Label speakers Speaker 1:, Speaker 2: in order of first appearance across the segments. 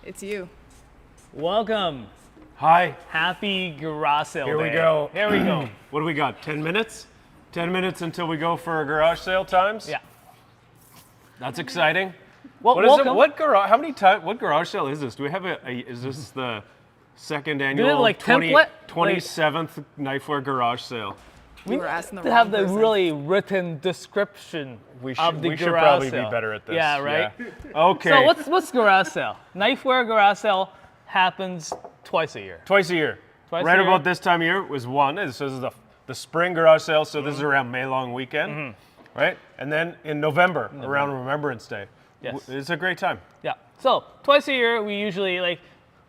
Speaker 1: It's you.
Speaker 2: Welcome.
Speaker 3: Hi.
Speaker 2: Happy garage sale
Speaker 3: Here
Speaker 2: day.
Speaker 3: we go.
Speaker 2: Here we go.
Speaker 3: What do we got? 10 minutes? 10 minutes until we go for our garage sale times?
Speaker 2: Yeah.
Speaker 3: That's exciting.
Speaker 2: Well,
Speaker 3: What is
Speaker 2: welcome.
Speaker 3: it? What garage? How many times? What garage sale is this? Do we have is this the second annual
Speaker 2: like template?
Speaker 3: 27th Knifewear Garage Sale?
Speaker 1: We were asking the
Speaker 2: to
Speaker 1: wrong
Speaker 2: have the
Speaker 1: person.
Speaker 2: really written description
Speaker 3: We
Speaker 2: of the
Speaker 3: should
Speaker 2: garage
Speaker 3: probably
Speaker 2: sale.
Speaker 3: be better at this.
Speaker 2: Yeah, right?
Speaker 3: Yeah. Okay.
Speaker 2: So what's garage sale? Knifewear garage sale happens twice a year.
Speaker 3: Twice a year.
Speaker 2: Twice
Speaker 3: Right
Speaker 2: a year.
Speaker 3: about this time of year was one. This is the spring garage sale, so this is around May long weekend, right? And then in November, around Remembrance Day.
Speaker 2: Yes.
Speaker 3: It's a great time.
Speaker 2: Yeah. So twice a year, we usually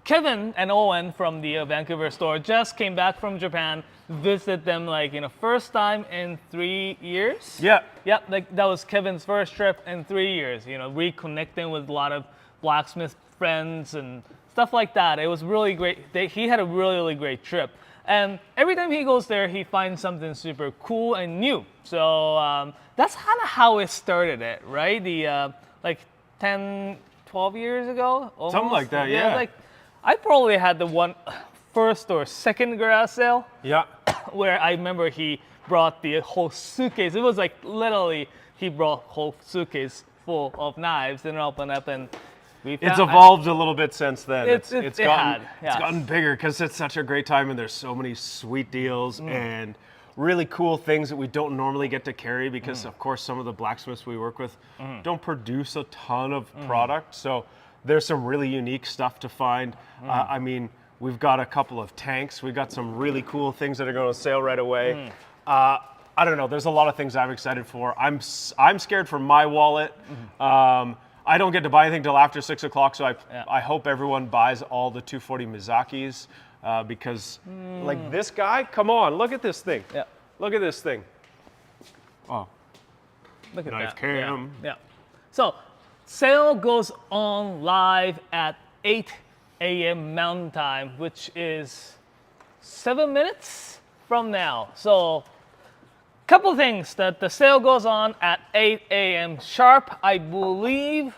Speaker 2: Kevin and Owen from the Vancouver store just came back from Japan, visited them first time in 3 years.
Speaker 3: Yeah.
Speaker 2: Yep, that was Kevin's first trip in 3 years. Reconnecting with a lot of Blacksmith friends and stuff like that. It was really great. He had a really, really great trip. And every time he goes there, he finds something super cool and new. So that's kind of how it started it, right? The 10, 12 years ago? Almost.
Speaker 3: Something like that, yeah.
Speaker 2: I probably had the one first or second garage sale
Speaker 3: Yeah.
Speaker 2: where I remember he brought the whole suitcase. It was literally he brought whole suitcase full of knives and opened up and we found,
Speaker 3: It's evolved a little bit since then.
Speaker 2: It's
Speaker 3: It's
Speaker 2: yes.
Speaker 3: gotten bigger because it's such a great time and there's so many sweet deals and really cool things that we don't normally get to carry because of course some of the blacksmiths we work with don't produce a ton of product. So there's some really unique stuff to find. I mean, we've got a couple of tanks. We've got some really cool things that are going on sale right away. I don't know. There's a lot of things I'm excited for. I'm scared for my wallet. I don't get to buy anything till after 6 o'clock, so I hope everyone buys all the 240 Mizakis because, like this guy, come on, look at this thing.
Speaker 2: Yeah.
Speaker 3: Look at this thing. Oh,
Speaker 2: Look at
Speaker 3: knife
Speaker 2: that.
Speaker 3: cam.
Speaker 2: Yeah. So sale goes on live at 8 a.m. Mountain Time, which is 7 minutes from now. So couple things that the sale goes on at 8 a.m. sharp, I believe,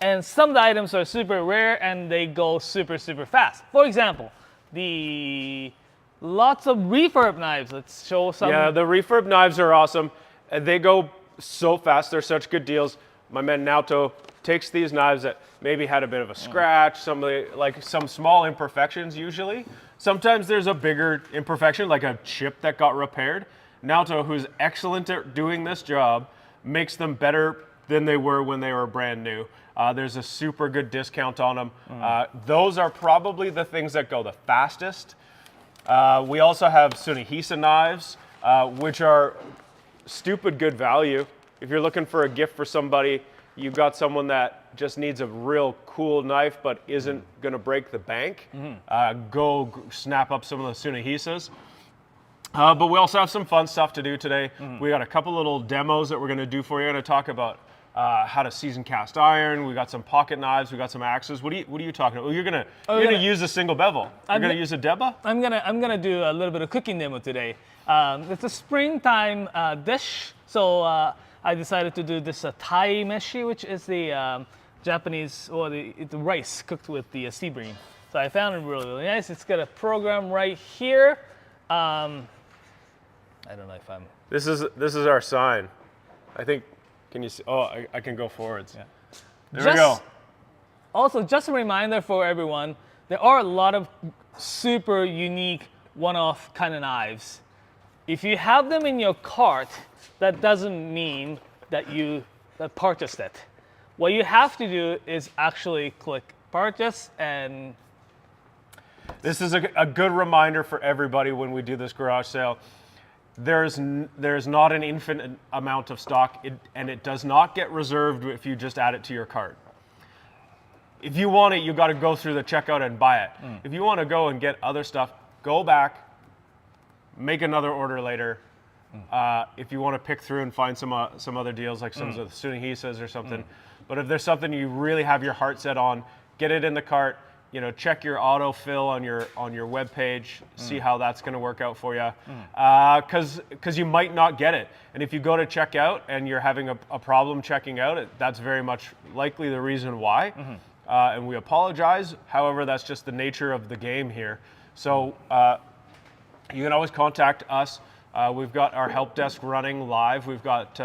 Speaker 2: and some of the items are super rare and they go super, super fast. For example, lots of refurb knives. Let's show some.
Speaker 3: Yeah, the refurb knives are awesome. They go so fast. They're such good deals. My man Naoto takes these knives that maybe had a bit of a scratch, some small imperfections usually. Sometimes there's a bigger imperfection, like a chip that got repaired. Naoto, who's excellent at doing this job, makes them better than they were when they were brand new. There's a super good discount on them. Those are probably the things that go the fastest. We also have Tsunehisa knives, which are stupid good value. If you're looking for a gift for somebody, you've got someone that just needs a real cool knife but isn't going to break the bank, go snap up some of the Tsunehisas. But we also have some fun stuff to do today. We got a couple little demos that we're going to do for you. We're going to talk about how to season cast iron. We got some pocket knives. We got some axes. What are you talking about? You're gonna use a single bevel. You're gonna use a Deba?
Speaker 2: I'm gonna do a little bit of cooking demo today. It's a springtime dish, so I decided to do this Thai meshi, which is the Japanese or the rice cooked with the sea bream. So I found it really, really nice. It's got a program right here. I don't know if I'm.
Speaker 3: This is our sign. I think. Can you see? Oh, I can go forwards.
Speaker 2: Yeah.
Speaker 3: There we go.
Speaker 2: Also, just a reminder for everyone, there are a lot of super unique one-off kind of knives. If you have them in your cart, that doesn't mean that you purchased it. What you have to do is actually click purchase and.
Speaker 3: This is a good reminder for everybody when we do this garage sale. There's not an infinite amount of stock, and it does not get reserved if you just add it to your cart. If you want it, you got to go through the checkout and buy it. If you want to go and get other stuff, go back, make another order later. If you want to pick through and find some other deals like some of the Tsunehisas or something. But if there's something you really have your heart set on, get it in the cart. Check your autofill on your web page, see how that's going to work out for you, because you might not get it. And if you go to check out and you're having a problem checking out, that's very much likely the reason why. and we apologize. However, that's just the nature of the game here. So you can always contact us. We've got our help desk running live. We've got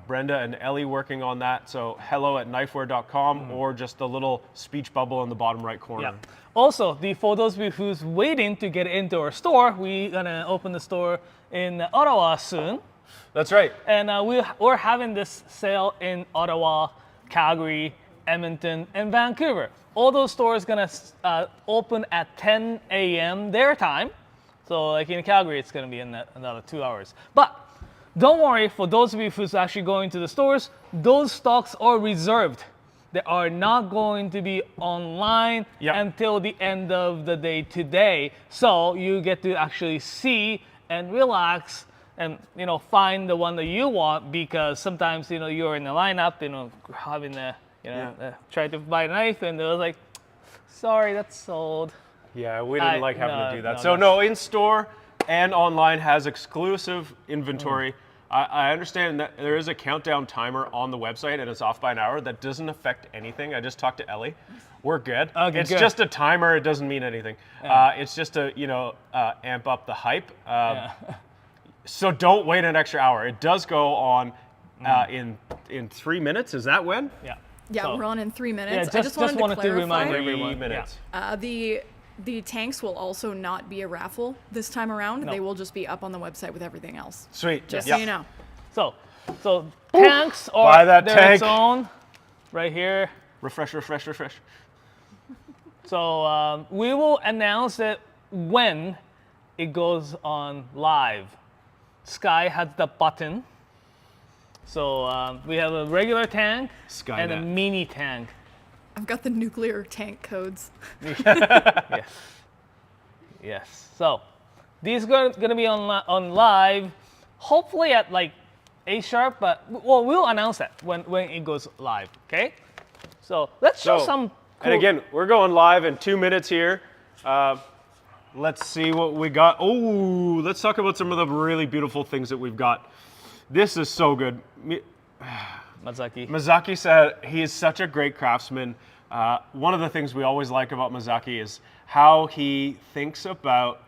Speaker 3: Brenda and Ellie working on that. So hello@knifewear.com or just the little speech bubble in the bottom right corner.
Speaker 2: Yeah. Also, for those of you who's waiting to get into our store, we're gonna open the store in Ottawa soon.
Speaker 3: That's right.
Speaker 2: And we're having this sale in Ottawa, Calgary, Edmonton, and Vancouver. All those stores gonna open at 10 a.m. their time. So like in Calgary, it's gonna be in another 2 hours. But don't worry, for those of you who's actually going to the stores, those stocks are reserved. They are not going to be online until the end of the day today. So you get to actually see and relax and find the one that you want, because sometimes you're in the lineup, having the try to buy a knife, and it was like, sorry, that's sold.
Speaker 3: Yeah, we didn't like having to do that. So in store and online has exclusive inventory. I understand that there is a countdown timer on the website and it's off by an hour. That doesn't affect anything. I just talked to Ellie. We're good.
Speaker 2: Okay,
Speaker 3: it's
Speaker 2: good.
Speaker 3: just a timer. It doesn't mean anything. It's just to amp up the hype. So don't wait an extra hour. It does go on in 3 minutes. Is that when?
Speaker 2: Yeah.
Speaker 1: Yeah,
Speaker 2: So-
Speaker 1: we're on in 3 minutes.
Speaker 2: Yeah,
Speaker 1: I just wanted to clarify.
Speaker 2: remind
Speaker 3: 3
Speaker 2: everyone.
Speaker 3: minutes.
Speaker 1: The tanks will also not be a raffle this time around.
Speaker 2: No.
Speaker 1: They will just be up on the website with everything else.
Speaker 3: Sweet.
Speaker 1: Just
Speaker 3: Yep.
Speaker 1: so you know.
Speaker 2: So tanks
Speaker 3: Buy
Speaker 2: are
Speaker 3: that
Speaker 2: their
Speaker 3: tank.
Speaker 2: its own, right here.
Speaker 3: Refresh.
Speaker 2: So we will announce it when it goes on live. Sky has the button. So we have a regular tank and a
Speaker 3: Skynet.
Speaker 2: mini tank.
Speaker 1: I've got the nuclear tank codes.
Speaker 2: Yes. Yes. So these are going to be on live, hopefully at like 8 sharp, but we'll announce that when it goes live. Okay. So let's show some. Cool.
Speaker 3: And again, we're going live in 2 minutes here. Let's see what we got. Oh, let's talk about some of the really beautiful things that we've got. This is so good. Mazaki said he is such a great craftsman. One of the things we always like about Mazaki is how he thinks about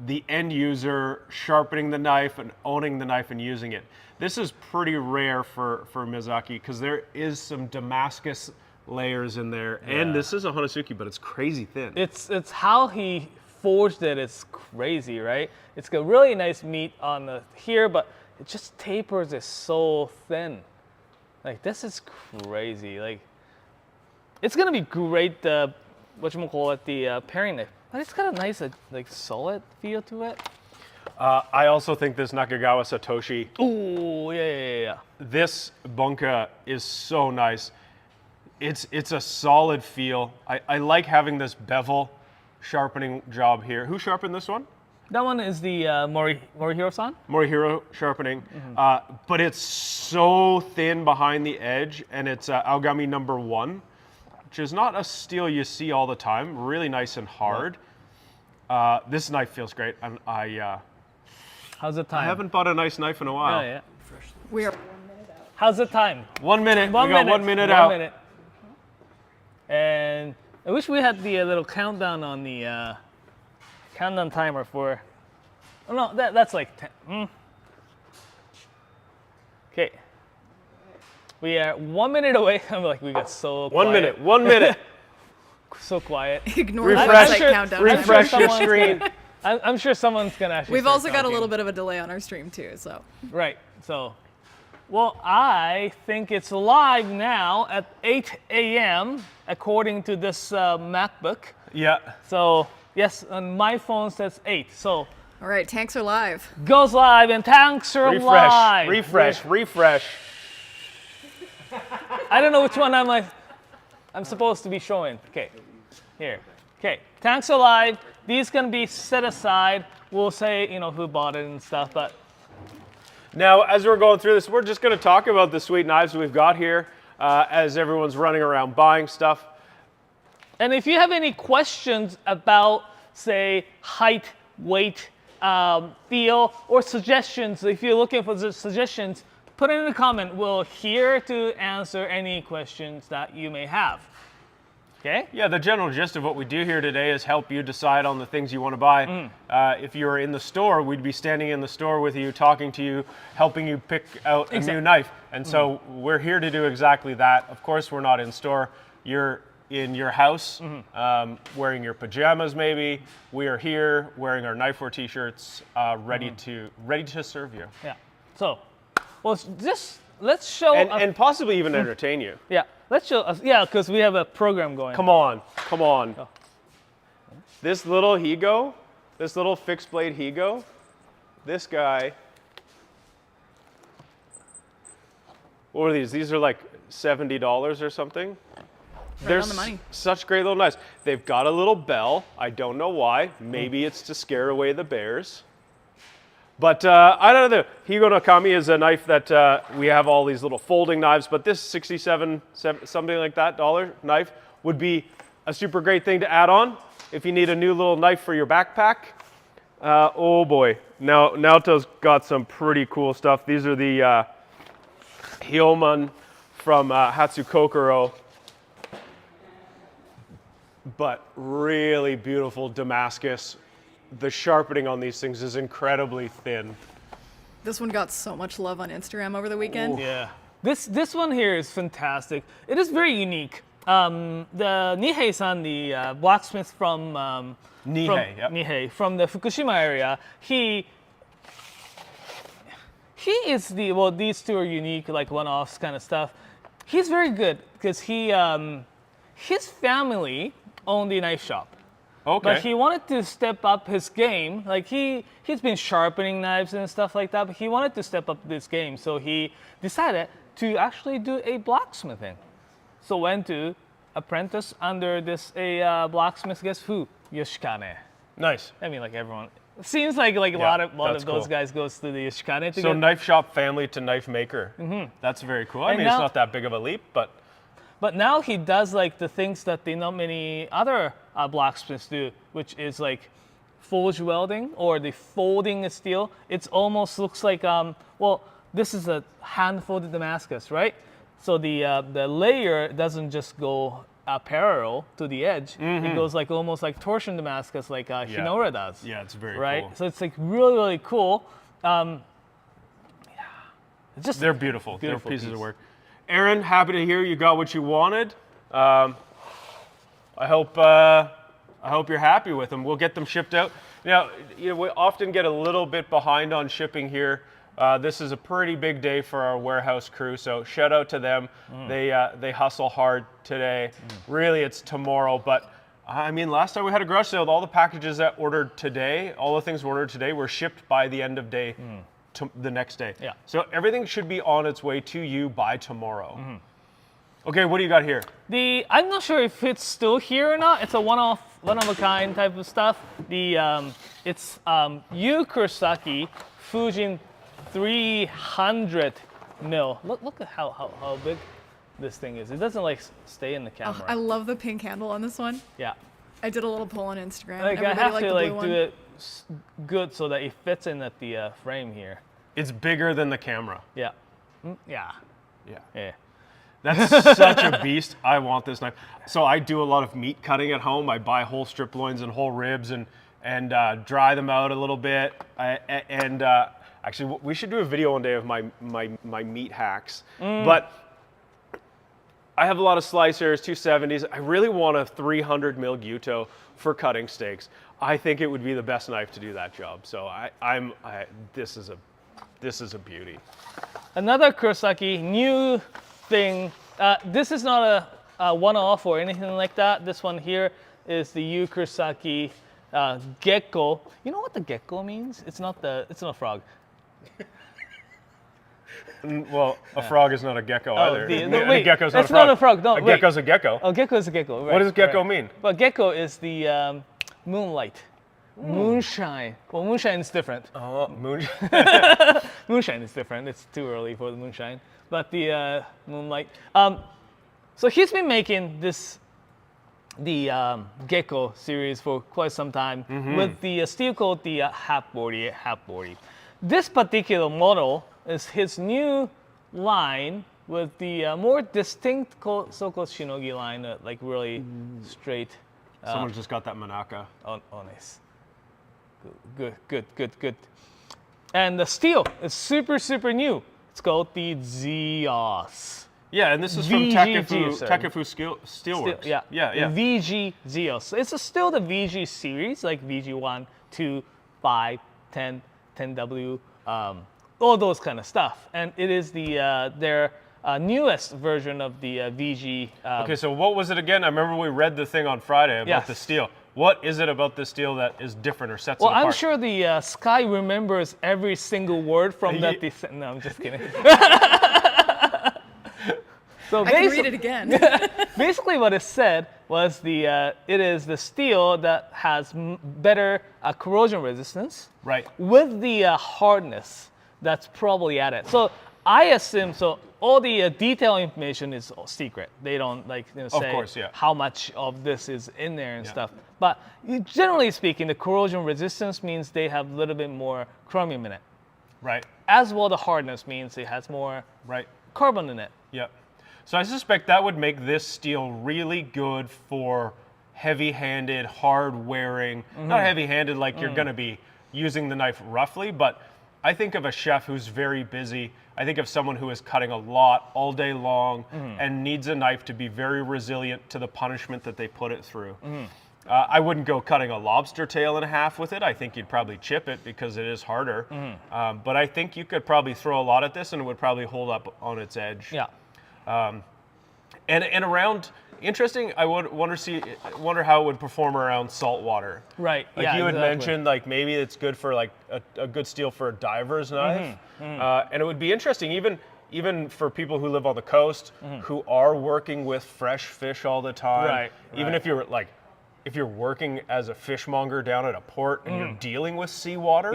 Speaker 3: the end user sharpening the knife and owning the knife and using it. This is pretty rare for Mazaki because there is some Damascus layers in there, and this is a Hanazuki, but it's crazy thin.
Speaker 2: It's how he forged it. It's crazy, right? It's got really nice meat on the here, but it just tapers it so thin. Like this is crazy. Like it's gonna be great. Whatchamacallit, the paring knife, but it's got a nice like solid feel to it.
Speaker 3: I also think this Nakagawa Satoshi.
Speaker 2: Ooh, yeah.
Speaker 3: This bunka is so nice. It's a solid feel. I like having this bevel sharpening job here. Who sharpened this one?
Speaker 2: That one is the Morihiro-san.
Speaker 3: Morihiro sharpening. But it's so thin behind the edge, and it's Aogami number 1, which is not a steel you see all the time. Really nice and hard. This knife feels great.
Speaker 2: How's the time?
Speaker 3: I haven't bought a nice knife in a while.
Speaker 2: Yeah.
Speaker 1: We are.
Speaker 2: How's the time?
Speaker 3: 1 minute. We got 1 minute
Speaker 2: 1
Speaker 3: out.
Speaker 2: minute. And I wish we had the little countdown on the countdown timer for. Oh no, that's like 10. Okay. We are 1 minute away. I'm like, we got so quiet.
Speaker 3: 1 minute.
Speaker 2: So quiet.
Speaker 1: Ignore the
Speaker 3: Refresh.
Speaker 1: website countdown.
Speaker 3: Refresh your
Speaker 2: someone's
Speaker 3: screen.
Speaker 2: I'm sure someone's gonna actually.
Speaker 1: We've
Speaker 2: start
Speaker 1: also got a
Speaker 2: talking.
Speaker 1: little bit of a delay on our stream too, so.
Speaker 2: Right. So, well, I think it's live now at 8 a.m. according to this MacBook.
Speaker 3: Yeah.
Speaker 2: So yes, on my phone says 8. So
Speaker 1: All right, tanks are live.
Speaker 2: goes live and tanks are live.
Speaker 3: Refresh.
Speaker 2: I don't know which one I'm supposed to be showing. Okay, here. Okay, tanks are live. These can be set aside. We'll say who bought it and stuff, but
Speaker 3: Now, as we're going through this, we're just going to talk about the sweet knives we've got here as everyone's running around buying stuff.
Speaker 2: and if you have any questions about say height, weight, feel, or suggestions, if you're looking for suggestions, put it in the comment. We're here to answer any questions that you may have. Okay?
Speaker 3: Yeah, the general gist of what we do here today is help you decide on the things you want to buy. If you were in the store, we'd be standing in the store with you, talking to you, helping you pick out a new knife. And so we're here to do exactly that. Of course, we're not in store. You're in your house, wearing your pajamas maybe. We are here wearing our Knifewear t-shirts, ready to serve you.
Speaker 2: Yeah. So, well, let's show
Speaker 3: and possibly even entertain you.
Speaker 2: Yeah. Let's show us. Yeah, because we have a program going.
Speaker 3: Come on.
Speaker 2: Oh.
Speaker 3: This little Higo, this little fixed blade Higo, this guy. What are these? These are like $70 or something. They're
Speaker 1: on the money.
Speaker 3: Such great little knives. They've got a little bell. I don't know why. Maybe it's to scare away the bears. But I don't know. Higo Nakami is a knife that we have all these little folding knives, but this something like that dollar knife would be a super great thing to add on if you need a new little knife for your backpack. Oh boy, now Naoto's got some pretty cool stuff. These are the Hyoman from Hatsukokoro, but really beautiful Damascus. The sharpening on these things is incredibly thin.
Speaker 1: This one got so much love on Instagram over the weekend.
Speaker 2: Yeah. This one here is fantastic. It is very unique. The Nihei-san, the blacksmith from Nihei, from the Fukushima area, he is these two are unique, like one-offs kind of stuff. He's very good because his family owned a knife shop.
Speaker 3: Okay.
Speaker 2: But he wanted to step up his game. Like he's been sharpening knives and stuff like that, but he wanted to step up this game. So he decided to actually do a blacksmithing. So went to apprentice under this blacksmith, guess who? Yoshikane.
Speaker 3: Nice.
Speaker 2: I mean, like everyone. Seems like a lot of those
Speaker 3: cool.
Speaker 2: guys goes to the Yoshikane.
Speaker 3: So knife shop family to knife maker. That's very cool. I mean, it's not that big of a leap, but.
Speaker 2: But now he does like the things that not many other blacksmiths do, which is like forge welding or the folding steel. It almost looks like this is a hand-folded Damascus, right? So the layer doesn't just go parallel to the edge. It goes like almost like torsion Damascus, like Hinora does.
Speaker 3: Yeah, it's very
Speaker 2: right.
Speaker 3: cool.
Speaker 2: So it's like really cool.
Speaker 3: They're beautiful. They're pieces of work. Aaron, happy to hear you got what you wanted. I hope you're happy with them. We'll get them shipped out. Now, we often get a little bit behind on shipping here. This is a pretty big day for our warehouse crew, so shout out to them. They hustle hard today. Really, it's tomorrow, but I mean, last time we had a garage sale, all the packages that ordered today, all the things ordered today, were shipped by the end of day. To the next day.
Speaker 2: Yeah.
Speaker 3: So everything should be on its way to you by tomorrow. Okay, what do you got here?
Speaker 2: I'm not sure if it's still here or not. It's a one of a kind type of stuff. It's Yu Kurosaki Fujin 300 mil. Look at how big this thing is. It doesn't like stay in the camera.
Speaker 1: I love the pink handle on this one.
Speaker 2: Yeah.
Speaker 1: I did a little poll on Instagram.
Speaker 2: Like I
Speaker 1: Everybody
Speaker 2: have
Speaker 1: liked
Speaker 2: to
Speaker 1: the
Speaker 2: like
Speaker 1: blue
Speaker 2: do
Speaker 1: one.
Speaker 2: it good so that it fits in at the frame here.
Speaker 3: It's bigger than the camera.
Speaker 2: Yeah. Yeah.
Speaker 3: Yeah. That's such a beast. I want this knife. So I do a lot of meat cutting at home. I buy whole strip loins and whole ribs and dry them out a little bit. Actually, we should do a video one day of my meat hacks. But I have a lot of slicers, 270s. I really want a 300 mil Gyuto for cutting steaks. I think it would be the best knife to do that job. So this is a beauty.
Speaker 2: Another Kurosaki new thing. This is not a one-off or anything like that. This one here is the Yu Kurosaki gecko. You know what the gecko means? It's not a frog.
Speaker 3: Well, a frog is not a gecko either.
Speaker 2: Wait,
Speaker 3: gecko's
Speaker 2: that's
Speaker 3: not
Speaker 2: not a frog. No,
Speaker 3: a
Speaker 2: wait.
Speaker 3: gecko's a gecko.
Speaker 2: Oh, gecko is a gecko. Right,
Speaker 3: What does gecko mean?
Speaker 2: Well, gecko is the moonlight. Moonshine. Well, moonshine is different.
Speaker 3: Oh,
Speaker 2: Moonshine is different. It's too early for the moonshine. But the moonlight. So he's been making the gecko series for quite some time with the steel called the half body. This particular model is his new line with the more distinct so-called shinogi line, like really straight.
Speaker 3: Someone just got that Manaka.
Speaker 2: Oh, nice. Good. And the steel is super new. It's called the Zeos.
Speaker 3: Yeah, and this is from Takefu Steelworks.
Speaker 2: Yeah. VG Zeos. It's still the VG series, like VG1, 2, 5, 10, 10W, all those kind of stuff. And it is their newest version of the VG.
Speaker 3: Okay, so what was it again? I remember we read the thing on Friday about the steel. What is it about the steel that is different or sets it apart?
Speaker 2: Well, I'm sure the Sky remembers every single word from that. No, I'm just kidding. So
Speaker 1: I can read it again.
Speaker 2: Basically, what it said was it is the steel that has better corrosion resistance,
Speaker 3: right?
Speaker 2: With the hardness that's probably added. So I assume all the detail information is secret. They don't say how much of this is in there and stuff. But generally speaking, the corrosion resistance means they have a little bit more chromium in it.
Speaker 3: Right.
Speaker 2: As well, the hardness means it has more carbon in it.
Speaker 3: Yep. So I suspect that would make this steel really good for heavy-handed, hard-wearing, not heavy-handed like you're going to be using the knife roughly, but I think of a chef who's very busy. I think of someone who is cutting a lot all day long and needs a knife to be very resilient to the punishment that they put it through. I wouldn't go cutting a lobster tail in half with it. I think you'd probably chip it because it is harder. But I think you could probably throw a lot at this and it would probably hold up on its edge.
Speaker 2: Yeah.
Speaker 3: And around, interesting, I would wonder how it would perform around salt water.
Speaker 2: Right.
Speaker 3: Like you had mentioned, like maybe it's good for like a good steel for a diver's knife. And it would be interesting, even for people who live on the coast, who are working with fresh fish all the time. Even if you're working as a fishmonger down at a port and you're dealing with seawater,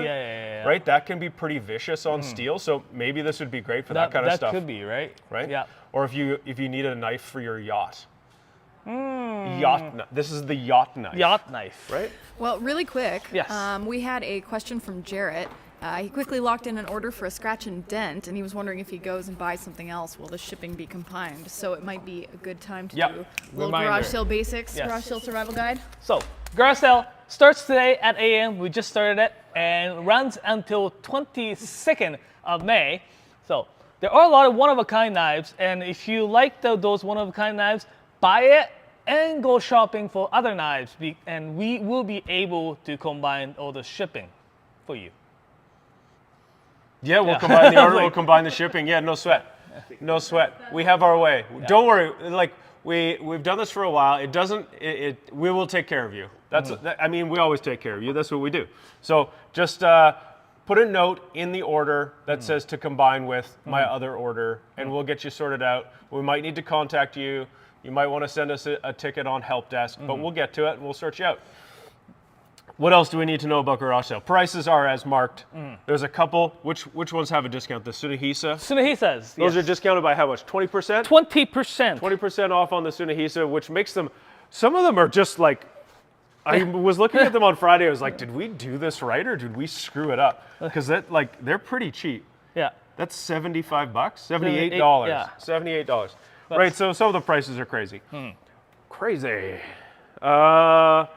Speaker 3: right? That can be pretty vicious on steel. So maybe this would be great for that kind of stuff.
Speaker 2: That could be, right?
Speaker 3: Right?
Speaker 2: Yeah.
Speaker 3: Or if you need a knife for your yacht. This is the yacht knife.
Speaker 2: Yacht knife.
Speaker 3: Right?
Speaker 1: Well, really quick,
Speaker 2: yes.
Speaker 1: We had a question from Jarrett. He quickly locked in an order for a scratch and dent, and he was wondering if he goes and buys something else, will the shipping be combined? So it might be a good time to do a little garage sale basics, garage sale survival guide.
Speaker 2: So, garage sale starts today at 8 a.m. We just started it and runs until 22nd of May. So, there are a lot of one-of-a-kind knives, and if you like those one-of-a-kind knives, buy it and go shopping for other knives, and we will be able to combine all the shipping for you.
Speaker 3: Yeah, we'll combine the order, we'll combine the shipping. Yeah, no sweat. No sweat. We have our way. Don't worry. Like we've done this for a while. We will take care of you. I mean, we always take care of you. That's what we do. So just put a note in the order that says to combine with my other order, and we'll get you sorted out. We might need to contact you. You might want to send us a ticket on help desk, but we'll get to it and we'll sort you out. What else do we need to know about garage sale? Prices are as marked. There's a couple. Which ones have a discount? The Tsunehisa?
Speaker 2: Tsunehisas.
Speaker 3: Those are discounted by how much? 20%?
Speaker 2: 20%.
Speaker 3: 20% off on the Tsunehisa, which makes them, some of them are just like, I was looking at them on Friday. I was like, did we do this right or did we screw it up? Because they're pretty cheap.
Speaker 2: Yeah.
Speaker 3: That's $75, $78.
Speaker 2: Yeah.
Speaker 3: $78. Right, so some of the prices are crazy. Crazy. Now,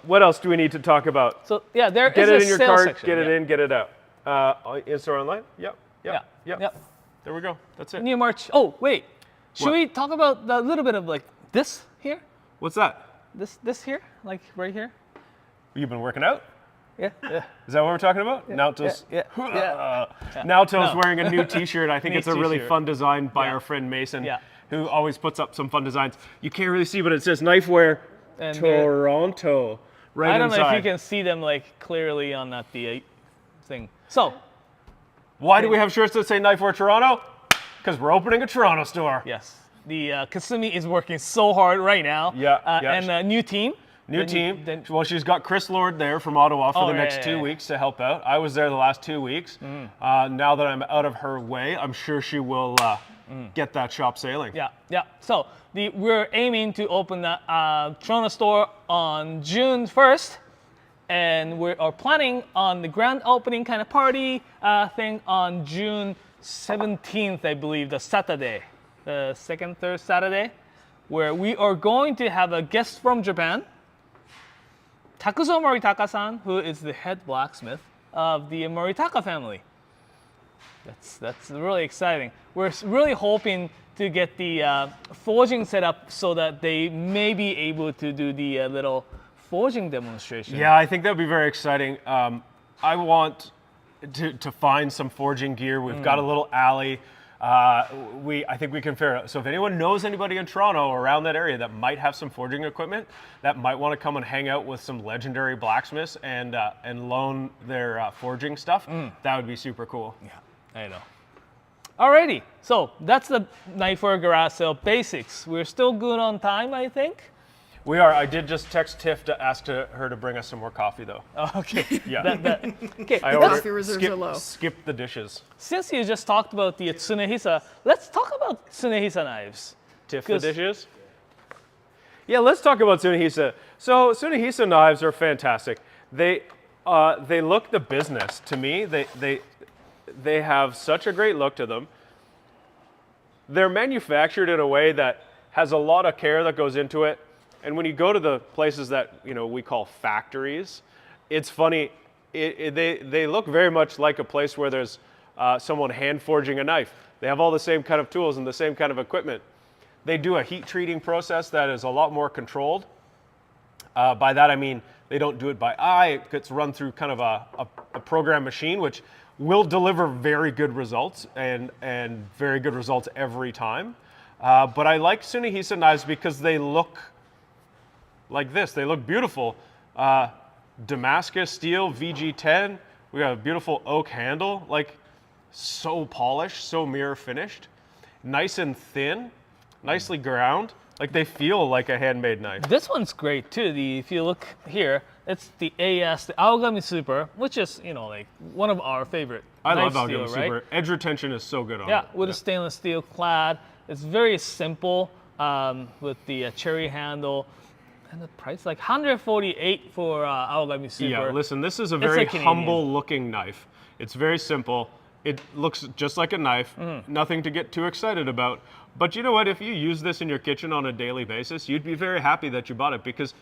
Speaker 3: what else do we need to talk about?
Speaker 2: So yeah, there
Speaker 3: get
Speaker 2: is
Speaker 3: it
Speaker 2: a
Speaker 3: in your
Speaker 2: sales
Speaker 3: cart,
Speaker 2: section.
Speaker 3: get it in, get it out. In-store online? Yep. There we go. That's it.
Speaker 2: New March. Oh wait, should we talk about a little bit of like this here?
Speaker 3: What's that?
Speaker 2: This here, like right here.
Speaker 3: You've been working out?
Speaker 2: Yeah.
Speaker 3: Is that what we're talking about? Naoto's. Naoto's wearing a new T-shirt. I think it's a really fun design by our friend Mason, who always puts up some fun designs. You can't really see, but it says Knifewear Toronto. Right
Speaker 2: I don't
Speaker 3: inside.
Speaker 2: know if you can see them like clearly on that thing. So,
Speaker 3: why do we have shirts that say Knifewear Toronto? Because we're opening a Toronto store.
Speaker 2: Yes, the Kasumi is working so hard right now. And a new team.
Speaker 3: Well, she's got Chris Lord there from Ottawa for the next 2 weeks to help out. I was there the last 2 weeks. Now that I'm out of her way, I'm sure she will get that shop sailing.
Speaker 2: Yeah. So we're aiming to open the Toronto store on June 1st, and we are planning on the grand opening kind of party thing on June 17th, I believe, the Saturday, the second, third Saturday, where we are going to have a guest from Japan, Takuzo Moritaka-san, who is the head blacksmith of the Moritaka family. That's really exciting. We're really hoping to get the forging set up so that they may be able to do the little forging demonstration.
Speaker 3: Yeah, I think that would be very exciting. I want to find some forging gear. We've got a little alley. I think we can figure it out. So if anyone knows anybody in Toronto or around that area that might have some forging equipment, that might want to come and hang out with some legendary blacksmiths and loan their forging stuff, that would be super cool.
Speaker 2: Yeah, I know. Alrighty, so that's the Knifewear Garage Sale basics. We're still good on time, I think.
Speaker 3: We are. I did just text Tiff to ask her to bring us some more coffee, though.
Speaker 2: Oh, okay.
Speaker 3: Yeah.
Speaker 2: Okay.
Speaker 1: Coffee reserves are low.
Speaker 3: Skip the dishes.
Speaker 2: Since you just talked about the Tsunehisa, let's talk about Tsunehisa knives.
Speaker 3: Tiff the dishes? Yeah, let's talk about Tsunehisa. So Tsunehisa knives are fantastic. They look the business to me. They have such a great look to them. They're manufactured in a way that has a lot of care that goes into it. And when you go to the places that we call factories, it's funny. They look very much like a place where there's someone hand forging a knife. They have all the same kind of tools and the same kind of equipment. They do a heat treating process that is a lot more controlled. By that I mean they don't do it by eye. It gets run through kind of a program machine, which will deliver very good results and very good results every time. But I like Tsunehisa knives because they look like this. They look beautiful. Damascus steel VG10. We got a beautiful oak handle, like so polished, so mirror finished, nice and thin, nicely ground. Like they feel like a handmade knife.
Speaker 2: This one's great too. If you look here, it's the AS, the Aogami Super, which is like one of our favorite.
Speaker 3: I love
Speaker 2: knife
Speaker 3: Aogami
Speaker 2: steel, right?
Speaker 3: Super. Edge retention is so good on it.
Speaker 2: Yeah, with a stainless steel clad. It's very simple with the cherry handle. And the price, like $148 for Aogami Super.
Speaker 3: Yeah, listen, this is a very humble looking knife. It's very simple. It looks just like a knife, nothing to get too excited about. But you know what? If you use this in your kitchen on a daily basis, you'd be very happy that you bought it because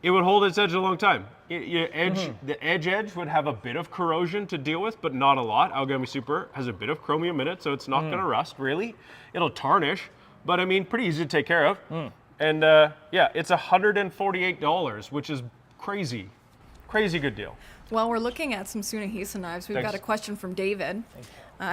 Speaker 3: it would hold its edge a long time. The edge would have a bit of corrosion to deal with, but not a lot. Aogami Super has a bit of chromium in it, so it's not going to rust, really. It'll tarnish, but I mean, pretty easy to take care of. And yeah, it's $148, which is crazy. Crazy good deal.
Speaker 1: While we're looking at some Tsunehisa knives, we've got a question from David.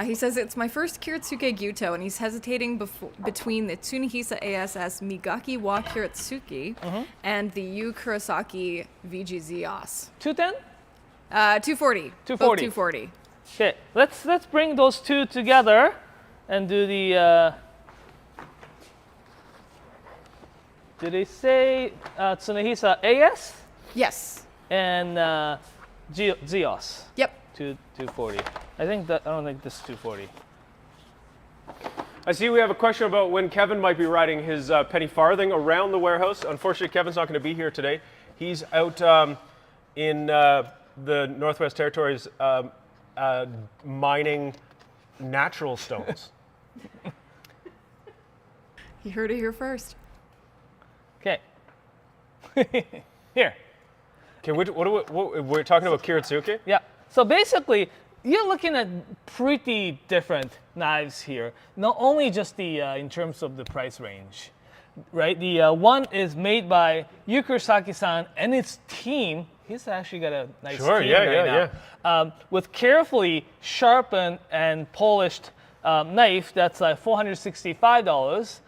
Speaker 1: He says, it's my first Kiritsuke Gyuto, and he's hesitating between the Tsunehisa ASS Migaki wa Kiritsuke and the Yu Kurosaki VG Zeos.
Speaker 2: 210?
Speaker 1: 240.
Speaker 2: 240.
Speaker 1: Both 240.
Speaker 2: Okay, let's bring those two together and do the. Did they say Tsunehisa AS?
Speaker 1: Yes.
Speaker 2: And Zeos.
Speaker 1: Yep.
Speaker 2: 240. I don't think this is 240.
Speaker 3: I see we have a question about when Kevin might be riding his penny farthing around the warehouse. Unfortunately, Kevin's not going to be here today. He's out in the Northwest Territories mining natural stones.
Speaker 1: You heard it here first.
Speaker 2: Okay. Here.
Speaker 3: Okay, we're talking about Kiritsuke?
Speaker 2: Yeah. So basically, you're looking at pretty different knives here. Not only just in terms of the price range, right? The one is made by Yu Kurosaki-san and his team. He's actually got a nice team right now. With carefully sharpened and polished knife, that's like $465.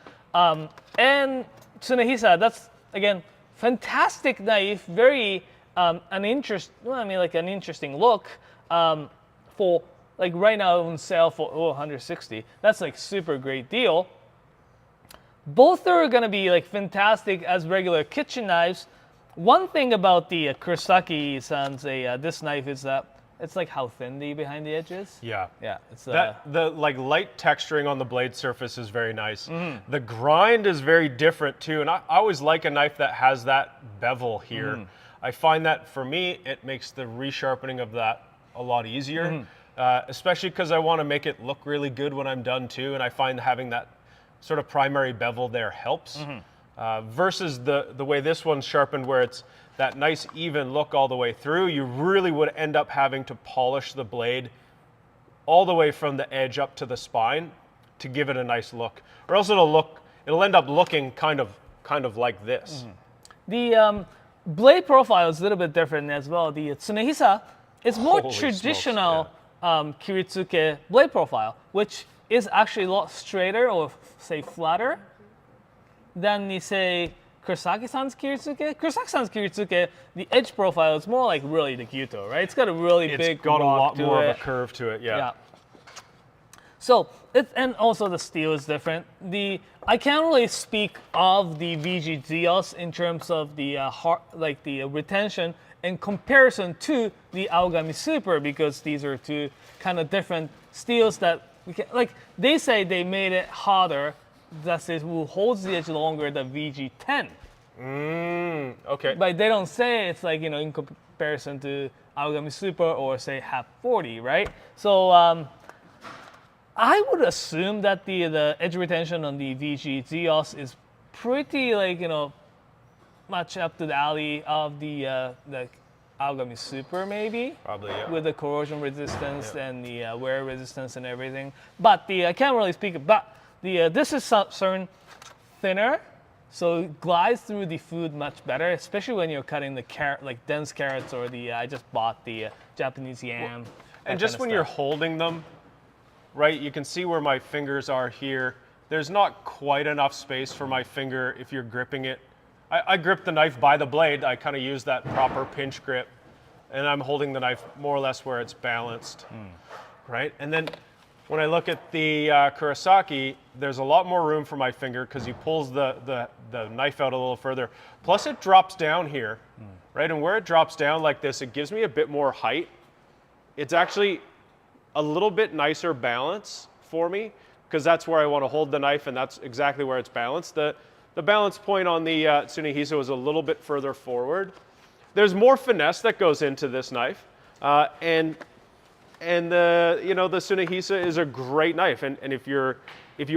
Speaker 2: And Tsunehisa, that's again fantastic knife, very an interesting look for like right now on sale for $160. That's like super great deal. Both are gonna be like fantastic as regular kitchen knives. One thing about the Kurosaki-san's this knife is that it's like how thin the behind the edge is.
Speaker 3: Yeah.
Speaker 2: Yeah. It's
Speaker 3: the like light texturing on the blade surface is very nice. The grind is very different too, and I always like a knife that has that bevel here. I find that for me, it makes the resharpening of that a lot easier, especially because I want to make it look really good when I'm done too. And I find having that sort of primary bevel there helps versus the way this one's sharpened where it's that nice even look all the way through. You really would end up having to polish the blade all the way from the edge up to the spine to give it a nice look, or else it'll end up looking kind of like this.
Speaker 2: The blade profile is a little bit different as well. The Tsunehisa is more
Speaker 3: Holy
Speaker 2: traditional
Speaker 3: smokes,
Speaker 2: Kiritsuke blade profile, which is actually a lot straighter or say flatter than the say Kurosaki-san's Kiritsuke. Kurosaki-san's Kiritsuke, the edge profile is more like really the Gyuto, right? It's got a really big
Speaker 3: It's got a
Speaker 2: rock
Speaker 3: lot
Speaker 2: to
Speaker 3: more
Speaker 2: it.
Speaker 3: of a curve to it, yeah.
Speaker 2: So, and also the steel is different. I can't really speak of the VG Zeos in terms of the the retention in comparison to the Aogami Super, because these are two kind of different steels that we can, like they say they made it harder, that it will hold the edge longer than VG10.
Speaker 3: Okay.
Speaker 2: But they don't say it's like, in comparison to Aogami Super or say HAP 40, right? So I would assume that the edge retention on the VG Zeos is pretty much up to the alley of the Aogami Super, maybe.
Speaker 3: Probably, yeah.
Speaker 2: With the corrosion resistance and the wear resistance and everything. But I can't really speak about this is certain thinner, so it glides through the food much better, especially when you're cutting the dense carrots or I just bought the Japanese yam.
Speaker 3: And just when you're holding them, right, you can see where my fingers are here. There's not quite enough space for my finger if you're gripping it. I grip the knife by the blade. I kind of use that proper pinch grip, and I'm holding the knife more or less where it's balanced, right? And then when I look at the Kurosaki, there's a lot more room for my finger because he pulls the knife out a little further. Plus it drops down here, right? And where it drops down like this, it gives me a bit more height. It's actually a little bit nicer balance for me because that's where I want to hold the knife, and that's exactly where it's balanced. The balance point on the Tsunehisa was a little bit further forward. There's more finesse that goes into this knife, and the the Tsunehisa is a great knife. And if you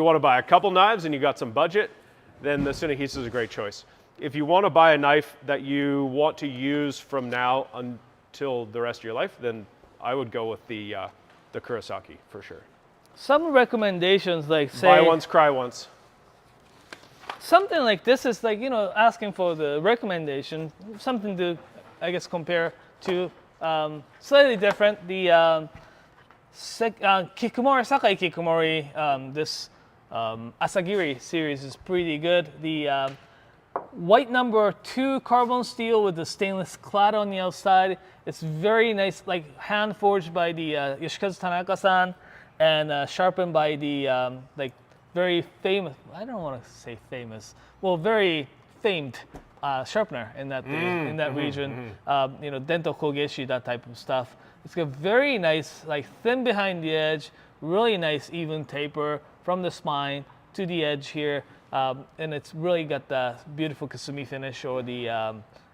Speaker 3: want to buy a couple knives and you got some budget, then the Tsunehisa is a great choice. If you want to buy a knife that you want to use from now until the rest of your life, then I would go with the Kurosaki for sure.
Speaker 2: Some recommendations, like say
Speaker 3: buy once, cry once.
Speaker 2: Something like this is like asking for the recommendation, something to I guess compare to slightly different. The Kikumori, Sakai Kikumori, this Asagiri series is pretty good. The white number 2 carbon steel with the stainless clad on the outside. It's very nice, like hand forged by the Yoshikazu Tanaka-san and sharpened by the very famous, I don't want to say famous, well, very famed sharpener in that region. Dento kogeshi, that type of stuff. It's got very nice, like thin behind the edge, really nice even taper from the spine to the edge here, and it's really got the beautiful kasumi finish, or the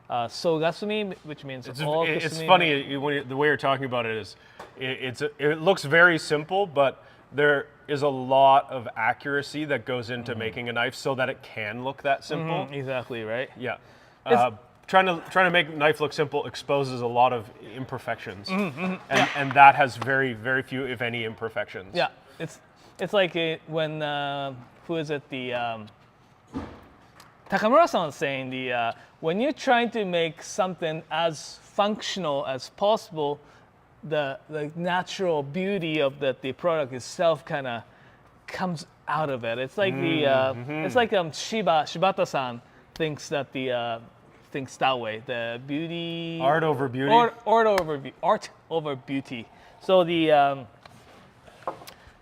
Speaker 2: sogasumi, which means all kasumi.
Speaker 3: It's funny the way you're talking about it is, it looks very simple, but there is a lot of accuracy that goes into making a knife so that it can look that simple.
Speaker 2: Exactly, right?
Speaker 3: Yeah. Trying to make a knife look simple exposes a lot of imperfections, and that has very, very few, if any, imperfections.
Speaker 2: Yeah, it's like when who is it? The Takamura-san was saying when you're trying to make something as functional as possible, the natural beauty of the product itself kind of comes out of it. It's like it's like Shibata-san thinks that thinks that way. The beauty,
Speaker 3: art over beauty.
Speaker 2: Art over beauty. So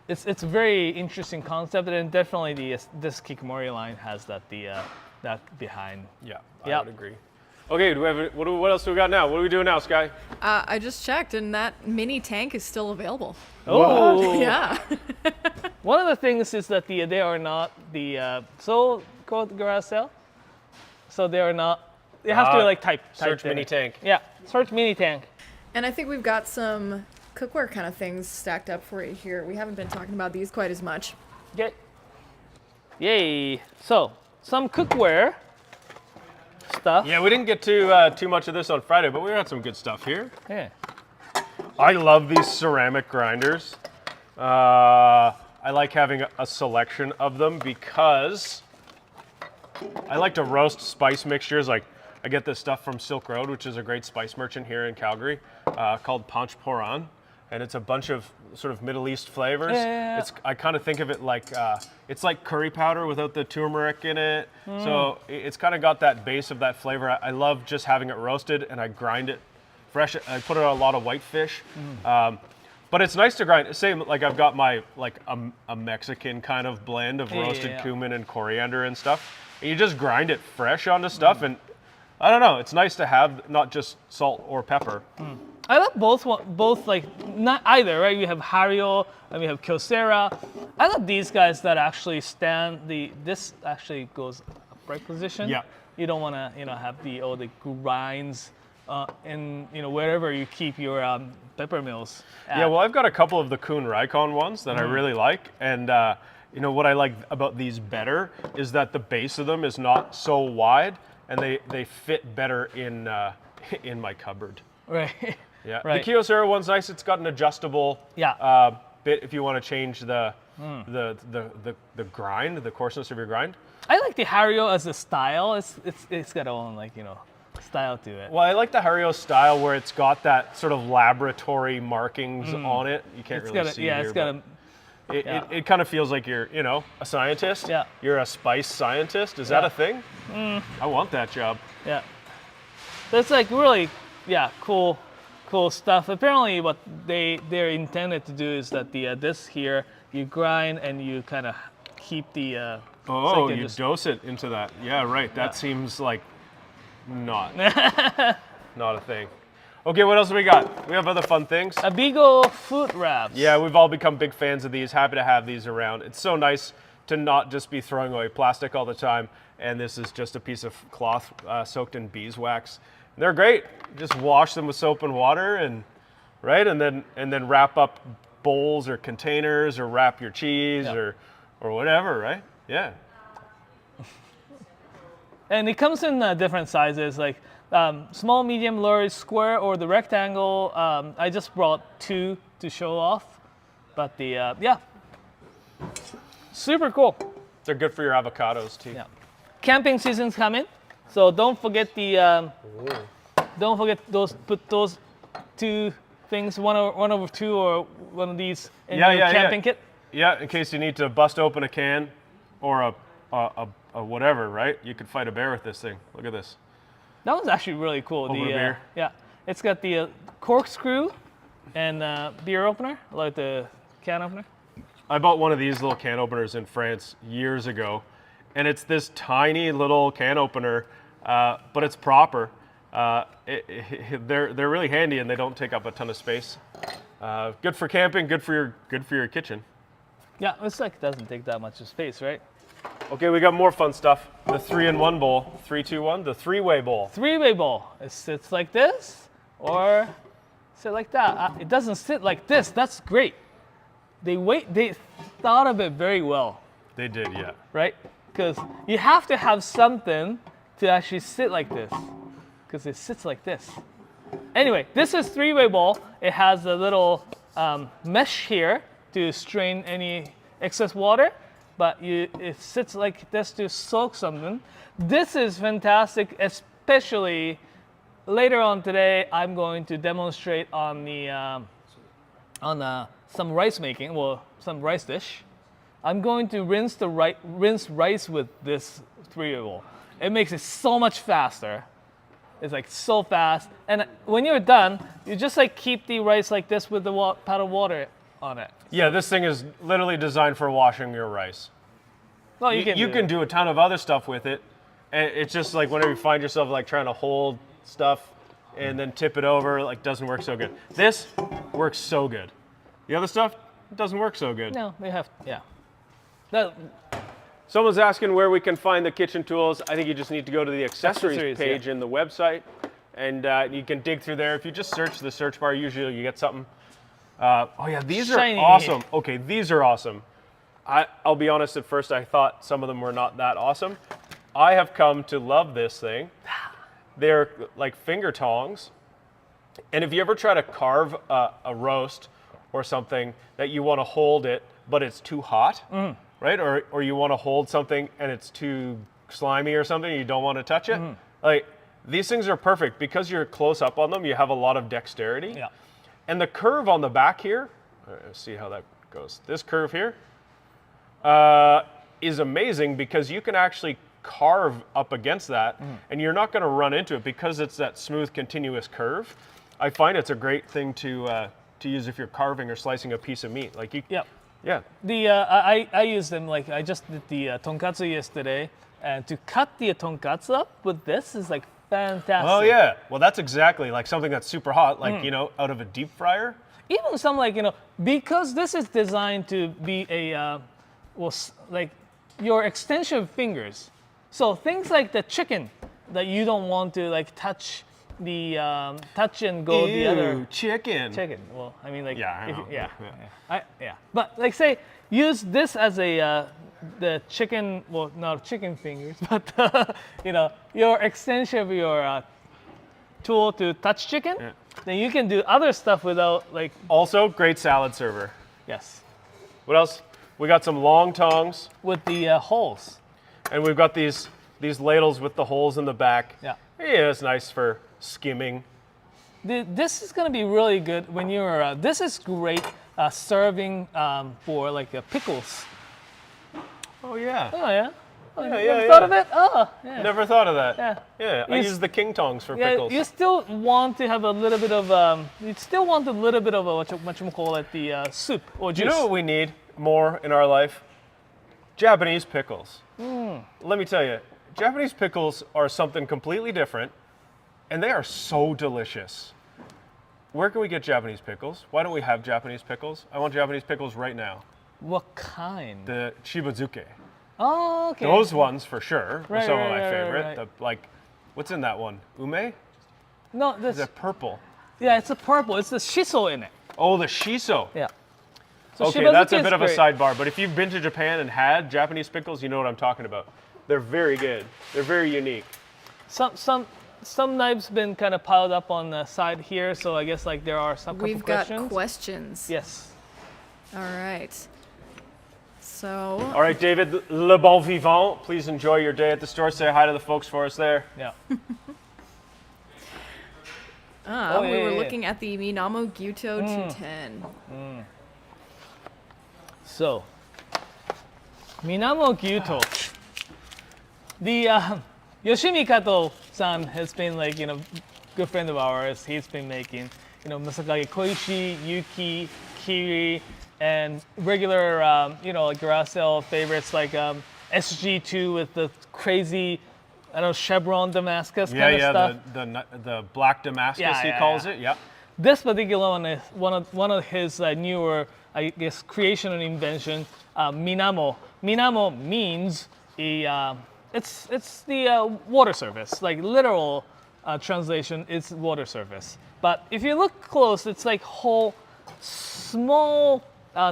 Speaker 2: it's a very interesting concept, and definitely this Kikumori line has that behind.
Speaker 3: Yeah, I would agree. Okay, what else do we got now? What are we doing now, Sky?
Speaker 1: I just checked, and that mini tank is still available.
Speaker 2: Oh,
Speaker 1: yeah.
Speaker 2: One of the things is that they are not the Garage Sale, so they are not you have to like type
Speaker 3: search
Speaker 2: there.
Speaker 3: mini tank.
Speaker 2: Yeah, search mini tank.
Speaker 1: And I think we've got some cookware kind of things stacked up for you here. We haven't been talking about these quite as much.
Speaker 2: Okay. Yay. So, some cookware stuff.
Speaker 3: Yeah, we didn't get to too much of this on Friday, but we got some good stuff here.
Speaker 2: Yeah.
Speaker 3: I love these ceramic grinders. I like having a selection of them because I like to roast spice mixtures. Like I get this stuff from Silk Road, which is a great spice merchant here in Calgary, called Panch Poran, and it's a bunch of sort of Middle East flavors.
Speaker 2: Yeah.
Speaker 3: I kind of think of it like it's like curry powder without the turmeric in it. So it's kind of got that base of that flavor. I love just having it roasted, and I grind it fresh. I put it on a lot of whitefish. But it's nice to grind. Same, like I've got my a Mexican kind of blend of roasted cumin and coriander and stuff. And you just grind it fresh onto stuff, and I don't know. It's nice to have not just salt or pepper.
Speaker 2: I love both like not either, right? We have Hario and we have Kyocera. I love these guys that actually stand. This actually goes upright position.
Speaker 3: Yeah.
Speaker 2: You don't want to have all the grinds in wherever you keep your pepper mills.
Speaker 3: Yeah, well, I've got a couple of the Kuhn Rikon ones that I really like, and what I like about these better is that the base of them is not so wide, and they fit better in my cupboard.
Speaker 2: Right.
Speaker 3: Yeah.
Speaker 2: Right.
Speaker 3: The Kyocera one's nice. It's got an adjustable bit if you want to change the grind, the coarseness of your grind.
Speaker 2: I like the Hario as a style. It's got own style to it.
Speaker 3: Well, I like the Hario style where it's got that sort of laboratory markings on it. You can't really see here.
Speaker 2: It's got
Speaker 3: it kind of feels like you're, a scientist.
Speaker 2: Yeah.
Speaker 3: You're a spice scientist. Is that a thing? I want that job.
Speaker 2: Yeah. That's like really, cool stuff. Apparently, what they're intended to do is that this here you grind and you kind of keep the.
Speaker 3: You dose it into that. Yeah, right. That seems like not a thing. Okay, what else do we got? We have other fun things.
Speaker 2: Abigo food wraps.
Speaker 3: Yeah, we've all become big fans of these. Happy to have these around. It's so nice to not just be throwing away plastic all the time. And this is just a piece of cloth soaked in beeswax. They're great. Just wash them with soap and water, and then wrap up bowls or containers, or wrap your cheese or whatever, right? Yeah.
Speaker 2: And it comes in different sizes, like small, medium, large, square, or the rectangle. I just brought 2 to show off, but super cool.
Speaker 3: They're good for your avocados too.
Speaker 2: Yeah. Camping season's coming, so don't forget put those 2 things, one over 2, or one of these in your camping kit.
Speaker 3: Yeah, in case you need to bust open a can or a whatever, right? You could fight a bear with this thing. Look at this.
Speaker 2: That one's actually really cool.
Speaker 3: Open a beer.
Speaker 2: Yeah, it's got the corkscrew and beer opener, like the can opener.
Speaker 3: I bought one of these little can openers in France years ago, and it's this tiny little can opener, but it's proper. They're really handy, and they don't take up a ton of space. Good for camping. Good for your kitchen.
Speaker 2: Yeah, it's like it doesn't take that much space, right?
Speaker 3: Okay, we got more fun stuff. The 3-in-1 bowl, 3-2-1, the 3-way bowl.
Speaker 2: 3-way bowl. It sits like this, or sit like that. It doesn't sit like this. That's great. They thought of it very well.
Speaker 3: They did, yeah.
Speaker 2: Right? Because you have to have something to actually sit like this, because it sits like this. Anyway, this is 3-way bowl. It has a little mesh here to strain any excess water, but it sits like this to soak something. This is fantastic, especially later on today. I'm going to demonstrate on some rice making, some rice dish. I'm going to rinse rice with this 3-way bowl. It makes it so much faster. It's like so fast. And when you're done, you just like keep the rice like this with the pot of water on it.
Speaker 3: Yeah, this thing is literally designed for washing your rice.
Speaker 2: Well, you
Speaker 3: can do a ton of other stuff with it. And it's just like whenever you find yourself like trying to hold stuff and then tip it over, like doesn't work so good. This works so good. The other stuff doesn't work so good.
Speaker 2: No, they have,
Speaker 3: Someone's asking where we can find the kitchen tools. I think you just need to go to the accessories page in the website, and you can dig through there. If you just search the search bar, usually you get something. Oh yeah, these
Speaker 2: Shiny.
Speaker 3: are awesome. Okay, these are awesome. I'll be honest, at first I thought some of them were not that awesome. I have come to love this thing. They're like finger tongs. And if you ever try to carve a roast or something that you want to hold it, but it's too hot, right? Or you want to hold something and it's too slimy or something, you don't want to touch it. Like, these things are perfect because you're close up on them. You have a lot of dexterity.
Speaker 2: Yeah.
Speaker 3: And the curve on the back here, let's see how that goes. This curve here is amazing because you can actually carve up against that and you're not going to run into it because it's that smooth, continuous curve. I find it's a great thing to use if you're carving or slicing a piece of meat. Like you, yeah.
Speaker 2: The I use them, like I just did the tonkatsu yesterday, and to cut the tonkatsu up with this is like fantastic.
Speaker 3: Oh yeah, well that's exactly like something that's super hot, like you know, out of a deep fryer.
Speaker 2: Even some, like, you know, because this is designed to be a like your extension of fingers. So things like the chicken that you don't want to like touch the touch and go the other
Speaker 3: chicken.
Speaker 2: Well, I mean, like,
Speaker 3: Yeah,
Speaker 2: But like, say, use this as a the chicken. Well, not chicken fingers, but you know, your extension of your tool to touch chicken. Yeah. Then you can do other stuff without like.
Speaker 3: Also, great salad server.
Speaker 2: Yes.
Speaker 3: What else? We got some long tongs
Speaker 2: with the holes.
Speaker 3: And we've got these ladles with the holes in the back.
Speaker 2: Yeah.
Speaker 3: Yeah, it's nice for skimming.
Speaker 2: This is gonna be really good when you're. This is great serving for like pickles.
Speaker 3: Oh yeah.
Speaker 2: Oh yeah.
Speaker 3: Oh,
Speaker 2: Never thought of it? Oh, yeah.
Speaker 3: Never thought of that.
Speaker 2: Yeah.
Speaker 3: Yeah, I use the king tongs for pickles.
Speaker 2: You still want to have a little bit of you still want a little bit of a what you call it, the soup or juice.
Speaker 3: Do you know what we need more in our life? Japanese pickles. Let me tell you, Japanese pickles are something completely different, and they are so delicious. Where can we get Japanese pickles? Why don't we have Japanese pickles? I want Japanese pickles right now.
Speaker 2: What kind?
Speaker 3: The shibazuke.
Speaker 2: Oh, okay.
Speaker 3: Those ones for sure were some of my favorite.
Speaker 2: Right.
Speaker 3: The, like, what's in that one? Ume?
Speaker 2: No, this.
Speaker 3: Is it purple?
Speaker 2: Yeah, it's a purple. It's the shiso in it.
Speaker 3: Oh, the shiso.
Speaker 2: Yeah. So
Speaker 3: okay, that's a bit of a sidebar, but if you've been to Japan and had Japanese pickles, you know what I'm talking about. They're very good. They're very unique.
Speaker 2: Some knives been kind of piled up on the side here, so I guess like there are some couple questions.
Speaker 1: We've got questions.
Speaker 2: Yes.
Speaker 1: All right. So.
Speaker 3: All right, David, le bon vivant. Please enjoy your day at the store. Say hi to the folks for us there.
Speaker 2: Yeah.
Speaker 1: We were looking at the Minamo Gyuto 210.
Speaker 2: So, Minamo Gyuto. The Yoshimikato-san has been like, you know, good friend of ours. He's been making, you know, Masakage Koishi, Yuki, Kiri, and regular, you know, like garage sale favorites like SG2 with the crazy, I don't know, chevron Damascus kind of stuff.
Speaker 3: The black Damascus he calls it. Yeah.
Speaker 2: This particular one is one of his newer, I guess, creation and invention. Minamo. Minamo means it's the water surface. Like literal translation is water surface. But if you look close, it's like whole small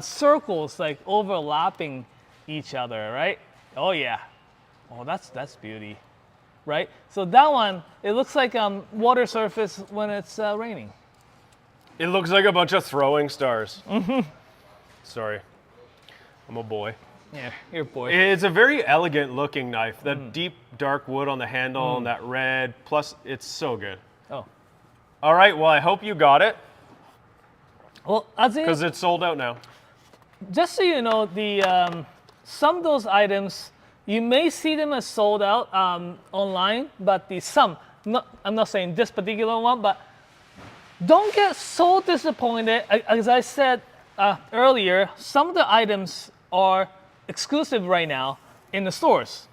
Speaker 2: circles like overlapping each other, right? Oh yeah. Oh, that's beauty, right? So that one, it looks like water surface when it's raining.
Speaker 3: It looks like a bunch of throwing stars. Sorry, I'm a boy.
Speaker 2: Yeah, you're a boy.
Speaker 3: It's a very elegant looking knife. That deep dark wood on the handle and that red, plus it's so good.
Speaker 2: Oh.
Speaker 3: All right, well I hope you got it.
Speaker 2: Well,
Speaker 3: because it's sold out now.
Speaker 2: Just so you know, the some of those items, you may see them as sold out online, but I'm not saying this particular one, but don't get so disappointed. As I said earlier, some of the items are exclusive right now in the stores.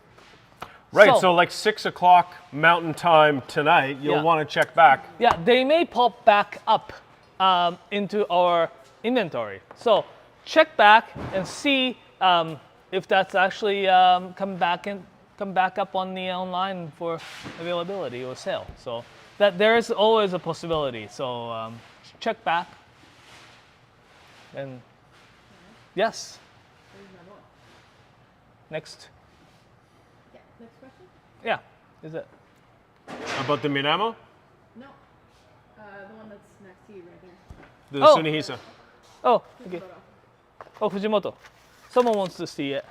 Speaker 3: Right, so like 6 o'clock Mountain Time tonight, you'll want to check back.
Speaker 2: Yeah, they may pop back up into our inventory. So check back and see if that's actually come back up on the online for availability or sale. So that there is always a possibility. So check back. And yes. Next.
Speaker 1: Yeah. Next question?
Speaker 2: Yeah. Is it?
Speaker 3: About the Minamo?
Speaker 1: No. The one that's next to you right there.
Speaker 3: The
Speaker 2: Oh.
Speaker 3: Tsunehisa.
Speaker 2: Oh, okay. Oh, Fujimoto. Someone wants to see it.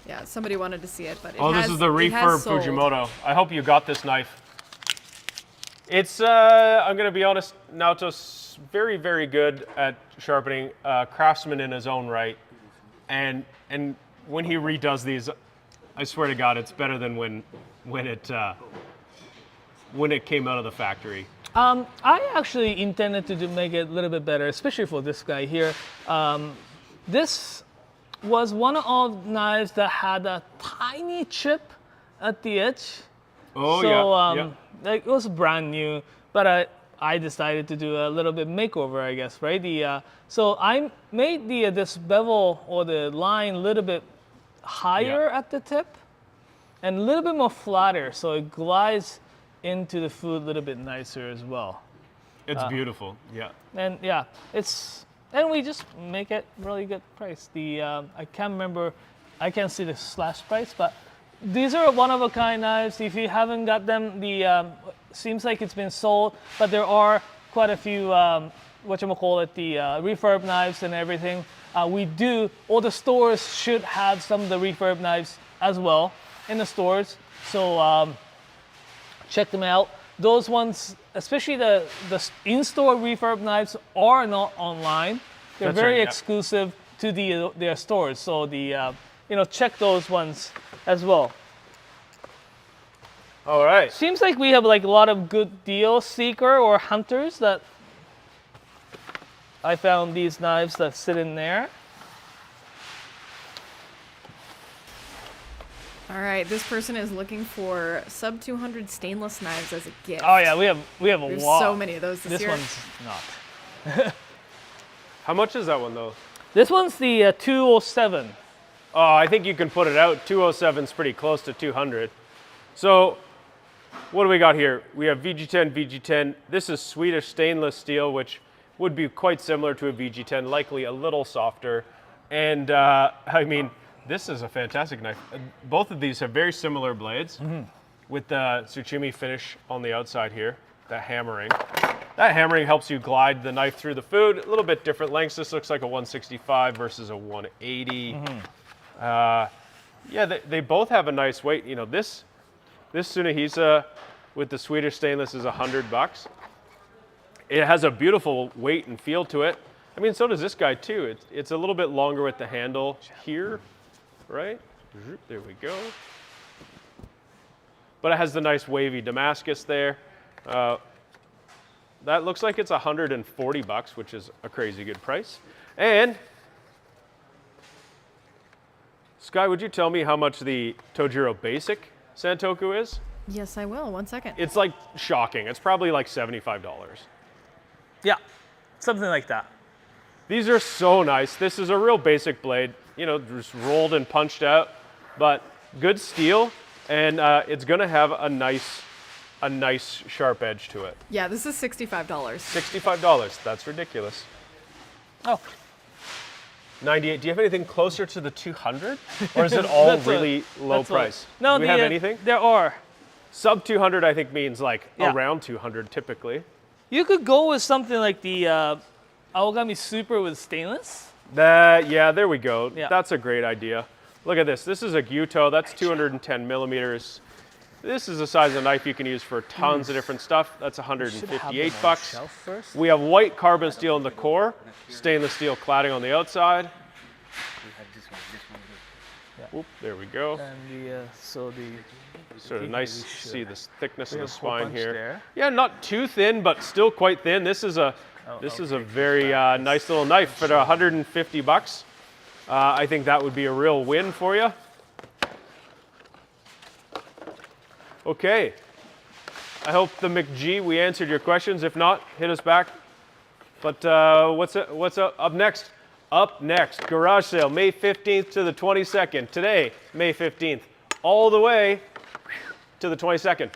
Speaker 1: Yeah, somebody wanted to see it, but
Speaker 3: This is the refurb Fujimoto. I hope you got this knife. It's, I'm going to be honest, Naoto's very, very good at sharpening, craftsman in his own right. And when he redoes these, I swear to God, it's better than when it came out of the factory.
Speaker 2: I actually intended to make it a little bit better, especially for this guy here. This was one of the knives that had a tiny chip at the edge.
Speaker 3: Oh,
Speaker 2: so,
Speaker 3: yeah.
Speaker 2: Like, it was brand new, but I decided to do a little bit makeover, I guess, right? So I made this bevel or the line a little bit higher at the tip and a little bit more flatter, so it glides into the food a little bit nicer as well.
Speaker 3: It's beautiful, yeah.
Speaker 2: And yeah, and we just make it really good price. I can't remember, I can't see the slash price, but these are one-of-a-kind knives. If you haven't got them, seems like it's been sold, but there are quite a few, the refurb knives and everything. All the stores should have some of the refurb knives as well in the stores. So check them out. Those ones, especially the in-store refurb knives, are not online. They're
Speaker 3: That's
Speaker 2: very
Speaker 3: right, yeah.
Speaker 2: exclusive to their stores. So check those ones as well.
Speaker 3: All right.
Speaker 2: Seems like we have like a lot of good deal seeker or hunters that I found these knives that sit in there.
Speaker 1: All right, this person is looking for sub 200 stainless knives as a gift.
Speaker 2: Oh yeah, we have a
Speaker 1: There's
Speaker 2: lot.
Speaker 1: so many of those this year.
Speaker 2: One's not.
Speaker 3: How much is that one, though?
Speaker 2: This one's the 207.
Speaker 3: Oh, I think you can put it out. 207 is pretty close to 200. So what do we got here? We have VG10, VG10. This is Swedish stainless steel, which would be quite similar to a VG10, likely a little softer. And I mean, this is a fantastic knife. Both of these have very similar blades with the Tsuchimi finish on the outside here, that hammering. That hammering helps you glide the knife through the food. A little bit different lengths. This looks like a 165 versus a 180. Yeah, they both have a nice weight. You know, this Tsunehisa with the Swedish stainless is $100. It has a beautiful weight and feel to it. I mean, so does this guy too. It's a little bit longer with the handle here, right? There we go. But it has the nice wavy Damascus there. That looks like it's $140, which is a crazy good price. And Sky, would you tell me how much the Tojiro Basic Santoku is?
Speaker 1: Yes, I will. 1 second.
Speaker 3: It's like shocking. It's probably like $75.
Speaker 2: Yeah, something like that.
Speaker 3: These are so nice. This is a real basic blade, you know, just rolled and punched out, but good steel, and it's gonna have a nice sharp edge to it.
Speaker 1: Yeah, this is $65.
Speaker 3: $65, that's ridiculous.
Speaker 2: Oh,
Speaker 3: 98, do you have anything closer to the 200? Or is it all really low price?
Speaker 2: No,
Speaker 3: do we have anything?
Speaker 2: There are.
Speaker 3: Sub 200 I think means like
Speaker 2: Yeah.
Speaker 3: around 200 typically.
Speaker 2: You could go with something like the Aogami Super with stainless.
Speaker 3: Yeah, there we go.
Speaker 2: Yeah.
Speaker 3: That's a great idea. Look at this. This is a Gyuto. That's 210 millimeters. This is the size of knife you can use for tons of different stuff. That's $158.
Speaker 2: First.
Speaker 3: We have white carbon steel in the core, stainless steel cladding on the outside. Oop, there we go.
Speaker 2: And sort
Speaker 3: of nice to see this thickness of the
Speaker 2: have a whole
Speaker 3: spine
Speaker 2: bunch
Speaker 3: here.
Speaker 2: there.
Speaker 3: Yeah, not too thin, but still quite thin. This is a very nice little knife for $150. I think that would be a real win for you. Okay. I hope the McG, we answered your questions. If not, hit us back. But what's up next? Up next, garage sale, May 15th to the 22nd. Today, May 15th, all the way to the 22nd.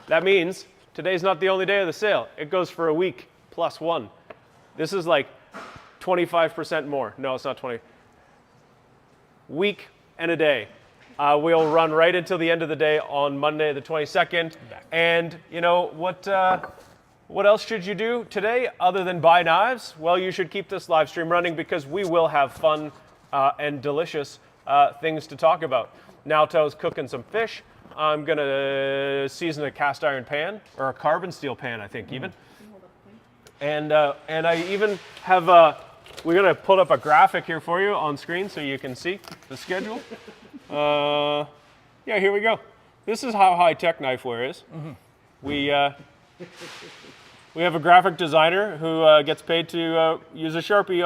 Speaker 3: That means today's not the only day of the sale. It goes for a week plus one. This is like 25% more. No, it's not 20. Week and a day. We'll run right until the end of the day on Monday the 22nd. And you know what else should you do today other than buy knives? Well, you should keep this live stream running because we will have fun and delicious things to talk about. Naoto's cooking some fish. I'm going to season a cast iron pan, or a carbon steel pan, I think even. And I even have, we're going to put up a graphic here for you on screen so you can see the schedule. Yeah, here we go. This is how high-tech Knifewear is. We have a graphic designer who gets paid to use a Sharpie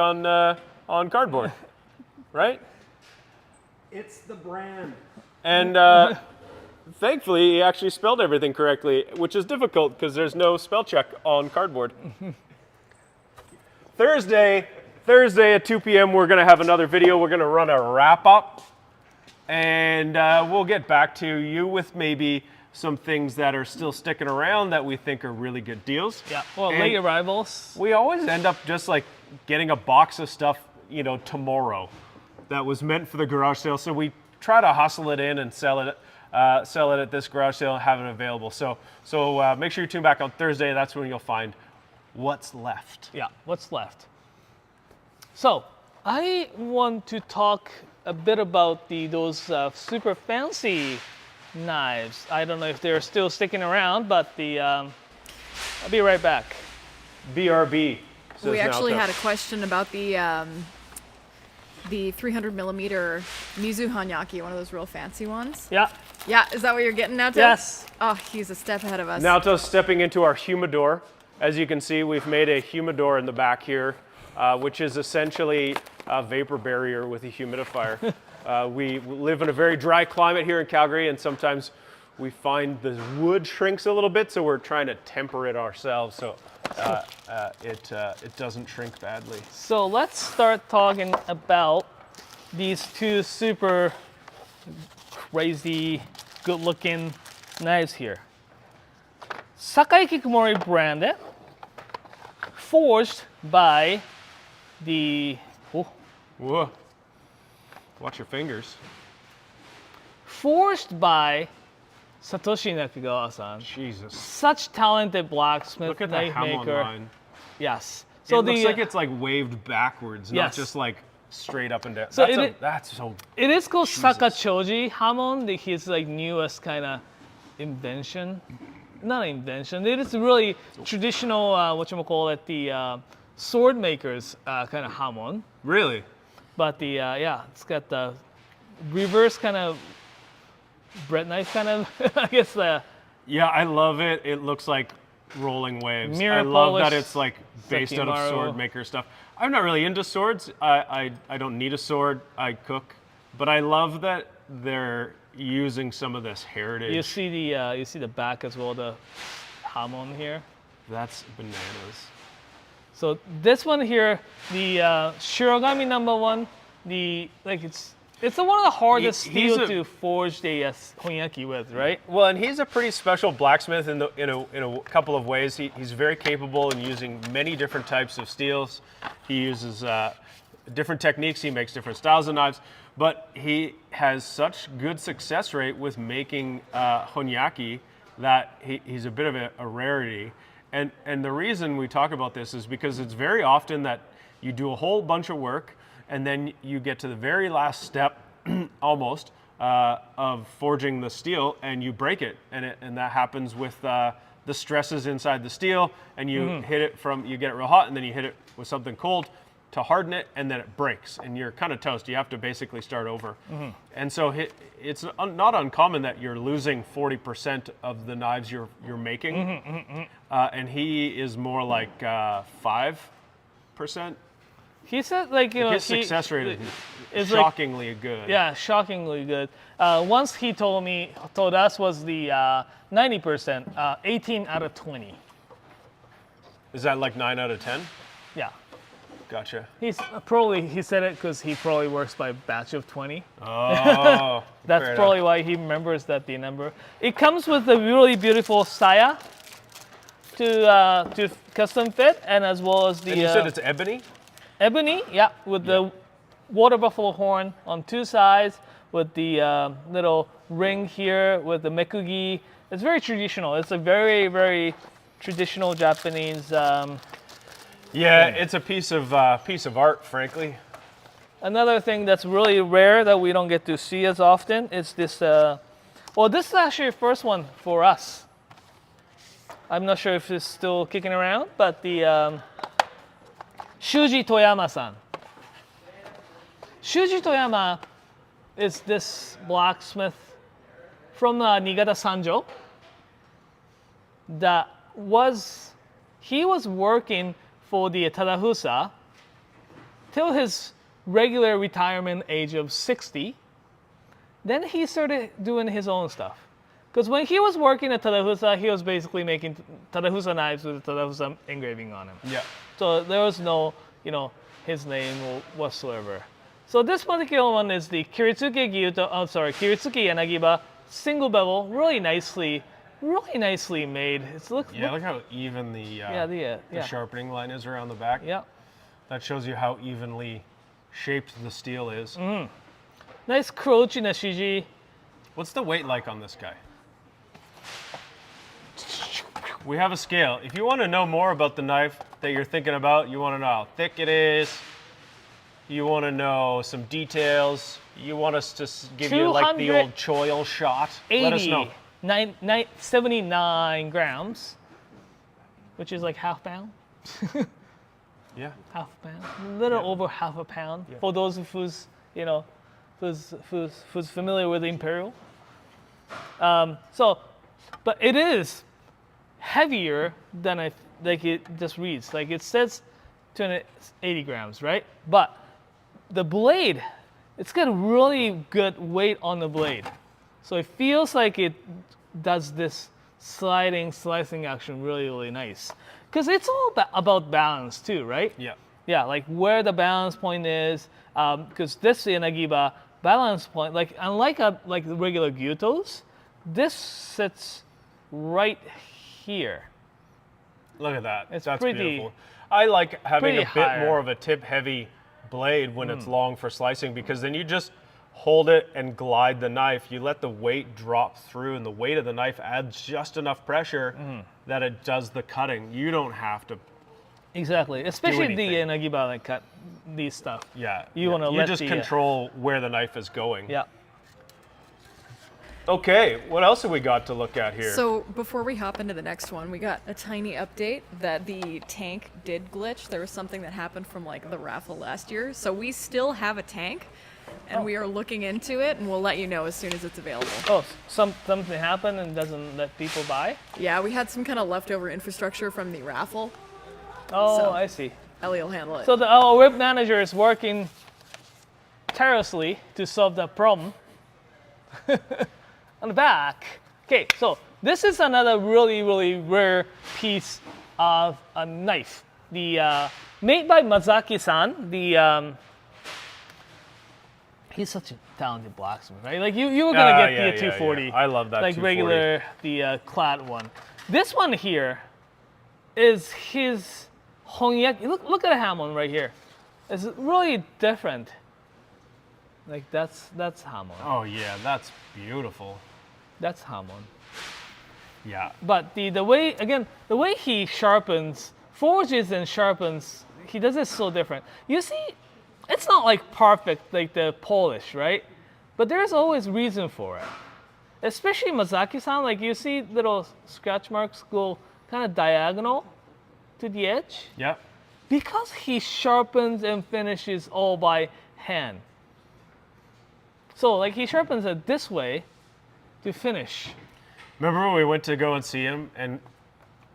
Speaker 3: on cardboard, right?
Speaker 4: It's the brand.
Speaker 3: And thankfully, he actually spelled everything correctly, which is difficult because there's no spell check on cardboard. Thursday at 2 p.m., we're going to have another video. We're going to run a wrap-up, and we'll get back to you with maybe some things that are still sticking around that we think are really good deals.
Speaker 2: Yeah, well,
Speaker 3: And
Speaker 2: late arrivals.
Speaker 3: we always end up just like getting a box of stuff, you know, tomorrow that was meant for the garage sale. So we try to hustle it in and sell it at this garage sale and have it available. So make sure you tune back on Thursday. That's when you'll find what's left.
Speaker 2: Yeah, what's left? So I want to talk a bit about those super fancy knives. I don't know if they're still sticking around, but I'll be right back.
Speaker 3: BRB. Says
Speaker 1: We actually
Speaker 3: Naoto.
Speaker 1: had a question about the 300 millimeter Mizu Hanyaki, one of those real fancy ones.
Speaker 2: Yeah.
Speaker 1: Yeah, is that what you're getting now, Tim?
Speaker 2: Yes.
Speaker 1: Oh, he's a step ahead of us.
Speaker 3: Naoto's stepping into our humidor. As you can see, we've made a humidor in the back here, which is essentially a vapor barrier with a humidifier. We live in a very dry climate here in Calgary, and sometimes we find the wood shrinks a little bit, so we're trying to temper it ourselves so it doesn't shrink badly.
Speaker 2: So let's start talking about these two super crazy, good-looking knives here. Sakai Kikumori branded, forged by the
Speaker 3: Whoa. Watch your fingers.
Speaker 2: forged by Satoshi Nakagawa-san.
Speaker 3: Jesus.
Speaker 2: Such talented blacksmith,
Speaker 3: Look at the
Speaker 2: knife
Speaker 3: Hamon
Speaker 2: maker.
Speaker 3: line.
Speaker 2: Yes.
Speaker 3: So it looks like it's like waved backwards, not
Speaker 2: Yes.
Speaker 3: just like straight up and down.
Speaker 2: So
Speaker 3: That's so.
Speaker 2: it is called
Speaker 3: Jesus.
Speaker 2: Sakachoji Hamon, his like newest kind of invention. Not invention. It is really traditional. Whatchamacallit, the sword makers kind of Hamon.
Speaker 3: Really?
Speaker 2: But yeah, it's got the reverse kind of bread knife kind of. I guess
Speaker 3: Yeah, I love it. It looks like rolling waves.
Speaker 2: Mirror
Speaker 3: I love that
Speaker 2: polish
Speaker 3: it's like based out of
Speaker 2: Sekimaru.
Speaker 3: sword maker stuff. I'm not really into swords. I don't need a sword. I cook, but I love that they're using some of this heritage.
Speaker 2: you see the back as well, the Hamon here.
Speaker 3: That's bananas.
Speaker 2: So this one here, the Shirogami #1, it's one of the hardest
Speaker 3: He's
Speaker 2: steel
Speaker 3: a-
Speaker 2: to forge the honyaki with, right?
Speaker 3: Well, and he's a pretty special blacksmith in a couple of ways. He's very capable in using many different types of steels. He uses different techniques. He makes different styles of knives. But he has such good success rate with making honyaki that he's a bit of a rarity. And the reason we talk about this is because it's very often that you do a whole bunch of work and then you get to the very last step, almost, of forging the steel and you break it. And that happens with the stresses inside the steel, and you hit it you get it real hot and then you hit it with something cold to harden it, and then it breaks and you're kind of toast. You have to basically start over. And so it's not uncommon that you're losing 40% of the knives you're making. And he is more like 5%.
Speaker 2: He said his
Speaker 3: His success rate is
Speaker 2: is like-
Speaker 3: shockingly good.
Speaker 2: Yeah, shockingly good. Once he told us was the 90%, 18 out of 20.
Speaker 3: Is that like 9 out of 10?
Speaker 2: Yeah.
Speaker 3: Gotcha.
Speaker 2: He said it because he probably works by batch of 20.
Speaker 3: Oh.
Speaker 2: That's probably why he remembers the number. It comes with a really beautiful saya to custom fit, and as well as the.
Speaker 3: And you said it's ebony?
Speaker 2: Ebony, yeah, with the water buffalo horn on 2 sides, with the little ring here with the mekugi. It's very traditional. It's a very, very traditional Japanese.
Speaker 3: It's a piece of art, frankly.
Speaker 2: Another thing that's really rare that we don't get to see as often is this. This is actually the first one for us. I'm not sure if it's still kicking around, but the Shuji Toyama-san. Shuji Toyama is this blacksmith from Niigata Sanjo he was working for the Tsunehisa till his regular retirement age of 60. Then he started doing his own stuff. Because when he was working at Tsunehisa, he was basically making Tsunehisa knives with Tsunehisa engraving on them.
Speaker 3: Yeah.
Speaker 2: So there was no, his name whatsoever. So this particular one is the Kiritsuke Yanagiba single bevel, really nicely made. Look
Speaker 3: how even the sharpening line is around the back.
Speaker 2: Yeah.
Speaker 3: That shows you how evenly shaped the steel is.
Speaker 2: Nice Kurochi Nashiji.
Speaker 3: What's the weight like on this guy? We have a scale. If you want to know more about the knife that you're thinking about, you want to know how thick it is, you want to know some details, you want us to give you like the old choil shot, let us know.
Speaker 2: 79 grams, which is like half pound.
Speaker 3: Yeah.
Speaker 2: Half a pound, a little over half a pound. Yeah. For those who's familiar with the Imperial. But it is heavier than it just reads. Like it says 280 grams, right? But the blade, it's got really good weight on the blade. So it feels like it does this slicing action really, really nice. Because it's all about balance too, right?
Speaker 3: Yeah.
Speaker 2: Yeah, like where the balance point is. Because this Yanagiba balance point, like unlike like the regular gyutos, this sits right here.
Speaker 3: Look at that.
Speaker 2: That's
Speaker 3: pretty beautiful.
Speaker 2: I
Speaker 3: I like having a bit
Speaker 2: higher.
Speaker 3: more of a tip-heavy blade when it's long for slicing, because then you just hold it and glide the knife. You let the weight drop through, and the weight of the knife adds just enough pressure that it does the cutting. You don't have to.
Speaker 2: Exactly, especially the Nagiba that cut these stuff.
Speaker 3: Yeah,
Speaker 2: you want to let
Speaker 3: just control where the knife is going.
Speaker 2: Yeah.
Speaker 3: Okay, what else have we got to look at here?
Speaker 1: So before we hop into the next one, we got a tiny update that the tank did glitch. There was something that happened from like the raffle last year. So we still have a tank, and we are looking into it, and we'll let you know as soon as it's available.
Speaker 2: Oh, something happened and doesn't let people buy?
Speaker 1: Yeah, we had some kind of leftover infrastructure from the raffle.
Speaker 2: Oh,
Speaker 1: So-
Speaker 2: I see.
Speaker 1: Ellie will handle it.
Speaker 2: So our web manager is working tirelessly to solve that problem. On the back. Okay, so this is another really, really rare piece of a knife. The made by Mazaki-san. He's such a talented blacksmith, right? Like you were gonna get the 240.
Speaker 3: Yeah. I love that.
Speaker 2: Like
Speaker 3: 240.
Speaker 2: regular clad one. This one here is his Honyaki. Look at the Hamon right here. It's really different. Like that's Hamon.
Speaker 3: Oh yeah, that's beautiful.
Speaker 2: That's Hamon.
Speaker 3: Yeah.
Speaker 2: But the way he sharpens, forges and sharpens, he does it so different. You see, it's not like perfect like the polish, right? But there's always reason for it. Especially Mazaki-san, like you see little scratch marks go kind of diagonal to the edge.
Speaker 3: Yep.
Speaker 2: Because he sharpens and finishes all by hand. So like he sharpens it this way to finish.
Speaker 3: Remember when we went to go and see him, and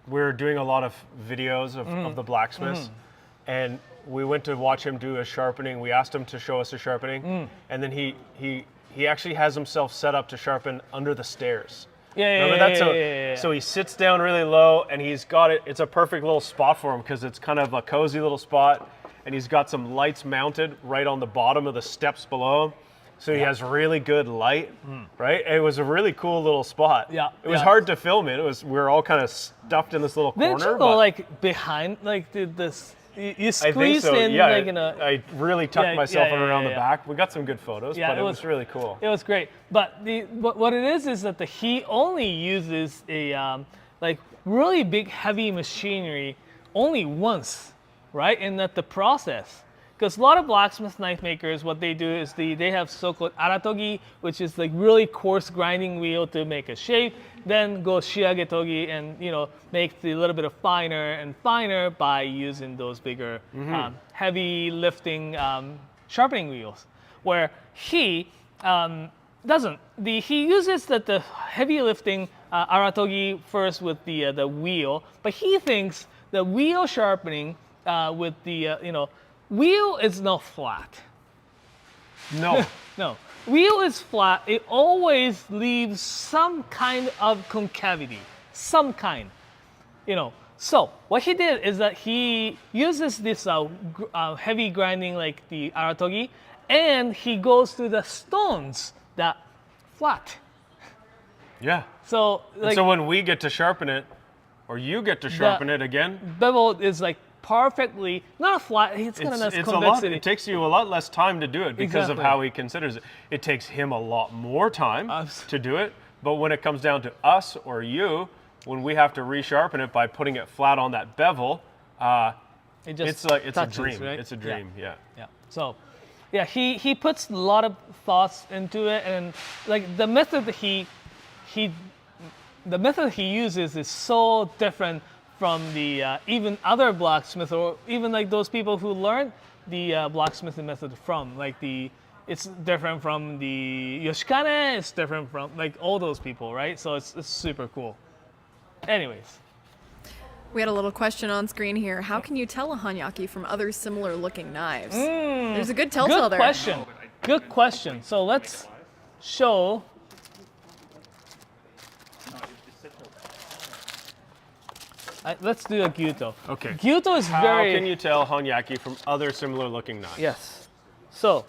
Speaker 3: we were doing a lot of videos of the blacksmiths, and we went to watch him do a sharpening. We asked him to show us a sharpening, and then he actually has himself set up to sharpen under the stairs. Remember that? So he sits down really low, and he's got it. It's a perfect little spot for him because it's kind of a cozy little spot, and he's got some lights mounted right on the bottom of the steps below him. So he has really good light, right? It was a really cool little spot.
Speaker 2: Yeah.
Speaker 3: It was hard to film it. We were all kind of stuffed in this little corner.
Speaker 2: Didn't you go like behind, like this? You squeezed in
Speaker 3: yeah,
Speaker 2: like in a.
Speaker 3: I really tucked myself in around the back. We got some good photos,
Speaker 2: Yeah,
Speaker 3: but it was really cool.
Speaker 2: It was great. But what it is that he only uses a like really big heavy machinery only once, right? In the process. Because a lot of blacksmith knife makers, what they do is they have so-called aratogi, which is like really coarse grinding wheel to make a shape, then go shiagetogi and make the little bit of finer and finer by using those bigger heavy lifting sharpening wheels. Where he doesn't. He uses the heavy lifting aratogi first with the wheel, but he thinks the wheel sharpening with the wheel is not flat.
Speaker 3: No.
Speaker 2: No. Wheel is flat. It always leaves some kind of concavity. Some kind. So what he did is that he uses this heavy grinding like the aratogi, and he goes to the stones that flat.
Speaker 3: Yeah.
Speaker 2: So
Speaker 3: so when we get to sharpen it, or you get to sharpen it again,
Speaker 2: bevel is like perfectly not flat. It's got a nice convexity.
Speaker 3: It takes you a lot less time to do it because of
Speaker 2: Exactly.
Speaker 3: how he considers it. It takes him a lot more time to do it. But when it comes down to us or you, when we have to resharpen it by putting it flat on that bevel, it's a dream.
Speaker 2: Right?
Speaker 3: It's a dream. Yeah.
Speaker 2: So, yeah, he puts a lot of thoughts into it, and like the method he uses is so different from the even other blacksmiths, or even like those people who learned the blacksmithing method from. Like it's different from the Yoshikane. It's different from like all those people, right? So it's super cool. Anyways.
Speaker 1: We had a little question on screen here. How can you tell a hanyaki from other similar looking knives? There's a good telltale there.
Speaker 2: Good question. So let's show. Let's do a gyuto.
Speaker 3: Okay.
Speaker 2: Gyuto is
Speaker 3: How
Speaker 2: very.
Speaker 3: can you tell hanyaki from other similar looking knives?
Speaker 2: Yes. So.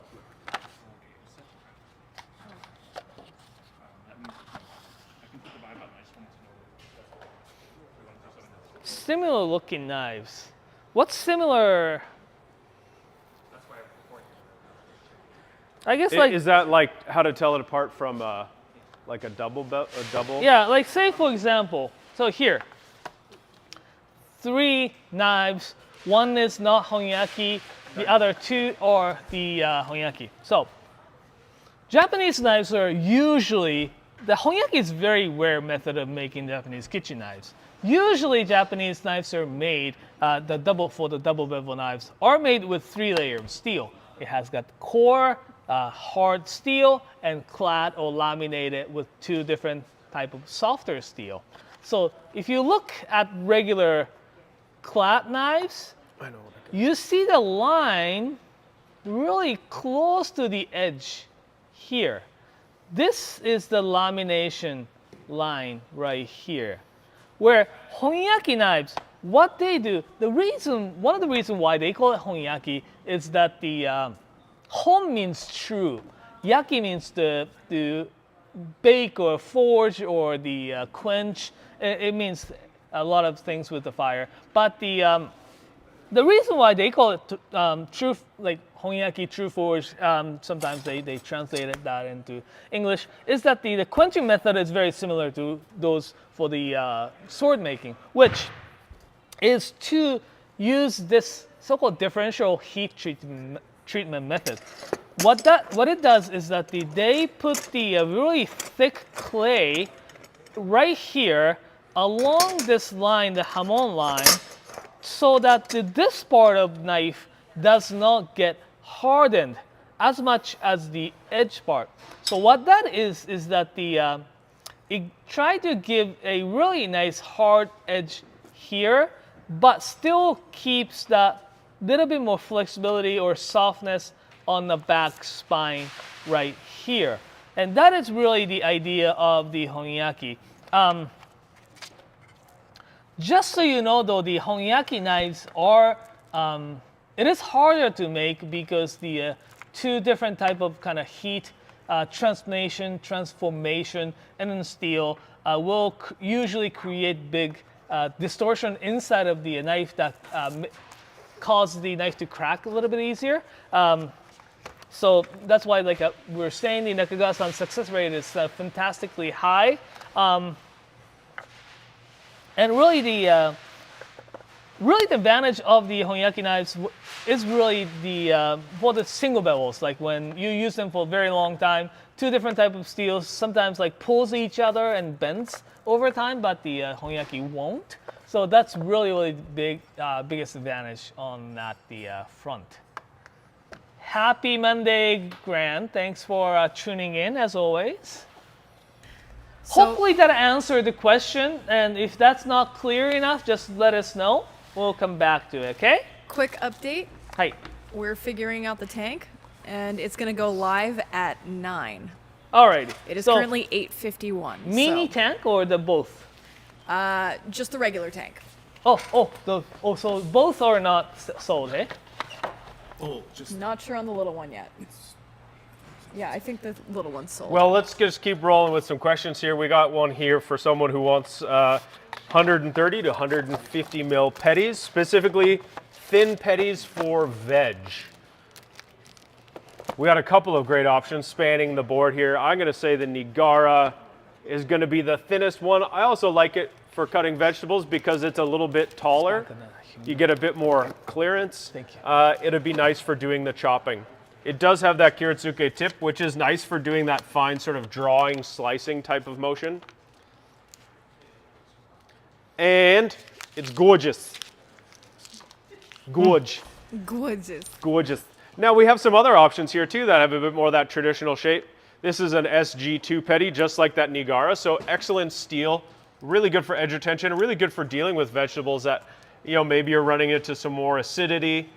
Speaker 2: Similar looking knives. What's similar? I guess like.
Speaker 3: Is that like how to tell it apart from like a double?
Speaker 2: Yeah, like say for example. So here. 3 knives. One is not honyaki. The other 2 are the honyaki. So, Japanese knives are usually, the honyaki is a very rare method of making Japanese kitchen knives. Usually Japanese knives are made, the double bevel knives, are made with 3 layers of steel. It has got core, hard steel, and clad or laminated with 2 different type of softer steel. So if you look at regular clad knives, you see the line really close to the edge here. This is the lamination line right here. Where honyaki knives, what they do, one of the reasons why they call it honyaki is that the hon means true, yaki means to bake or forge or the quench. It means a lot of things with the fire. But the reason why they call it true, like honyaki, true forge, sometimes they translated that into English, is that the quenching method is very similar to those for the sword making, which is to use this so-called differential heat treatment method. What it does is that they put the really thick clay right here along this line, the hamon line, so that this part of knife does not get hardened as much as the edge part. So what that is that it try to give a really nice hard edge here, but still keeps that little bit more flexibility or softness on the back spine right here. And that is really the idea of the honyaki. Just so you know, though, the honyaki knives are it is harder to make because the two different type of kind of heat transformation, and then steel will usually create big distortion inside of the knife that cause the knife to crack a little bit easier. So that's why, like we're saying, the Nakagawa-san success rate is fantastically high, and really the advantage of the Honyaki knives is really the for the single bevels. Like when you use them for a very long time, two different type of steels sometimes like pulls each other and bends over time, but the Honyaki won't. So that's really biggest advantage on that front. Happy Monday, Grant. Thanks for tuning in as always.
Speaker 1: So,
Speaker 2: hopefully that answered the question, and if that's not clear enough, just let us know. We'll come back to it, okay?
Speaker 1: quick update.
Speaker 2: Hi.
Speaker 1: We're figuring out the tank, and it's going to go live at 9.
Speaker 2: Alrighty.
Speaker 1: It is currently 8:51.
Speaker 2: Mini tank or the both?
Speaker 1: Just the regular tank.
Speaker 2: So both are not sold, eh?
Speaker 4: Oh, just
Speaker 1: Not sure on the little one yet. Yeah, I think the little one's sold.
Speaker 3: Well, let's just keep rolling with some questions here. We got one here for someone who wants 130 to 150 mil petties, specifically thin petties for veg. We got a couple of great options spanning the board here. I'm going to say the Nigara is going to be the thinnest one. I also like it for cutting vegetables because it's a little bit taller. You get a bit more clearance.
Speaker 2: Thank you.
Speaker 3: It'd be nice for doing the chopping. It does have that Kiritsuke tip, which is nice for doing that fine sort of drawing, slicing type of motion. And it's gorgeous. Gorge.
Speaker 1: Gorgeous.
Speaker 3: Gorgeous. Now we have some other options here too that have a bit more of that traditional shape. This is an SG2 petty, just like that Nigara. So excellent steel, really good for edge retention, and really good for dealing with vegetables that, you know, maybe you're running into some more acidity,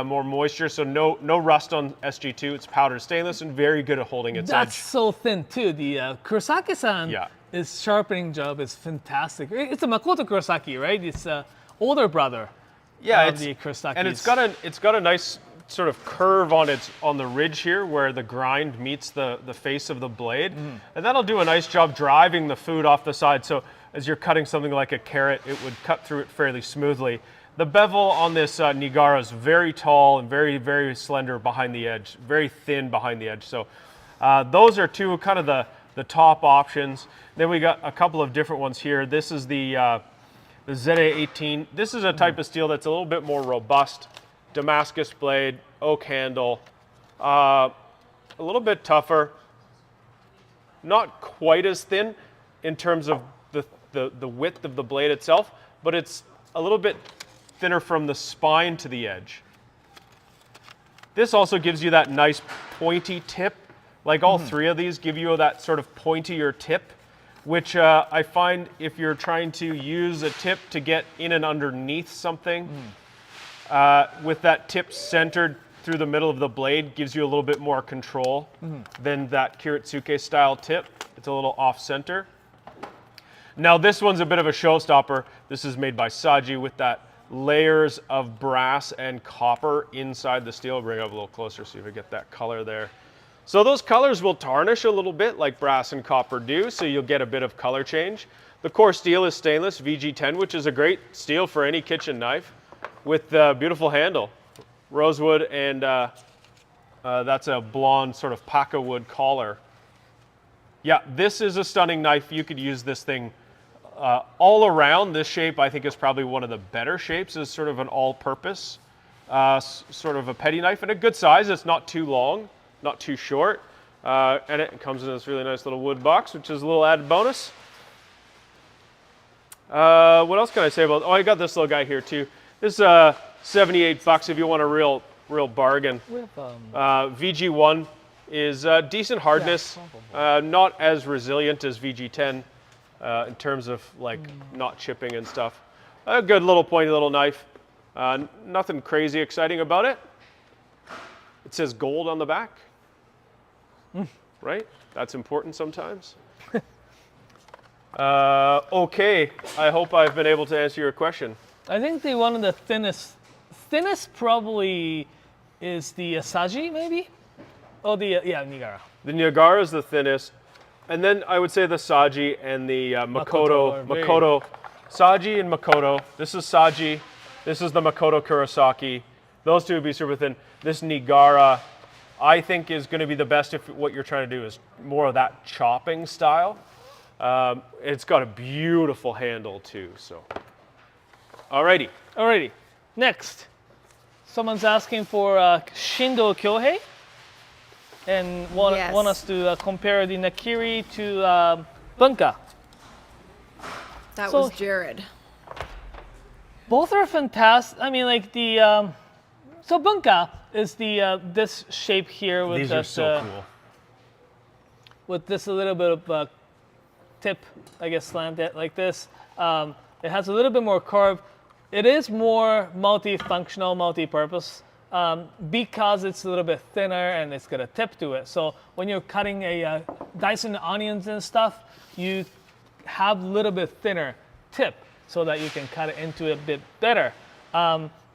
Speaker 3: more moisture. So no rust on SG2. It's powdered stainless and very good at holding its
Speaker 2: That's
Speaker 3: edge.
Speaker 2: so thin too. The Kurosaki-san,
Speaker 3: Yeah.
Speaker 2: his sharpening job is fantastic. It's a Makoto Kurosaki, right? It's older brother.
Speaker 3: Yeah,
Speaker 2: of the Kurosakis.
Speaker 3: and it's got a nice sort of curve on the ridge here where the grind meets the face of the blade, and that'll do a nice job driving the food off the side. So as you're cutting something like a carrot, it would cut through it fairly smoothly. The bevel on this Nigara is very tall and very, very slender behind the edge, very thin behind the edge. So those are two kind of the top options. Then we got a couple of different ones here. This is the ZA18. This is a type of steel that's a little bit more robust. Damascus blade, oak handle, a little bit tougher, not quite as thin in terms of the width of the blade itself, but it's a little bit thinner from the spine to the edge. This also gives you that nice pointy tip. Like all three of these give you that sort of pointier tip, which I find if you're trying to use a tip to get in and underneath something, with that tip centered through the middle of the blade gives you a little bit more control than that Kiritsuke style tip. It's a little off center. Now this one's a bit of a showstopper. This is made by Saji with that layers of brass and copper inside the steel. Bring it up a little closer so you can get that color there. So those colors will tarnish a little bit like brass and copper do, so you'll get a bit of color change. The core steel is stainless VG10, which is a great steel for any kitchen knife, with a beautiful handle, rosewood, and that's a blonde sort of paca wood collar. Yeah, this is a stunning knife. You could use this thing all around. This shape I think is probably one of the better shapes, as sort of an all-purpose sort of a petty knife, and a good size. It's not too long, not too short, and it comes in this really nice little wood box, which is a little added bonus. What else can I say about? Oh, I got this little guy here too. This is $78 if you want a real bargain. VG1 is decent hardness, not as resilient as VG10 in terms of like not chipping and stuff. A good little pointy little knife. Nothing crazy exciting about it. It says gold on the back, right? That's important sometimes. Okay, I hope I've been able to answer your question.
Speaker 2: I think one of the thinnest thinnest probably is the Saji, maybe? Oh, the Nigara.
Speaker 3: The Niagara is the thinnest. And then I would say the Saji and the Makoto. Saji and Makoto. This is Saji. This is the Makoto Kurosaki. Those two would be super thin. This Nigara, I think, is going to be the best if what you're trying to do is more of that chopping style. It's got a beautiful handle too. So, alrighty.
Speaker 2: Next, someone's asking for Shindo Kyohei, and want us to compare the Nakiri to Bunka.
Speaker 1: That was Jared.
Speaker 2: Both are fantastic. I mean, like the so Bunka is the this shape here with
Speaker 3: These are so cool.
Speaker 2: With this a little bit of tip, I guess, slanted like this. It has a little bit more curve. It is more multifunctional, multi-purpose because it's a little bit thinner and it's got a tip to it. So when you're cutting dicing onions and stuff, you have a little bit thinner tip so that you can cut it into a bit better.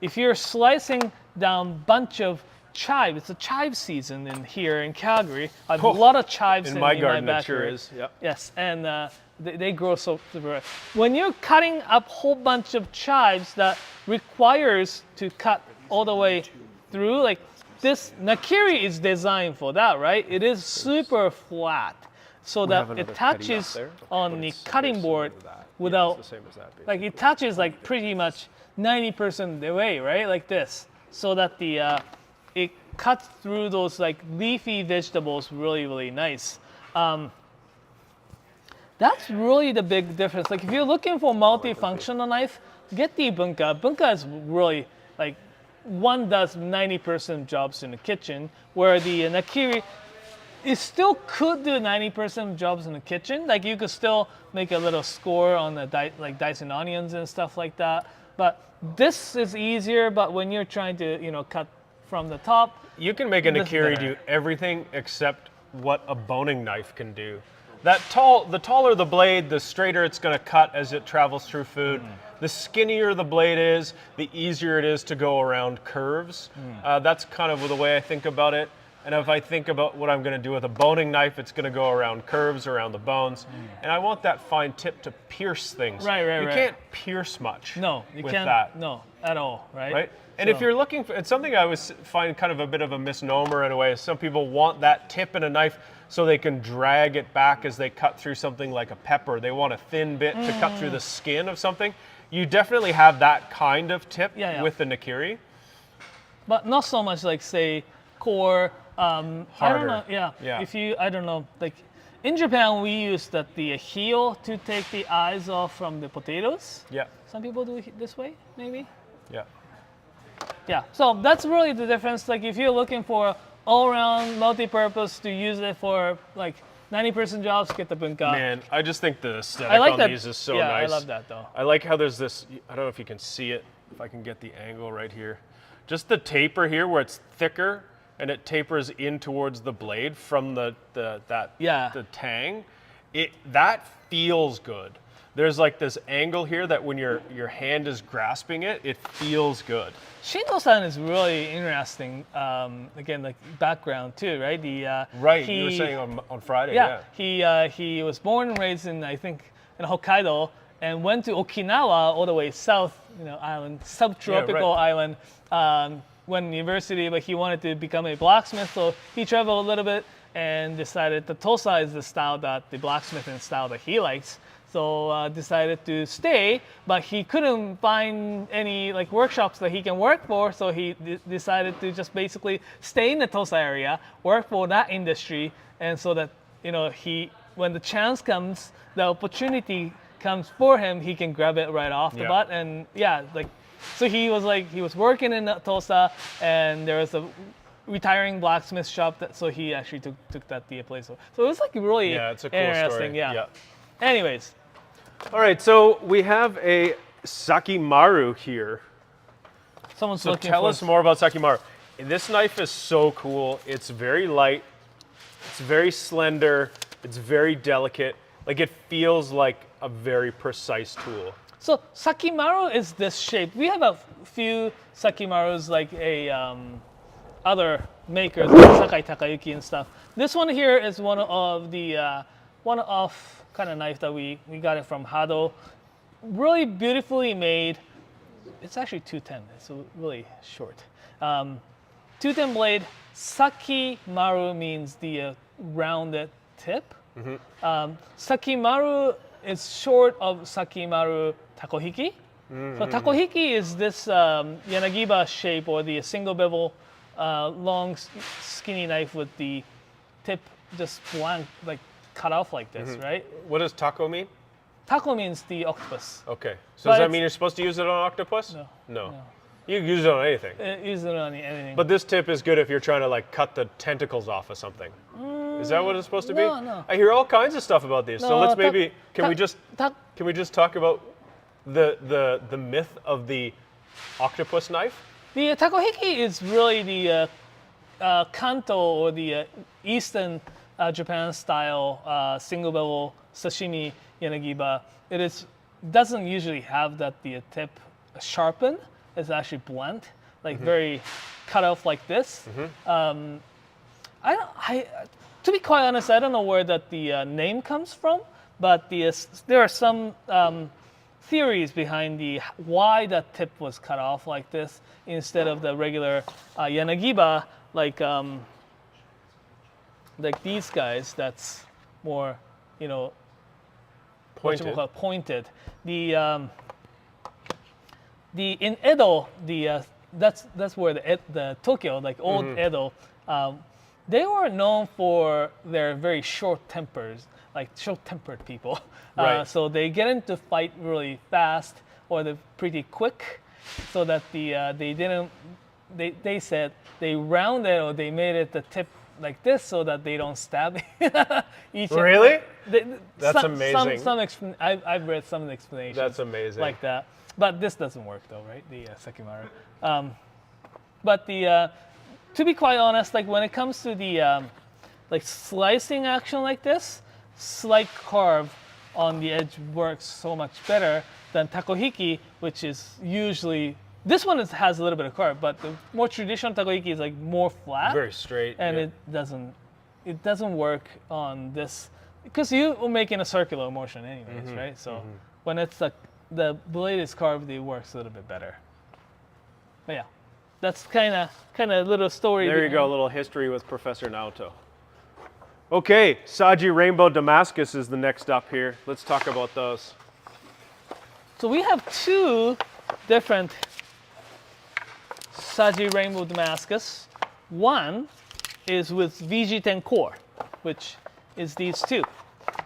Speaker 2: If you're slicing down bunch of chive, it's a chive season here in Calgary. I have a lot of chives in my
Speaker 3: garden.
Speaker 2: backyard.
Speaker 3: It sure is. Yep.
Speaker 2: Yes, and they grow so super. When you're cutting a whole bunch of chives that requires to cut all the way through, like this Nakiri is designed for that, right? It is super flat, so that it touches on the cutting board without, like it touches like pretty much 90% of the way, right? Like this, so that the it cuts through those like leafy vegetables really, really nice. That's really the big difference. Like if you're looking for multifunctional knife, get the Bunka. Bunka is really like one does 90% jobs in the kitchen, where the Nakiri, it still could do 90% jobs in the kitchen. Like you could still make a little score on the like dicing onions and stuff like that. But this is easier. But when you're trying to cut from the top,
Speaker 3: you can make a Nakiri do everything except what a boning knife can do. The taller the blade, the straighter it's going to cut as it travels through food. The skinnier the blade is, the easier it is to go around curves. That's kind of the way I think about it. And if I think about what I'm going to do with a boning knife, it's going to go around curves, around the bones. And I want that fine tip to pierce things.
Speaker 2: Right.
Speaker 3: You can't pierce much.
Speaker 2: No, you
Speaker 3: with
Speaker 2: can't.
Speaker 3: That.
Speaker 2: No, at all. Right.
Speaker 3: And if you're looking for, it's something I always find kind of a bit of a misnomer in a way. Some people want that tip in a knife so they can drag it back as they cut through something like a pepper. They want a thin bit to cut through the skin of something. You definitely have that kind of tip with the Nakiri.
Speaker 2: But not so much like, say, core.
Speaker 3: Harder.
Speaker 2: I don't know. Yeah. If you, I don't know. Like in Japan, we use the heel to take the eyes off from the potatoes.
Speaker 3: Yeah.
Speaker 2: Some people do it this way, maybe.
Speaker 3: Yeah.
Speaker 2: Yeah. So that's really the difference. Like if you're looking for all-around multi-purpose to use it for like 90% jobs, get the Bunka.
Speaker 3: Man, I just think the aesthetic on these is so nice.
Speaker 2: Yeah, I love that though.
Speaker 3: I like how there's this, I don't know if you can see it, if I can get the angle right here. Just the taper here where it's thicker and it tapers in towards the blade from the tang. That feels good. There's like this angle here that when your hand is grasping it, it feels good.
Speaker 2: Shindo-san is really interesting. Again, like background too, right? You were saying on Friday. Yeah. He was born and raised in, I think, in Hokkaido, and went to Okinawa all the way south, island, subtropical island. Went to university, but he wanted to become a blacksmith, so he traveled a little bit and decided the Tosa is the style the blacksmithing style that he likes. So decided to stay, but he couldn't find any like workshops that he can work for. So he decided to just basically stay in the Tosa area, work for that industry, and so that when the chance comes, the opportunity comes for him, he can grab it right off the bat. And so he was working in Tosa, and there was a retiring blacksmith shop, so he actually took that place. So it was like really
Speaker 3: it's a cool
Speaker 2: interesting.
Speaker 3: Story.
Speaker 2: Yeah. Anyways.
Speaker 3: All right, so we have a Sakimaru here.
Speaker 2: Someone's
Speaker 3: looking tell us more about Sakimaru. This knife is so cool. It's very light. It's very slender. It's very delicate. Like it feels like a very precise tool.
Speaker 2: So Sakimaru is this shape. We have a few Sakimarus like other makers, like Sakai Takayuki and stuff. This one here is one of the one-off kind of knife that we got it from Hado. Really beautifully made. It's actually 210. It's really short. 210 blade. Sakimaru means the rounded tip. Sakimaru is short of Sakimaru Takohiki. So Takohiki is this Yanagiba shape or the single bevel long skinny knife with the tip just blank, like cut off like this, right?
Speaker 3: What does taco mean?
Speaker 2: Taco means the octopus.
Speaker 3: Okay. So does that mean you're supposed to use it on octopus? No. You can use it on anything.
Speaker 2: Use it on anything.
Speaker 3: But this tip is good if you're trying to like cut the tentacles off of something. Is that what it's supposed to be?
Speaker 2: No.
Speaker 3: I hear all kinds of stuff about these. So let's maybe can we just talk about the myth of the octopus knife?
Speaker 2: The takohiki is really the Kanto or the Eastern Japan style single bevel sashimi Yanagiba. It doesn't usually have that the tip sharpened. It's actually blunt, like very cut off like this. To be quite honest, I don't know where that the name comes from, but there are some theories behind why that tip was cut off like this instead of the regular Yanagiba, like these guys. That's more, pointed. In Edo, that's where the Tokyo, like old Edo, they were known for their very short-tempered people.
Speaker 3: Right.
Speaker 2: So they get into fight really fast, or they're pretty quick, so that they said they rounded or they made it the tip like this so that they don't stab each other.
Speaker 3: Really? That's amazing.
Speaker 2: I've read some explanations.
Speaker 3: That's amazing.
Speaker 2: Like that. But this doesn't work though, right? The Sakimaru. But to be quite honest, like when it comes to the like slicing action like this, slight carve on the edge works so much better than takohiki, which is usually this one has a little bit of carve, but the more traditional takohiki is like more flat,
Speaker 3: very straight,
Speaker 2: and it doesn't work on this because you're making a circular motion anyways, right? So when it's like the blade is carved, it works a little bit better. But yeah, that's kind of a little story.
Speaker 3: There you go, a little history with Professor Naoto. Okay, Saji Rainbow Damascus is the next up here. Let's talk about those.
Speaker 2: So we have two different Saji Rainbow Damascus. One is with VG10 core, which is these two.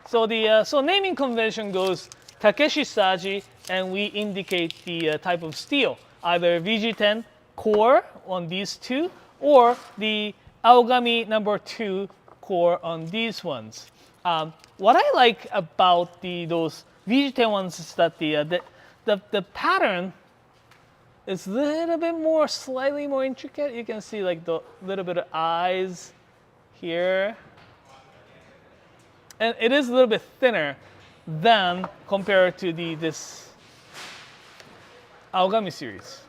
Speaker 2: So the naming convention goes Takeshi Saji, and we indicate the type of steel, either VG10 core on these two, or the Aogami number 2 core on these ones. What I like about those VG10 ones is that the pattern is a little bit more, slightly more intricate. You can see like the little bit of eyes here. And it is a little bit thinner than compared to this Aogami series.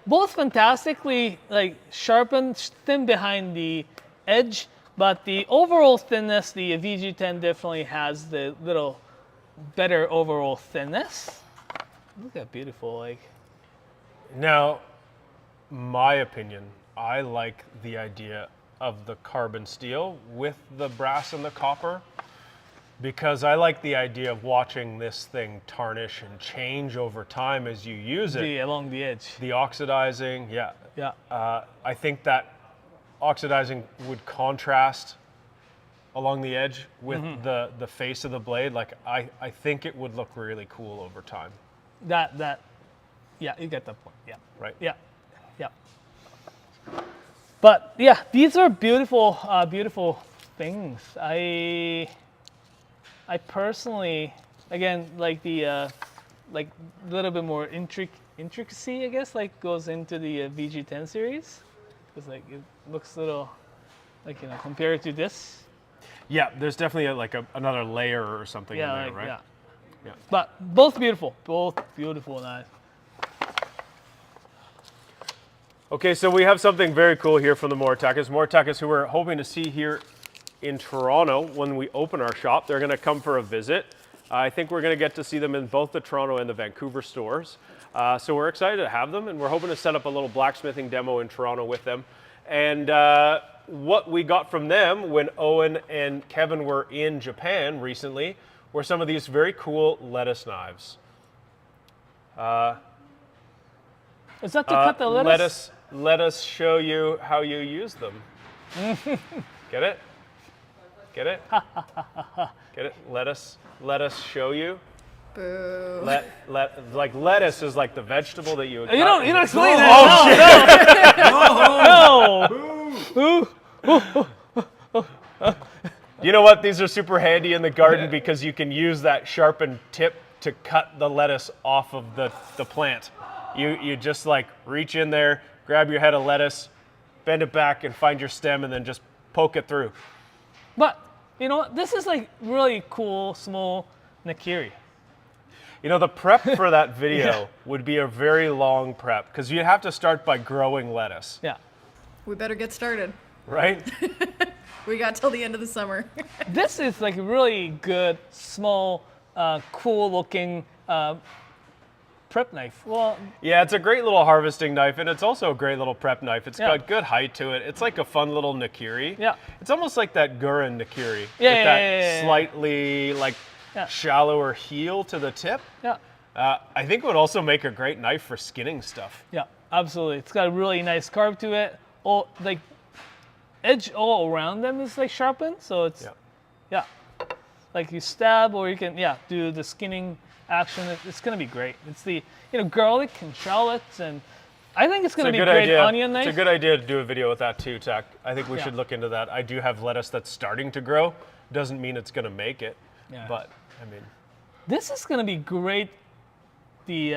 Speaker 2: Both fantastically like sharpened, thin behind the edge, but the overall thinness, the VG10 definitely has the little better overall thinness. Look at beautiful, like.
Speaker 3: Now, my opinion, I like the idea of the carbon steel with the brass and the copper, because I like the idea of watching this thing tarnish and change over time as you use it.
Speaker 2: Along the edge.
Speaker 3: The oxidizing, yeah.
Speaker 2: Yeah.
Speaker 3: I think that oxidizing would contrast along the edge with the face of the blade. Like I think it would look really cool over time.
Speaker 2: Yeah, you get that point. Yeah.
Speaker 3: Right.
Speaker 2: Yeah. But yeah, these are beautiful, beautiful things. I personally, again, like the like a little bit more intricacy, I guess, like goes into the VG10 series, because like it looks a little like compared to this.
Speaker 3: Yeah, there's definitely another layer or something in there, right?
Speaker 2: Yeah. But both beautiful knives.
Speaker 3: Okay, so we have something very cool here from the Mortakas who we're hoping to see here in Toronto when we open our shop. They're going to come for a visit. I think we're going to get to see them in both the Toronto and the Vancouver stores. So we're excited to have them, and we're hoping to set up a little blacksmithing demo in Toronto with them. And what we got from them when Owen and Kevin were in Japan recently were some of these very cool lettuce knives.
Speaker 2: Is that to cut the lettuce?
Speaker 3: Let us show you how you use them. Get it? Get it? Get it? Let us show you.
Speaker 1: Boo.
Speaker 3: Like lettuce is like the vegetable that you would
Speaker 2: You
Speaker 3: cut.
Speaker 2: don't explain that.
Speaker 3: No. You know what? These are super handy in the garden because you can use that sharpened tip to cut the lettuce off of the plant. You just like reach in there, grab your head of lettuce, bend it back and find your stem and then just poke it through.
Speaker 2: But you know what? This is like really cool, small nakiri.
Speaker 3: You know, the prep for that video would be a very long prep because you have to start by growing lettuce.
Speaker 2: Yeah.
Speaker 1: We better get started.
Speaker 3: Right?
Speaker 1: We got till the end of the summer.
Speaker 2: This is like really good, small, cool looking prep knife. Well,
Speaker 3: yeah, it's a great little harvesting knife, and it's also a great little prep knife. It's got good height to it. It's like a fun little nakiri.
Speaker 2: Yeah.
Speaker 3: It's almost like that Gurin nakiri.
Speaker 2: Yeah,
Speaker 3: with
Speaker 2: yeah,
Speaker 3: that slightly shallower heel to the tip.
Speaker 2: Yeah.
Speaker 3: I think it would also make a great knife for skinning stuff.
Speaker 2: Yeah, absolutely. It's got a really nice carve to it. All like edge all around them is like sharpened, so it's like you stab or you can do the skinning action. It's gonna be great. It's the garlic and shallots, and I think it's gonna be a great onion knife.
Speaker 3: It's a good idea to do a video with that too, Tak. I think we should look into that. I do have lettuce that's starting to grow. Doesn't mean it's gonna make it, but I mean,
Speaker 2: this is gonna be great. The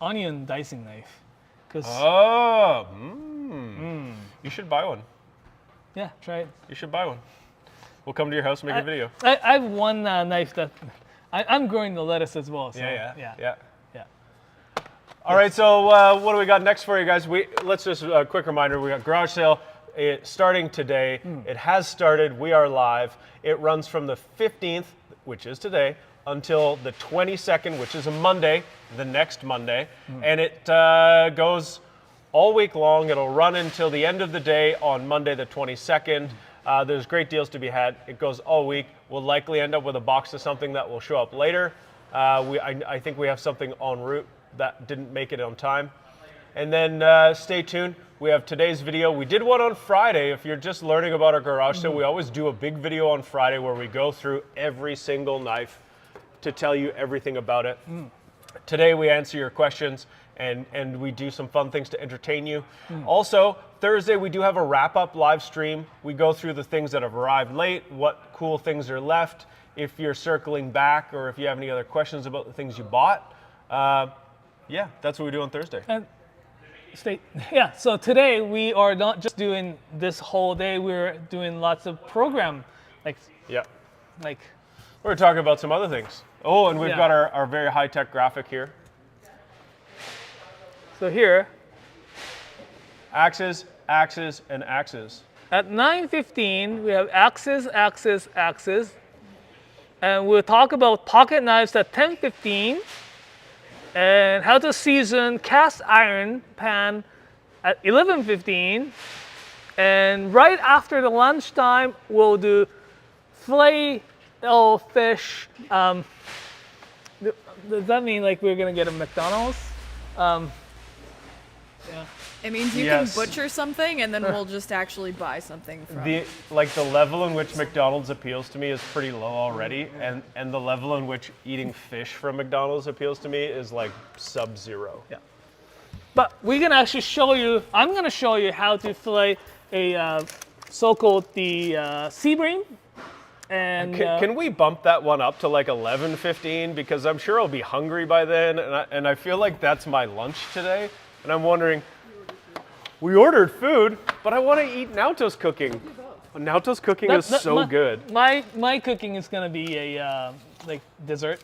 Speaker 2: onion dicing knife, because
Speaker 3: you should buy one.
Speaker 2: Yeah, try it.
Speaker 3: You should buy one. We'll come to your house and make a video.
Speaker 2: I have one knife that I'm growing the lettuce as well. So,
Speaker 3: yeah. All right, so what do we got next for you guys? Let's just a quick reminder. We got garage sale starting today. It has started. We are live. It runs from the 15th, which is today, until the 22nd, which is a Monday, the next Monday, and it goes all week long. It'll run until the end of the day on Monday the 22nd. There's great deals to be had. It goes all week. We'll likely end up with a box of something that will show up later. I think we have something en route that didn't make it on time. And then stay tuned. We have today's video. We did one on Friday. If you're just learning about our garage sale, we always do a big video on Friday where we go through every single knife to tell you everything about it. Today we answer your questions and we do some fun things to entertain you. Also, Thursday we do have a wrap-up live stream. We go through the things that have arrived late, what cool things are left, if you're circling back or if you have any other questions about the things you bought. Yeah, that's what we do on Thursday.
Speaker 2: And so today we are not just doing this whole day, we're doing lots of program.
Speaker 3: We're talking about some other things. Oh, and we've got our very high-tech graphic here.
Speaker 2: So here,
Speaker 3: axes, axes, and axes.
Speaker 2: At 9:15, we have axes, axes, axes. And we'll talk about pocket knives at 10:15. And how to season cast iron pan at 11:15. And right after the lunchtime, we'll do filet fish. Does that mean like we're gonna get a McDonald's?
Speaker 1: It means you can butcher something and then we'll just actually buy something from
Speaker 3: the level in which McDonald's appeals to me is pretty low already, and the level in which eating fish from McDonald's appeals to me is like sub-zero.
Speaker 2: Yeah. But we're gonna actually show you. I'm gonna show you how to fillet a so-called the sea bream. And
Speaker 3: can we bump that one up to like 11:15 because I'm sure I'll be hungry by then, and I feel like that's my lunch today, and I'm wondering. We ordered food, but I want to eat Nauto's cooking. Naoto's cooking is so good.
Speaker 2: My cooking is gonna be a like dessert,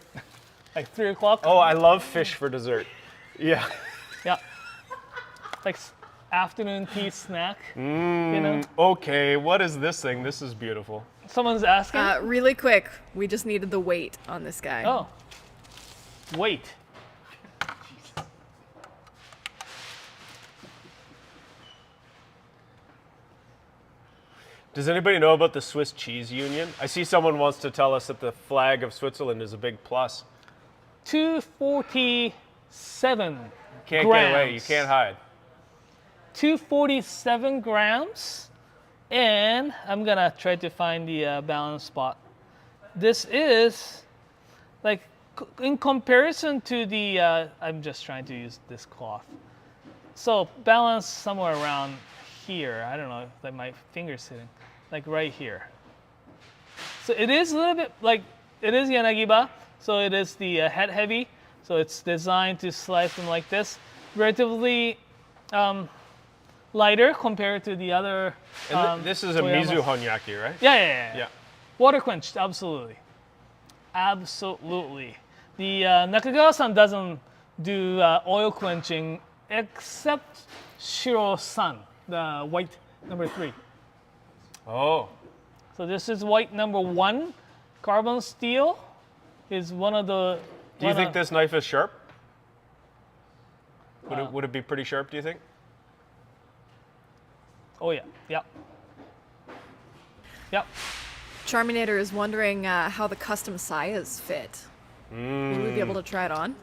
Speaker 2: like 3 o'clock.
Speaker 3: Oh, I love fish for dessert. Yeah.
Speaker 2: Yeah. Like afternoon tea snack. You know.
Speaker 3: Okay, what is this thing? This is beautiful.
Speaker 2: Someone's asking.
Speaker 1: Really quick, we just needed the weight on this guy.
Speaker 2: Oh. Wait.
Speaker 3: Does anybody know about the Swiss Cheese Union? I see someone wants to tell us that the flag of Switzerland is a big plus.
Speaker 2: 247
Speaker 3: Can't
Speaker 2: grams.
Speaker 3: get away. You can't hide.
Speaker 2: 247 grams. And I'm gonna try to find the balance spot. This is like in comparison to the, I'm just trying to use this cloth. So balance somewhere around here. I don't know, like my finger's sitting, like right here. So it is a little bit like, it is Yanagiba. So it is the head heavy. So it's designed to slice them like this. Relatively lighter compared to the other.
Speaker 3: And this is a Mizu Honyaki, right?
Speaker 2: Yeah. Water quenched, absolutely. Absolutely. The Nakagawa-san doesn't do oil quenching except Shiro-san, the white number 3.
Speaker 3: Oh.
Speaker 2: So this is white number 1. Carbon steel is one of the.
Speaker 3: Do you think this knife is sharp? Would it be pretty sharp, do you think?
Speaker 2: Oh yeah, yep. Yep.
Speaker 1: Charminator is wondering how the custom sayas fit. Would we be able to try it on?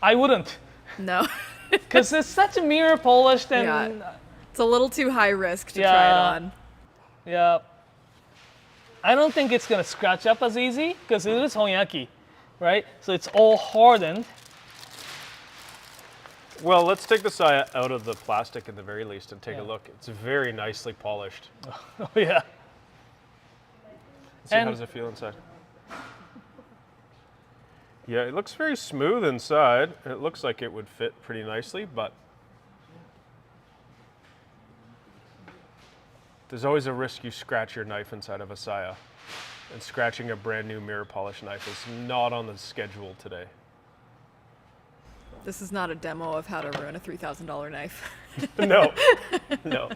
Speaker 2: I wouldn't,
Speaker 1: No.
Speaker 2: because it's such a mirror polished and
Speaker 1: Yeah. It's a little too high risk to try it on.
Speaker 2: yeah. I don't think it's gonna scratch up as easy because it is honyaki, right? So it's all hardened.
Speaker 3: Well, let's take the saya out of the plastic at the very least and take a look. It's very nicely polished.
Speaker 2: Oh yeah.
Speaker 3: Let's see, how does it feel inside? Yeah, it looks very smooth inside. It looks like it would fit pretty nicely, but there's always a risk you scratch your knife inside of a saya. And scratching a brand new mirror polish knife is not on the schedule today.
Speaker 1: This is not a demo of how to ruin a $3,000 knife.
Speaker 3: No.
Speaker 2: No.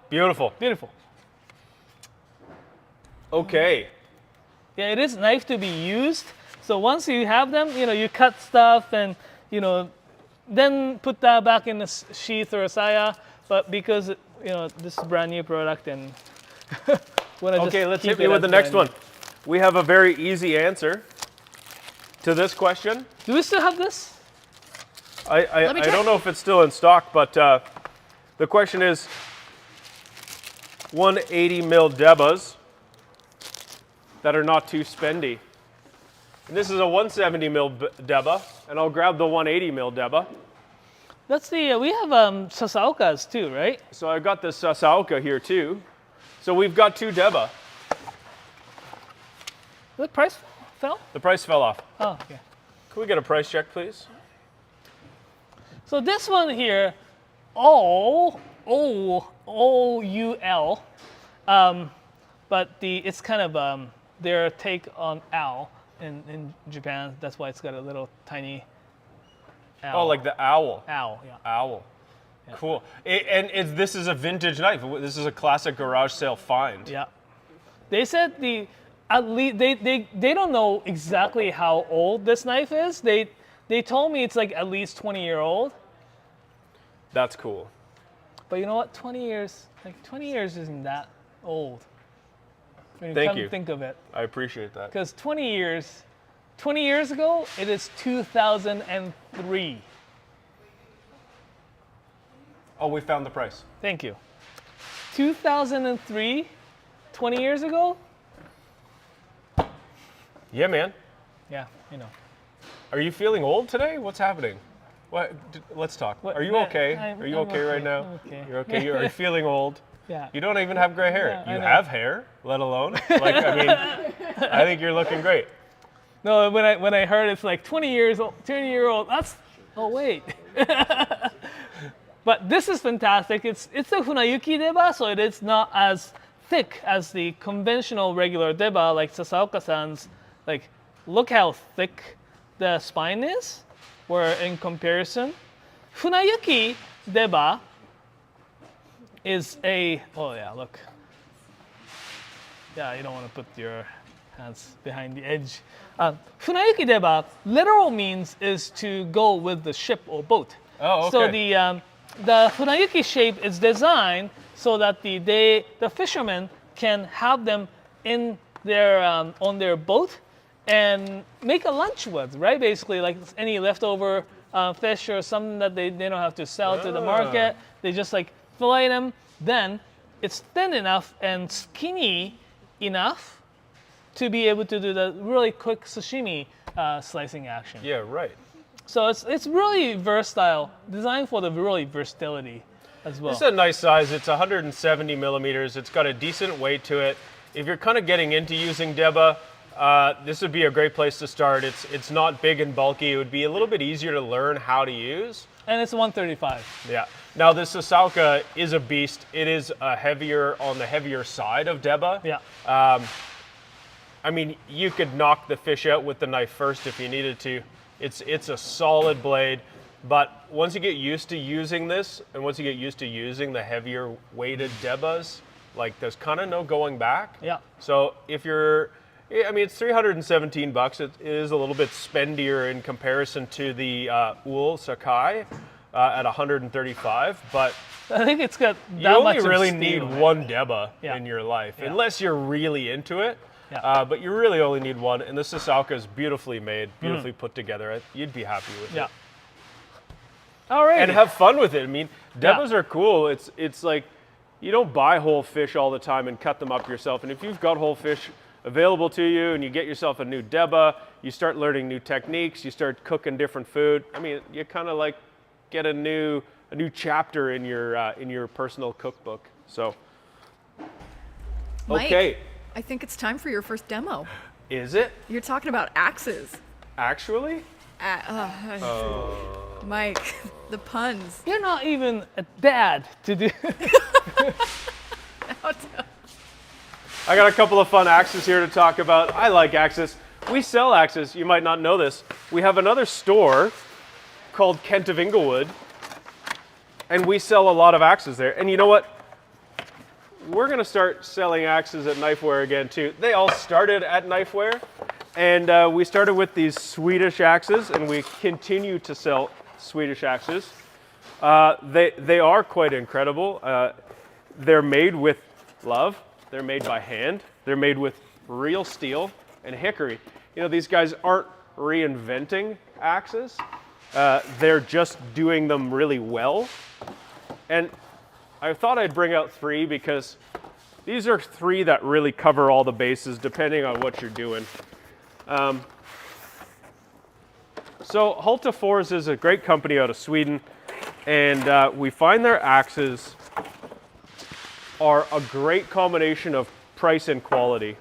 Speaker 3: Beautiful.
Speaker 2: Beautiful.
Speaker 3: Okay.
Speaker 2: Yeah, it is nice to be used. So once you have them, you cut stuff and, then put that back in the sheath or a saya. But because, this is a brand new product and
Speaker 3: Okay, let's hit me with the next one. We have a very easy answer to this question.
Speaker 2: Do we still have this?
Speaker 3: I don't know if it's still in stock, but the question is 180 mil Debas that are not too spendy. And this is a 170 mil Deba, and I'll grab the 180 mil Deba.
Speaker 2: That's the, we have Sasaokas too, right?
Speaker 3: So I've got the Sasaoka here too. So we've got 2 Deba.
Speaker 2: The price fell?
Speaker 3: The price fell off.
Speaker 2: Oh, okay.
Speaker 3: Can we get a price check, please?
Speaker 2: So this one here, O-U-L, but it's kind of their take on owl in Japan. That's why it's got a little tiny owl.
Speaker 3: Oh, like the owl.
Speaker 2: Owl, yeah.
Speaker 3: Owl. Yeah. Cool. This is a vintage knife. This is a classic garage sale find.
Speaker 2: Yeah. They said at least they don't know exactly how old this knife is. They told me it's like at least 20-year-old.
Speaker 3: That's cool.
Speaker 2: But you know what? 20 years isn't that old. When
Speaker 3: Thank
Speaker 2: come
Speaker 3: you.
Speaker 2: to think of it.
Speaker 3: I appreciate that.
Speaker 2: Because 20 years ago, it is 2003.
Speaker 3: Oh, we found the price.
Speaker 2: Thank you. 2003, 20 years ago?
Speaker 3: Yeah, man.
Speaker 2: Yeah,
Speaker 3: Are you feeling old today? What's happening? What? Let's talk. Are you okay? Are you okay right now?
Speaker 2: I'm okay.
Speaker 3: You're okay. Are you feeling old?
Speaker 2: Yeah.
Speaker 3: You don't even have gray hair.
Speaker 2: Yeah, I
Speaker 3: You
Speaker 2: know.
Speaker 3: have hair, let alone. I think you're looking great.
Speaker 2: No, when I heard it's like 20 year old, that's, oh wait. But this is fantastic. It's a Funayuki deba, so it is not as thick as the conventional regular deba like Sasaoka-san's. Like, look how thick the spine is, where in comparison, Funayuki deba is oh yeah, look. Yeah, you don't want to put your hands behind the edge. Funayuki deba, literal means is to go with the ship or boat.
Speaker 3: Oh, okay.
Speaker 2: So the Funayuki shape is designed so that the fishermen can have them in their on their boat and make a lunch with, right? Basically, like any leftover fish or something that they don't have to sell to the market. They just like fillet them. Then it's thin enough and skinny enough to be able to do the really quick sashimi slicing action.
Speaker 3: Yeah, right.
Speaker 2: So it's really versatile, designed for the really versatility as well.
Speaker 3: It's a nice size. It's 170 millimeters. It's got a decent weight to it. If you're kind of getting into using deba, this would be a great place to start. It's not big and bulky. It would be a little bit easier to learn how to use.
Speaker 2: And it's 135.
Speaker 3: Yeah. Now this Sasaoka is a beast. It is on the heavier side of deba.
Speaker 2: Yeah.
Speaker 3: I mean, you could knock the fish out with the knife first if you needed to. It's a solid blade, but once you get used to using this, and once you get used to using the heavier weighted debas, like there's kind of no going back.
Speaker 2: Yeah.
Speaker 3: So if I mean, it's $317. It is a little bit spendier in comparison to the Uhl Sakai at $135, but
Speaker 2: I think it's got
Speaker 3: you
Speaker 2: that much
Speaker 3: only really
Speaker 2: of
Speaker 3: need
Speaker 2: steel.
Speaker 3: one deba
Speaker 2: Yeah.
Speaker 3: in your life,
Speaker 2: Yeah.
Speaker 3: unless you're really into it.
Speaker 2: Yeah.
Speaker 3: But you really only need one, and the Sasaoka is beautifully made, beautifully put together. You'd be happy with
Speaker 2: Yeah.
Speaker 3: it.
Speaker 2: All right.
Speaker 3: And have fun with it. I mean, debas are cool. It's like you don't buy whole fish all the time and cut them up yourself. And if you've got whole fish available to you and you get yourself a new deba, you start learning new techniques, you start cooking different food. I mean, you kind of like get a new chapter in your personal cookbook. So,
Speaker 1: Mike,
Speaker 3: okay.
Speaker 1: I think it's time for your first demo.
Speaker 3: Is it
Speaker 1: You're talking about axes.
Speaker 3: actually?
Speaker 1: Mike, the puns.
Speaker 2: You're not even a dad to do.
Speaker 3: I got a couple of fun axes here to talk about. I like axes. We sell axes. You might not know this. We have another store called Kent of Inglewood, and we sell a lot of axes there. And you know what? We're going to start selling axes at Knifewear again, too. They all started at Knifewear, and we started with these Swedish axes, and we continue to sell Swedish axes. They are quite incredible. They're made with love. They're made by hand. They're made with real steel and hickory. You know, these guys aren't reinventing axes. They're just doing them really well. And I thought I'd bring out three because these are three that really cover all the bases depending on what you're doing. So Hultafors is a great company out of Sweden, and we find their axes are a great combination of price and quality.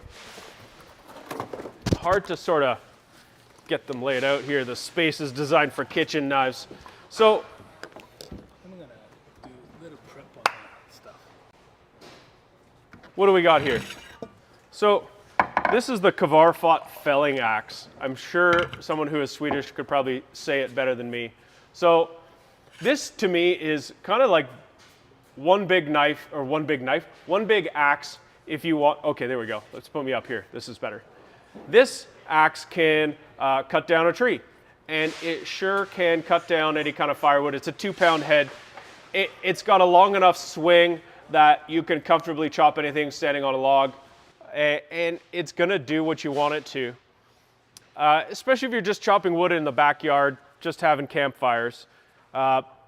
Speaker 3: Hard to sort of get them laid out here. The space is designed for kitchen knives. So
Speaker 4: I'm gonna do a little prep on that stuff.
Speaker 3: what do we got here? So this is the Kvarfot felling axe. I'm sure someone who is Swedish could probably say it better than me. So this to me is kind of like one big axe if you want. Okay, there we go. Let's put me up here. This is better. This axe can cut down a tree, and it sure can cut down any kind of firewood. It's a 2-pound head. It's got a long enough swing that you can comfortably chop anything standing on a log, and it's gonna do what you want it to. Especially if you're just chopping wood in the backyard, just having campfires,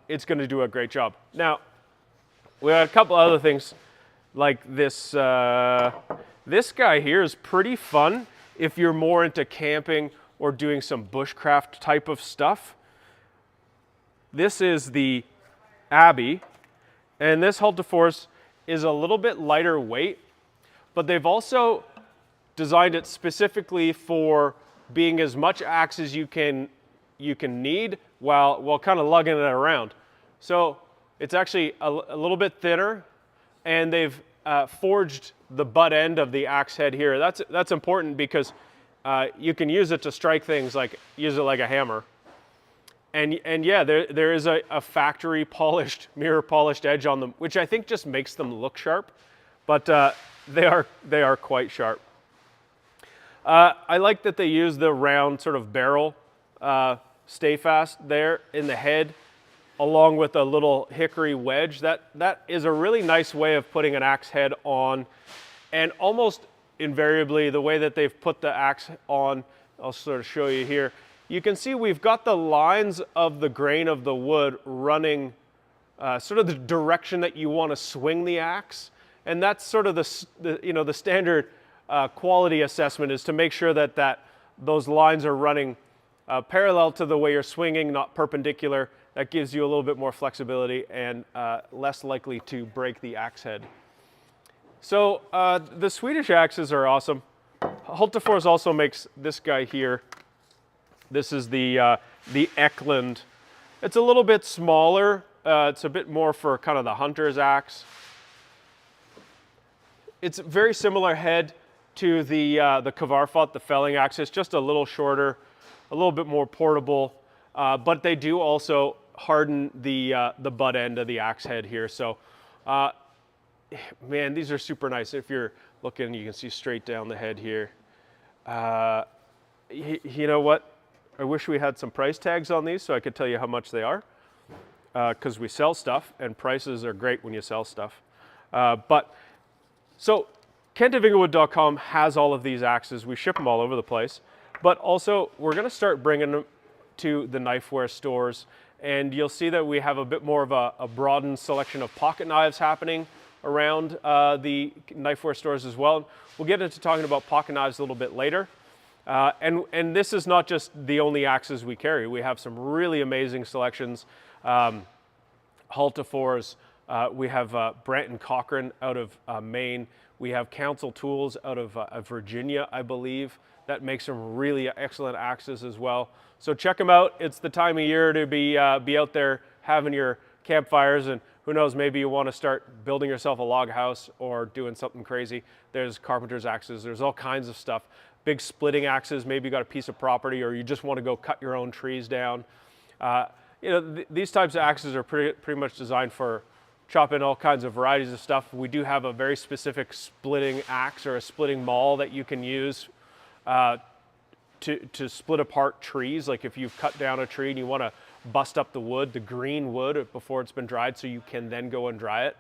Speaker 3: it's gonna do a great job. Now, we have a couple other things like this. This guy here is pretty fun if you're more into camping or doing some bushcraft type of stuff. This is the Abbey, and this Hultafors is a little bit lighter weight, but they've also designed it specifically for being as much axe as you can need while kind of lugging it around. So It's actually a little bit thinner, and they've forged the butt end of the axe head here. That's important because you can use it to strike things, like use it like a hammer. And yeah, there is a factory polished, mirror polished edge on them, which I think just makes them look sharp, but they are quite sharp. I like that they use the round sort of barrel stay fast there in the head, along with a little hickory wedge. That is a really nice way of putting an axe head on, and almost invariably the way that they've put the axe on, I'll sort of show you here. You can see we've got the lines of the grain of the wood running sort of the direction that you want to swing the axe, and that's sort of the standard quality assessment, is to make sure that those lines are running parallel to the way you're swinging, not perpendicular. That gives you a little bit more flexibility and less likely to break the axe head. So the Swedish axes are awesome. Hultafors also makes this guy here. This is the Eklund. It's a little bit smaller. It's a bit more for kind of the hunter's axe. It's a very similar head to the Kvarfot, the felling axe. It's just a little shorter, a little bit more portable, but they do also harden the butt end of the axe head here. So, man, these are super nice. If you're looking, you can see straight down the head here. You know what? I wish we had some price tags on these so I could tell you how much they are, because we sell stuff, and prices are great when you sell stuff. So KentofInglewood.com has all of these axes. We ship them all over the place. But also, we're going to start bringing them to the Knifewear stores, and you'll see that we have a bit more of a broadened selection of pocket knives happening around the Knifewear stores as well. We'll get into talking about pocket knives a little bit later. And this is not just the only axes we carry. We have some really amazing selections. Hultafors, we have Brant & Cochrane out of Maine. We have Council Tools out of Virginia, I believe. That makes some really excellent axes as well. So check them out. It's the time of year to be out there having your campfires, and who knows, maybe you want to start building yourself a log house or doing something crazy. There's carpenter's axes. There's all kinds of stuff. Big splitting axes. Maybe you got a piece of property, or you just want to go cut your own trees down. These types of axes are pretty much designed for chopping all kinds of varieties of stuff. We do have a very specific splitting axe or a splitting maul that you can use to split apart trees. Like if you've cut down a tree and you want to bust up the wood, the green wood, before it's been dried, so you can then go and dry it.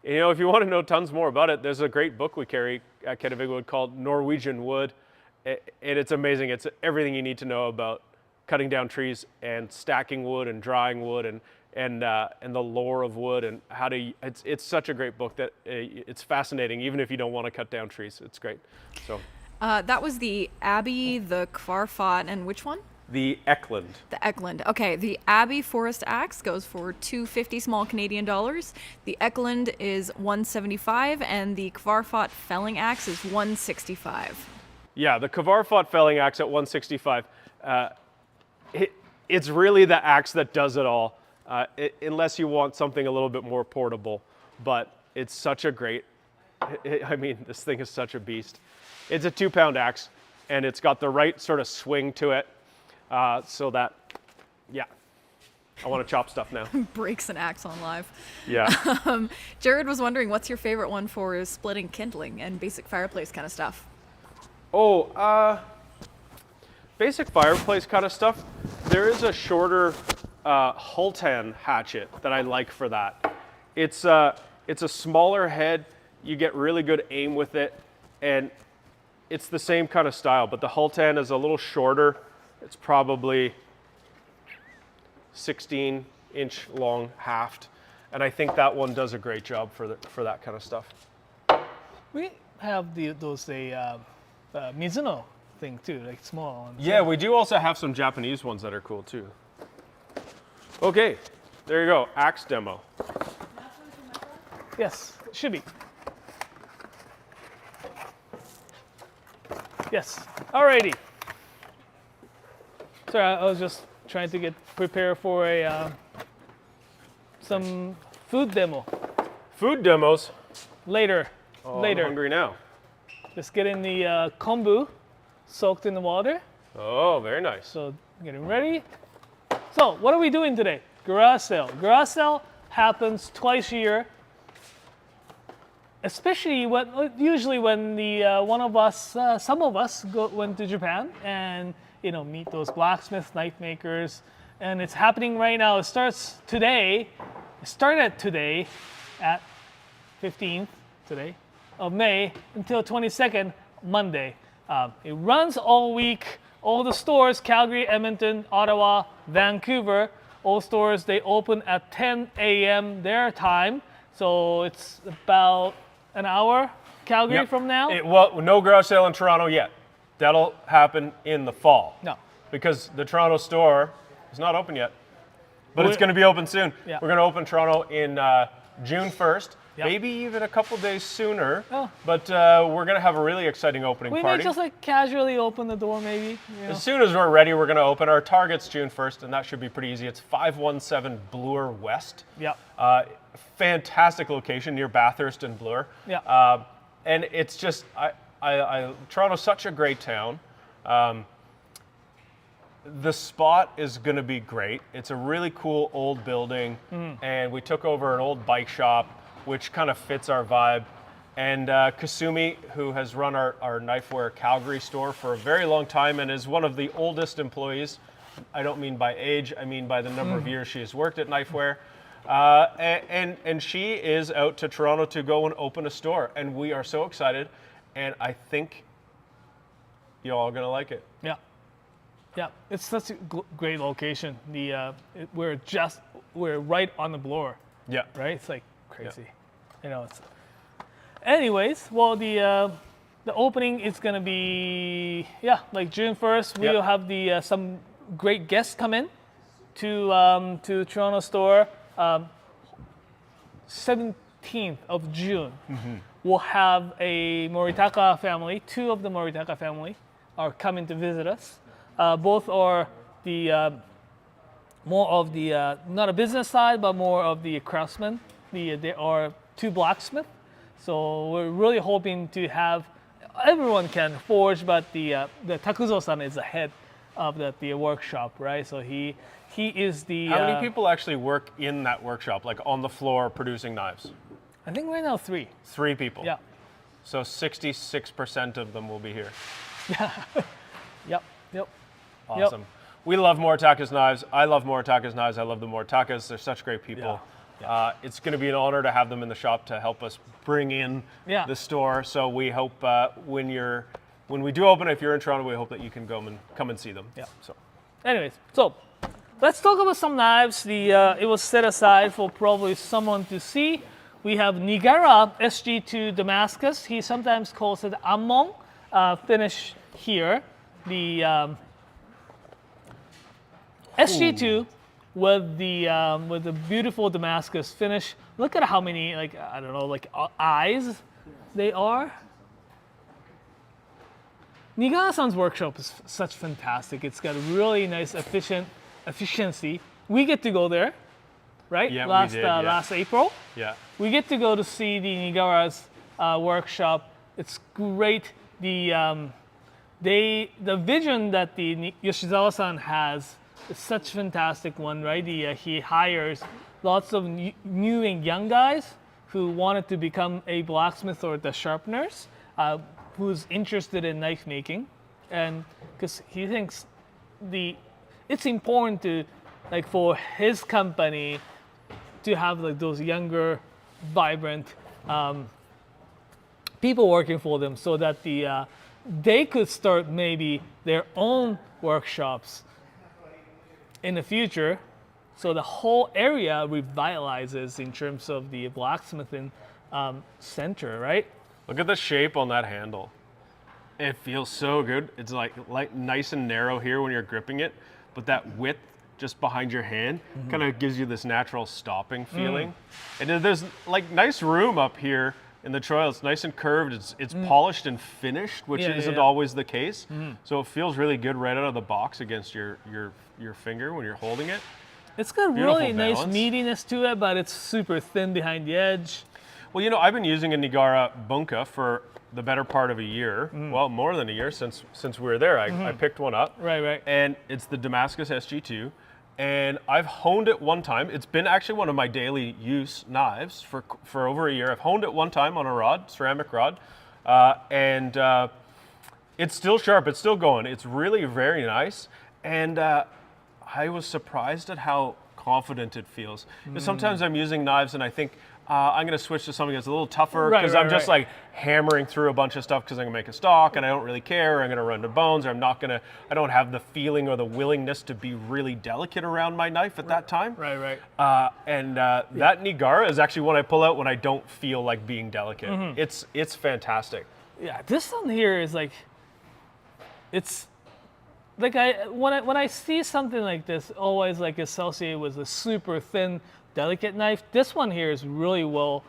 Speaker 3: If you want to know tons more about it, there's a great book we carry at Kent of Inglewood called Norwegian Wood. And it's amazing. It's everything you need to know about cutting down trees and stacking wood and drying wood and the lore of wood and how to. It's such a great book that it's fascinating, even if you don't want to cut down trees. It's great. So
Speaker 1: that was the Abbey, the Kvarfot, and which one?
Speaker 3: The Eklund.
Speaker 1: The Eklund. Okay, the Abbey Forest Axe goes for $250 small Canadian dollars. The Eklund is $175, and the Kvarfot Felling Axe is $165.
Speaker 3: Yeah, the Kvarfot Felling Axe at $165. It's really the axe that does it all, unless you want something a little bit more portable. But it's such a great. This thing is such a beast. It's a 2-pound axe, and it's got the right sort of swing to it. So that, yeah, I want to chop stuff now.
Speaker 1: Breaks an axe on live.
Speaker 3: Yeah.
Speaker 1: Jared was wondering, what's your favorite one for splitting kindling and basic fireplace kind of stuff?
Speaker 3: Oh, basic fireplace kind of stuff. There is a shorter Hultan hatchet that I like for that. It's a smaller head. You get really good aim with it, and it's the same kind of style, but the Hultan is a little shorter. It's probably 16-inch long haft, and I think that one does a great job for that kind of stuff.
Speaker 2: We have those Mizuno thing too, like small ones.
Speaker 3: Yeah, we do also have some Japanese ones that are cool too. Okay, there you go, axe demo.
Speaker 2: Yes, should be. Yes, alrighty. Sorry, I was just trying to get prepared for some food demo
Speaker 3: Food demos.
Speaker 2: later.
Speaker 3: Oh,
Speaker 2: later.
Speaker 3: I'm hungry now.
Speaker 2: Just getting the kombu soaked in the water.
Speaker 3: Oh, very nice.
Speaker 2: So getting ready. So what are we doing today? Garage sale. Garage sale happens twice a year. Especially usually when some of us went to Japan and meet those blacksmith knife makers, and it's happening right now. It started today at 15th today of May until 22nd Monday. It runs all week. All the stores, Calgary, Edmonton, Ottawa, Vancouver, all stores, they open at 10 a.m. their time. So it's about an hour, Calgary, from now?
Speaker 3: Well, no garage sale in Toronto yet. That'll happen in the fall.
Speaker 2: No.
Speaker 3: Because the Toronto store is not open yet. But it's going to be open soon.
Speaker 2: Yeah.
Speaker 3: We're going to open Toronto in June 1st.
Speaker 2: Yep.
Speaker 3: Maybe even a couple days sooner.
Speaker 2: Oh.
Speaker 3: But we're going to have a really exciting opening
Speaker 2: We
Speaker 3: party.
Speaker 2: may just casually open the door maybe.
Speaker 3: As soon as we're ready, we're going to open. Our target's June 1st, and that should be pretty easy. It's 517 Bloor West.
Speaker 2: Yeah.
Speaker 3: Fantastic location near Bathurst and Bloor.
Speaker 2: Yeah.
Speaker 3: And it's just, Toronto's such a great town. The spot is going to be great. It's a really cool old building, and we took over an old bike shop, which kind of fits our vibe. And Kasumi, who has run our Knifewear Calgary store for a very long time and is one of the oldest employees, I don't mean by age, I mean by the number of years she has worked at Knifewear. And she is out to Toronto to go and open a store, and we are so excited, and I think you're all gonna like it.
Speaker 2: Yeah, yeah, it's such a great location. We're right on the Bloor,
Speaker 3: Yeah.
Speaker 2: right? It's like crazy, It's. Anyways, well, the opening is gonna be like June 1st. We'll have some great guests come in to Toronto store. 17th of June, we'll have a Moritaka family. Two of the Moritaka family are coming to visit us. Both are the more of the not a business side, but more of the craftsmen. They are two blacksmiths. So we're really hoping to have everyone can forge, but the Takuzo-san is the head of the workshop, right? So he is the.
Speaker 3: How many people actually work in that workshop, like on the floor producing knives?
Speaker 2: I think right now 3.
Speaker 3: 3 people.
Speaker 2: Yeah.
Speaker 3: So 66% of them will be here.
Speaker 2: Yep.
Speaker 3: Awesome. We love Moritaka's knives. I love Moritaka's knives. I love the Moritakas. They're such great people.
Speaker 2: Yeah.
Speaker 3: It's going to be an honor to have them in the shop to help us bring in the store. So we hope when we do open, if you're in Toronto, we hope that you can come and see them.
Speaker 2: Yeah.
Speaker 3: So,
Speaker 2: anyways, so let's talk about some knives. It was set aside for probably someone to see. We have Nigara SG2 Damascus. He sometimes calls it Ammon. Finish here. The SG2 with the beautiful Damascus finish. Look at how many eyes they are. Nigara-san's workshop is such fantastic. It's got really nice efficiency. We get to go there, right?
Speaker 3: Yeah,
Speaker 2: last
Speaker 3: we did,
Speaker 2: last April.
Speaker 3: yeah.
Speaker 2: We get to go to see the Nigara's workshop. It's great. The vision that the Yoshizawa-san has is such a fantastic one, right? He hires lots of new and young guys who wanted to become a blacksmith or the sharpeners, who's interested in knife making, and because he thinks it's important to for his company to have those younger, vibrant people working for them, so that they could start maybe their own workshops in the future, so the whole area revitalizes in terms of the blacksmithing center, right?
Speaker 3: Look at the shape on that handle. It feels so good. It's like nice and narrow here when you're gripping it, but that width just behind your hand kind of gives you this natural stopping feeling. And then there's nice room up here in the choil. It's nice and curved. It's polished and finished, which isn't always the case. So it feels really good right out of the box against your finger when you're holding it.
Speaker 2: It's got
Speaker 3: Beautiful
Speaker 2: really nice
Speaker 3: balance.
Speaker 2: meatiness to it, but it's super thin behind the edge.
Speaker 3: Well, you know, I've been using a Nigara bunka for the better part of a year. Well, more than a year since we were there. I picked one up.
Speaker 2: Right.
Speaker 3: And it's the Damascus SG2. And I've honed it one time. It's been actually one of my daily use knives for over a year. I've honed it one time on a rod, ceramic rod. And it's still sharp. It's still going. It's really very nice. And I was surprised at how confident it feels. Because sometimes I'm using knives and I think, I'm going to switch to something that's a little tougher because I'm just like hammering through a bunch of stuff because I'm going to make a stock and I don't really care. I'm going to run to bones, or I don't have the feeling or the willingness to be really delicate around my knife at that time.
Speaker 2: Right.
Speaker 3: That Nigara is actually one I pull out when I don't feel like being delicate. It's fantastic.
Speaker 2: Yeah, this one here is like, it's like when I see something like this, always like associated with a super thin, delicate knife. This one here is really well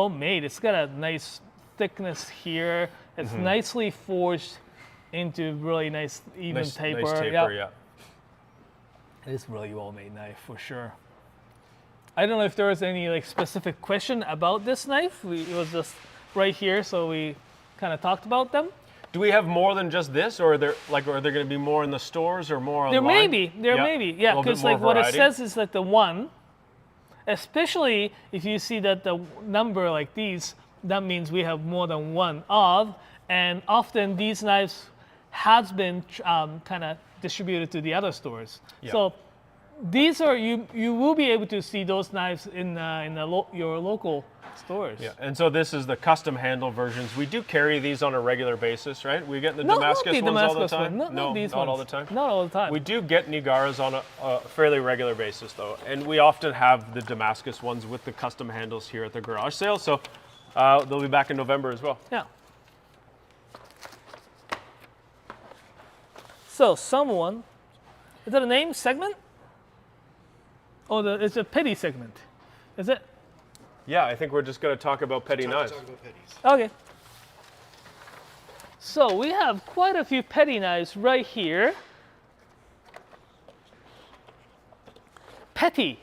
Speaker 2: made. It's got a nice thickness here. It's nicely forged into really nice even taper.
Speaker 3: Nice taper, yeah.
Speaker 2: It is really well made knife for sure. I don't know if there was any like specific question about this knife. It was just right here, so we kind of talked about them.
Speaker 3: Do we have more than just this, or are there going to be more in the stores or more online?
Speaker 2: There may be, yeah, because like what it says is that the one, especially if you see that the number like these, that means we have more than one of, and often these knives has been kind of distributed to the other stores.
Speaker 3: Yeah.
Speaker 2: So these are you will be able to see those knives in your local stores.
Speaker 3: Yeah, and so this is the custom handle versions. We do carry these on a regular basis, right? We get the Damascus ones all the time.
Speaker 2: Not these
Speaker 3: not
Speaker 2: ones.
Speaker 3: all the time.
Speaker 2: Not all the time.
Speaker 3: We do get Nigaras on a fairly regular basis, though, and we often have the Damascus ones with the custom handles here at the garage sale. So they'll be back in November as well.
Speaker 2: Yeah. So someone, is that a name segment? Oh, it's a petty segment. Is it?
Speaker 3: Yeah, I think we're just going to talk about petty knives.
Speaker 2: Okay. So we have quite a few petty knives right here. Petty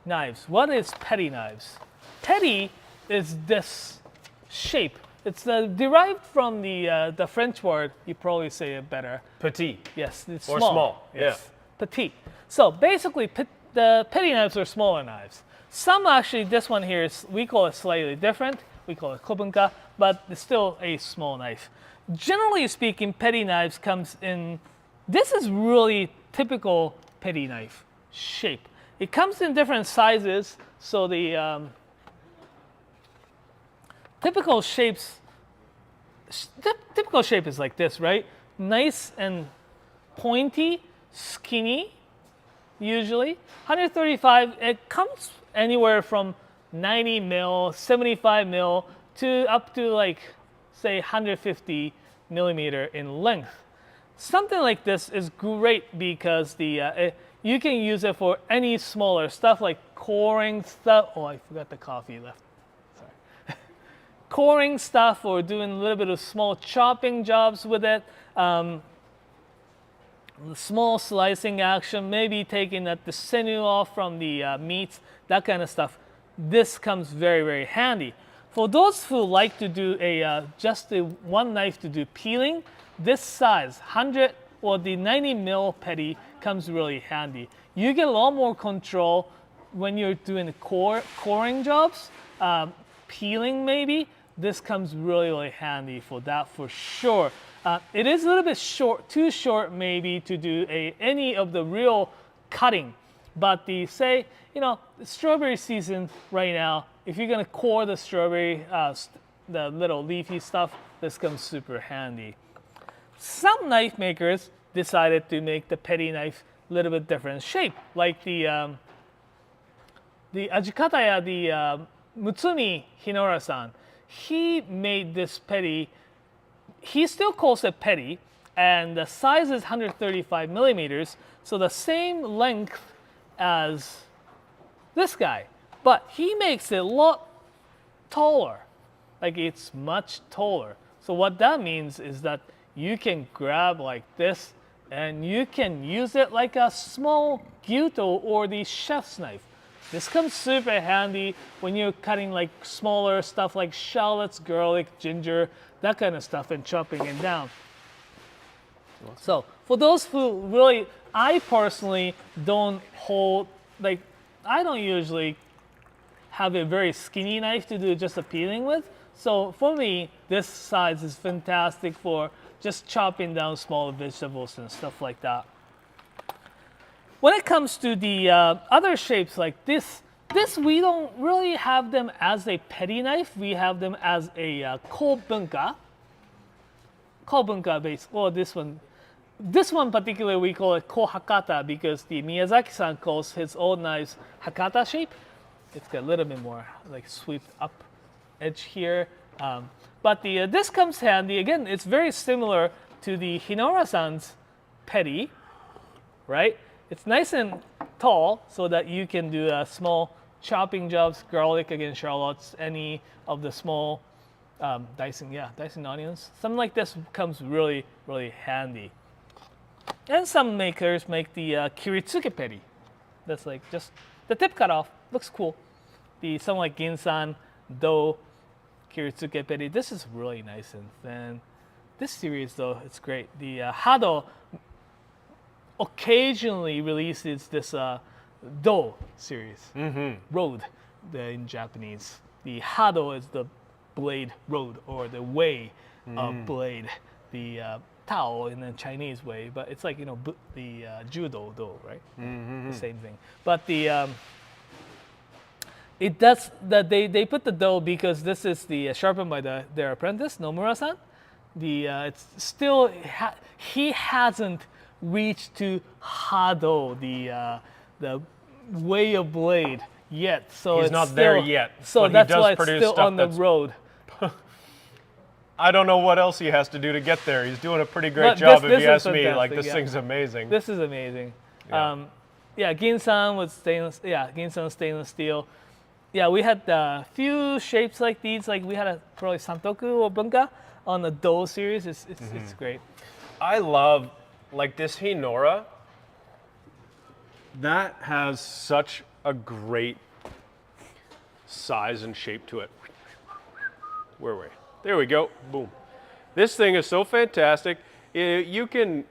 Speaker 2: knives. What is petty knives? Petty is this shape. It's derived from the French word. You probably say it better.
Speaker 3: Petit.
Speaker 2: Yes, it's
Speaker 3: Or
Speaker 2: small.
Speaker 3: small,
Speaker 2: Yes. Petite. So basically, the petty knives are smaller knives. Some actually, this one here we call it slightly different. We call it kobunka, but it's still a small knife. Generally speaking, petty knives comes in. This is really typical petty knife shape. It comes in different sizes, so the typical shape is like this, right? Nice and pointy, skinny, usually. 135, it comes anywhere from 90 mil, 75 mil, to up to like, say, 150 millimeter in length. Something like this is great because you can use it for any smaller stuff like coring stuff. Oh, I forgot the coffee left. Sorry. Coring stuff or doing a little bit of small chopping jobs with it. Small slicing action, maybe taking the sinew off from the meats, that kind of stuff. This comes very, very handy. For those who like to do just one knife to do peeling, this size, 100 or the 90 mil petty comes really handy. You get a lot more control when you're doing the coring jobs, peeling maybe. This comes really, really handy for that for sure. It is a little bit short, too short maybe to do any of the real cutting. But strawberry season right now, if you're gonna core the strawberry, the little leafy stuff, this comes super handy. Some knife makers decided to make the petty knife a little bit different shape, like the Ajikataya, the Mutsumi Hinora-san. He made this petty. He still calls it petty, and the size is 135 millimeters, so the same length as this guy, but he makes it a lot taller, like it's much taller. So what that means is that you can grab like this and you can use it like a small gyuto or the chef's knife. This comes super handy when you're cutting like smaller stuff like shallots, garlic, ginger, that kind of stuff, and chopping it down. So for those who really, I personally don't hold, like, I don't usually have a very skinny knife to do just a peeling with. So for me, this size is fantastic for just chopping down small vegetables and stuff like that. When it comes to the other shapes like this we don't really have them as a petty knife. We have them as a kobunka base. Or this one particularly we call it ko hakata because the Miyazaki-san calls his own knives hakata shape. It's got a little bit more like sweep up edge here. But this comes handy. Again, it's very similar to the Hinora-san's petty, right? It's nice and tall so that you can do small chopping jobs, garlic, again, shallots, any of the small dicing onions. Something like this comes really, really handy. And some makers make the kiritsuke petty. That's like just the tip cut off. Looks cool. Something like Ginsan, Do, Kiritsuke petty. This is really nice and thin. This series though, it's great. The Hado occasionally releases this Do series. Road in Japanese. The Hado is the blade road or the way of blade. The Tao in the Chinese way, but it's like, the Judo Do, right? The same thing. But it does that they put the Do because this is the sharpened by their apprentice Nomura-san. It's still he hasn't reached to Hado, the way of blade yet. So
Speaker 3: he's not there yet.
Speaker 2: So that's why it's still on the road.
Speaker 3: I don't know what else he has to do to get there. He's doing a pretty great job, if you ask me. Like, this thing's amazing.
Speaker 2: This is amazing. Yeah, Ginsan with stainless. Yeah, Ginsan stainless steel. Yeah, we had a few shapes like these. Like we had probably Santoku or Bunka on the Do series. It's great.
Speaker 3: I love like this Hinora. That has such a great size and shape to it. Where were we? There we go. Boom. This thing is so fantastic. You can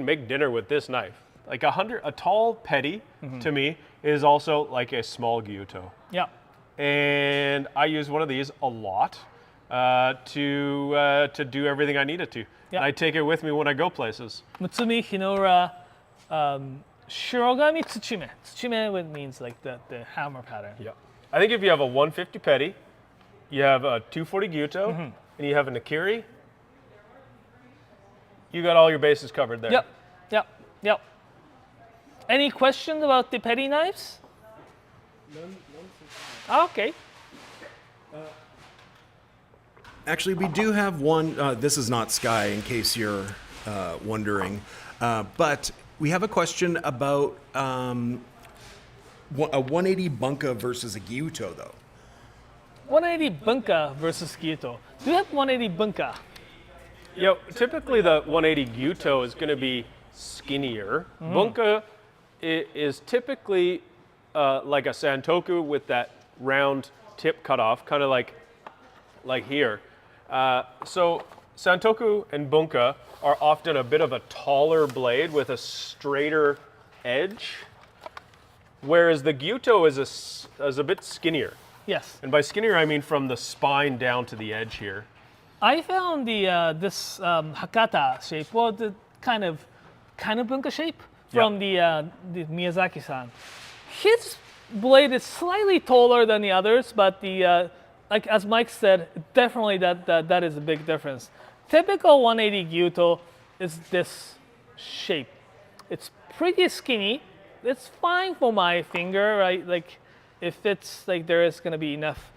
Speaker 3: make dinner with this knife. Like a tall petty to me is also like a small gyuto.
Speaker 2: Yeah.
Speaker 3: And I use one of these a lot to do everything I need it to.
Speaker 2: Yeah.
Speaker 3: And I take it with me when I go places.
Speaker 2: Mutsumi Hinora Shirogami Tsuchime. Tsuchime means like the hammer pattern.
Speaker 3: Yeah. I think if you have a 150 petty, you have a 240 gyuto, and you have a Nakiri, you got all your bases covered there.
Speaker 2: Yep. Any questions about the petty knives?
Speaker 4: None.
Speaker 2: Okay.
Speaker 5: Actually, we do have one. This is not Sky, in case you're wondering. But we have a question about a 180 bunka versus a gyuto, though.
Speaker 2: 180 bunka versus gyuto. Do you have 180 bunka?
Speaker 3: Typically the 180 gyuto is going to be skinnier. Bunka is typically like a santoku with that round tip cut off, kind of like here. So santoku and bunka are often a bit of a taller blade with a straighter edge, whereas the gyuto is a bit skinnier.
Speaker 2: Yes.
Speaker 3: And by skinnier, I mean from the spine down to the edge here.
Speaker 2: I found this Hakata shape, well, the kind of bunka shape from the Miyazaki-san. His blade is slightly taller than the others, but like as Mike said, definitely that is a big difference. Typical 180 gyuto is this shape. It's pretty skinny. It's fine for my finger, right? Like if it's like there is going to be enough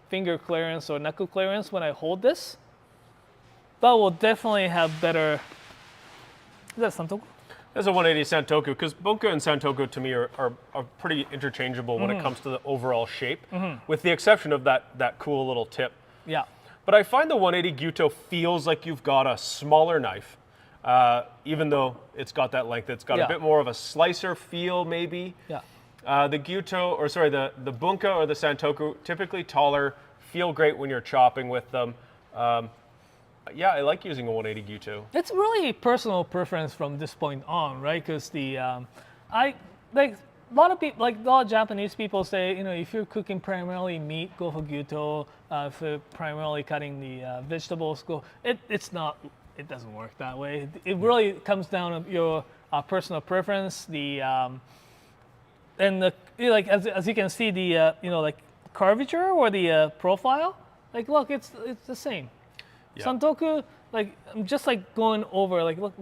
Speaker 2: finger clearance or knuckle clearance when I hold this, but we'll definitely have better. Is that Santoku?
Speaker 3: That's a 180 santoku, because bunka and santoku to me are pretty interchangeable when it comes to the overall shape, with the exception of that cool little tip.
Speaker 2: Yeah.
Speaker 3: But I find the 180 gyuto feels like you've got a smaller knife, even though it's got that length. It's got
Speaker 2: Yeah.
Speaker 3: a bit more of a slicer feel, maybe.
Speaker 2: Yeah.
Speaker 3: The the bunka or the santoku, typically taller, feel great when you're chopping with them. Yeah, I like using a 180 gyuto.
Speaker 2: It's really personal preference from this point on, right? Because I like a lot of people, like a lot of Japanese people say, if you're cooking primarily meat, go for gyuto. If you're primarily cutting the vegetables, go. It's not. It doesn't work that way. It really comes down to your personal preference. As you can see, the like curvature or the profile. Like, look, it's the same.
Speaker 3: Yeah.
Speaker 2: Santoku, like I'm just like going over, like look.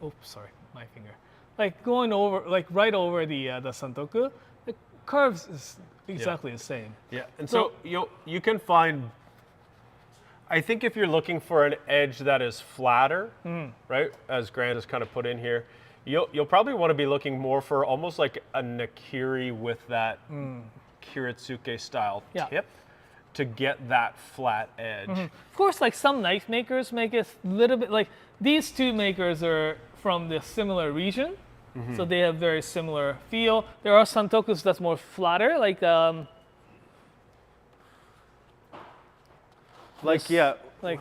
Speaker 2: Oh, sorry, my finger. Like going over, like right over the santoku. The curves is exactly the same.
Speaker 3: Yeah, and so you can find. I think if you're looking for an edge that is flatter, right, as Grant has kind of put in here, you'll probably want to be looking more for almost like a nakiri with that kiritsuke style tip to get that flat edge.
Speaker 2: Of course, like some knife makers make it a little bit like these two makers are from the similar region, so they have very similar feel. There are santokus that's more flatter, like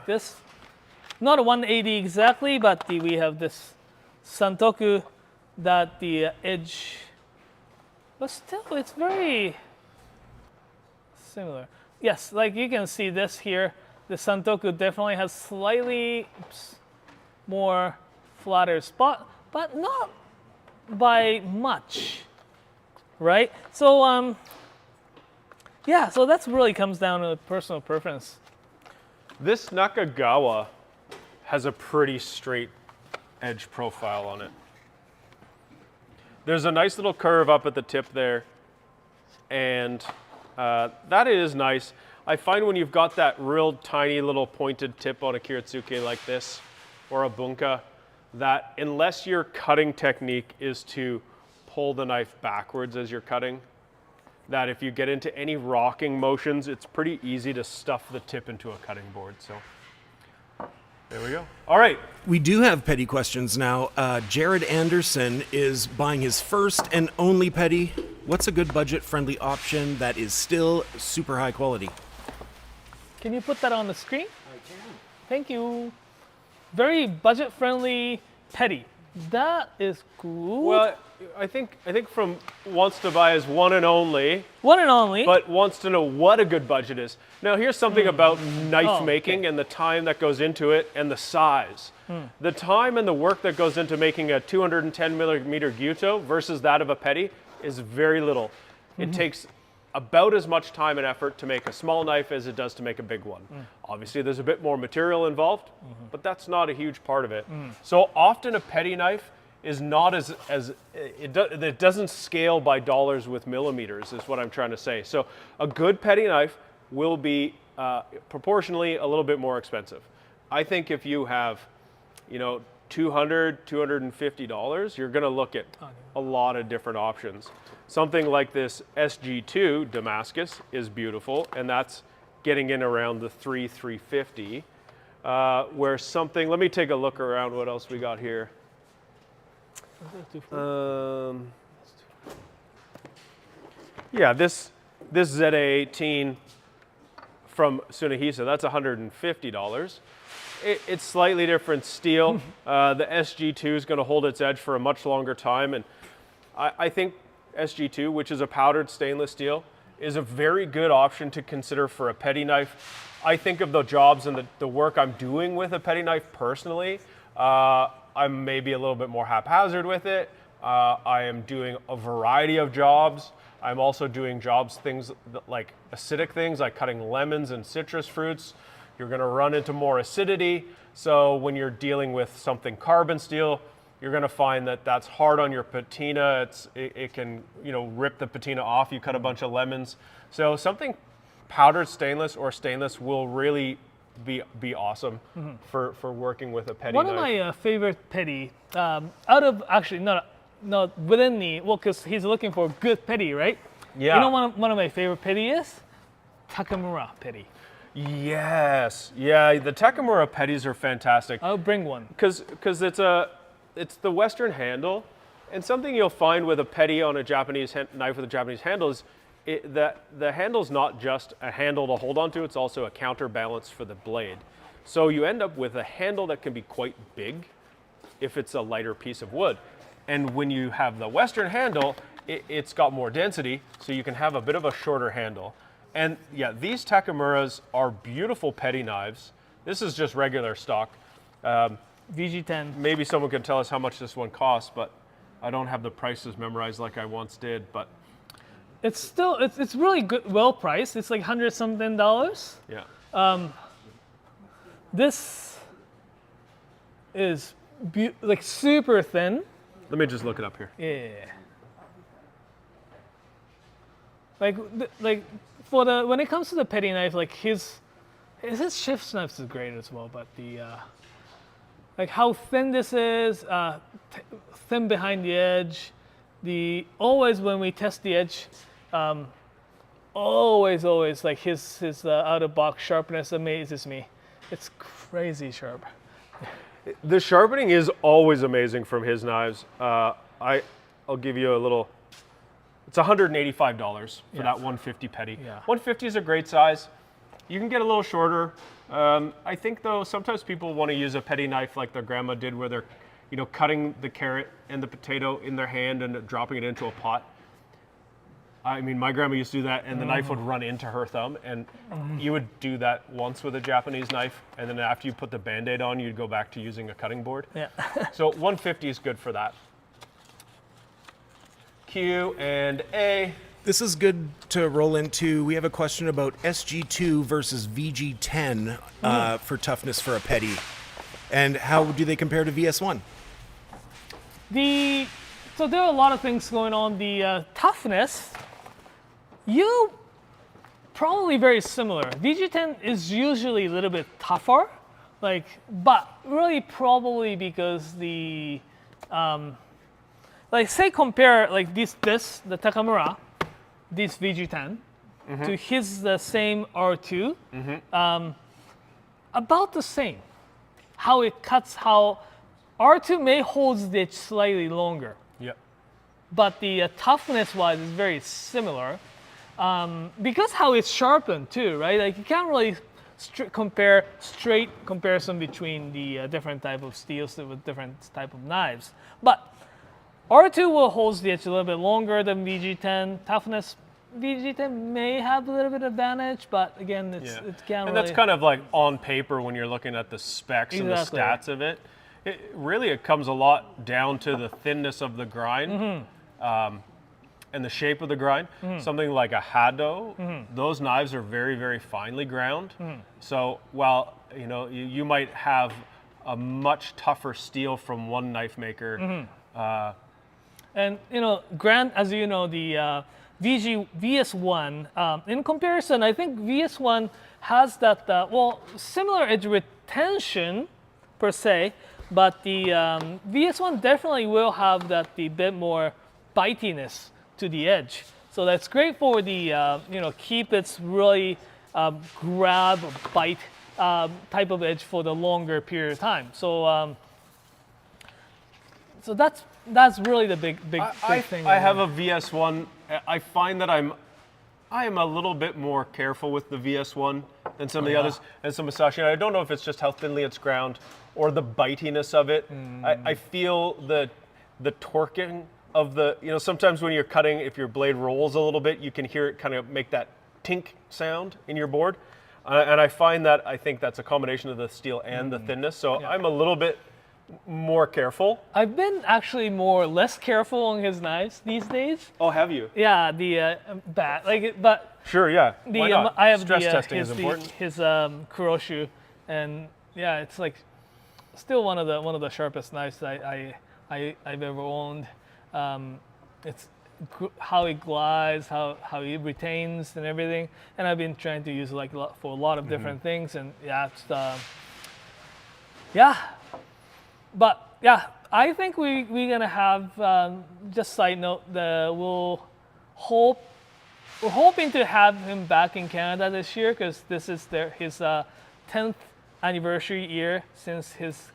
Speaker 2: this. Not a 180 exactly, but we have this santoku that the edge, but still it's very similar. Yes, like you can see this here, the santoku definitely has slightly more flatter spot, but not by much, right? So yeah, so that's really comes down to personal preference.
Speaker 3: This Nakagawa has a pretty straight edge profile on it. There's a nice little curve up at the tip there, and that is nice. I find when you've got that real tiny little pointed tip on a kiritsuke like this, or a bunka, that unless your cutting technique is to pull the knife backwards as you're cutting, that if you get into any rocking motions, it's pretty easy to stuff the tip into a cutting board. So there we go. All right.
Speaker 5: We do have petty questions now. Jared Anderson is buying his first and only petty. What's a good budget-friendly option that is still super high quality?
Speaker 2: Can you put that on the screen? I can. Thank you. Very budget-friendly petty. That is cool.
Speaker 3: Well, I think from wants to buy is one and only.
Speaker 2: One and only.
Speaker 3: But wants to know what a good budget is. Now, here's something about knife making and the time that goes into it and the size. The time and the work that goes into making a 210 millimeter gyuto versus that of a petty is very little. It takes about as much time and effort to make a small knife as it does to make a big one. Obviously, there's a bit more material involved, but that's not a huge part of it. So often a petty knife is not it doesn't scale by dollars with millimeters, is what I'm trying to say. So a good petty knife will be proportionally a little bit more expensive. I think if you have, $200, $250, you're going to look at a lot of different options. Something like this SG2 Damascus is beautiful, and that's getting in around the $350. Where something, let me take a look around what else we got here. Yeah, this ZA18 from Tsunehisa, that's $150. It's slightly different steel. The SG2 is going to hold its edge for a much longer time, and I think SG2, which is a powdered stainless steel, is a very good option to consider for a petty knife. I think of the jobs and the work I'm doing with a petty knife personally. I'm maybe a little bit more haphazard with it. I am doing a variety of jobs. I'm also doing things like acidic things, like cutting lemons and citrus fruits. You're going to run into more acidity. So when you're dealing with something carbon steel, you're going to find that that's hard on your patina. It can rip the patina off. You cut a bunch of lemons. So something powdered stainless or stainless will really be awesome for working with a petty knife.
Speaker 2: One of my favorite petty, out of actually not within the, well, because he's looking for a good petty, right?
Speaker 3: Yeah.
Speaker 2: You know one of my favorite petty is? Takamura petty.
Speaker 3: Yes, yeah, the Takamura petties are fantastic.
Speaker 2: I'll bring one.
Speaker 3: Because it's the Western handle, and something you'll find with a petty on a Japanese knife with a Japanese handle is that the handle's not just a handle to hold onto, it's also a counterbalance for the blade. So you end up with a handle that can be quite big if it's a lighter piece of wood. And when you have the Western handle, it's got more density, so you can have a bit of a shorter handle. And yeah, these Takamuras are beautiful petty knives. This is just regular stock.
Speaker 2: VG10.
Speaker 3: Maybe someone can tell us how much this one costs, but I don't have the prices memorized like I once did. But
Speaker 2: It's still, it's really good, well priced. It's like $100 something.
Speaker 3: yeah,
Speaker 2: This is like super thin.
Speaker 3: let me just look it up here.
Speaker 2: Yeah. Like when it comes to the petty knife, like his shift knives is great as well, but the like how thin this is, thin behind the edge. Always when we test the edge, always like his out of box sharpness amazes me. It's crazy sharp.
Speaker 3: The sharpening is always amazing from his knives. I'll give you a little. It's $185 for that 150 petty.
Speaker 2: Yeah.
Speaker 3: 150 is a great size. You can get a little shorter. I think though sometimes people want to use a petty knife like their grandma did, where they're, cutting the carrot and the potato in their hand and dropping it into a pot. I mean, my grandma used to do that, and the knife would run into her thumb, and you would do that once with a Japanese knife, and then after you put the Band-Aid on, you'd go back to using a cutting board.
Speaker 2: Yeah.
Speaker 3: So 150 is good for that. Q&A.
Speaker 5: This is good to roll into. We have a question about SG2 versus VG10 for toughness for a petty. And how do they compare to VS1?
Speaker 2: So there are a lot of things going on. The toughness, probably very similar. VG10 is usually a little bit tougher, but really probably because say compare the Takamura, this VG10, to the same R2, about the same. How it cuts, how R2 may hold the edge slightly longer.
Speaker 3: Yep.
Speaker 2: But the toughness-wise is very similar, because how it's sharpened too, right? Like you can't really compare straight comparison between the different type of steels with different type of knives. But R2 will hold the edge a little bit longer than VG10. Toughness, VG10 may have a little bit of advantage, but again, it can't.
Speaker 3: And that's kind of like on paper when you're looking at the specs and the stats of it. It comes a lot down to the thinness of the grind and the shape of the grind. Something like a Hado, those knives are very, very finely ground. So while you might have a much tougher steel from one knife maker.
Speaker 2: And as you know, the VS1, in comparison, I think VS1 has that similar edge retention per se. But the VS1 definitely will have the bit more bitiness to the edge. So that's great for the, keep its really grab, bite type of edge for the longer period of time. So so that's really the big thing.
Speaker 3: I have a VS1. I find that I am a little bit more careful with the VS1 than some of the others, and some Musashi. I don't know if it's just how thinly it's ground or the bitiness of it. I feel the torquing of the, sometimes when you're cutting, if your blade rolls a little bit, you can hear it kind of make that tink sound in your board. And I find that, I think that's a combination of the steel and the thinness. So I'm a little bit more careful.
Speaker 2: I've been actually less careful on his knives these days.
Speaker 3: Oh, have you?
Speaker 2: Yeah, but
Speaker 3: Sure, yeah. Why not?
Speaker 2: I have
Speaker 3: Stress testing is important.
Speaker 2: His Kuroshu, and yeah, it's like still one of the sharpest knives I've ever owned. It's how it glides, how it retains, and everything. And I've been trying to use it for a lot of different things, and But yeah, I think we're gonna have just side note. We'll hope we're hoping to have him back in Canada this year because this is his 10th anniversary year since his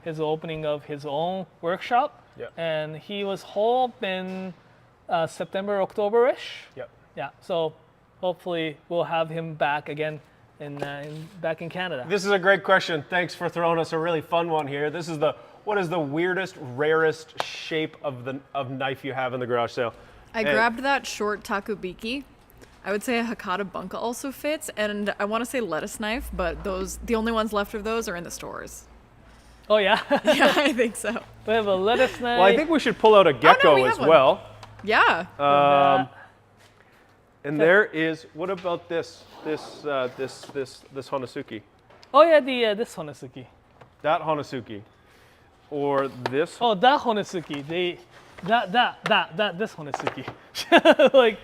Speaker 2: his opening of his own workshop.
Speaker 3: Yep.
Speaker 2: And he was hoping September, October-ish.
Speaker 3: Yep.
Speaker 2: Yeah. So hopefully we'll have him back again back in Canada.
Speaker 3: This is a great question. Thanks for throwing us a really fun one here. This is what is the weirdest, rarest shape of knife you have in the garage sale?
Speaker 1: I grabbed that short takubiki. I would say a Hakata bunka also fits, and I want to say lettuce knife, but the only ones left of those are in the stores.
Speaker 2: Oh yeah.
Speaker 1: Yeah, I think so.
Speaker 2: We have a lettuce knife.
Speaker 3: Well, I think we should pull out a gecko
Speaker 1: we
Speaker 3: as
Speaker 1: have one.
Speaker 3: well.
Speaker 1: Yeah.
Speaker 3: And there is, what about this Hanasuki?
Speaker 2: Oh yeah, this Honisuki.
Speaker 3: That Hanasuki. Or this.
Speaker 2: Oh, that Honisuki. This Honisuki. Like.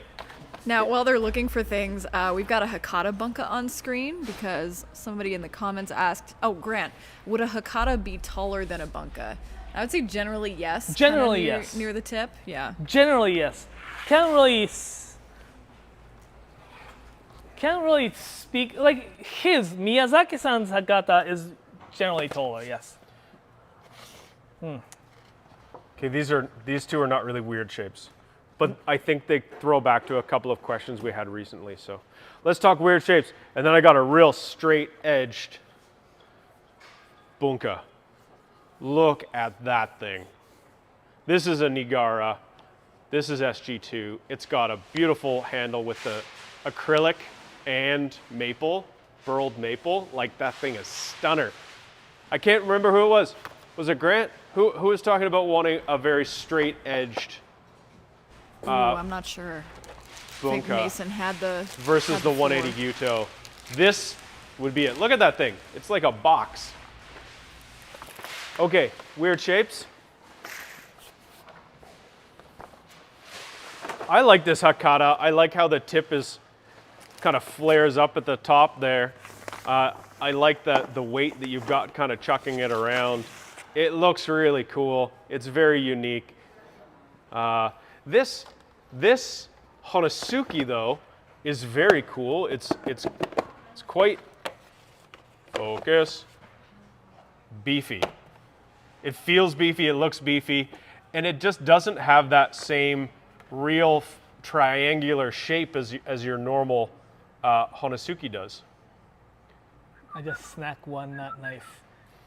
Speaker 1: Now, while they're looking for things, we've got a Hakata bunka on screen because somebody in the comments asked, oh, Grant, would a Hakata be taller than a bunka? I would say generally yes.
Speaker 2: Generally
Speaker 1: near,
Speaker 2: yes.
Speaker 1: Near the tip, yeah.
Speaker 2: Generally yes. Can't really speak, like Miyazaki-san's Hakata is generally taller, yes.
Speaker 3: Okay, these two are not really weird shapes, but I think they throw back to a couple of questions we had recently. So let's talk weird shapes. And then I got a real straight-edged bunka. Look at that thing. This is a Nigara. This is SG2. It's got a beautiful handle with the acrylic and maple, burled maple. Like, that thing is stunner. I can't remember who it was. Was it Grant? Who was talking about wanting a very straight-edged
Speaker 1: Ooh, I'm not sure. I think
Speaker 3: bunka
Speaker 1: Mason had the
Speaker 3: versus the 180 Gyuto? This would be it. Look at that thing. It's like a box. Okay, weird shapes. I like this Hakata. I like how the tip is kind of flares up at the top there. I like the weight that you've got kind of chucking it around. It looks really cool. It's very unique. This Hanasuki though is very cool. It's quite, focus, beefy. It feels beefy, it looks beefy, and it just doesn't have that same real triangular shape as your normal Hanasuki does.
Speaker 2: I just snagged one nut knife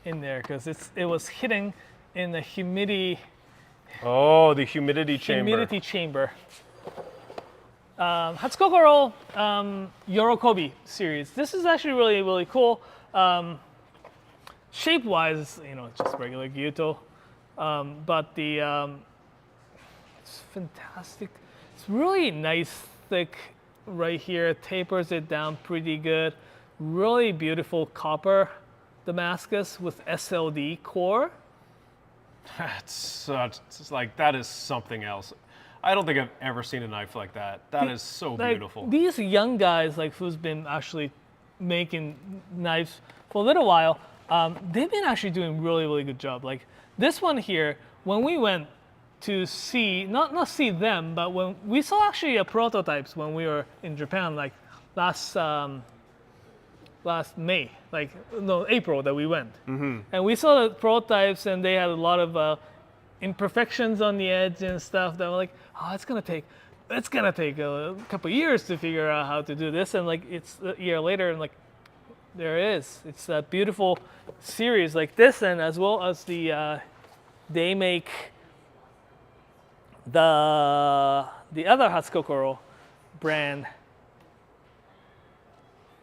Speaker 2: in there because it was hitting in the humidity chamber. Hatsukokoro Yorokobi series. This is actually really, really cool. Shape-wise, it's just regular Gyuto, but it's fantastic. It's really nice, thick right here. Tapers it down pretty good. Really beautiful copper Damascus with SLD core.
Speaker 3: That is something else. I don't think I've ever seen a knife like that. That is so beautiful.
Speaker 2: These young guys, who's been actually making knives for a little while, they've been actually doing really, really good job. Like this one here, when we went to see, not see them, but when we saw actually a prototypes when we were in Japan, like last May, April that we went. Mm-hmm. And we saw the prototypes and they had a lot of imperfections on the edge and stuff that were like, oh, it's gonna take a couple years to figure out how to do this. And it's a year later and there it is. It's a beautiful series like this, and as well as they make the other Hatsukokoro brand,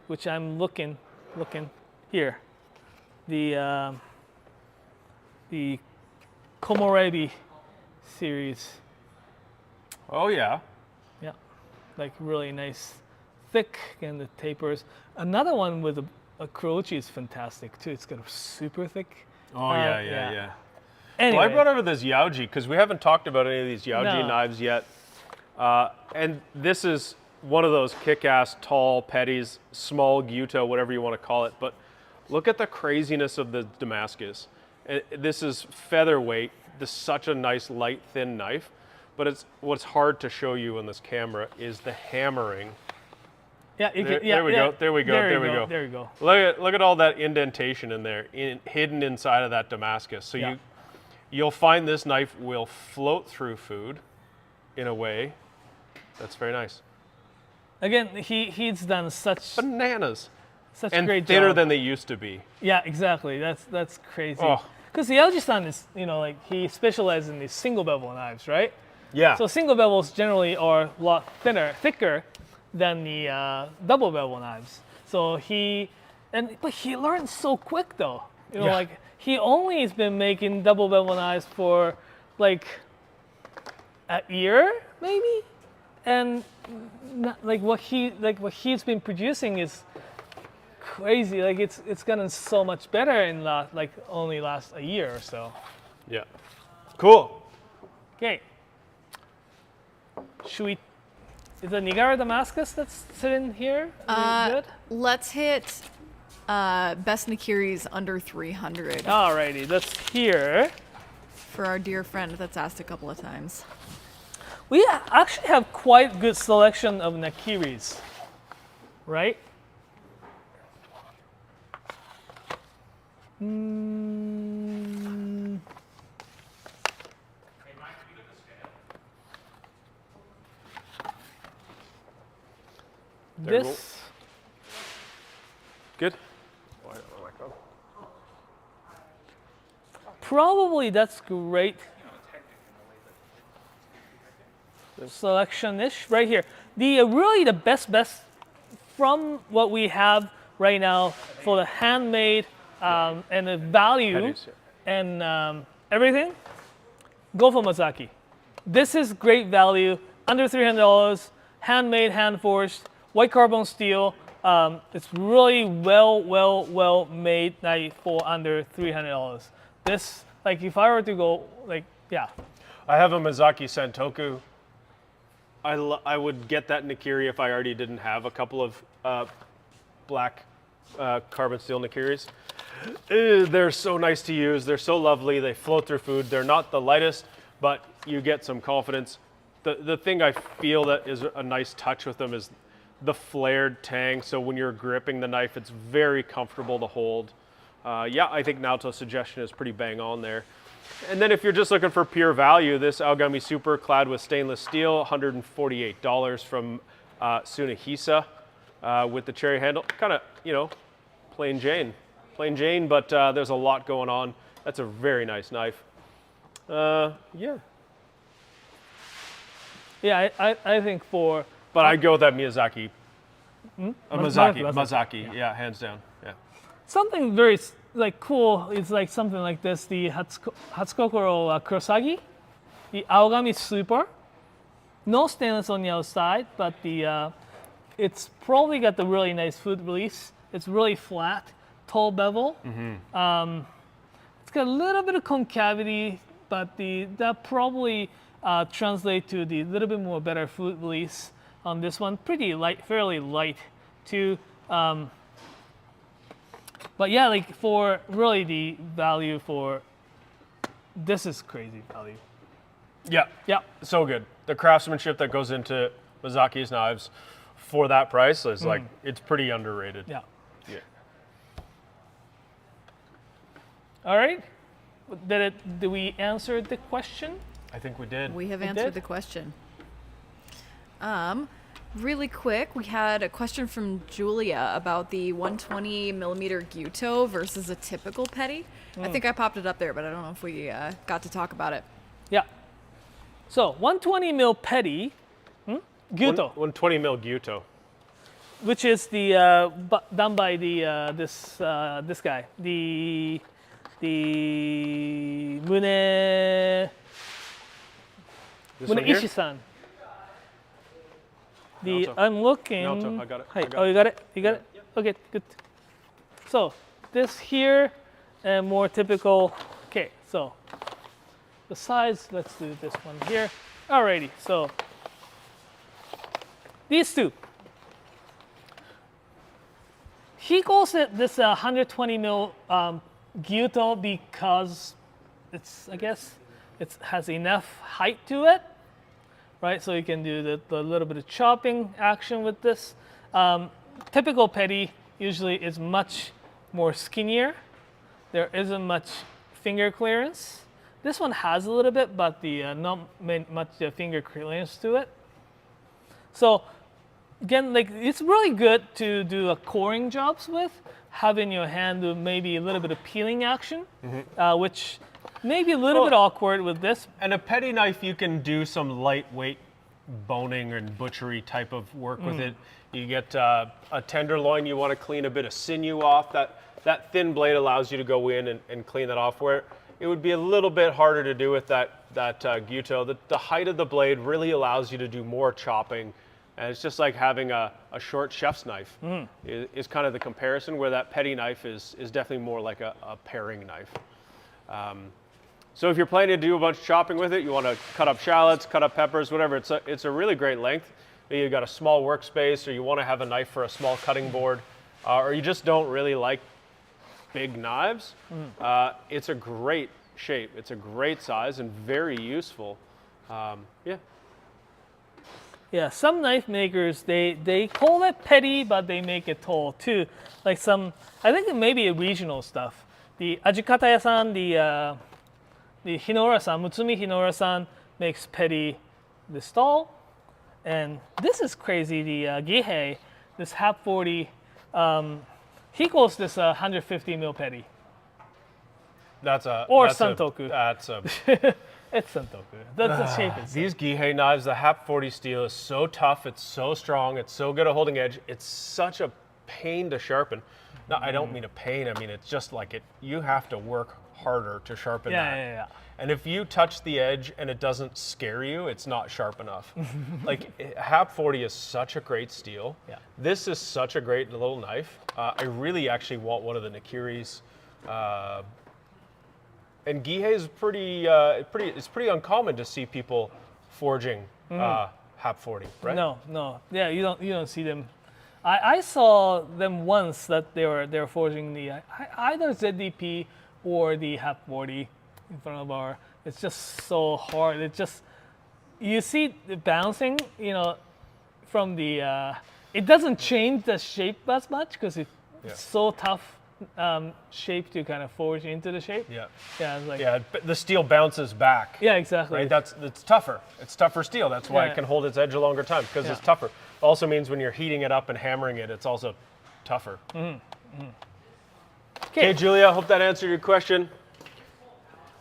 Speaker 2: which I'm looking here, the Komorebi series.
Speaker 3: Oh yeah.
Speaker 2: Yeah, really nice, thick, and the tapers. Another one with a Kuroichi is fantastic too. It's got a super thick.
Speaker 3: Oh yeah.
Speaker 2: Anyway.
Speaker 3: Well, I brought over this Yaoji because we haven't talked about any of these Yaoji knives yet. And this is one of those kick-ass, tall, petties, small Gyuto, whatever you want to call it. But look at the craziness of the Damascus. This is featherweight. This is such a nice, light, thin knife. but what's hard to show you on this camera is the hammering.
Speaker 2: Yeah,
Speaker 3: There we go. There we go. There we go.
Speaker 2: There you go.
Speaker 3: Look at all that indentation in there, hidden inside of that Damascus. So you'll find this knife will float through food in a way that's very nice.
Speaker 2: Again, he's done such
Speaker 3: Bananas.
Speaker 2: such
Speaker 3: And
Speaker 2: a great
Speaker 3: thinner
Speaker 2: job.
Speaker 3: than they used to be.
Speaker 2: Yeah, exactly. That's crazy.
Speaker 3: Oh.
Speaker 2: Because the Elji-san is, like he specializes in these single bevel knives, right?
Speaker 3: Yeah.
Speaker 2: So single bevels generally are a lot thicker than the double bevel knives. So but he learned so quick though.
Speaker 3: Yeah.
Speaker 2: Like he only has been making double bevel knives for like a year maybe, and what he's been producing is crazy. Like it's gotten so much better in only last a year or so.
Speaker 3: Yeah. Cool.
Speaker 2: Okay. Should we? Is the Nigara Damascus that's sitting here good?
Speaker 1: Let's hit best Nikiris under 300
Speaker 2: Alrighty, that's here.
Speaker 1: for our dear friend that's asked a couple of times.
Speaker 2: We actually have quite good selection of Nakiris, right?
Speaker 3: There we go.
Speaker 2: This
Speaker 3: Good.
Speaker 2: probably that's great selection-ish right here. The really the best from what we have right now for the handmade and the value
Speaker 3: Petties, yeah.
Speaker 2: and everything, go for Mazaki. This is great value, under $300, handmade, hand forged, white carbon steel. It's really well made knife for under $300. This, like, if I were to go, like, yeah,
Speaker 3: I have a Mizaki Santoku. I would get that Nikiri if I already didn't have a couple of black carbon steel Nikiris. They're so nice to use. They're so lovely. They float through food. They're not the lightest, but you get some confidence. The thing I feel that is a nice touch with them is the flared tang. So when you're gripping the knife, it's very comfortable to hold. Yeah, I think Naoto's suggestion is pretty bang on there. And then if you're just looking for pure value, this Aogami Super clad with stainless steel, $148 from Tsunehisa with the cherry handle. Kind of, plain Jane. Plain Jane, but there's a lot going on. That's a very nice knife. Yeah.
Speaker 2: yeah. I think for
Speaker 3: But I'd go with that Miyazaki.
Speaker 2: Mazaki.
Speaker 3: Mazaki, yeah, hands down. Yeah.
Speaker 2: something very cool is like something like this, the Hatsukokoro Kurosagi, the Aogami Super. No stainless on the outside, but it's probably got the really nice foot release. It's really flat, tall bevel. It's got a little bit of concavity, but that probably translates to the little bit more better foot release on this one. Pretty light, fairly light too. But yeah, like for really the value for this is crazy value.
Speaker 3: Yeah.
Speaker 2: Yeah.
Speaker 3: So good. The craftsmanship that goes into Mizaki's knives for that price is like, it's pretty underrated.
Speaker 2: Yeah.
Speaker 3: Yeah.
Speaker 2: All right. Did we answer the question?
Speaker 3: I think we did.
Speaker 1: We have
Speaker 2: We
Speaker 1: answered
Speaker 2: did?
Speaker 1: the question. Really quick, we had a question from Julia about the 120 millimeter Gyuto versus a typical petty. I think I popped it up there, but I don't know if we got to talk about it.
Speaker 2: Yeah. So 120 mil petty, Gyuto,
Speaker 3: 120 mil Gyuto.
Speaker 2: which is the done by the this guy, the Mune
Speaker 3: This one here?
Speaker 2: Ishi-san.
Speaker 3: Naoto.
Speaker 2: I'm looking.
Speaker 3: Naoto, I got it. I got
Speaker 2: Oh, you got it? You got it? Okay, good. So this here, and more typical. Okay, so the size, let's do this one here. Alrighty, so these two. He calls it this 120 mil Gyuto because I guess it has enough height to it. right? So you can do the little bit of chopping action with this. Typical petty usually is much more skinnier. There isn't much finger clearance. This one has a little bit, but not much finger clearance to it. So again, like it's really good to do a coring jobs with, having your hand do maybe a little bit of peeling action, which may be a little bit awkward with this.
Speaker 3: And a petty knife, you can do some lightweight boning and butchery type of work with it. You get a tenderloin, you want to clean a bit of sinew off. That thin blade allows you to go in and clean that off, where it would be a little bit harder to do with that Gyuto. The height of the blade really allows you to do more chopping. And it's just like having a short chef's knife is kind of the comparison, where that petty knife is definitely more like a paring knife. So if you're planning to do a bunch of chopping with it, you want to cut up shallots, cut up peppers, whatever, it's a really great length. Maybe you've got a small workspace, or you want to have a knife for a small cutting board, or you just don't really like big knives. It's a great shape. It's a great size and very useful.
Speaker 2: Yeah, some knife makers, they call it petty, but they make it tall too. Like some, I think it may be regional stuff. The Ajikata-ya-san, the Hinora-san, Mutsumi Hinora-san makes petty this tall. And this is crazy, the Gihei, this half 40, he calls this 150 mil petty. Santoku. It's Santoku. That's the shape.
Speaker 3: These Gihei knives, the Hap 40 steel is so tough, it's so strong, it's so good at holding edge, it's such a pain to sharpen. No, I don't mean a pain, I mean it's just like you have to work harder to sharpen that.
Speaker 2: Yeah.
Speaker 3: And if you touch the edge and it doesn't scare you, it's not sharp enough. Like Hap 40 is such a great steel.
Speaker 2: Yeah.
Speaker 3: This is such a great little knife. I really actually want one of the Nikiris. And Gihei is it's pretty uncommon to see people forging Hap 40, right?
Speaker 2: No. Yeah, you don't see them. I saw them once that they were forging the either ZDP or the Hap 40 in front of our. It's just so hard. It just, you see the bouncing, from the. It doesn't change the shape as much because it's so tough. Shape to kind of forge into the shape. It's like,
Speaker 3: but the steel bounces back.
Speaker 2: Yeah, exactly.
Speaker 3: Right, it's tougher. It's tougher steel. That's why it can hold its edge a longer time, because it's tougher. Also means when you're heating it up and hammering it, it's also tougher. Okay, Julia, hope that answered your question.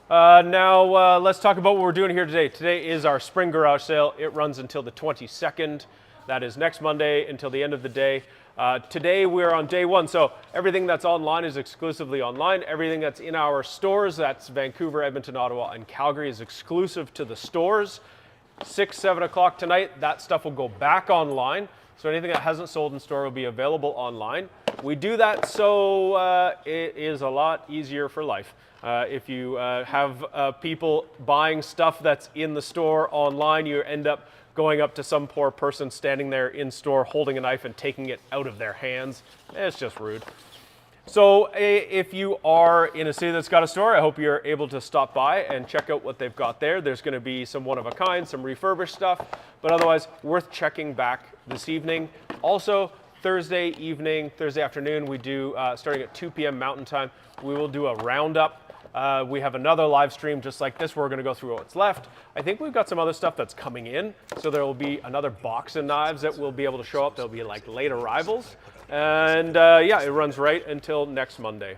Speaker 3: Now let's talk about what we're doing here today. Today is our spring garage sale. It runs until the 22nd. That is next Monday until the end of the day. Today we're on day one, so everything that's online is exclusively online. Everything that's in our stores, that's Vancouver, Edmonton, Ottawa, and Calgary, is exclusive to the stores. 6, 7 o'clock tonight, that stuff will go back online. So anything that hasn't sold in store will be available online. We do that so it is a lot easier for life. If you have people buying stuff that's in the store online, you end up going up to some poor person standing there in store holding a knife and taking it out of their hands. It's just rude. So if you are in a city that's got a store, I hope you're able to stop by and check out what they've got there. There's going to be some one-of-a-kind, some refurbished stuff, but otherwise worth checking back this evening. Also, Thursday afternoon, we do, starting at 2 p.m. Mountain Time, we will do a roundup. We have another live stream just like this where we're going to go through what's left. I think we've got some other stuff that's coming in. So there will be another box of knives that will be able to show up. They'll be like late arrivals. And it runs right until next Monday.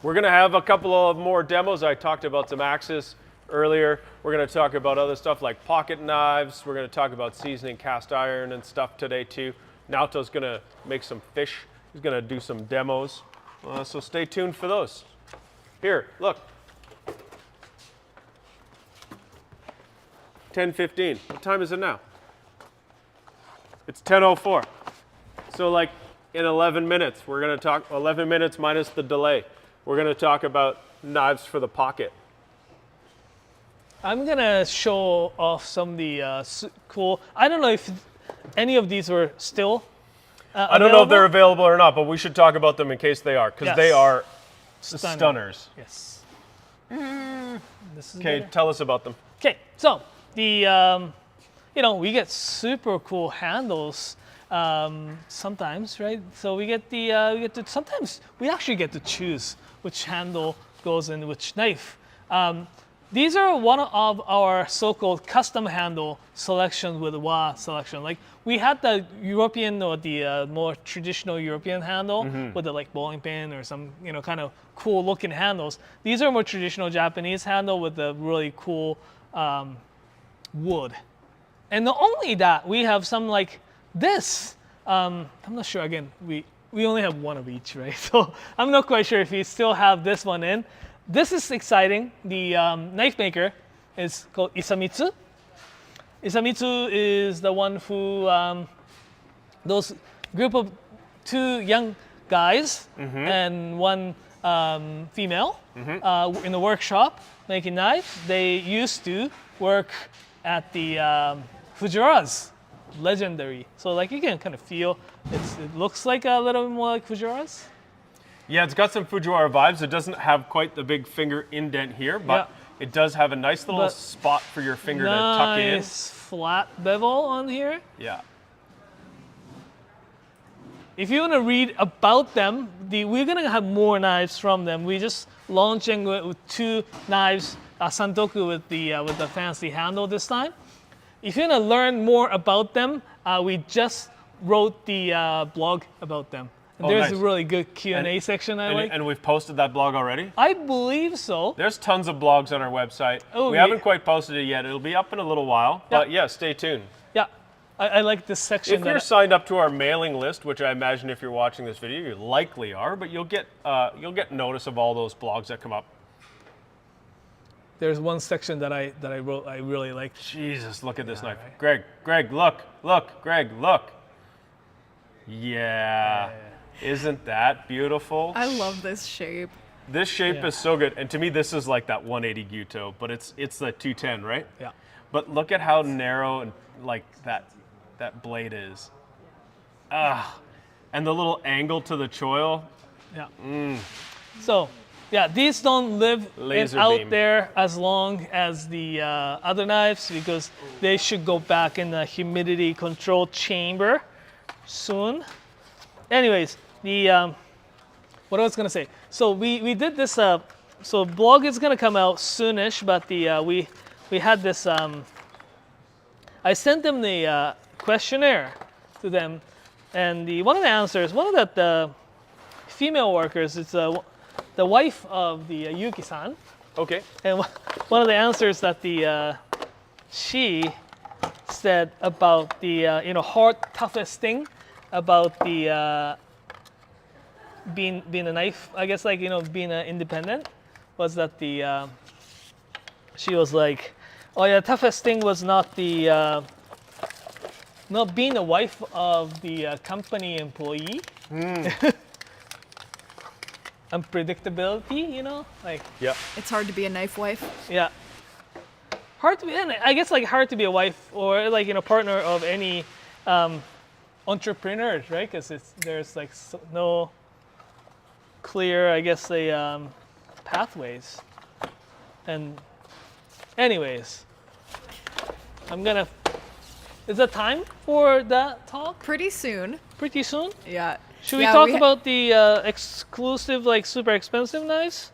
Speaker 3: We're going to have a couple of more demos. I talked about some axes earlier. We're going to talk about other stuff like pocket knives. We're going to talk about seasoning cast iron and stuff today too. Naoto's going to make some fish. He's going to do some demos. So stay tuned for those. Here, look. 10:15. What time is it now? It's 10:04. So like in 11 minutes, we're going to talk 11 minutes minus the delay. We're going to talk about knives for the pocket.
Speaker 2: I'm going to show off some of the cool, I don't know if any of these were still
Speaker 3: I don't know if they're available or not, but we should talk about them in case they are, because they are stunners.
Speaker 2: Yes.
Speaker 3: Okay, tell us about them.
Speaker 2: Okay, so the we get super cool handles sometimes, right? So we get sometimes we actually get to choose which handle goes in which knife. These are one of our so-called custom handle selections with WA selection. Like we had the European or the more traditional European handle with the like bowling pin or some kind of cool looking handles. These are more traditional Japanese handle with the really cool wood. And not only that, we have some like this. I'm not sure. Again, we only have one of each, right? So I'm not quite sure if we still have this one in. This is exciting. The knife maker is called Isamitsu. Isamitsu is the one who those group of 2 young guys and 1 female in the workshop making knives. They used to work at the Fujiwara's, legendary. So like you can kind of feel it looks like a little bit more like Fujiwara's.
Speaker 3: Yeah, it's got some Fujiwara vibes. It doesn't have quite the big finger indent here, but it does have a nice little spot for your finger to tuck in.
Speaker 2: Nice flat bevel on here.
Speaker 3: Yeah.
Speaker 2: If you want to read about them, we're gonna have more knives from them. We just launching with 2 knives, Santoku with the fancy handle this time. If you want to learn more about them, we just wrote the blog about them. And there's
Speaker 3: nice.
Speaker 2: a really good Q&A section I like.
Speaker 3: And we've posted that blog already?
Speaker 2: I believe so.
Speaker 3: There's tons of blogs on our website.
Speaker 2: Oh,
Speaker 3: we haven't quite posted it yet. It'll be up in a little while. But yeah, stay tuned.
Speaker 2: Yeah, I like this section.
Speaker 3: If you're signed up to our mailing list, which I imagine if you're watching this video, you likely are, but you'll get notice of all those blogs that come up.
Speaker 2: There's one section that I wrote I really like.
Speaker 3: Jesus, look at this knife.
Speaker 2: Right.
Speaker 3: Greg, look, Greg, look. Yeah. Isn't that beautiful?
Speaker 1: I love this shape.
Speaker 3: This shape is so good. And to me, this is like that 180 Gyuto, but it's the 210, right?
Speaker 2: Yeah.
Speaker 3: But look at how narrow and like that blade is. And the little angle to the choil.
Speaker 2: Yeah. So, yeah, these don't live out there as long as the other knives because they should go back in the humidity control chamber soon. Anyways, what I was gonna say. So we did this. So blog is gonna come out soonish, but we had this. I sent them the questionnaire to them, and one of the answers, one of the female workers, it's the wife of the Yuki-san.
Speaker 3: Okay.
Speaker 2: And one of the answers that she said about the hard toughest thing about the being a knife, I guess, like being independent, was that she was like, oh yeah, toughest thing was not being the wife of the company employee. Unpredictability, like.
Speaker 3: Yeah.
Speaker 1: It's hard to be a knife wife.
Speaker 2: Yeah. Hard to be, and I guess like hard to be a wife or like partner of any entrepreneurs, right? Because there's like no clear, I guess, pathways. And anyways, is it time for that talk?
Speaker 1: Pretty soon.
Speaker 2: Pretty soon?
Speaker 1: Yeah.
Speaker 2: Should we talk about the exclusive, like super expensive knives?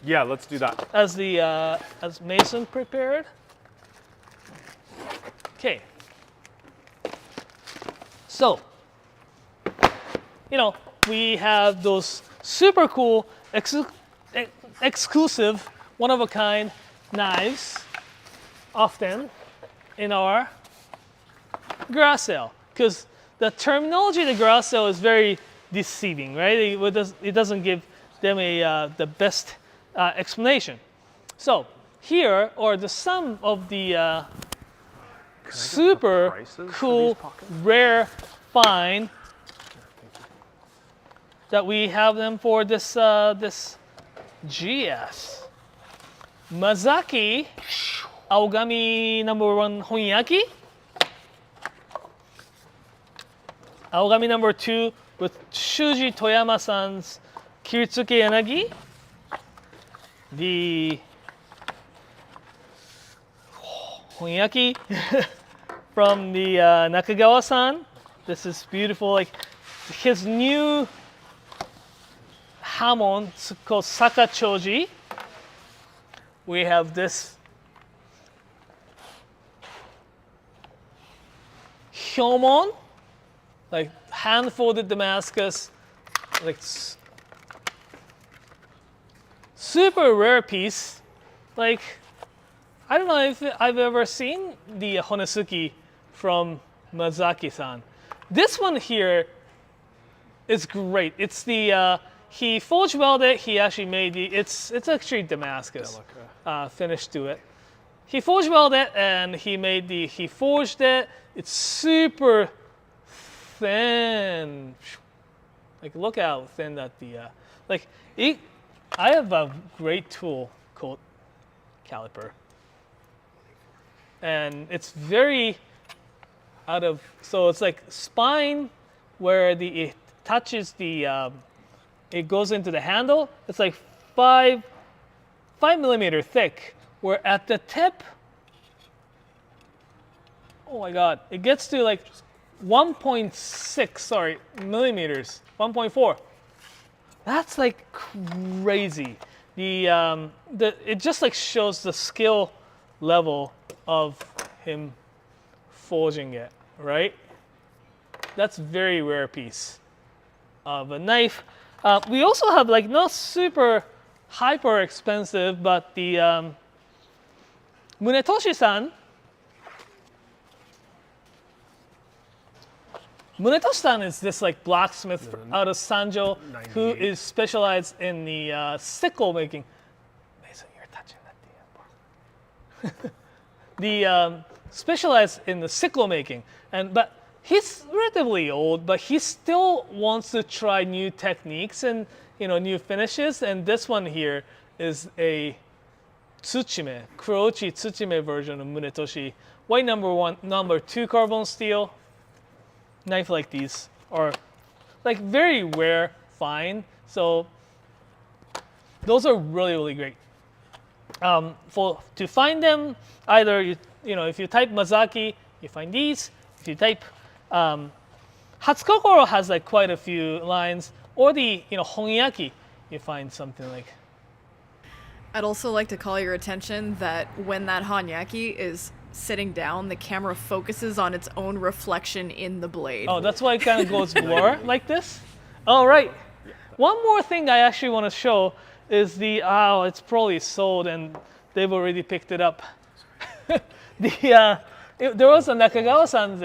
Speaker 3: Yeah, let's do that.
Speaker 2: As Mason prepared? Okay. So, we have those super cool, exclusive, one-of-a-kind knives often in our garage sale. Because the terminology of the garage sale is very deceiving, right? It doesn't give them the best explanation. So, here are some of the super cool, rare find that we have them for this GS. Mazaki Aogami #1 Honyaki. Aogami #2 with Shuji Toyama-san's Kiritsuke Yanagi. honyaki from the Nakagawa-san. This is beautiful. Like his new hamon, it's called Sakachoji. We have this hyomon, like hand-folded Damascus, like super rare piece. Like, I don't know if I've ever seen the Honesuki from Mazaki-san. This one here is great. It's the he forged welded. He actually made the. It's actually Damascus finish to it. He forged welded and he made the. He forged it. It's super thin. Like look how thin that the like. I have a great tool called caliper, and it's very out of. So it's like spine where it touches the. It goes into the handle. It's like 5 millimeter thick. Where at the tip, oh my God, it gets to like 1.6 millimeters, 1.4. That's like crazy. It just like shows the skill level of him forging it, right? That's very rare piece of a knife. We also have like not super hyper expensive, but the Munetoshi-san. Munetoshi-san is this like blacksmith out of Sanjo who is specialized in the sickle making. Mason, you're touching that the specialized in the sickle making, but he's relatively old, but he still wants to try new techniques and new finishes. And this one here is a Tsuchime, Kurouchi Tsuchime version of Munetoshi. White number 2 carbon steel. Knife like these are like very rare find. So those are really, really great. To find them, either if you type Mazaki, you find these. If you type Hatsukokoro has like quite a few lines, or the Honyaki, you find something like.
Speaker 1: I'd also like to call your attention that when that Honyaki is sitting down, the camera focuses on its own reflection in the blade.
Speaker 2: Oh, that's why it kind of goes blur like this? All right. One more thing I actually want to show is it's probably sold and they've already picked it up. There was a Nakagawa-san's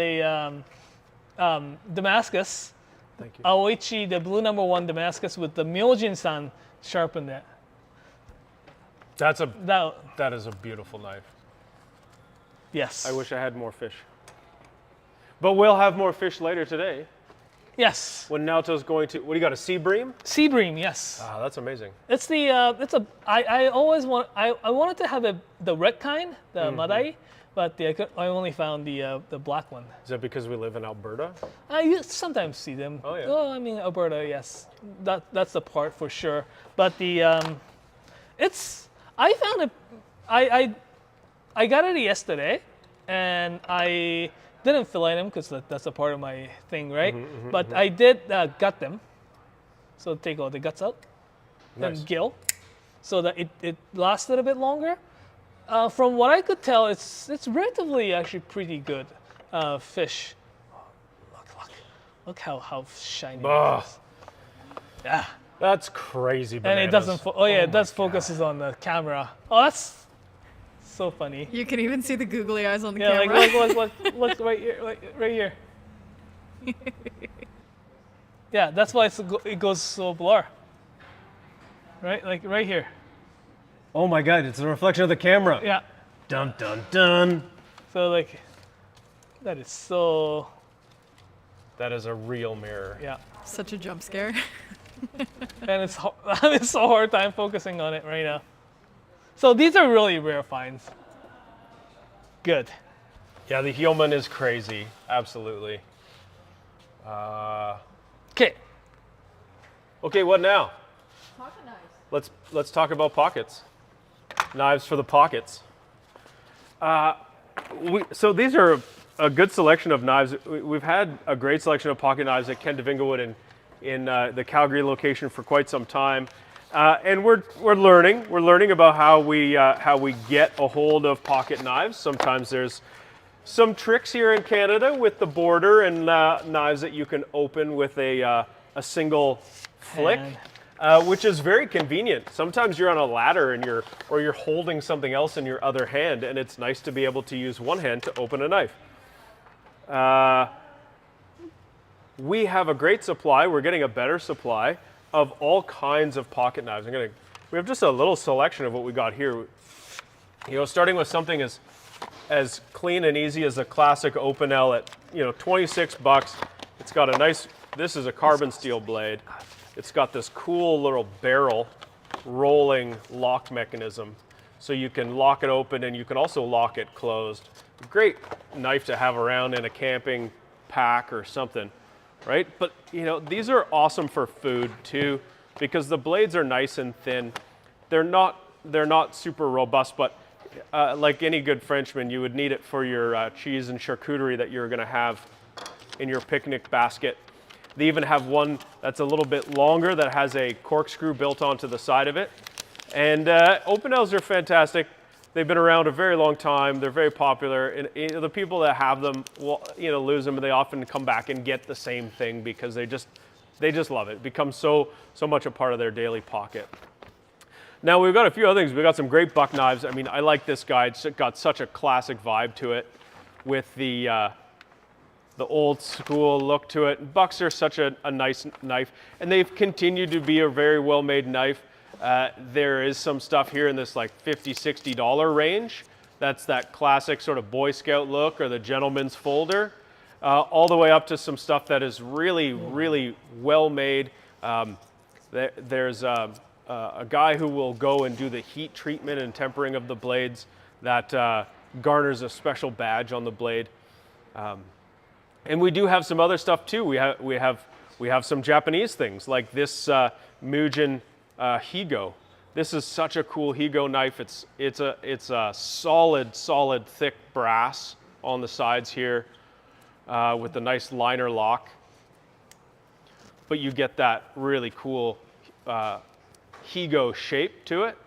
Speaker 2: Damascus.
Speaker 3: Thank you.
Speaker 2: Aoichi, the blue number 1 Damascus with the Myojin-san sharpened it.
Speaker 3: That is a beautiful knife.
Speaker 2: Yes.
Speaker 3: I wish I had more fish. But we'll have more fish later today.
Speaker 2: Yes.
Speaker 3: When Naoto's going to, what do you got, a sea bream?
Speaker 2: Sea bream, yes.
Speaker 3: Ah, that's amazing.
Speaker 2: It's I wanted to have the red kind, the Madai, but I only found the black one.
Speaker 3: Is that because we live in Alberta?
Speaker 2: You sometimes see them.
Speaker 3: Oh, yeah.
Speaker 2: Oh, I mean Alberta, yes. That's the part for sure. But I found it. I got it yesterday, and I didn't fillet them because that's a part of my thing, right? But I did gut them. So take all the guts out and gill, so that it lasted a bit longer. From what I could tell, it's relatively actually pretty good fish. Oh, look how shiny it is. Yeah.
Speaker 3: That's crazy bananas.
Speaker 2: And it doesn't. It does focuses on the camera. Oh, that's so funny.
Speaker 1: You can even see the googly eyes on the
Speaker 2: Yeah,
Speaker 1: camera.
Speaker 2: look right here, right here. Yeah, that's why it goes so blur. Right, like right here.
Speaker 3: Oh my God, it's a reflection of the camera.
Speaker 2: Yeah.
Speaker 3: Dun dun dun.
Speaker 2: So like, that is so.
Speaker 3: That is a real mirror.
Speaker 2: Yeah.
Speaker 1: Such a jump scare.
Speaker 2: And I'm having so hard time focusing on it right now. So these are really rare finds. Good.
Speaker 3: Yeah, the Hyoman is crazy. Absolutely.
Speaker 2: Okay.
Speaker 3: Okay, what now?
Speaker 1: Pocket knives.
Speaker 3: Let's talk about pockets. Knives for the pockets. So these are a good selection of knives. We've had a great selection of pocket knives at Ken de Vingewood in the Calgary location for quite some time. And we're learning. We're learning about how we get a hold of pocket knives. Sometimes there's some tricks here in Canada with the border and knives that you can open with a single flick, which is very convenient. Sometimes you're on a ladder and you're holding something else in your other hand, and it's nice to be able to use one hand to open a knife. We have a great supply. We're getting a better supply of all kinds of pocket knives. We have just a little selection of what we got here. You know, starting with something as clean and easy as a classic Open L at, you know, $26. It's got a nice, this is a carbon steel blade. It's got this cool little barrel rolling lock mechanism. So you can lock it open and you can also lock it closed. Great knife to have around in a camping pack or something, right? But you know, these are awesome for food too, because the blades are nice and thin. They're not super robust, but like any good Frenchman, you would need it for your cheese and charcuterie that you're gonna have in your picnic basket. They even have one that's a little bit longer that has a corkscrew built onto the side of it. And Open L's are fantastic. They've been around a very long time. They're very popular. And the people that have them will, you know, lose them, and they often come back and get the same thing because they just love it. It becomes so much a part of their daily pocket. Now we've got a few other things. We've got some great buck knives. I mean, I like this guy. It's got such a classic vibe to it with the old school look to it. Bucks are such a nice knife, and they've continued to be a very well-made knife. There is some stuff here in this like $50, $60 range. That's that classic sort of Boy Scout look or the gentleman's folder, all the way up to some stuff that is really, really well made. There's a guy who will go and do the heat treatment and tempering of the blades that garners a special badge on the blade. And we do have some other stuff too. We have some Japanese things like this Mugen Higo. This is such a cool Higo knife. It's a solid thick brass on the sides here with a nice liner lock. But you get that really cool Higo shape to it.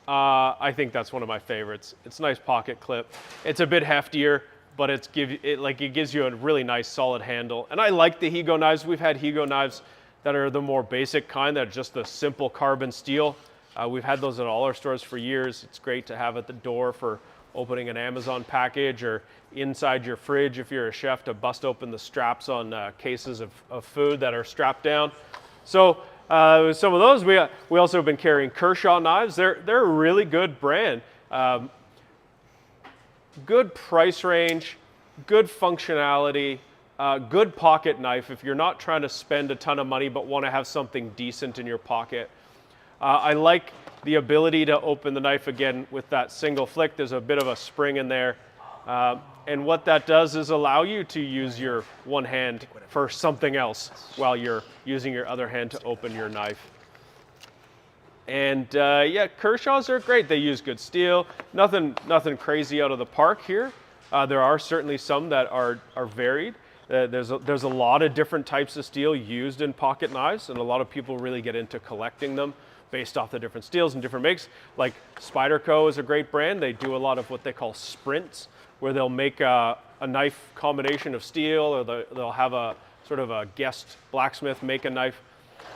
Speaker 3: I think that's one of my favorites. It's a nice pocket clip. It's a bit heftier, but it gives you a really nice solid handle. And I like the Higo knives. We've had Higo knives that are the more basic kind, that are just the simple carbon steel. We've had those at all our stores for years. It's great to have at the door for opening an Amazon package, or inside your fridge if you're a chef to bust open the straps on cases of food that are strapped down. So some of those, we also have been carrying Kershaw knives. They're a really good brand. Good price range, good functionality, good pocket knife if you're not trying to spend a ton of money but want to have something decent in your pocket. I like the ability to open the knife again with that single flick. There's a bit of a spring in there. And what that does is allow you to use your one hand for something else while you're using your other hand to open your knife. And yeah, Kershaws are great. They use good steel. Nothing crazy out of the park here. There are certainly some that are varied. There's a lot of different types of steel used in pocket knives, and a lot of people really get into collecting them based off the different steels and different makes. Like Spyderco is a great brand. They do a lot of what they call sprints, where they'll make a knife combination of steel, or they'll have a sort of a guest blacksmith make a knife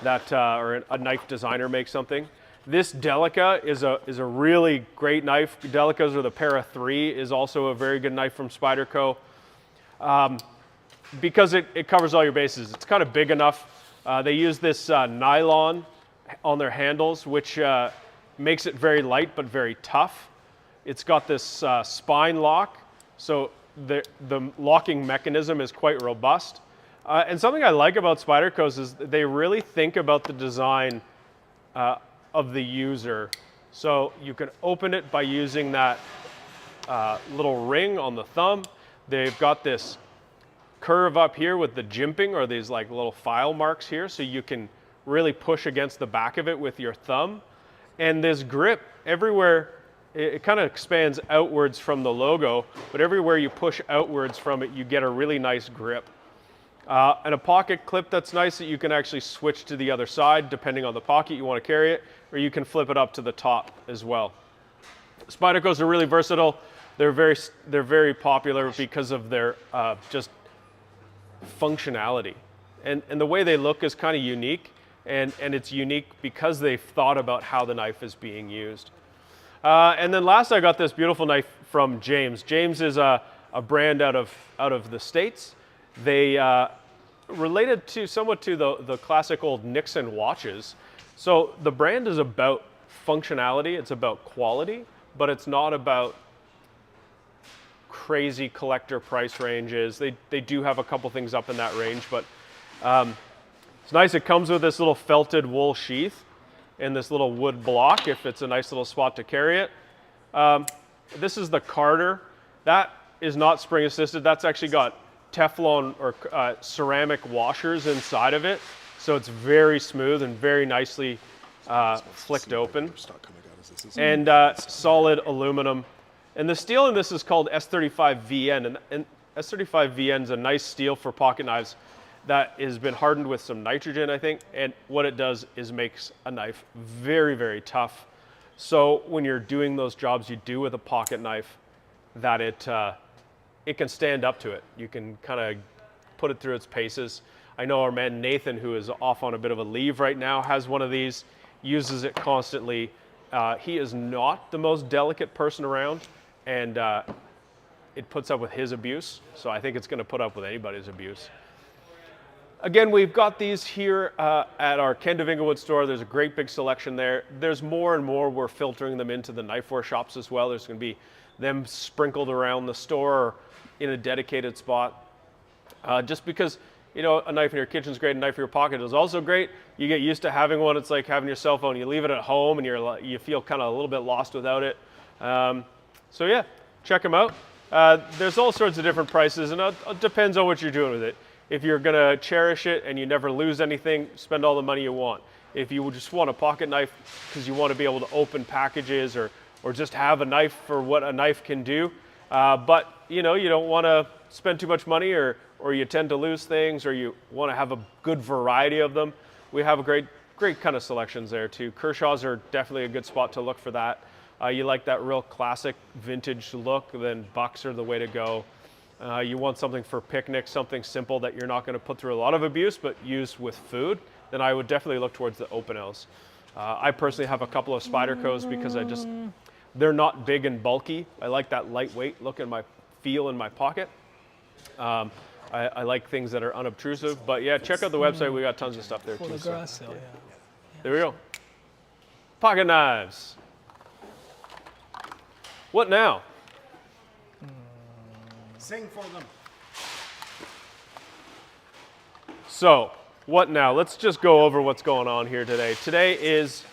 Speaker 3: that, or a knife designer make something. This Delica is a really great knife. Delicas, or the Para 3, is also a very good knife from Spyderco. Because it covers all your bases. It's kind of big enough. They use this nylon on their handles, which makes it very light but very tough. It's got this spine lock, so the locking mechanism is quite robust. And something I like about Spyderco's is they really think about the design of the user. So you can open it by using that little ring on the thumb. They've got this curve up here with the jimping, or these like little file marks here, so you can really push against the back of it with your thumb. And this grip, everywhere, it kind of expands outwards from the logo, but everywhere you push outwards from it, you get a really nice grip. And a pocket clip that's nice that you can actually switch to the other side depending on the pocket you want to carry it, or you can flip it up to the top as well. Spydercos are really versatile. They're very popular because of their just functionality. And the way they look is kind of unique, and it's unique because they've thought about how the knife is being used. And then last I got this beautiful knife from James. James is a brand out of the States. They related somewhat to the classic old Nixon watches. So the brand is about functionality, it's about quality, but it's not about crazy collector price ranges. They do have a couple things up in that range, but it's nice. It comes with this little felted wool sheath and this little wood block if it's a nice little spot to carry it. This is the Carter. That is not spring assisted. That's actually got Teflon or ceramic washers inside of it. So it's very smooth and very nicely flicked open. And solid aluminum. And the steel in this is called S35VN. And S35VN is a nice steel for pocket knives that has been hardened with some nitrogen, I think. And what it does is makes a knife very, very tough. So when you're doing those jobs you do with a pocket knife, that it can stand up to it. You can kind of put it through its paces. I know our man Nathan, who is off on a bit of a leave right now, has one of these, uses it constantly. He is not the most delicate person around, and it puts up with his abuse. So I think it's going to put up with anybody's abuse. Again, we've got these here at our Ken of Inglewood store. There's a great big selection there. There's more and more. We're filtering them into the Knifewear shops as well. There's going to be them sprinkled around the store or in a dedicated spot. Just because, you know, a knife in your kitchen is great, a knife in your pocket is also great. You get used to having one. It's like having your cell phone. You leave it at home and you feel kind of a little bit lost without it. So yeah, check them out. There's all sorts of different prices, and it depends on what you're doing with it. If you're going to cherish it and you never lose anything, spend all the money you want. If you just want a pocket knife because you want to be able to open packages or just have a knife for what a knife can do, but you know, you don't want to spend too much money or you tend to lose things, or you want to have a good variety of them, we have a great kind of selections there too. Kershaw's are definitely a good spot to look for that. You like that real classic vintage look, then Bucks are the way to go. You want something for picnics, something simple that you're not going to put through a lot of abuse, but use with food, then I would definitely look towards the Open L's. I personally have a couple of Spydercos because they're not big and bulky. I like that lightweight look and feel in my pocket. I like things that are unobtrusive, but yeah, check out the website. We got tons of stuff there too.
Speaker 4: For the garage sale, yeah.
Speaker 3: There we go. Pocket knives. What now?
Speaker 5: Sing for them.
Speaker 3: So, what now? Let's just go over what's going on here today. Today is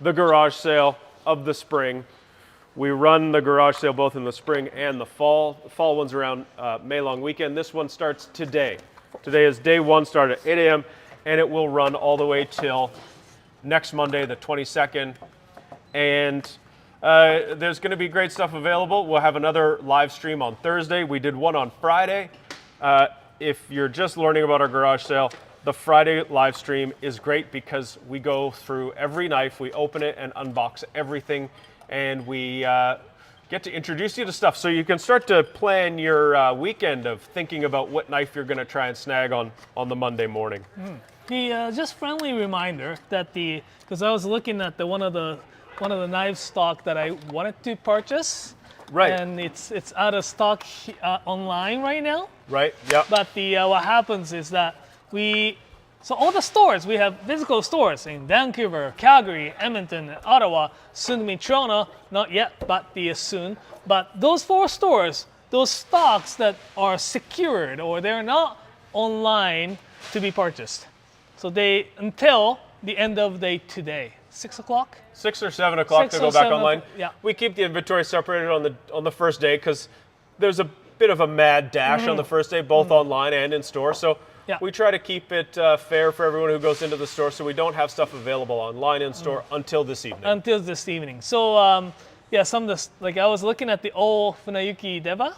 Speaker 3: the garage sale of the spring. We run the garage sale both in the spring and the fall. The fall one's around May long weekend. This one starts today. Today is day one, start at 8 a.m. and it will run all the way till next Monday, the 22nd. And there's going to be great stuff available. We'll have another live stream on Thursday. We did one on Friday. If you're just learning about our garage sale, the Friday live stream is great because we go through every knife, we open it and unbox everything, and we get to introduce you to stuff so you can start to plan your weekend of thinking about what knife you're going to try and snag on the Monday morning.
Speaker 2: Just friendly reminder that because I was looking at one of the knife stock that I wanted to purchase,
Speaker 3: Right.
Speaker 2: And it's out of stock online right now.
Speaker 3: Right. Yep.
Speaker 2: But what happens is that so all the stores, we have physical stores in Vancouver, Calgary, Edmonton, Ottawa, soon to be Toronto, not yet, but soon. But those 4 stores, those stocks that are secured or they're not online to be purchased. So until the end of the day today, 6 o'clock?
Speaker 3: 6 or 7 o'clock
Speaker 2: 6
Speaker 3: to go
Speaker 2: or
Speaker 3: back
Speaker 2: 7
Speaker 3: online.
Speaker 2: Yeah.
Speaker 3: We keep the inventory separated on the first day because there's bit of a mad dash on the first day, both online and in store. So we try to keep it fair for everyone who goes into the store, so we don't have stuff available online in store until this evening.
Speaker 2: Until this evening. So yeah, some of this, like I was looking at the old Funayuki Deba,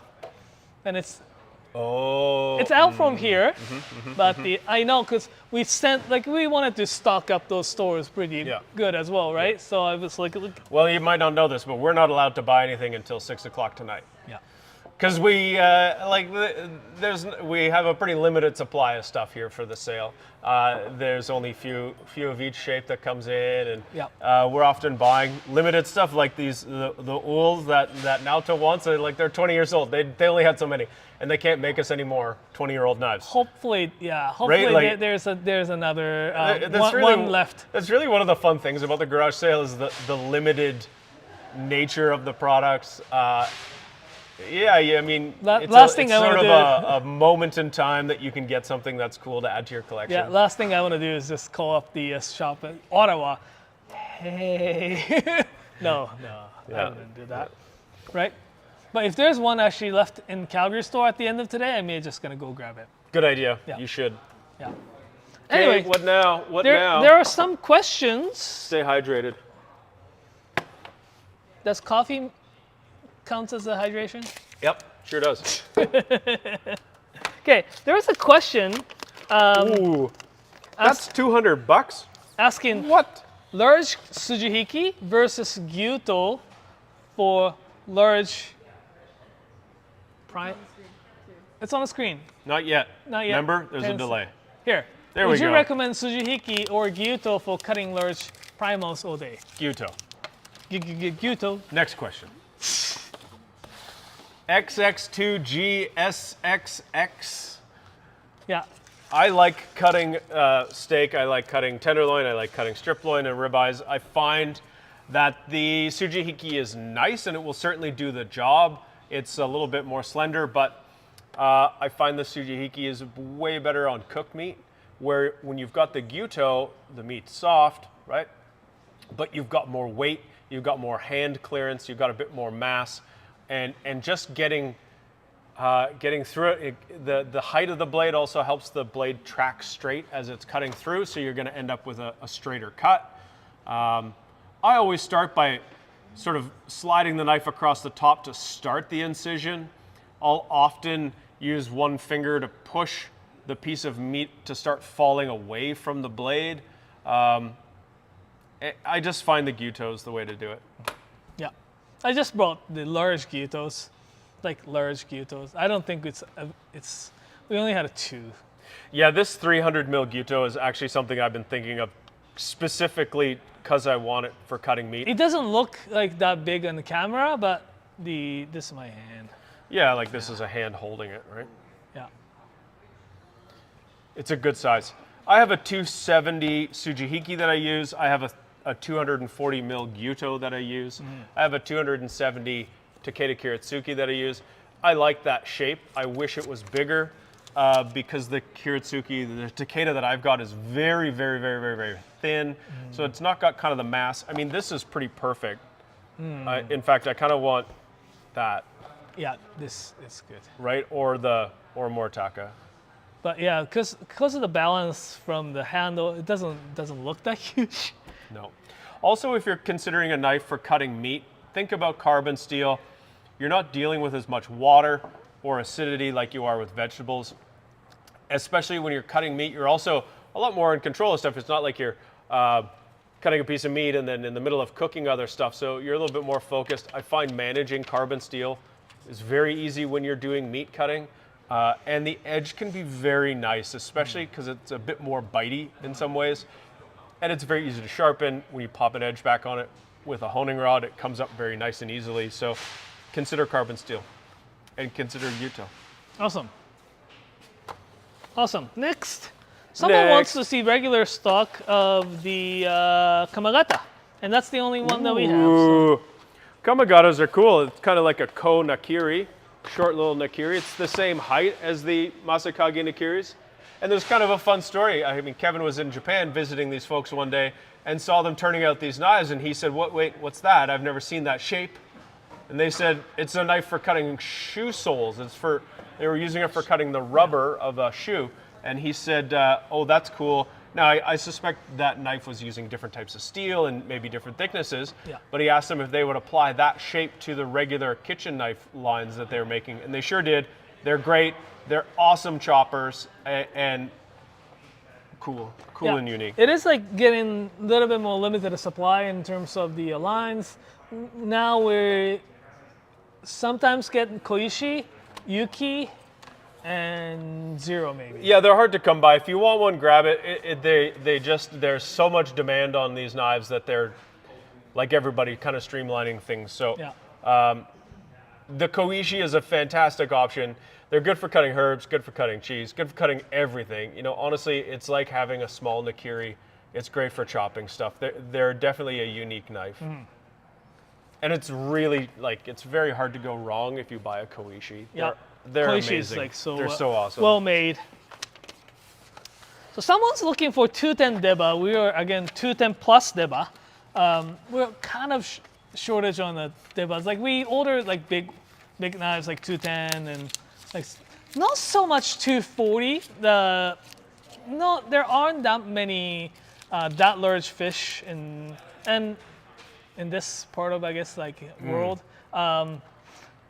Speaker 2: and it's out from here, but I know because we wanted to stock up those stores pretty good as well, right? So I was like,
Speaker 3: well, you might not know this, but we're not allowed to buy anything until 6 o'clock tonight.
Speaker 2: Yeah.
Speaker 3: Because we we have a pretty limited supply of stuff here for the sale. There's only few of each shape that comes in, and we're often buying limited stuff like the ools that Naoto wants. They're 20 years old. They only had so many, and they can't make us any more 20-year-old knives.
Speaker 2: Hopefully, there's another one left.
Speaker 3: That's really one of the fun things about the garage sale is the limited nature of the products. I mean, it's sort of a moment in time that you can get something that's cool to add to your collection.
Speaker 2: Yeah, last thing I want to do is just call up the shop at Ottawa. Hey. No, I wouldn't do that. Right? But if there's one actually left in Calgary store at the end of today, I may just going to go grab it.
Speaker 3: Good idea.
Speaker 2: Yeah.
Speaker 3: You should.
Speaker 2: Yeah.
Speaker 3: Anyway, what now?
Speaker 2: There are some questions.
Speaker 3: Stay hydrated.
Speaker 2: Does coffee counts as a hydration?
Speaker 3: Yep, sure does.
Speaker 2: Okay, there was a question.
Speaker 3: Ooh, that's $200.
Speaker 2: Asking
Speaker 3: what?
Speaker 2: Large Tsujihiki versus Gyuto for large prime. It's on the screen.
Speaker 3: Not yet.
Speaker 2: Not yet.
Speaker 3: Remember, there's a delay.
Speaker 2: Here.
Speaker 3: There we go.
Speaker 2: Would you recommend Tsujihiki or Gyuto for cutting large primos all day?
Speaker 3: Gyuto.
Speaker 2: Gyuto.
Speaker 3: Next question. XX2GSXX.
Speaker 2: Yeah.
Speaker 3: I like cutting steak. I like cutting tenderloin. I like cutting strip loin and ribeyes. I find that the Tsujihiki is nice, and it will certainly do the job. It's a little bit more slender, but I find the Tsujihiki is way better on cooked meat, where when you've got the Gyuto, the meat's soft, right? But you've got more weight, you've got more hand clearance, you've got a bit more mass. And just getting through it, the height of the blade also helps the blade track straight as it's cutting through, so you're going to end up with a straighter cut. I always start by sort of sliding the knife across the top to start the incision. I'll often use one finger to push the piece of meat to start falling away from the blade. I just find the Gyuto is the way to do it.
Speaker 2: Yeah. I just brought the large Gyutos, like large Gyutos. I don't think it's we only had a 2.
Speaker 3: Yeah, this 300 mil Gyuto is actually something I've been thinking of specifically because I want it for cutting meat.
Speaker 2: It doesn't look like that big on the camera, but this is my hand.
Speaker 3: Yeah, like this is a hand holding it, right?
Speaker 2: Yeah.
Speaker 3: It's a good size. I have a 270 Tsujihiki that I use. I have a 240 mil Gyuto that I use. I have a 270 Takeda Kiritsuki that I use. I like that shape. I wish it was bigger because the Kiritsuki, the Takeda that I've got is very, very, very, very, very thin. So it's not got kind of the mass. I mean, this is pretty perfect. In fact, I kind of want that.
Speaker 2: Yeah, this is good.
Speaker 3: Right, or Moritaka.
Speaker 2: But yeah, because of the balance from the handle, it doesn't look that huge.
Speaker 3: No. Also, if you're considering a knife for cutting meat, think about carbon steel. You're not dealing with as much water or acidity like you are with vegetables. Especially when you're cutting meat, you're also a lot more in control of stuff. It's not like you're cutting a piece of meat and then in the middle of cooking other stuff, so you're a little bit more focused. I find managing carbon steel is very easy when you're doing meat cutting. And the edge can be very nice, especially because it's a bit more bitey in some ways. And it's very easy to sharpen. When you pop an edge back on it with a honing rod, it comes up very nice and easily. So consider carbon steel and consider Gyuto.
Speaker 2: Awesome. Awesome. Next, someone wants to see regular stock of the Kamagata. And that's the only one that we have. So.
Speaker 3: Kamagatas are cool. It's kind of like a Ko Nakiri, short little Nakiri. It's the same height as the Masakage Nakiris. And there's kind of a fun story. I mean, Kevin was in Japan visiting these folks one day and saw them turning out these knives, and he said, wait, what's that? I've never seen that shape. and they said it's a knife for cutting shoe soles. They were using it for cutting the rubber of a shoe, and he said, "Oh, that's cool." Now, I suspect that knife was using different types of steel and maybe different thicknesses, but he asked them if they would apply that shape to the regular kitchen knife lines that they were making, and they sure did. They're great. They're awesome choppers and cool and unique.
Speaker 2: It is like getting a little bit more limited supply in terms of the lines. Now we sometimes get Koishi, Yuki, and Zero maybe.
Speaker 3: Yeah, they're hard to come by. If you want one, grab it. There's so much demand on these knives that they're, like everybody, kind of streamlining things. So the Koishi is a fantastic option. They're good for cutting herbs, good for cutting cheese, good for cutting everything. You know, honestly, it's like having a small Nakiri. It's great for chopping stuff. They're definitely a unique knife. And it's really, it's very hard to go wrong if you buy a Koishi. They're
Speaker 2: Koishi
Speaker 3: amazing.
Speaker 2: is
Speaker 3: They're so awesome.
Speaker 2: Well made. So someone's looking for 210 deba. We are, again, 210 plus deba. We're kind of shortage on the debas. Like, we ordered, big knives, 210, and, not so much 240. There aren't that many that large fish in this part of, I guess, world.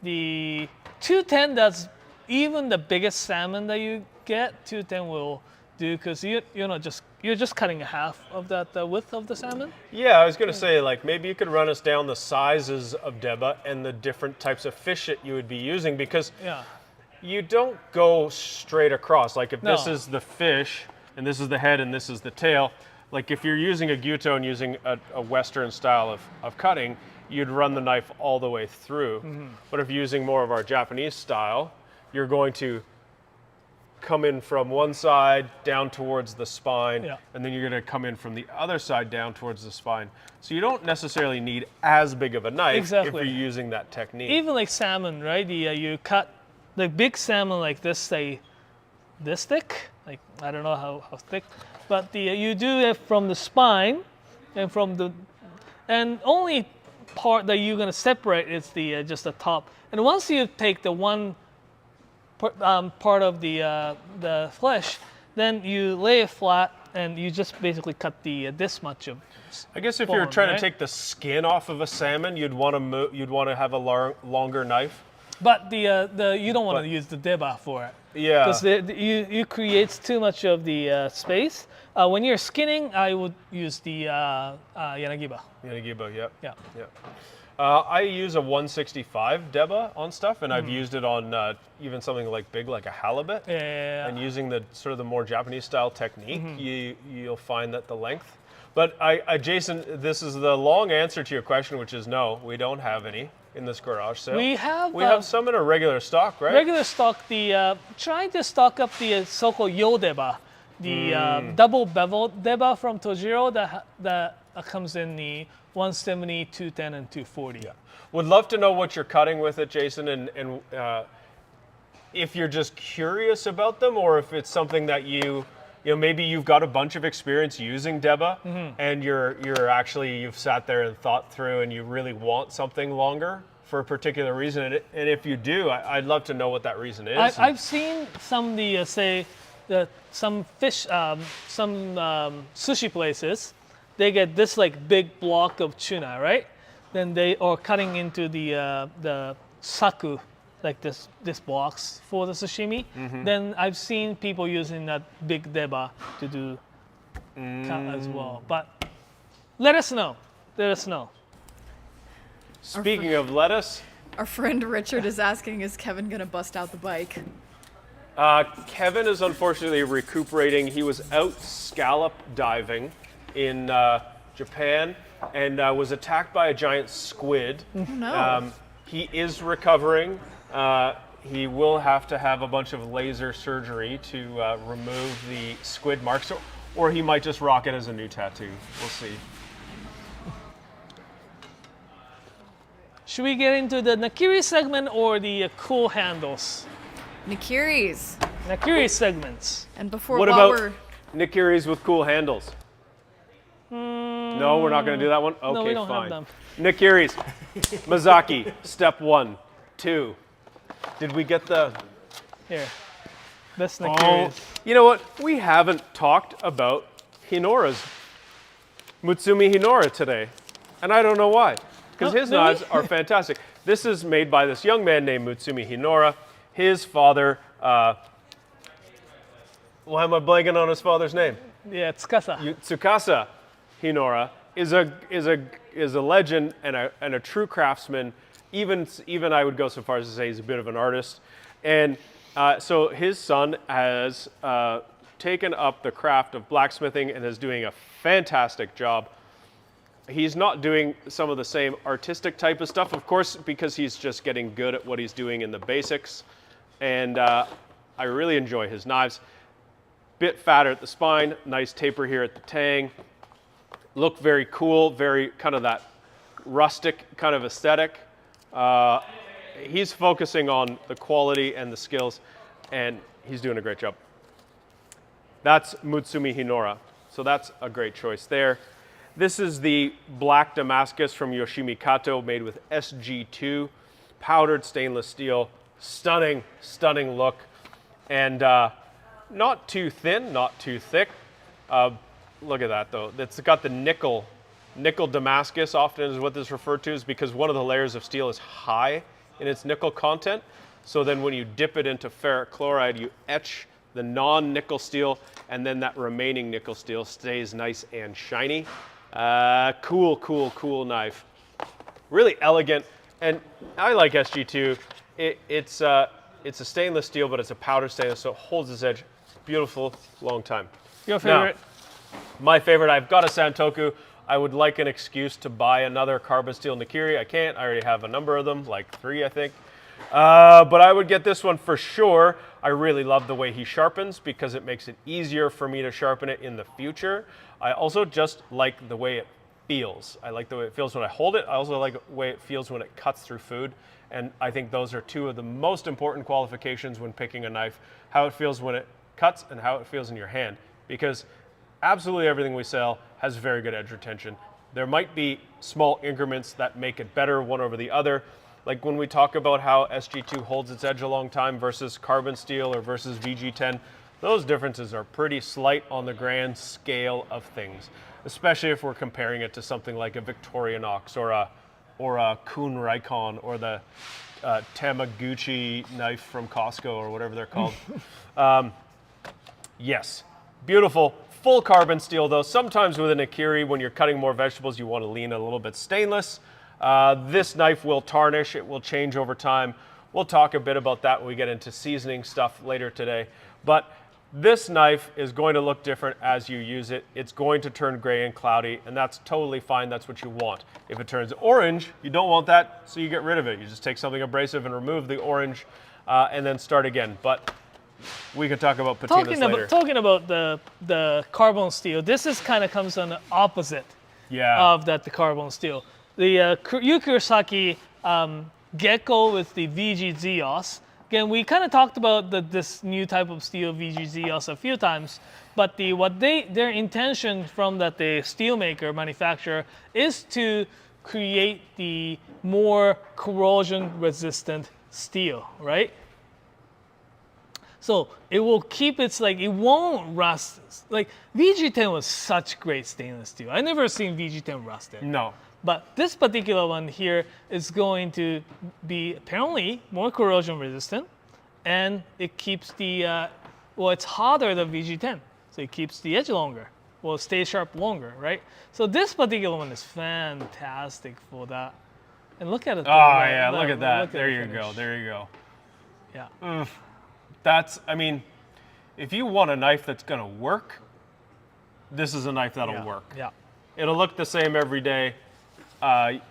Speaker 2: The 210, that's even the biggest salmon that you get, 210 will do, because you're just cutting half of that the width of the salmon.
Speaker 3: Yeah, I was going to say, maybe you could run us down the sizes of deba and the different types of fish that you would be using, because you don't go straight across. If this is the fish and this is the head and this is the tail, if you're using a gyuto and using a Western style of cutting, you'd run the knife all the way through. But if you're using more of our Japanese style, you're going to come in from one side down towards the spine, and then you're going to come in from the other side down towards the spine. So you don't necessarily need as big of a knife if you're using that technique.
Speaker 2: Even like salmon, right? You cut the big salmon like this, say this thick. I don't know how thick, but you do it from the spine, and only part that you're gonna separate is just the top. And once you take the one part of the flesh, then you lay it flat and you just basically cut this much of.
Speaker 3: I guess if you're trying to take the skin off of a salmon, you'd want to have a longer knife.
Speaker 2: But you don't want to use the deba for it.
Speaker 3: Yeah.
Speaker 2: Because you create too much of the space. When you're skinning, I would use the Yanagiba.
Speaker 3: Yanagiba, yep.
Speaker 2: Yeah.
Speaker 3: I use a 165 deba on stuff, and I've used it on even something big like a halibut.
Speaker 2: Yeah.
Speaker 3: And using the sort of the more Japanese style technique, you'll find that the length. But Jason, this is the long answer to your question, which is no, we don't have any in this garage sale.
Speaker 2: We have
Speaker 3: some in a regular stock, right?
Speaker 2: Regular stock. Trying to stock up the so-called Yo deba, the double bevel deba from Tojiro that comes in the 170, 210, and 240.
Speaker 3: Yeah. Would love to know what you're cutting with it, Jason, and if you're just curious about them, or if it's something that maybe you've got a bunch of experience using deba, and you've sat there and thought through, and you really want something longer for a particular reason. And if you do, I'd love to know what that reason is.
Speaker 2: I've seen some some fish, some sushi places. They get this big block of tuna, right? Then they are cutting into the saku, this blocks for the sashimi. Then I've seen people using that big deba to do cut as well. But let us know.
Speaker 3: Speaking of lettuce,
Speaker 1: our friend Richard is asking, is Kevin gonna bust out the bike?
Speaker 3: Kevin is unfortunately recuperating. He was out scallop diving in Japan and was attacked by a giant squid.
Speaker 1: No.
Speaker 3: He is recovering. He will have to have a bunch of laser surgery to remove the squid marks, or he might just rock it as a new tattoo. We'll see.
Speaker 2: Should we get into the Nakiri segment or the cool handles?
Speaker 1: Nakiri's.
Speaker 2: Nakiri segments.
Speaker 1: And before
Speaker 3: What
Speaker 1: while
Speaker 3: about
Speaker 1: we're
Speaker 3: Nikiris with cool handles? No? No, we're not going to do that one? Okay,
Speaker 2: no, we don't
Speaker 3: fine.
Speaker 2: have them.
Speaker 3: Nikiri's. Mizaki, step 1, 2. Did we get the...
Speaker 2: Here. This
Speaker 3: Oh,
Speaker 2: Nikiri's.
Speaker 3: you know what? We haven't talked about Hinora's. Mutsumi Hinora today. And I don't know why. Because his
Speaker 2: really?
Speaker 3: knives are fantastic. This is made by this young man named Mutsumi Hinora. His father... why am I blanking on his father's name?
Speaker 2: Yeah, Tsukasa.
Speaker 3: Tsukasa Hinora is a legend and a true craftsman. Even I would go so far as to say he's a bit of an artist. And so his son has taken up the craft of blacksmithing and is doing a fantastic job. He's not doing some of the same artistic type of stuff, of course, because he's just getting good at what he's doing in the basics. And I really enjoy his knives. Bit fatter at the spine, nice taper here at the tang. Look very cool, very kind of that rustic kind of aesthetic. He's focusing on the quality and the skills, and he's doing a great job. That's Mutsumi Hinora, so that's a great choice there. This is the black Damascus from Yoshimi Kato, made with SG2, powdered stainless steel, stunning, stunning look, and not too thin, not too thick. Look at that though. It's got the nickel Damascus, often is what this is referred to, is because one of the layers of steel is high in its nickel content. So then when you dip it into ferric chloride, you etch the non-nickel steel, and then that remaining nickel steel stays nice and shiny. Cool, cool, cool knife. Really elegant, and I like SG2. It's a stainless steel, but it's a powder stainless, so it holds its edge. Beautiful, long time.
Speaker 2: Your favorite?
Speaker 3: Now, my favorite, I've got a Santoku. I would like an excuse to buy another carbon steel Nikiri. I can't, I already have a number of them, like 3, I think. But I would get this one for sure. I really love the way he sharpens because it makes it easier for me to sharpen it in the future. I also just like the way it feels. I like the way it feels when I hold it. I also like the way it feels when it cuts through food. And I think those are two of the most important qualifications when picking a knife, how it feels when it cuts and how it feels in your hand. Because absolutely everything we sell has very good edge retention. There might be small increments that make it better one over the other. Like when we talk about how SG2 holds its edge a long time versus carbon steel or versus VG10, those differences are pretty slight on the grand scale of things, especially if we're comparing it to something like a Victorinox or a Kuhn Rikon or the Tamaguchi knife from Costco or whatever they're called. Yes, beautiful. Full carbon steel though. Sometimes with an Nikiri, when you're cutting more vegetables, you want to lean a little bit stainless. This knife will tarnish, it will change over time. We'll talk a bit about that when we get into seasoning stuff later today. But this knife is going to look different as you use it. It's going to turn gray and cloudy, and that's totally fine. That's what you want. If it turns orange, you don't want that, so you get rid of it. You just take something abrasive and remove the orange and then start again. But we can talk about patinas later.
Speaker 2: Talking about the carbon steel, this is kind of comes on the opposite of the carbon steel. The Yukurosaki Gecko with the VG Zeos. Again, we kind of talked about this new type of steel, VG Zeos, a few times, but their intention from the steelmaker manufacturer is to create the more corrosion-resistant steel, right? So it will keep it won't rust. Like VG10 was such great stainless steel. I never seen VG10 rusted.
Speaker 3: No.
Speaker 2: But this particular one here is going to be apparently more corrosion resistant, and it keeps the, it's harder than VG10, so it keeps the edge longer. Well, stay sharp longer, right? So this particular one is fantastic for that. And look at it.
Speaker 3: Oh yeah, look at that. There you go, there you go.
Speaker 2: Yeah.
Speaker 3: That's, I mean, if you want a knife that's gonna work, this is a knife that'll work.
Speaker 2: Yeah.
Speaker 3: It'll look the same every day.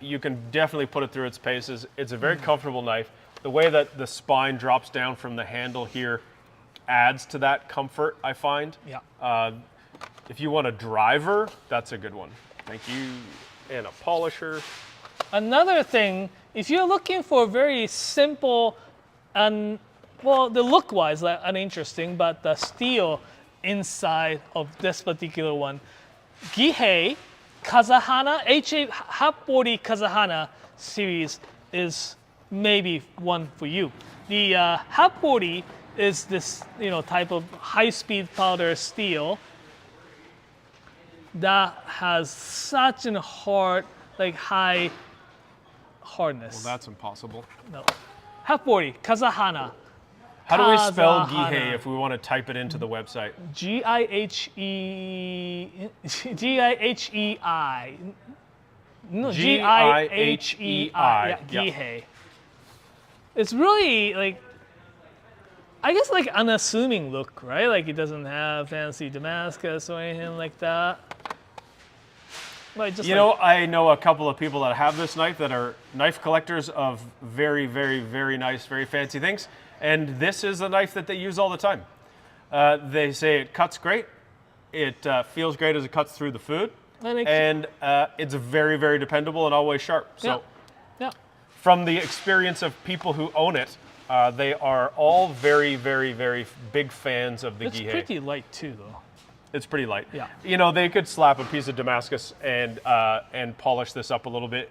Speaker 3: You can definitely put it through its paces. It's a very comfortable knife. The way that the spine drops down from the handle here adds to that comfort, I find.
Speaker 2: Yeah.
Speaker 3: If you want a driver, that's a good one. Thank you. And a polisher.
Speaker 2: Another thing, if you're looking for very simple and, well, the look-wise uninteresting, but the steel inside of this particular one, Gihei Kazahana, Half-40 Kazahana series is maybe one for you. The Half-40 is this type of high-speed powder steel that has such a hard, high hardness.
Speaker 3: Well, that's impossible.
Speaker 2: No. Half-40 Kazahana.
Speaker 3: How do we spell
Speaker 2: Kazahana.
Speaker 3: Gihei if we want to type it into the website?
Speaker 2: G-I-H-E-I. No,
Speaker 3: G-I-H-E-I.
Speaker 2: Yeah, Gihei. It's really I guess unassuming look, right? It doesn't have fancy Damascus or anything like that. But just
Speaker 3: I know a couple of people that have this knife that are knife collectors of very, very, very nice, very fancy things. And this is a knife that they use all the time. They say it cuts great. It feels great as it cuts through the food. And it's very, very dependable and always sharp. So
Speaker 2: yeah.
Speaker 3: From the experience of people who own it, they are all very, very, very big fans of the Gihei.
Speaker 2: It's pretty light too, though.
Speaker 3: It's pretty light.
Speaker 2: Yeah.
Speaker 3: They could slap a piece of Damascus and polish this up a little bit.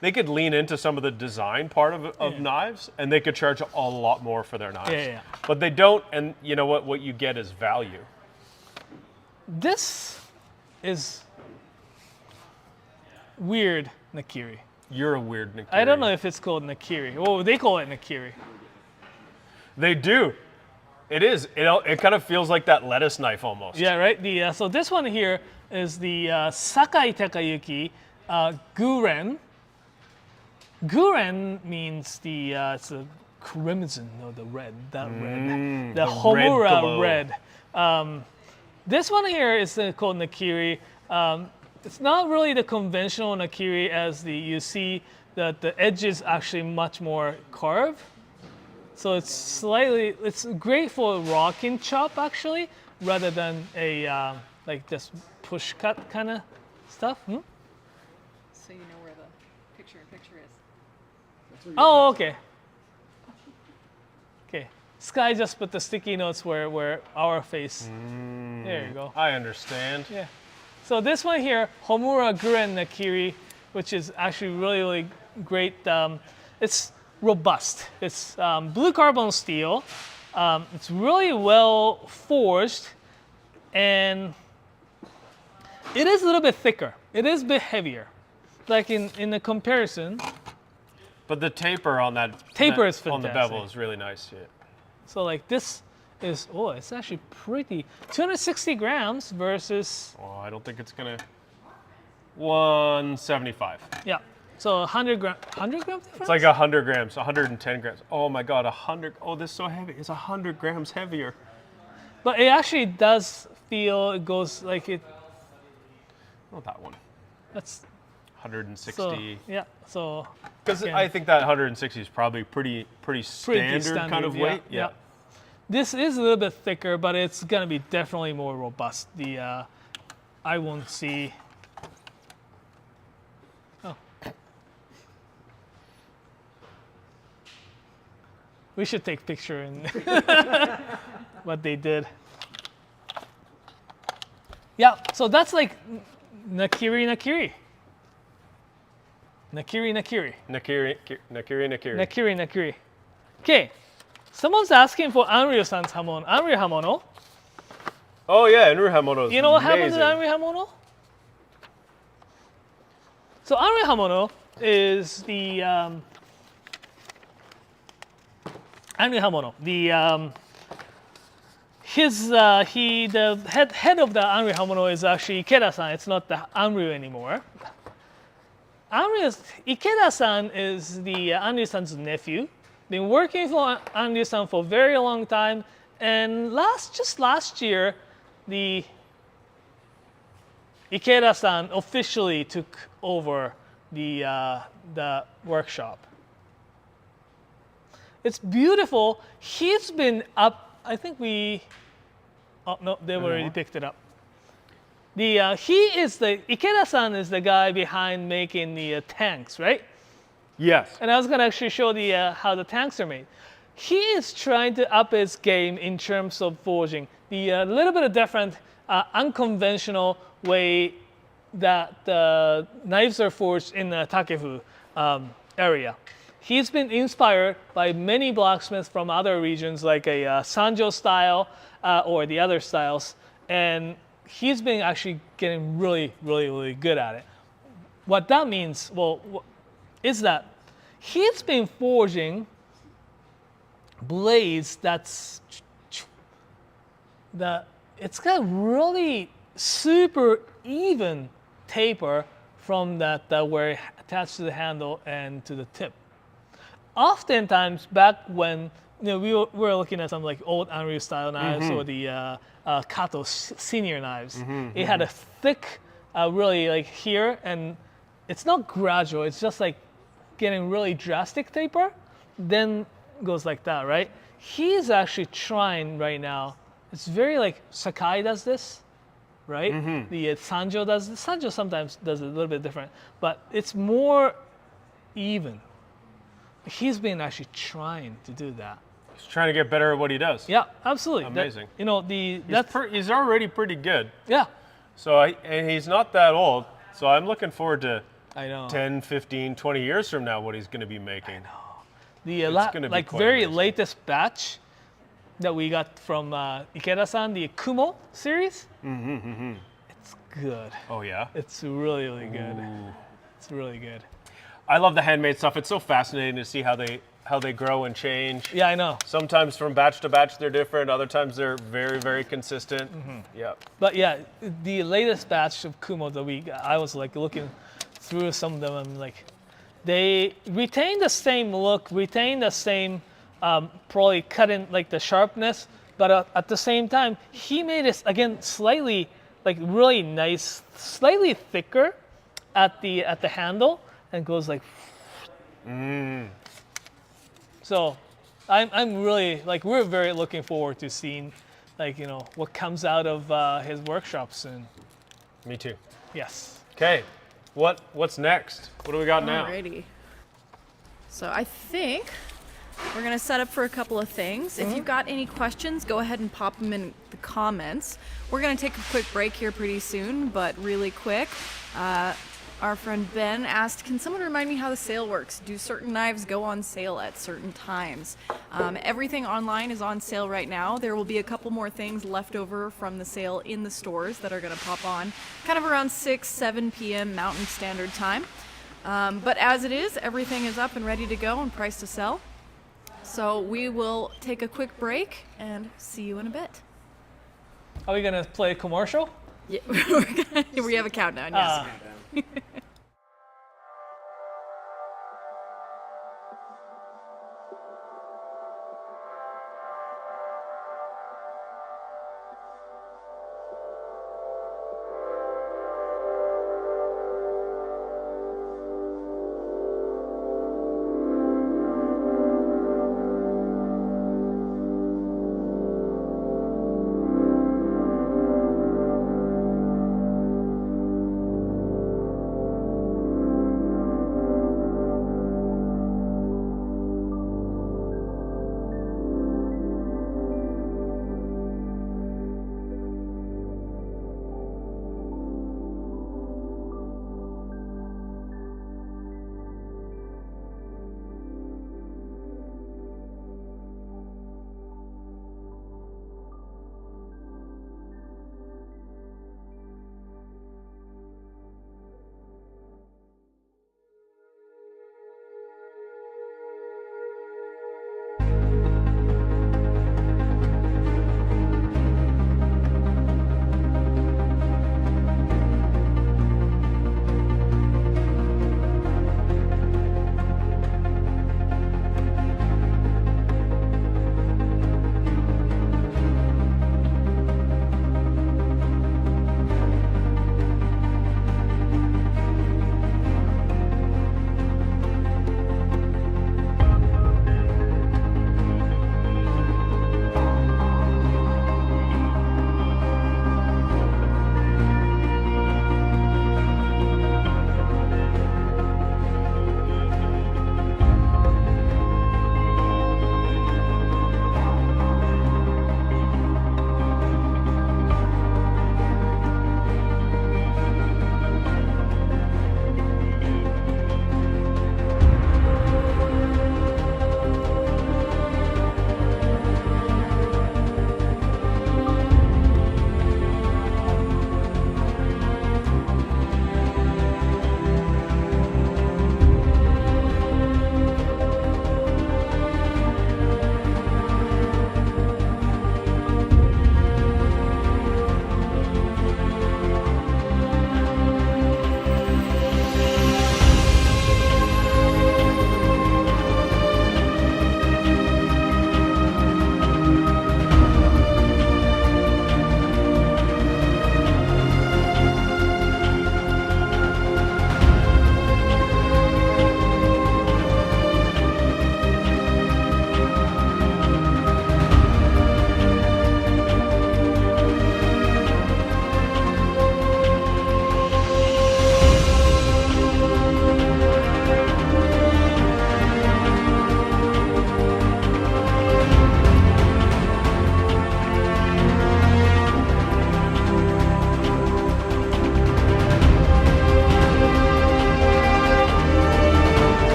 Speaker 3: They could lean into some of the design part of knives, and they could charge a lot more for their knives.
Speaker 2: Yeah.
Speaker 3: But they don't, and you know what you get is value.
Speaker 2: This is weird Nakiri.
Speaker 3: You're a weird Nakiri.
Speaker 2: I don't know if it's called Nakiri. Oh, they call it Nakiri.
Speaker 3: They do. It is. It kind of feels like that lettuce knife almost.
Speaker 2: Yeah, right. So this one here is the Sakai Takayuki Guren. Guren means it's a crimson, the red, that red, the Homura red. This one here is called Nakiri. It's not really the conventional Nakiri as you see that the edge is actually much more carved. So it's great for rocking chop actually, rather than a just push cut kind of stuff.
Speaker 1: So you know where the picture is.
Speaker 2: Oh, okay. Okay. Sky just put the sticky notes where our face. There you go.
Speaker 3: I understand.
Speaker 2: Yeah. So this one here, Homura Guren Nakiri, which is actually really, really great. It's robust. It's blue carbon steel. It's really well forged, and it is a little bit thicker. It is a bit heavier, in the comparison.
Speaker 3: But the taper on that
Speaker 2: is
Speaker 3: on the
Speaker 2: fantastic.
Speaker 3: bevel is really nice. Yeah.
Speaker 2: So this is it's actually pretty. 260 grams versus.
Speaker 3: Oh, I don't think it's gonna. 175.
Speaker 2: Yeah. So 100 grams difference?
Speaker 3: It's like 100 grams, 110 grams. Oh my God, 100. Oh, this is so heavy. It's 100 grams heavier.
Speaker 2: But it actually does feel it goes like it.
Speaker 3: Not that one.
Speaker 2: That's
Speaker 3: 160.
Speaker 2: so, yeah. So.
Speaker 3: Because
Speaker 2: again,
Speaker 3: I think that 160 is probably pretty standard kind of weight.
Speaker 2: Yeah. This is a little bit thicker, but it's gonna be definitely more robust. I won't see. Oh. We should take picture and what they did. Yeah, so that's like Nakiri. Okay, someone's asking for Anryu-san's hamon. Anryu Hamono.
Speaker 3: Oh yeah, Anryu Hamono is
Speaker 2: You know what happens
Speaker 3: amazing.
Speaker 2: with Anryu Hamono? So Anryu Hamono is the Anryu Hamono. The head of the Anryu Hamono is actually Ikeda-san. It's not the Anryu anymore. Ikeda-san is the Anryu-san's nephew. Been working for Anryu-san for a very long time, and just last year, the Ikeda-san officially took over the workshop. It's beautiful. He's been up. I think we. Oh no, they've already picked it up. Ikeda-san is the guy behind making the tanks, right?
Speaker 3: Yes.
Speaker 2: And I was gonna actually show how the tanks are made. He is trying to up his game in terms of forging. The little bit of different, unconventional way that the knives are forged in the Takefu area. He's been inspired by many blacksmiths from other regions, like a Sanjo style or the other styles, and he's been actually getting really, really, really good at it. What that means, is that he's been forging blades it's got really super even taper from that were attached to the handle and to the tip. Oftentimes, back when we were looking at some like old Anryu style knives or the Kato senior knives, it had a thick, really like here, and it's not gradual. It's just like getting really drastic taper, then goes like that, right? He's actually trying right now. It's very like Sakai does this, right? The Sanjo does this. Sanjo sometimes does it a little bit different, but it's more even. He's been actually trying to do that.
Speaker 3: He's trying to get better at what he does.
Speaker 2: Yeah, absolutely.
Speaker 3: Amazing.
Speaker 2: He's
Speaker 3: already pretty good.
Speaker 2: Yeah.
Speaker 3: So and he's not that old. So I'm looking forward to
Speaker 2: I know.
Speaker 3: 10, 15, 20 years from now what he's going to be making.
Speaker 2: I know. The very
Speaker 3: amazing.
Speaker 2: latest batch that we got from Ikeda-san, the Kumo series. It's good.
Speaker 3: Oh yeah.
Speaker 2: It's really, really good.
Speaker 3: Ooh.
Speaker 2: It's really good.
Speaker 3: I love the handmade stuff. It's so fascinating to see how they grow and change.
Speaker 2: Yeah, I know.
Speaker 3: Sometimes from batch to batch they're different. Other times they're very, very consistent. Yeah.
Speaker 2: But yeah, the latest batch of Kumo that I was like looking through some of them, and like they retain the same look, retain the same probably cut in like the sharpness, but at the same time he made it again slightly like really nice, slightly thicker at the handle, and goes like. So I'm really like we're very looking forward to seeing like what comes out of his workshop soon.
Speaker 3: Me too.
Speaker 2: Yes.
Speaker 3: Okay. What's next? What do we got now?
Speaker 1: Alrighty. So I think we're gonna set up for a couple of things. If you've got any questions, go ahead and pop them in the comments. We're gonna take a quick break here pretty soon, but really quick. Our friend Ben asked, can someone remind me how the sale works? Do certain knives go on sale at certain times? Everything online is on sale right now. There will be a couple more things left over from the sale in the stores that are going to pop on kind of around 6, 7 p.m. Mountain Standard Time. But as it is, everything is up and ready to go and priced to sell. So we will take a quick break and see you in a bit.
Speaker 2: Are we going to play a commercial?
Speaker 1: Yeah, we have a countdown, yes.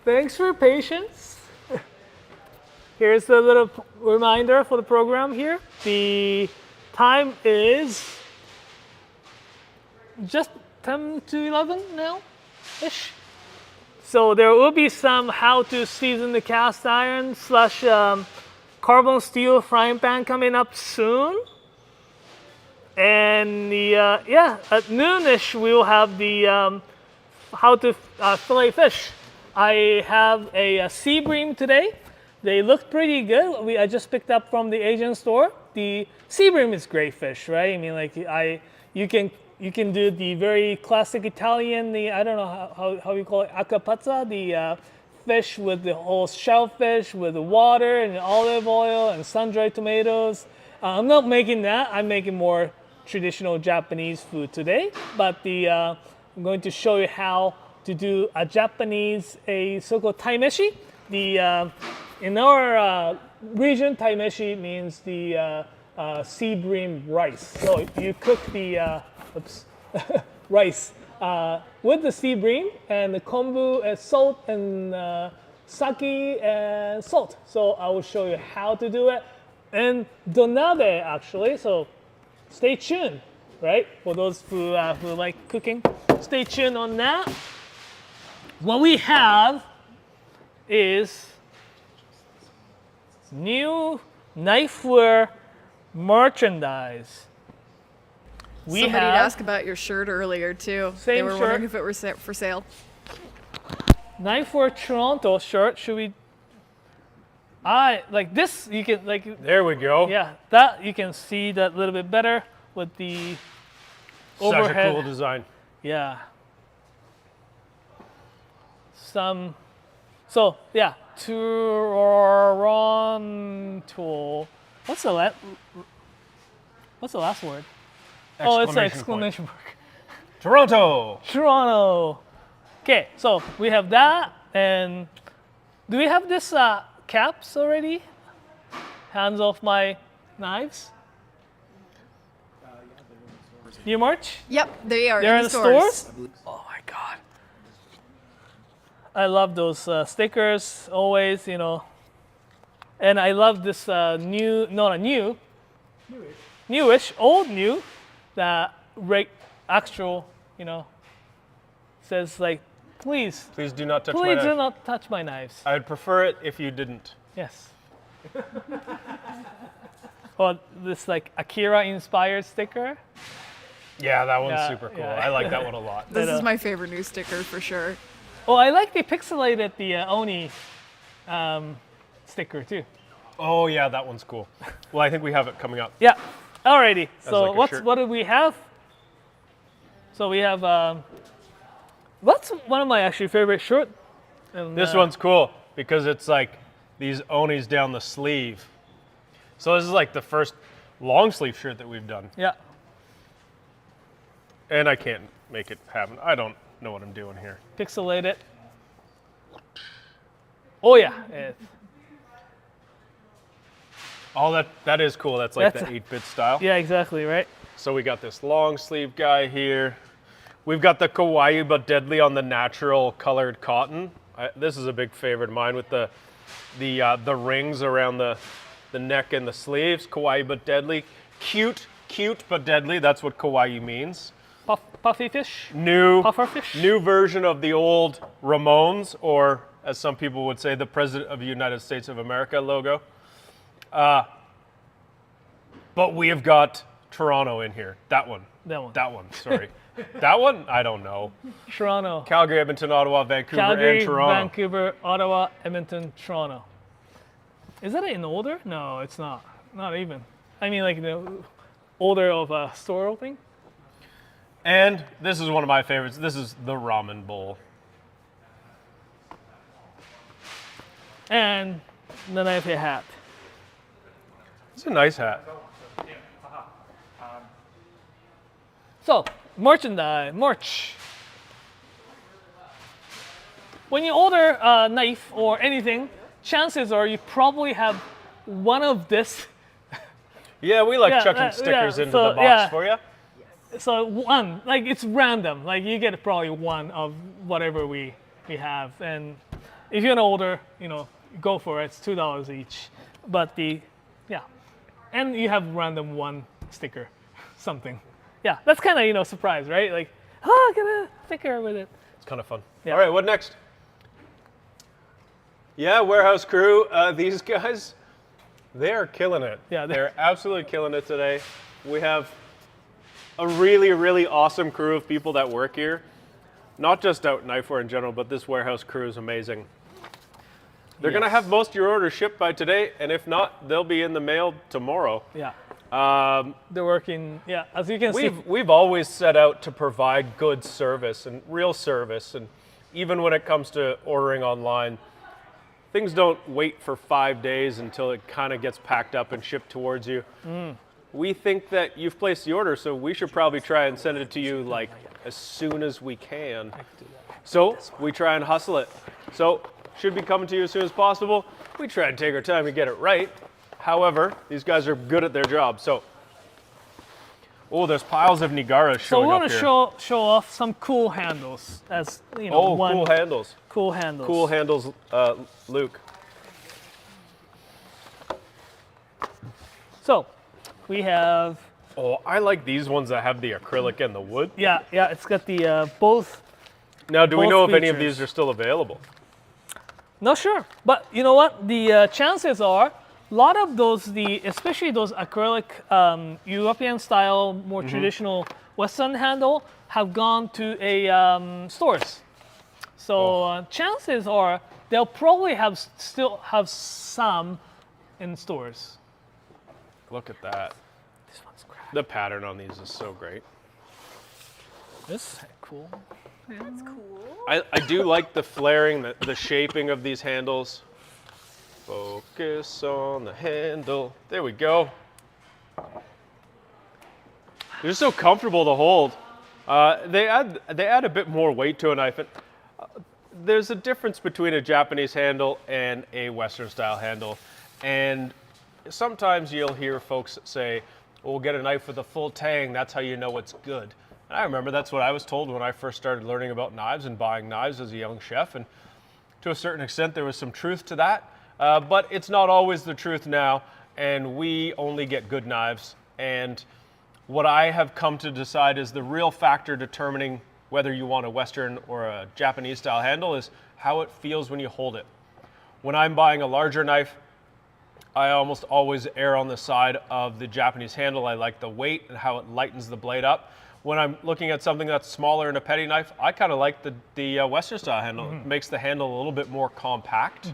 Speaker 2: Thanks for your patience. Here's a little reminder for the program here. The time is just 10 to 11 now-ish. So there will be some how to season the cast iron / carbon steel frying pan coming up soon. And at noonish we will have the how to fillet fish. I have a sea bream today. They look pretty good. I just picked up from the Asian store. The sea bream is great fish, right? I mean, like you can do the very classic Italian. I don't know how you call it, acapazza, the fish with the whole shellfish with the water and olive oil and sun-dried tomatoes. I'm not making that. I'm making more traditional Japanese food today. But I'm going to show you how to do a Japanese, a so-called taimeshi. In our region, taimeshi means the sea bream rice. So you cook the rice with the sea bream and the kombu and salt and sake and salt. So I will show you how to do it. And donabe actually, so stay tuned, right? For those who like cooking, stay tuned on that. What we have is new Knifewear merchandise.
Speaker 1: Somebody had asked about your shirt earlier too. They were wondering if it were for sale.
Speaker 2: Knifewear Toronto shirt. Should we? Like this. You can like.
Speaker 3: There we go.
Speaker 2: Yeah, that you can see that a little bit better with the overhead.
Speaker 3: Such a cool design.
Speaker 2: Yeah. So yeah, Toronto. What's the last word? Oh, it's an exclamation mark.
Speaker 3: Toronto.
Speaker 2: Toronto. Okay, so we have that, and do we have this caps already? Hands off my knives. New March?
Speaker 1: Yep, they are.
Speaker 2: They're in the stores.
Speaker 1: stores.
Speaker 2: Oh my god. I love those stickers always, you know. And I love this newish, old new, that actual, you know, says like, please
Speaker 3: do not touch my
Speaker 2: please
Speaker 3: knife.
Speaker 2: do not touch my knives.
Speaker 3: I'd prefer it if you didn't.
Speaker 2: Yes. Or this like Akira inspired sticker.
Speaker 3: Yeah, that one's
Speaker 2: Yeah,
Speaker 3: super cool.
Speaker 2: yeah.
Speaker 3: I like that one a lot.
Speaker 1: This is my favorite new sticker for sure.
Speaker 2: Oh, I like the pixelated Oni sticker too.
Speaker 3: Oh yeah, that one's cool. Well, I think we have it coming up.
Speaker 2: Yeah. Alrighty. So
Speaker 3: like a shirt.
Speaker 2: what do we have? So we have that's one of my actually favorite shirt. And,
Speaker 3: This one's cool because it's like these Onis down the sleeve. So this is like the first long sleeve shirt that we've done.
Speaker 2: Yeah.
Speaker 3: And I can't make it happen. I don't know what I'm doing here.
Speaker 2: Pixelated. Oh yeah.
Speaker 3: Oh, that is cool. That's like
Speaker 2: That's
Speaker 3: the 8-bit style.
Speaker 2: Yeah, exactly, right?
Speaker 3: So we got this long sleeve guy here. We've got the kawaii but deadly on the natural colored cotton. This is a big favorite of mine with the rings around the neck and the sleeves. Kawaii but deadly. Cute but deadly. That's what kawaii means.
Speaker 2: Puffy fish.
Speaker 3: Puffer
Speaker 2: fish.
Speaker 3: New version of the old Ramones, or as some people would say, the President of the United States of America logo. But we have got Toronto in here. That one. Sorry. That one? I don't know.
Speaker 2: Toronto.
Speaker 3: Calgary, Edmonton, Ottawa, Vancouver,
Speaker 2: Calgary,
Speaker 3: and Toronto.
Speaker 2: Vancouver, Ottawa, Edmonton, Toronto. Is that in order? No, it's not. Not even. I mean, like the order of a store opening.
Speaker 3: And this is one of my favorites. This is the ramen bowl.
Speaker 2: And the knife hat.
Speaker 3: It's a nice hat.
Speaker 2: So, merch. When you order a knife or anything, chances are you probably have one of this.
Speaker 3: Yeah, we like
Speaker 2: Yeah,
Speaker 3: chucking stickers
Speaker 2: yeah,
Speaker 3: into
Speaker 2: so,
Speaker 3: the box
Speaker 2: yeah.
Speaker 3: for you.
Speaker 2: So one, like it's random. Like you get probably one of whatever we have. And if you're an order, go for it. It's $2 each. But and you have random one sticker, something. Yeah, that's kind of surprise, right? Like, oh, get a sticker with it.
Speaker 3: It's kind of fun.
Speaker 2: Yeah.
Speaker 3: All right, what next? Yeah, warehouse crew. These guys, they are killing it.
Speaker 2: Yeah,
Speaker 3: they're absolutely killing it today. We have a really, really awesome crew of people that work here. Not just out Knifewear in general, but this warehouse crew is amazing. They're going to have most of your orders shipped by today, and if not, they'll be in the mail tomorrow.
Speaker 2: Yeah. They're working, as you can see.
Speaker 3: We've always set out to provide good service and real service, and even when it comes to ordering online, things don't wait for 5 days until it kind of gets packed up and shipped towards you. We think that you've placed the order, so we should probably try and send it to you like as soon as we can. So we try and hustle it. So should be coming to you as soon as possible. We try and take our time to get it right. However, these guys are good at their job. So, there's piles of Nigaras showing up here.
Speaker 2: So we want to show off some cool handles. As
Speaker 3: cool handles.
Speaker 2: Cool handles.
Speaker 3: Cool handles, Luke.
Speaker 2: So we have.
Speaker 3: Oh, I like these ones that have the acrylic and the wood.
Speaker 2: Yeah, it's got the both.
Speaker 3: Now, do we know if any of
Speaker 2: features.
Speaker 3: these are still available?
Speaker 2: Not sure, but you know what? The chances are a lot of those, especially those acrylic European style, more traditional Western handle, have gone to a stores. So chances are they'll probably still have some in stores.
Speaker 3: Look at that.
Speaker 2: This one's cracked.
Speaker 3: The pattern on these is so great.
Speaker 2: This is cool.
Speaker 1: That's cool.
Speaker 3: I do like the flaring, the shaping of these handles. Focus on the handle. There we go. They're just so comfortable to hold. They add a bit more weight to a knife. And, there's a difference between a Japanese handle and a Western style handle. And sometimes you'll hear folks say, we'll get a knife with a full tang. That's how you know it's good. And I remember that's what I was told when I first started learning about knives and buying knives as a young chef. And to a certain extent, there was some truth to that. But it's not always the truth now. And we only get good knives. And what I have come to decide is the real factor determining whether you want a Western or a Japanese style handle is how it feels when you hold it. When I'm buying a larger knife, I almost always err on the side of the Japanese handle. I like the weight and how it lightens the blade up. When I'm looking at something that's smaller in a petty knife, I kind of like the Western style handle. It makes the handle a little bit more compact.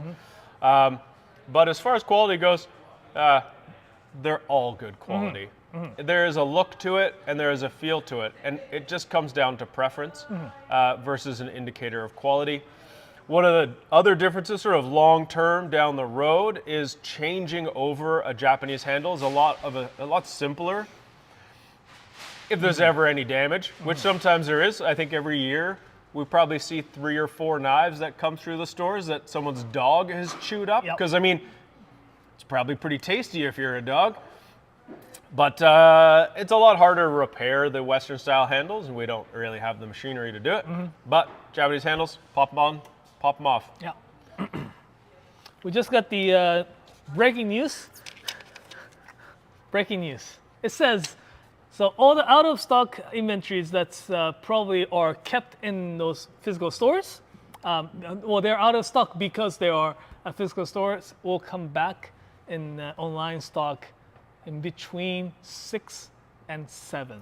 Speaker 3: But as far as quality goes, they're all good quality. There is a look to it and there is a feel to it. And it just comes down to preference versus an indicator of quality. One of the other differences sort of long-term down the road is changing over a Japanese handle is a lot simpler. If there's ever any damage, which sometimes there is. I think every year we probably see 3 or 4 knives that come through the stores that someone's dog has chewed up. Because, I mean, it's probably pretty tasty if you're a dog. But it's a lot harder to repair the Western style handles, and we don't really have the machinery to do it. But Japanese handles, pop them on, pop them off.
Speaker 2: Yeah. We just got the breaking news. Breaking news. It says, so all the out of stock inventories that's probably are kept in those physical stores, well, they're out of stock because they are at physical stores, will come back in online stock in between 6 and 7.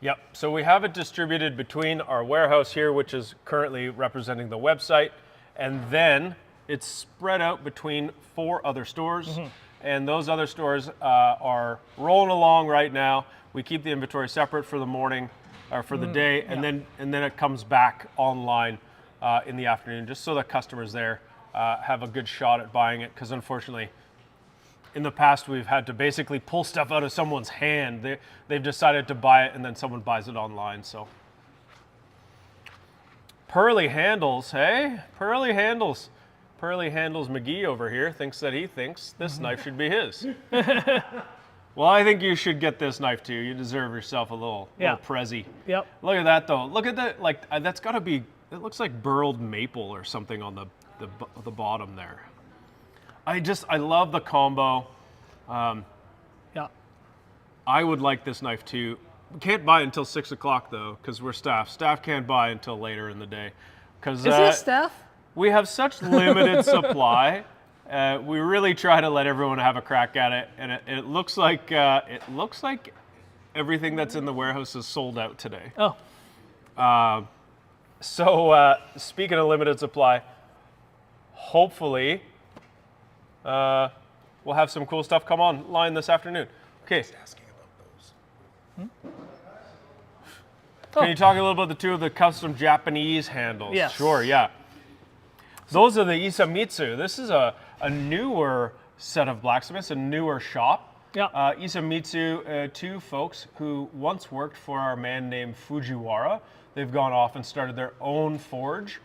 Speaker 3: Yep, so we have it distributed between our warehouse here, which is currently representing the website, and then it's spread out between 4 other stores, and those other stores are rolling along right now. We keep the inventory separate for the morning, or for the day, and then it comes back online in the afternoon, just so that customers there have a good shot at buying it, because unfortunately, in the past, we've had to basically pull stuff out of someone's hand. They've decided to buy it, and then someone buys it online. So, Pearly handles, hey? Pearly handles. Pearly handles McGee over here thinks that he thinks this knife should be his. Well, I think you should get this knife too. You deserve yourself a little prezzy.
Speaker 2: Yep.
Speaker 3: Look at that though. Look at that. Like that's got to be. It looks like burled maple or something on the the bottom there. I love the combo.
Speaker 2: Yeah.
Speaker 3: I would like this knife too. We can't buy it until 6 o'clock though, because we're staff. Staff can't buy until later in the day. Because
Speaker 2: Is it staff?
Speaker 3: we have such limited supply. We really try to let everyone have a crack at it, and it looks like everything that's in the warehouse is sold out today.
Speaker 2: Oh.
Speaker 3: So speaking of limited supply, hopefully we'll have some cool stuff come online this afternoon. Okay. Can you talk a little about the two of the custom Japanese handles?
Speaker 2: Yes.
Speaker 3: Sure, yeah. Those are the Isamitsu. This is a newer set of blacksmiths, a newer shop.
Speaker 2: Yeah.
Speaker 3: Isamitsu, two folks who once worked for our man named Fujiwara. They've gone off and started their own forge.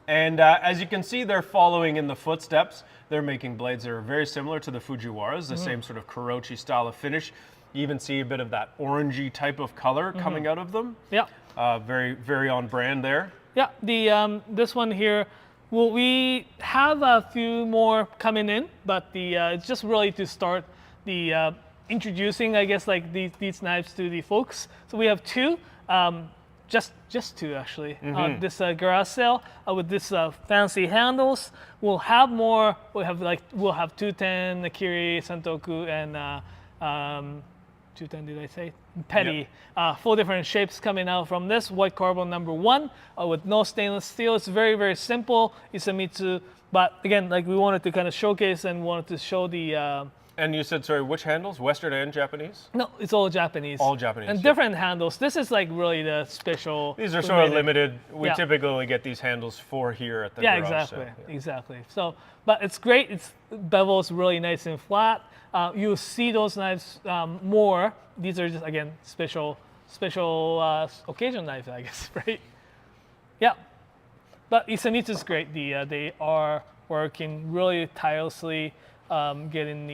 Speaker 3: And as you can see, they're following in the footsteps. They're making blades that are very similar to the Fujiwaras, the same sort of Kurochi style of finish. You even see a bit of that orangey type of color coming out of them.
Speaker 2: Yeah.
Speaker 3: Very, very on brand there.
Speaker 2: Yeah. The this one here, well, we have a few more coming in, but it's just really to start the introducing, I guess, like these knives to the folks. So we have two. Just two actually. This garage sale with this fancy handles. We'll have more. We'll have 210, Akiri, Sentoku, and 210. Did I say Petty?
Speaker 3: Yep.
Speaker 2: 4 different shapes coming out from this white carbon number 1 with no stainless steel. It's very, very simple Isamitsu, but again, like we wanted to kind of showcase and wanted to show the.
Speaker 3: And you said, sorry, which handles? Western and Japanese?
Speaker 2: No, it's all Japanese.
Speaker 3: All Japanese.
Speaker 2: And
Speaker 3: yeah.
Speaker 2: different handles. This is like really the special.
Speaker 3: These are sort of limited. We
Speaker 2: Yeah.
Speaker 3: typically only get these handles for here at the
Speaker 2: Yeah,
Speaker 3: garage
Speaker 2: exactly,
Speaker 3: sale. Yeah.
Speaker 2: exactly. So, but it's great. It's bevel's really nice and flat. You'll see those knives more. These are just again special occasion knives, I guess, right? Yeah. But Isamitsu is great. They are working really tirelessly. Getting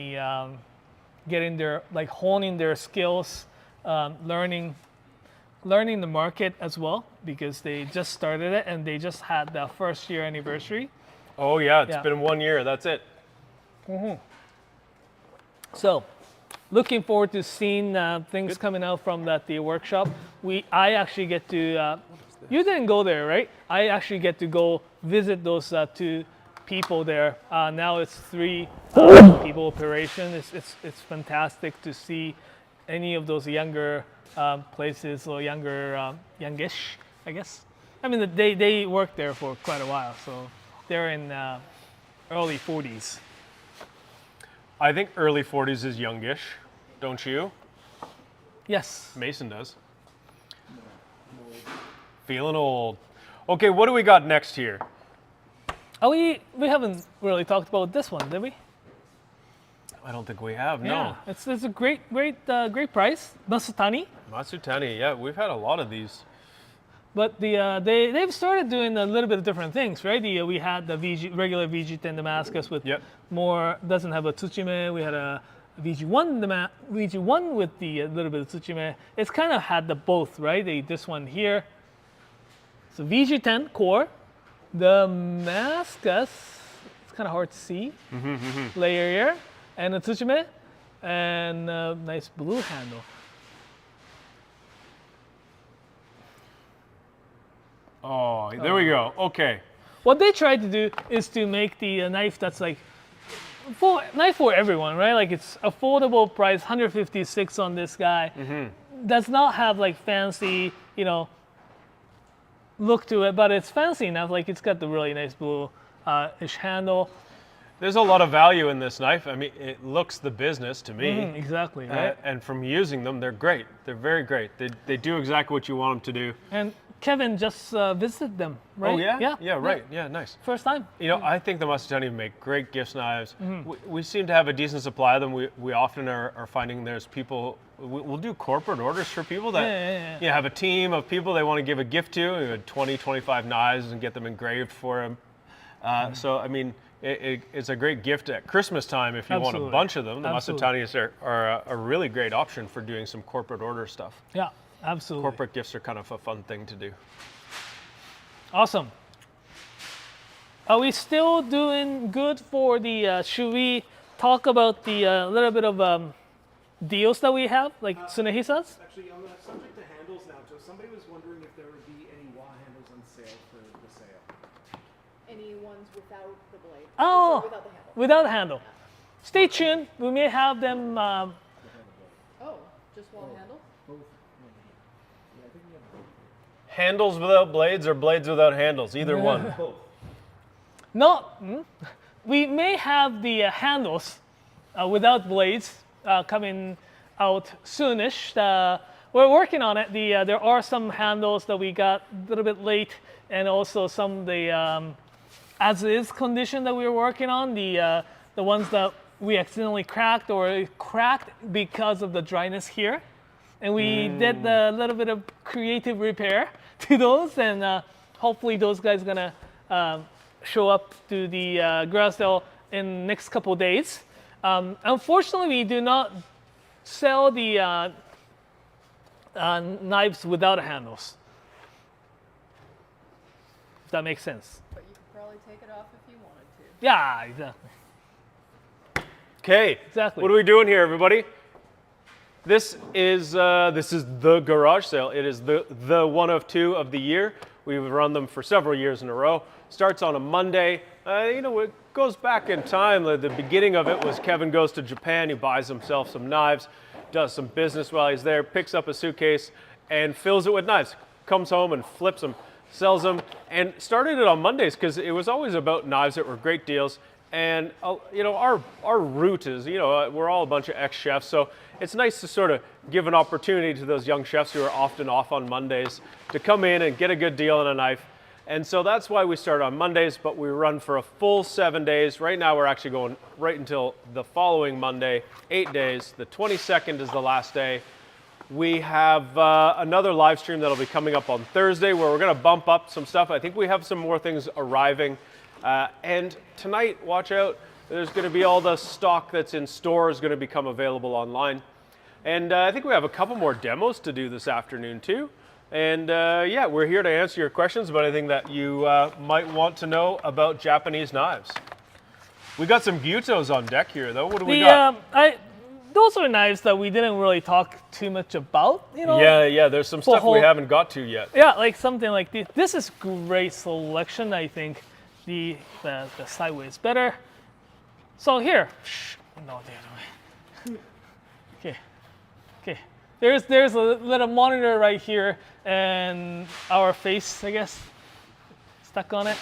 Speaker 2: their honing their skills, learning the market as well, because they just started it and they just had the first year anniversary.
Speaker 3: Oh yeah, it's
Speaker 2: Yeah.
Speaker 3: been 1 year. That's it.
Speaker 2: So, looking forward to seeing things coming out from the workshop. I actually get to. You didn't go there, right? I actually get to go visit those two people there. Now it's 3 people operation. It's fantastic to see any of those younger places or youngish, I guess. I mean, they worked there for quite a while, so they're in early 40s.
Speaker 3: I think early 40s is youngish, don't you?
Speaker 2: Yes.
Speaker 3: Mason does. Feeling old. Okay, what do we got next here?
Speaker 2: Oh, we haven't really talked about this one, did we?
Speaker 3: I don't think we have.
Speaker 2: Yeah,
Speaker 3: No.
Speaker 2: it's a great price. Masutani.
Speaker 3: Matsutani. Yeah, we've had a lot of these.
Speaker 2: But they've started doing a little bit of different things, right? We had the regular VG10 Damascus with more, doesn't have a Tsuchime. We had a VG1 with the little bit of Tsuchime. It's kind of had the both, right? This one here. So VG10 core, the Damascus, it's kind of hard to see. Layer here, and a Tsuchime, and a nice blue handle.
Speaker 3: Oh, there we go. Okay.
Speaker 2: What they tried to do is to make the knife that's like knife for everyone, right? Like it's affordable price, 156 on this guy. Does not have like fancy, look to it, but it's fancy enough. Like it's got the really nice blue-ish handle.
Speaker 3: There's a lot of value in this knife. I mean, it looks the business to me.
Speaker 2: Exactly, right?
Speaker 3: And from using them, they're great. They're very great. They do exactly what you want them to do.
Speaker 2: And Kevin just visited them, right?
Speaker 3: Oh, yeah?
Speaker 2: Yeah,
Speaker 3: Right. Yeah, nice.
Speaker 2: First time.
Speaker 3: I think the Matsutani make great gift knives. We seem to have a decent supply of them. We often are finding there's people, we'll do corporate orders for people that have a team of people they want to give a gift to, 20, 25 knives and get them engraved for them. So, I mean, it's a great gift at Christmas time if you want a bunch of them. The Matsutanis are a really great option for doing some corporate order stuff.
Speaker 2: Yeah, absolutely.
Speaker 3: Corporate gifts are kind of a fun thing to do.
Speaker 2: Awesome. Are we still doing good for the? Should we talk about the little bit of deals that we have, like Tsunehisas?
Speaker 5: Actually, on the subject of handles now, so somebody was wondering if there would be any wah handles on sale for the sale.
Speaker 1: Any ones without the blade?
Speaker 2: Oh,
Speaker 1: Without the handle.
Speaker 2: without a handle. Stay tuned. We may have them.
Speaker 1: Oh, just one handle?
Speaker 3: Handles without blades or blades without handles, either one.
Speaker 2: No, we may have the handles without blades coming out soonish. We're working on it. There are some handles that we got a little bit late, and also some of the as-is condition that we were working on. The ones that we accidentally cracked or cracked because of the dryness here, and we did a little bit of creative repair to those, and hopefully those guys gonna show up to the garage sale in next couple of days. Unfortunately, we do not sell the knives without handles. If that makes sense.
Speaker 1: But you could probably take it off if you wanted to.
Speaker 2: Yeah, exactly.
Speaker 3: Okay,
Speaker 2: Exactly.
Speaker 3: what are we doing here, everybody? This is the garage sale. It is the one of two of the year. We've run them for several years in a row. Starts on a Monday. It goes back in time. The beginning of it was Kevin goes to Japan. He buys himself some knives, does some business while he's there, picks up a suitcase and fills it with knives. Comes home and flips them, sells them, and started it on Mondays because it was always about knives that were great deals. And our root is, we're all a bunch of ex-chefs, so it's nice to sort of give an opportunity to those young chefs who are often off on Mondays to come in and get a good deal on a knife. And so that's why we start on Mondays, but we run for a full 7 days. Right now we're actually going right until the following Monday, 8 days. The 22nd is the last day. We have another live stream that'll be coming up on Thursday where we're going to bump up some stuff. I think we have some more things arriving. And tonight, watch out, there's going to be all the stock that's in stores going to become available online. And I think we have a couple more demos to do this afternoon too. And we're here to answer your questions about anything that you might want to know about Japanese knives. We got some Gyutos on deck here though. What do we got?
Speaker 2: Those are knives that we didn't really talk too much about,
Speaker 3: Yeah, there's some stuff we haven't got to yet.
Speaker 2: Yeah, like something like this. This is great selection, I think. The sideways better. So here, no, the other way. Okay. There's a little monitor right here, and our face, I guess, stuck on it.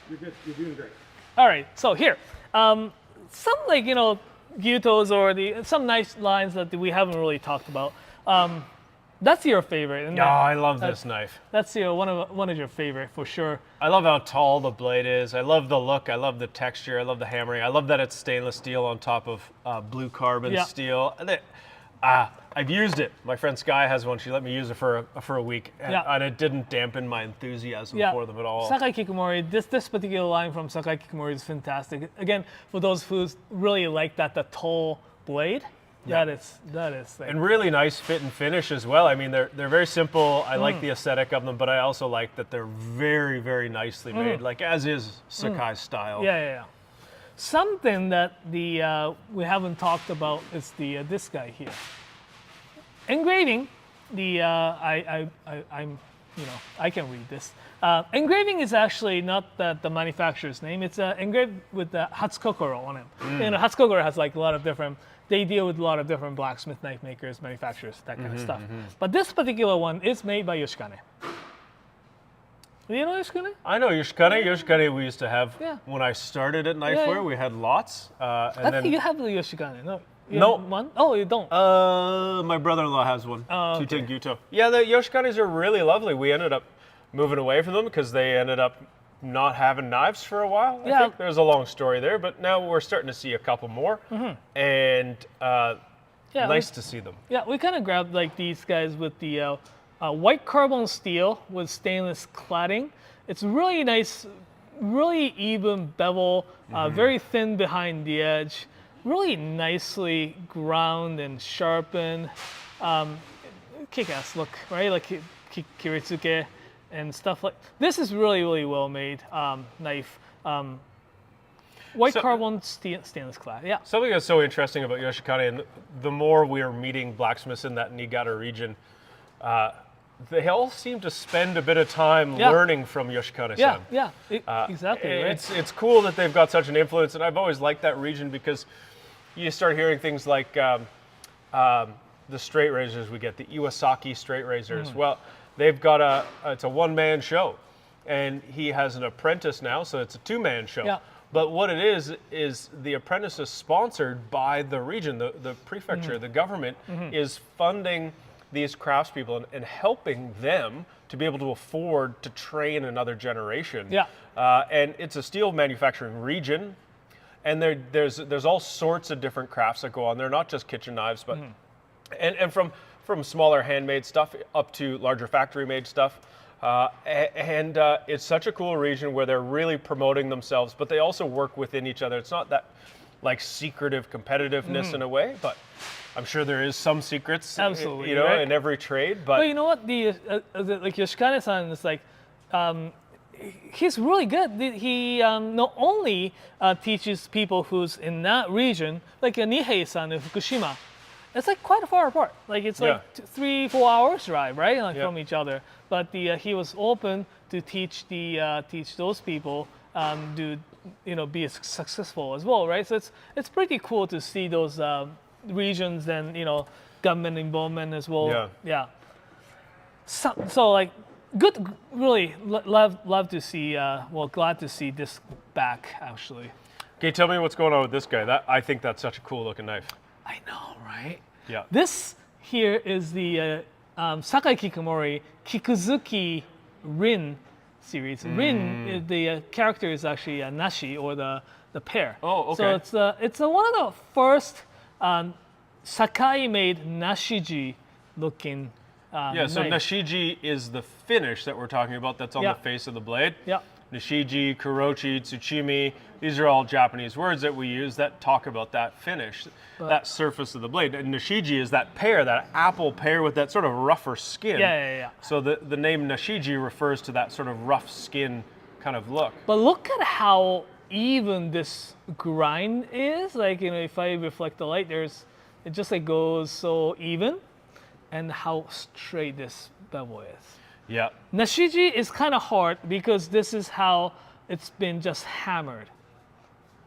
Speaker 5: You're good. You're doing great.
Speaker 2: All right. So here, some Gyutos or some nice lines that we haven't really talked about. That's your favorite. Isn't it?
Speaker 3: I love this knife.
Speaker 2: That's one of your favorite for sure.
Speaker 3: I love how tall the blade is. I love the look. I love the texture. I love the hammering. I love that it's stainless steel on top of blue carbon steel. And I've used it. My friend Sky has one. She let me use it for a week, and it didn't dampen my enthusiasm for them at all.
Speaker 2: Sakai Kikumori, this particular line from Sakai Kikumori is fantastic. Again, for those who really like the tall blade. That is like,
Speaker 3: and really nice fit and finish as well. I mean, they're very simple. I like the aesthetic of them, but I also like that they're very, very nicely made, like as is Sakai's style.
Speaker 2: Yeah. Something that we haven't talked about is this guy here. Engraving. I can read this. Engraving is actually not the manufacturer's name. It's engraved with the Hatsukokoro on it. Hatsukokoro has like a lot of different. They deal with a lot of different blacksmith knife makers, manufacturers, that kind of stuff. But this particular one is made by Yoshikane. Do you know Yoshikane?
Speaker 3: I know Yoshikane. Yoshikane we used to have when I started at Knifewear. We had lots.
Speaker 2: I think you have the Yoshikane. No.
Speaker 3: No.
Speaker 2: One? Oh, you don't?
Speaker 3: My brother-in-law has one. Tuten Gyuto. Yeah, the Yoshikanes are really lovely. We ended up moving away from them because they ended up not having knives for a while. I think there's a long story there, but now we're starting to see a couple more, and nice to see them. Yeah,
Speaker 2: we kind of grabbed like these guys with the white carbon steel with stainless cladding. It's really nice, really even bevel, very thin behind the edge, really nicely ground and sharpened. Kick-ass look, right? Like Kiritsuke and stuff like this is really, really well made knife. White carbon stainless clad. Yeah.
Speaker 3: Something that's so interesting about Yoshikane, and the more we are meeting blacksmiths in that Niigata region, they all seem to spend a bit of time learning from Yoshikane-san.
Speaker 2: Exactly. Right?
Speaker 3: It's cool that they've got such an influence, and I've always liked that region because you start hearing things like the straight razors we get, the Iwasaki straight razors. Well, they've got it's a one-man show, and he has an apprentice now, so it's a two-man show.
Speaker 2: Yeah.
Speaker 3: But what it is the apprentice is sponsored by the region, the prefecture, the government is funding these craftspeople and helping them to be able to afford to train another generation.
Speaker 2: Yeah.
Speaker 3: And it's a steel manufacturing region, and there's all sorts of different crafts that go on. They're not just kitchen knives, but and from smaller handmade stuff up to larger factory made stuff. And it's such a cool region where they're really promoting themselves, but they also work within each other. It's not that like secretive competitiveness in a way, but I'm sure there is some secrets,
Speaker 2: absolutely,
Speaker 3: in every trade. But
Speaker 2: you know what, like Yoshikane-san is like, he's really good. He not only teaches people who's in that region, like Nihei-san in Fukushima. It's like quite far apart. Like it's like 3-4 hours drive, right, like from each other. But he was open to teach those people to be successful as well, right? So it's pretty cool to see those regions and government involvement as well. Yeah. So like good, really love to see. Glad to see this back actually.
Speaker 3: Okay, tell me what's going on with this guy. I think that's such a cool looking knife.
Speaker 2: I know, right?
Speaker 3: Yeah.
Speaker 2: This here is the Sakai Kikamori Kikuzuki Rin series. Rin, the character is actually a nashi, or the pear.
Speaker 3: Oh, okay.
Speaker 2: So it's one of the first Sakai-made nashiji looking knife.
Speaker 3: So nashiji is the finish that we're talking about that's on the face of the blade.
Speaker 2: Yeah.
Speaker 3: Nishiji, kurochi, tsuchimi, these are all Japanese words that we use that talk about that finish, that surface of the blade. And nishiji is that pear, that apple pear with that sort of rougher skin.
Speaker 2: Yeah.
Speaker 3: So the name nashiji refers to that sort of rough skin kind of look.
Speaker 2: But look at how even this grind is. Like, if I reflect the light, it just like goes so even, and how straight this bevel is.
Speaker 3: Yeah.
Speaker 2: Nashiji is kind of hard because this is how it's been just hammered,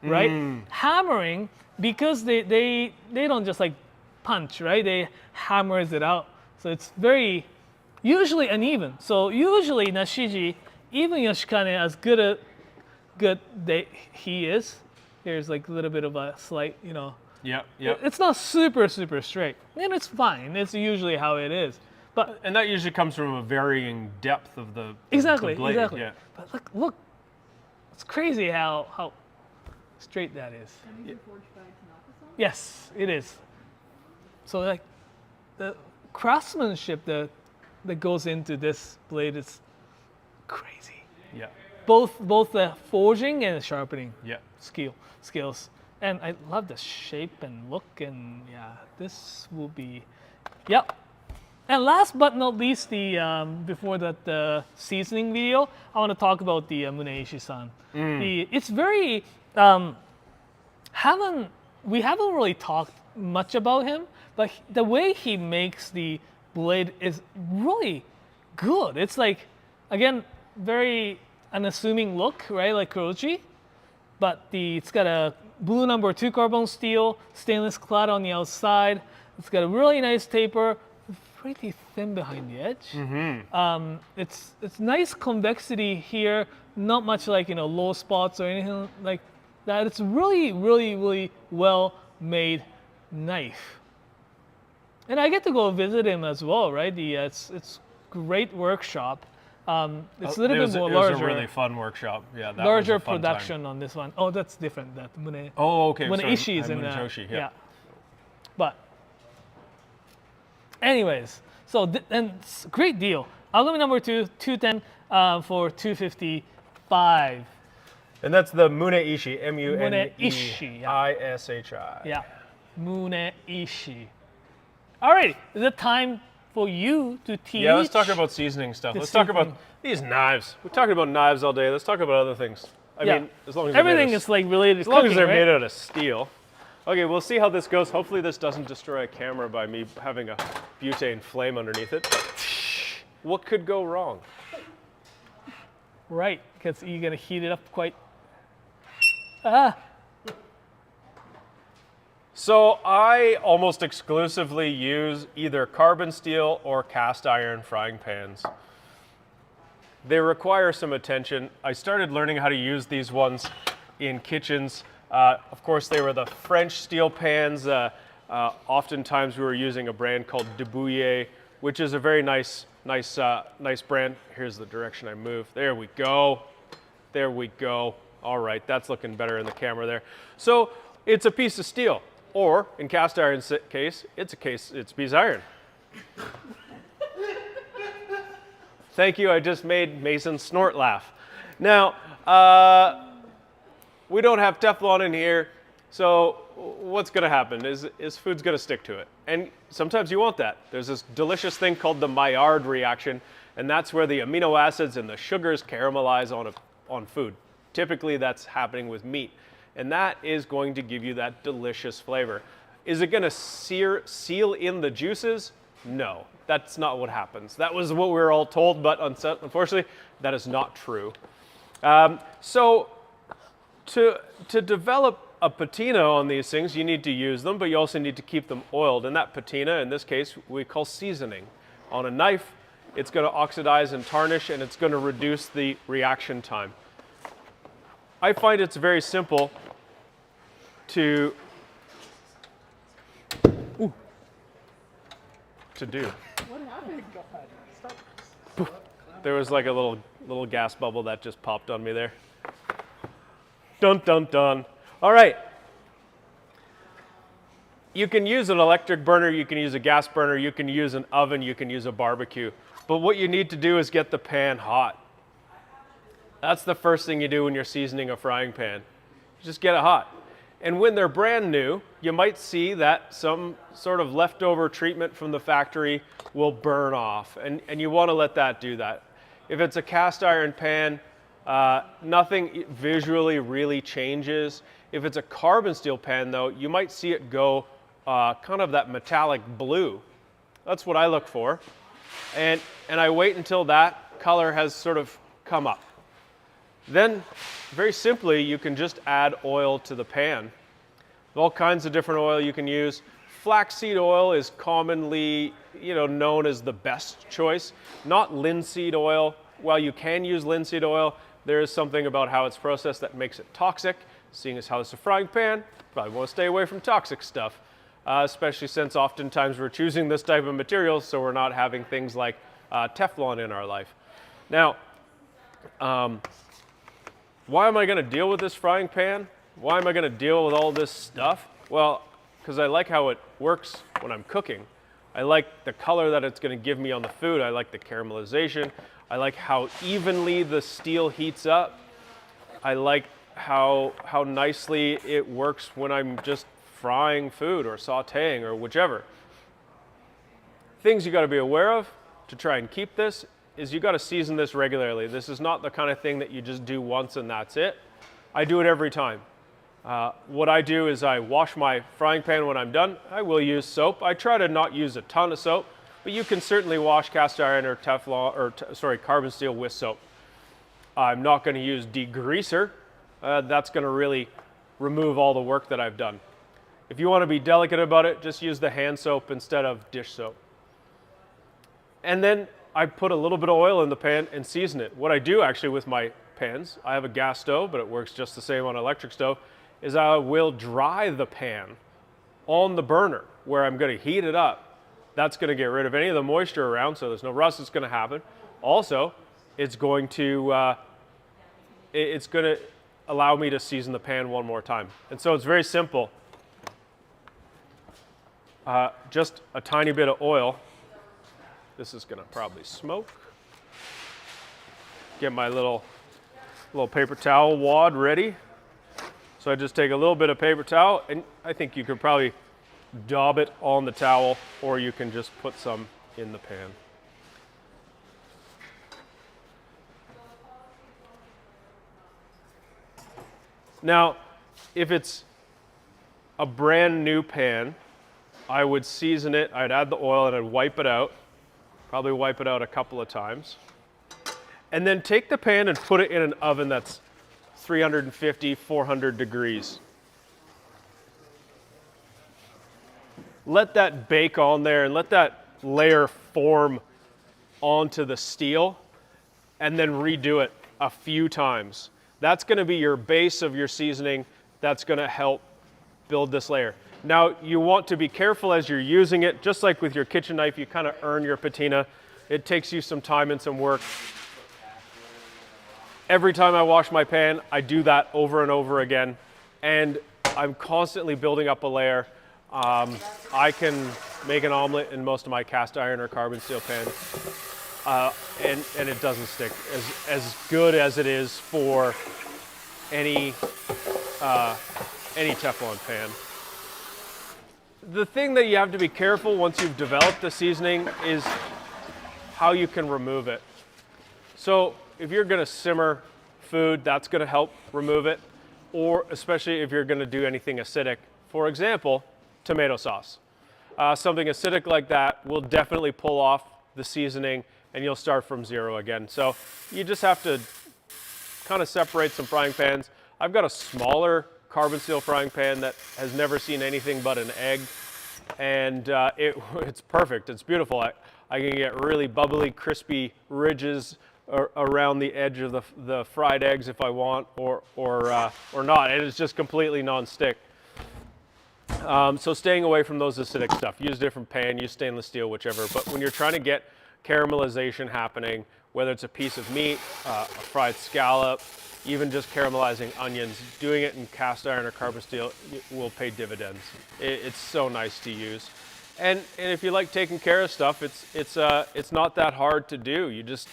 Speaker 2: right? Hammering, because they don't just like punch, right? They hammers it out, so it's very usually uneven. So usually Nashiji, even Yoshikane, as good he is, there's like a little bit of a slight,
Speaker 3: Yeah.
Speaker 2: It's not super straight, and it's fine. It's usually how it is.
Speaker 3: And that usually comes from a varying depth of the
Speaker 2: Exactly.
Speaker 3: Yeah.
Speaker 2: But look, it's crazy how straight that is. Yes, it is. So like the craftsmanship that goes into this blade is crazy.
Speaker 3: Yeah.
Speaker 2: Both the forging and the sharpening skills. And I love the shape and look, and this will be, And last but not least, before the seasoning video, I want to talk about the Muneishi-san. It's very we haven't really talked much about him, but the way he makes the blade is really good. It's like, again, very unassuming look, right, like Kurochi, but it's got a blue number 2 carbon steel, stainless clad on the outside. It's got a really nice taper, pretty thin behind the edge. It's nice convexity here, not much like low spots or anything like that. It's really well made knife. And I get to go visit him as well, right? It's great workshop. It's a little bit more larger.
Speaker 3: It was a really fun workshop. Yeah, that
Speaker 2: larger
Speaker 3: was a fun
Speaker 2: production
Speaker 3: time.
Speaker 2: on this one. Oh, that's different. That Mune.
Speaker 3: Oh, okay.
Speaker 2: Muneishi is in
Speaker 3: Munetoshi,
Speaker 2: yeah. But anyways, so and it's a great deal. Alumi number 2, 210 for $255.
Speaker 3: And that's the Muneishi,
Speaker 2: Muneishi,
Speaker 3: Muneishi.
Speaker 2: Yeah, Muneishi. Alrighty, is it time for you to teach?
Speaker 3: Yeah, let's talk about seasoning stuff. Let's talk about these knives. We're talking about knives all day. Let's talk about other things. I
Speaker 2: Yeah.
Speaker 3: mean, as long as
Speaker 2: Everything
Speaker 3: they're
Speaker 2: is like related
Speaker 3: as
Speaker 2: to
Speaker 3: long
Speaker 2: cooking,
Speaker 3: as they're
Speaker 2: right?
Speaker 3: made out of steel. Okay, we'll see how this goes. Hopefully this doesn't destroy a camera by me having a butane flame underneath it. But what could go wrong?
Speaker 2: Right, because you're gonna heat it up quite. Ah,
Speaker 3: So I almost exclusively use either carbon steel or cast iron frying pans. They require some attention. I started learning how to use these ones in kitchens. Of course, they were the French steel pans. Oftentimes we were using a brand called Debouillet, which is a very nice brand. Here's the direction I move. There we go. There we go. All right, that's looking better in the camera there. So it's a piece of steel, or in cast iron's case, it's a piece of iron. Thank you, I just made Mason snort laugh. Now, we don't have Teflon in here, so what's gonna happen is food's gonna stick to it. And sometimes you want that. There's this delicious thing called the Maillard reaction, and that's where the amino acids and the sugars caramelize on food. Typically that's happening with meat, and that is going to give you that delicious flavor. Is it gonna seal in the juices? No, that's not what happens. That was what we were all told, but unfortunately, that is not true. So to develop a patina on these things, you need to use them, but you also need to keep them oiled. And that patina, in this case, we call seasoning. On a knife, it's gonna oxidize and tarnish, and it's gonna reduce the reaction time. I find it's very simple to do.
Speaker 4: What happened? Stop.
Speaker 3: There was like a little gas bubble that just popped on me there. Dun dun dun. All right. You can use an electric burner, you can use a gas burner, you can use an oven, you can use a barbecue. But what you need to do is get the pan hot. That's the first thing you do when you're seasoning a frying pan. Just get it hot. And when they're brand new, you might see that some sort of leftover treatment from the factory will burn off, and you want to let that do that. If it's a cast iron pan, nothing visually really changes. If it's a carbon steel pan though, you might see it go kind of that metallic blue. That's what I look for. And I wait until that color has sort of come up. Then, very simply, you can just add oil to the pan. All kinds of different oil you can use. Flaxseed oil is commonly, known as the best choice. Not linseed oil. While you can use linseed oil, there is something about how it's processed that makes it toxic. Seeing as how it's a frying pan, probably want to stay away from toxic stuff, especially since oftentimes we're choosing this type of material, so we're not having things like Teflon in our life. Now, why am I going to deal with this frying pan? Why am I going to deal with all this stuff? Well, because I like how it works when I'm cooking. I like the color that it's going to give me on the food. I like the caramelization. I like how evenly the steel heats up. I like how nicely it works when I'm just frying food or sauteing or whichever. Things you got to be aware of to try and keep this is you got to season this regularly. This is not the kind of thing that you just do once and that's it. I do it every time. What I do is I wash my frying pan when I'm done. I will use soap. I try to not use a ton of soap, but you can certainly wash cast iron or Teflon or carbon steel with soap. I'm not going to use degreaser. That's going to really remove all the work that I've done. If you want to be delicate about it, just use the hand soap instead of dish soap. And then I put a little bit of oil in the pan and season it. What I do actually with my pans, I have a gas stove, but it works just the same on an electric stove, is I will dry the pan on the burner where I'm going to heat it up. That's going to get rid of any of the moisture around, so there's no rust that's going to happen. Also, it's going to allow me to season the pan one more time. And so it's very simple. Just a tiny bit of oil. This is going to probably smoke. Get my little paper towel wad ready. So I just take a little bit of paper towel, and I think you could probably daub it on the towel, or you can just put some in the pan. Now, if it's a brand new pan, I would season it, I'd add the oil and I'd wipe it out. Probably wipe it out a couple of times. And then take the pan and put it in an oven that's 350, 400 degrees. Let that bake on there and let that layer form onto the steel, and then redo it a few times. That's gonna be your base of your seasoning. That's gonna help build this layer. Now, you want to be careful as you're using it. Just like with your kitchen knife, you kind of earn your patina. It takes you some time and some work. Every time I wash my pan, I do that over and over again, and I'm constantly building up a layer. I can make an omelet in most of my cast iron or carbon steel pans, and it doesn't stick as good as it is for any Teflon pan. The thing that you have to be careful once you've developed the seasoning is how you can remove it. So if you're gonna simmer food, that's gonna help remove it, or especially if you're gonna do anything acidic. For example, tomato sauce. Something acidic like that will definitely pull off the seasoning and you'll start from zero again. So you just have to kind of separate some frying pans. I've got a smaller carbon steel frying pan that has never seen anything but an egg, and it's perfect. It's beautiful. I can get really bubbly, crispy ridges around the edge of the fried eggs if I want, or not. It is just completely non-stick. So staying away from those acidic stuff. Use a different pan, use stainless steel, whichever. But when you're trying to get caramelization happening, whether it's a piece of meat, a fried scallop, even just caramelizing onions, doing it in cast iron or carbon steel will pay dividends. It's so nice to use. And if you like taking care of stuff, it's not that hard to do. You just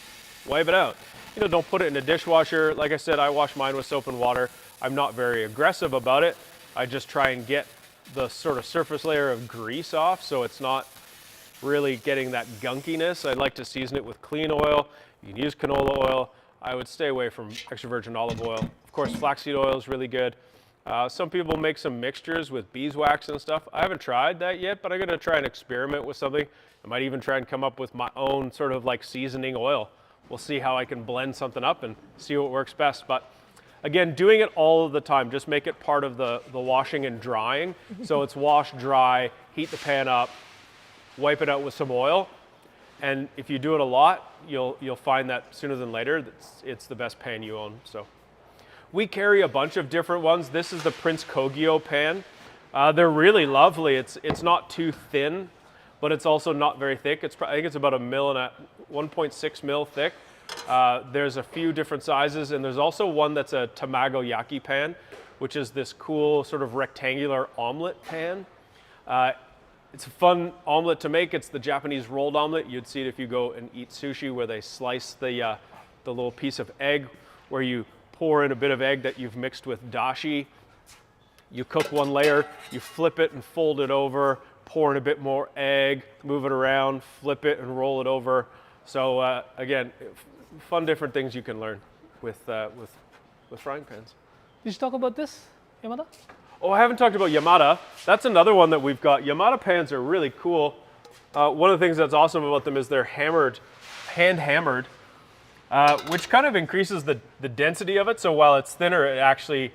Speaker 3: wipe it out. You know, don't put it in a dishwasher. Like I said, I wash mine with soap and water. I'm not very aggressive about it. I just try and get the sort of surface layer of grease off so it's not really getting that gunkiness. I'd like to season it with clean oil. You can use canola oil. I would stay away from extra virgin olive oil. Of course, flaxseed oil is really good. Some people make some mixtures with beeswax and stuff. I haven't tried that yet, but I'm gonna try and experiment with something. I might even try and come up with my own sort of like seasoning oil. We'll see how I can blend something up and see what works best. But again, doing it all of the time, just make it part of the washing and drying. So it's wash, dry, heat the pan up, wipe it out with some oil. And if you do it a lot, you'll find that sooner than later, it's the best pan you own. So we carry a bunch of different ones. This is the Prince Kogyo pan. They're really lovely. It's not too thin, but it's also not very thick. I think it's about 1.6 mil thick. There's a few different sizes, and there's also one that's a tamago yaki pan, which is this cool sort of rectangular omelet pan. It's a fun omelet to make. It's the Japanese rolled omelet. You'd see it if you go and eat sushi, where they slice the little piece of egg, where you pour in a bit of egg that you've mixed with dashi. You cook one layer, you flip it and fold it over, pour in a bit more egg, move it around, flip it and roll it over. So again, fun different things you can learn with frying pans.
Speaker 2: Did you talk about this, Yamada?
Speaker 3: Oh, I haven't talked about Yamada. That's another one that we've got. Yamada pans are really cool. One of the things that's awesome about them is they're hand hammered, which kind of increases the density of it. So while it's thinner, it actually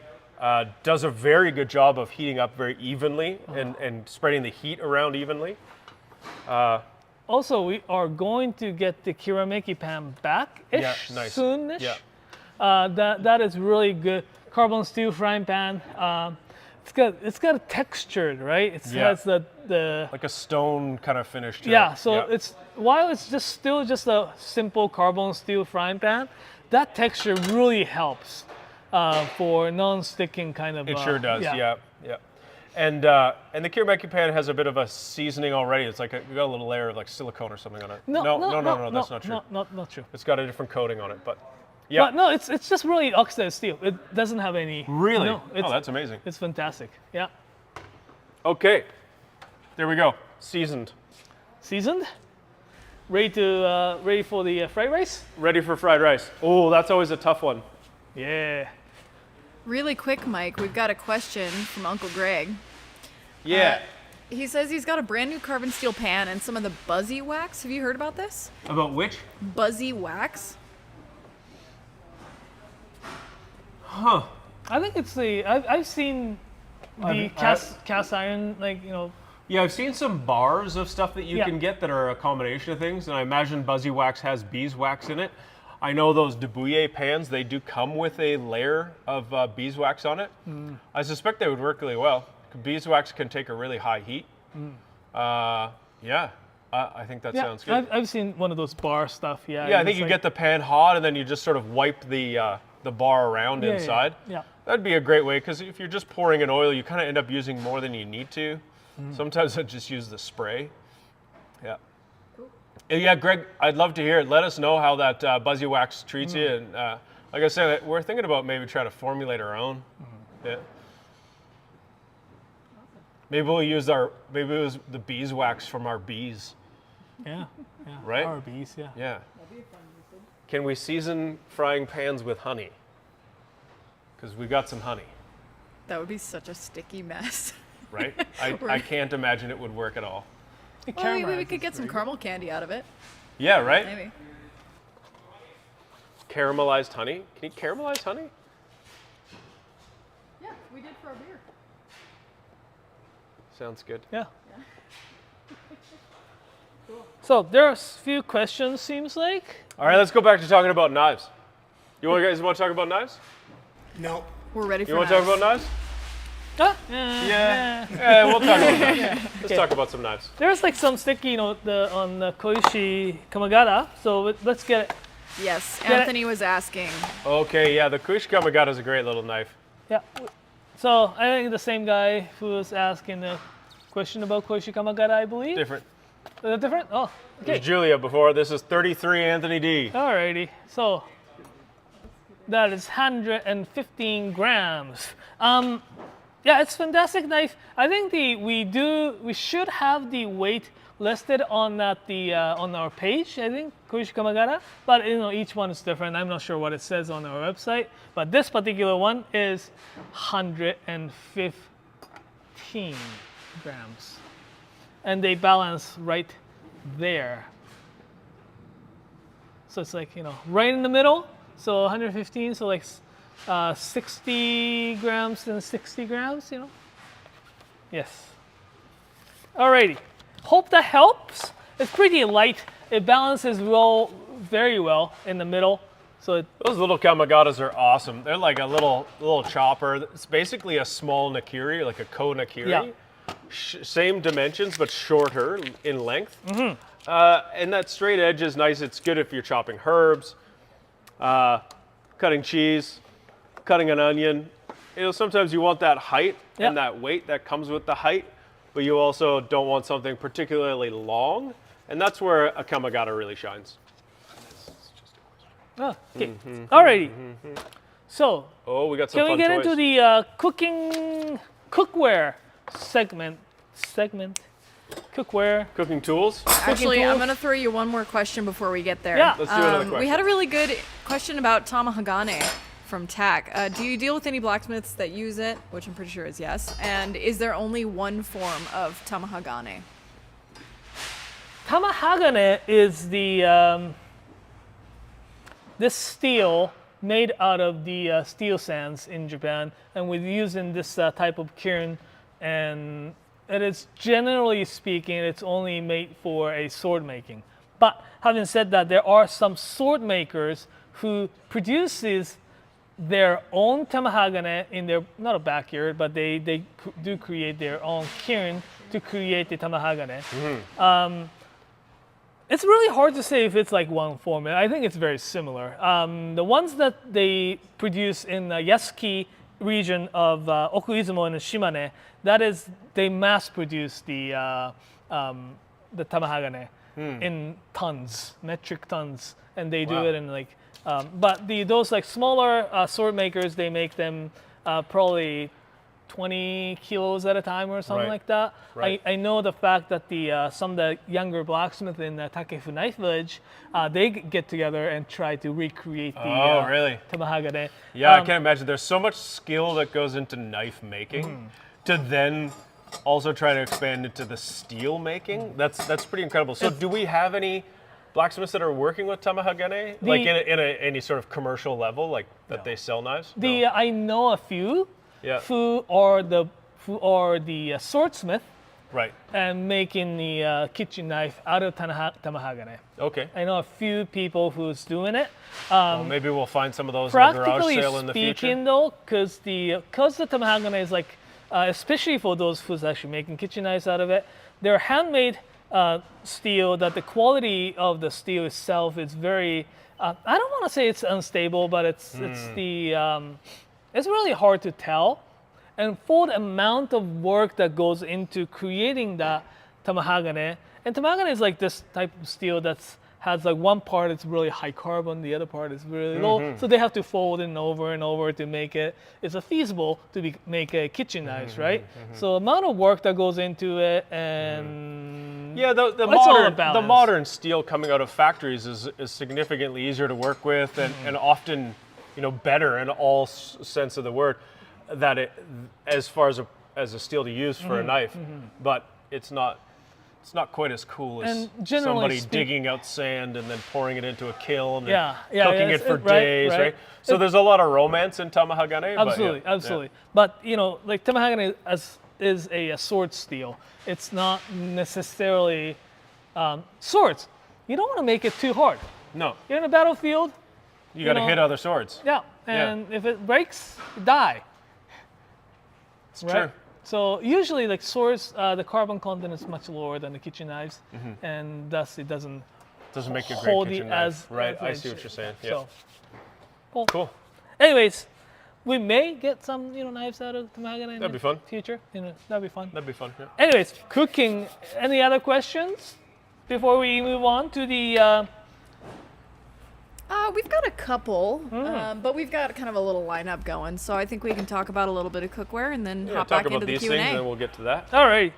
Speaker 3: does a very good job of heating up very evenly and spreading the heat around evenly.
Speaker 2: Also, we are going to get the Kirameki pan back-ish, soon-ish. Yeah. That is really good. Carbon steel frying pan. It's got a textured, right? It has the
Speaker 3: like a stone kind of finish to it.
Speaker 2: Yeah, so while it's still just a simple carbon steel frying pan, that texture really helps for non-sticking kind of.
Speaker 3: It sure does. Yeah. And the Kirameki pan has a bit of a seasoning already. It's like you got a little layer of like silicone or something on it. No, that's not true.
Speaker 2: Not true.
Speaker 3: It's got a different coating on it, but. Yeah.
Speaker 2: But no, it's just really oxidized steel. It doesn't have any.
Speaker 3: Really?
Speaker 2: No,
Speaker 3: that's amazing.
Speaker 2: It's fantastic. Yeah.
Speaker 3: Okay. There we go. Seasoned.
Speaker 2: Seasoned. Ready for the fried rice.
Speaker 3: Ready for fried rice. Oh, that's always a tough one.
Speaker 2: Yeah.
Speaker 1: Really quick, Mike, we've got a question from Uncle Greg.
Speaker 3: Yeah.
Speaker 1: He says he's got a brand new carbon steel pan and some of the buzzy wax. Have you heard about this?
Speaker 3: About which?
Speaker 1: Buzzy wax?
Speaker 3: Huh.
Speaker 2: I think it's I've seen the cast iron,
Speaker 3: Yeah, I've seen some bars of stuff that you
Speaker 2: Yeah.
Speaker 3: can get that are a combination of things, and I imagine Buzzy Wax has beeswax in it. I know those Debouillet pans, they do come with a layer of beeswax on it. I suspect they would work really well. Beeswax can take a really high heat. Yeah, I think that sounds good.
Speaker 2: I've seen one of those bar stuff. Yeah.
Speaker 3: Yeah, I think you get the pan hot and then you just sort of wipe the bar around
Speaker 2: Yeah,
Speaker 3: inside.
Speaker 2: Yeah.
Speaker 3: That'd be a great way, because if you're just pouring in oil, you kind of end up using more than you need to. Sometimes I just use the spray. Yeah. Yeah, Greg, I'd love to hear it. Let us know how that Buzzy Wax treats you. And like I said, we're thinking about maybe trying to formulate our own. Yeah. Maybe we'll use maybe it was the beeswax from our bees.
Speaker 2: Yeah.
Speaker 3: Right?
Speaker 2: Our bees. Yeah.
Speaker 3: Yeah. Can we season frying pans with honey? Because we got some honey,
Speaker 1: That would be such a sticky mess.
Speaker 3: right? I can't imagine it would work at all.
Speaker 1: Well, maybe we could get some caramel candy out of it.
Speaker 3: Yeah, right?
Speaker 1: Maybe.
Speaker 3: Caramelized honey? Can you caramelize honey?
Speaker 1: Yeah, we did for our beer.
Speaker 3: Sounds good.
Speaker 2: Yeah. So there are a few questions, seems like.
Speaker 3: All right, let's go back to talking about knives. You guys want to talk about knives?
Speaker 5: No.
Speaker 1: We're ready for
Speaker 3: You want to talk about knives?
Speaker 2: Yeah.
Speaker 3: Yeah, we'll talk about knives. Let's talk about some knives.
Speaker 2: There's like some sticky, on the Koishi Kamagata. So let's get it.
Speaker 1: Yes,
Speaker 2: Get it.
Speaker 1: Anthony was asking.
Speaker 3: Okay, yeah, the Kush Kamagata is a great little knife.
Speaker 2: Yeah. So I think the same guy who was asking the question about Koishi Kamagata, I believe.
Speaker 3: Different.
Speaker 2: Is it different? Oh,
Speaker 3: This
Speaker 2: okay.
Speaker 3: is Julia before. This is 33 Anthony D.
Speaker 2: Alrighty. So that is 115 grams. Yeah, it's fantastic knife. I think we should have the weight listed on on our page. I think Koishi Kamagata, but each one is different. I'm not sure what it says on our website, but this particular one is 115 grams, and they balance right there. So it's like right in the middle. So 115. So like 60 grams and 60 grams, Yes. Alrighty. Hope that helps. It's pretty light. It balances very well in the middle. So
Speaker 3: Those little Kamagatas are awesome. They're like a little chopper. It's basically a small nakiri, like a ko nakiri.
Speaker 2: Yeah.
Speaker 3: Same dimensions, but shorter in length. And that straight edge is nice. It's good if you're chopping herbs, cutting cheese, cutting an onion. Sometimes you want that height and that weight that comes with the height, but you also don't want something particularly long, and that's where a Kamagata really shines.
Speaker 2: okay. Alrighty. So
Speaker 3: Oh, we got some
Speaker 2: can we
Speaker 3: fun
Speaker 2: get
Speaker 3: toys.
Speaker 2: into the cookware segment? Cookware.
Speaker 3: Cooking tools?
Speaker 1: Actually,
Speaker 2: tools.
Speaker 1: I'm going to throw you one more question before we get there.
Speaker 2: Yeah.
Speaker 3: Let's do another question.
Speaker 1: We had a really good question about Tamahagane from TAC. Do you deal with any blacksmiths that use it? Which I'm pretty sure is yes. And is there only one form of Tamahagane?
Speaker 2: Tamahagane is this steel made out of the steel sands in Japan, and we're using this type of kiln, and it is, generally speaking, it's only made for a sword making. But having said that, there are some sword makers who produces their own tamahagane in their, not a backyard, but they do create their own kiln to create the tamahagane. It's really hard to say if it's like one formula. I think it's very similar. The ones that they produce in the Yasuki region of Okuizumo and Shimane, that is, they mass produce the tamahagane in tons, metric tons, and they do it in like. But those like smaller sword makers, they make them probably 20 kilos at a time or something
Speaker 3: Right.
Speaker 2: like that.
Speaker 3: Right.
Speaker 2: I know the fact that some of the younger blacksmiths in the Takefu Knife Village, they get together and try to recreate the
Speaker 3: Oh, really?
Speaker 2: tamahagane.
Speaker 3: Yeah, I can't imagine. There's so much skill that goes into knife making to then also try to expand into the steel making. That's pretty incredible. So do we have any blacksmiths that are working with tamahagane? Like in any sort of commercial level, like that they sell knives? No.
Speaker 2: I know a few
Speaker 3: Yeah.
Speaker 2: who are the swordsmith
Speaker 3: Right.
Speaker 2: and making the kitchen knife out of tamahagane.
Speaker 3: Okay.
Speaker 2: I know a few people who's doing it.
Speaker 3: Well, maybe we'll find some of those in the garage
Speaker 2: Practically
Speaker 3: sale in the future.
Speaker 2: speaking, though, because the tamahagane is like, especially for those who's actually making kitchen knives out of it, they're handmade steel. That the quality of the steel itself is very. I don't want to say it's unstable, but it's really hard to tell. And for the amount of work that goes into creating the tamahagane, and tamahagane is like this type of steel that's has like one part is really high carbon, the other part is really low. So they have to fold it over and over to make it. It's feasible to make a kitchen knives, right? So amount of work that goes into it, and
Speaker 3: Yeah, the
Speaker 2: Well, it's all a
Speaker 3: modern
Speaker 2: balance.
Speaker 3: modern steel coming out of factories is significantly easier to work with and often, better in all sense of the word. That it, as far as a steel to use for a knife, but it's not quite as cool as
Speaker 2: And generally
Speaker 3: somebody
Speaker 2: speak-
Speaker 3: digging out sand and then pouring it into a kiln and
Speaker 2: Yeah,
Speaker 3: cooking it
Speaker 2: it's-
Speaker 3: for
Speaker 2: right,
Speaker 3: days,
Speaker 2: right.
Speaker 3: right? So there's a lot of romance in tamahagane.
Speaker 2: absolutely,
Speaker 3: but yeah,
Speaker 2: absolutely. But like tamahagane is a sword steel. It's not necessarily swords. You don't want to make it too hard.
Speaker 3: Yeah. No,
Speaker 2: You're in a battlefield.
Speaker 3: you got to
Speaker 2: know-
Speaker 3: hit other swords.
Speaker 2: Yeah, and if it breaks, you die.
Speaker 3: It's
Speaker 2: Right?
Speaker 3: true.
Speaker 2: So usually, like swords, the carbon content is much lower than the kitchen knives, and thus it doesn't
Speaker 3: Doesn't make a great
Speaker 2: hold
Speaker 3: kitchen
Speaker 2: it
Speaker 3: knife.
Speaker 2: as
Speaker 3: Right, I
Speaker 2: as
Speaker 3: see
Speaker 2: it
Speaker 3: what you're
Speaker 2: should.
Speaker 3: saying. Yeah.
Speaker 2: So, cool.
Speaker 3: Cool.
Speaker 2: Anyways, we may get some knives out of tamahagane in
Speaker 3: That'd
Speaker 2: the
Speaker 3: be fun.
Speaker 2: future. That'd be fun.
Speaker 3: That'd be fun. Yeah.
Speaker 2: Anyways, cooking. Any other questions before we move on to the?
Speaker 1: We've got a couple, but we've got kind of a little lineup going, so I think we can talk about a little bit of cookware and then
Speaker 3: Yeah,
Speaker 1: hop
Speaker 3: talk
Speaker 1: back
Speaker 3: about
Speaker 1: into the
Speaker 3: these
Speaker 1: Q&A.
Speaker 3: things, and then we'll get to that.
Speaker 2: All right.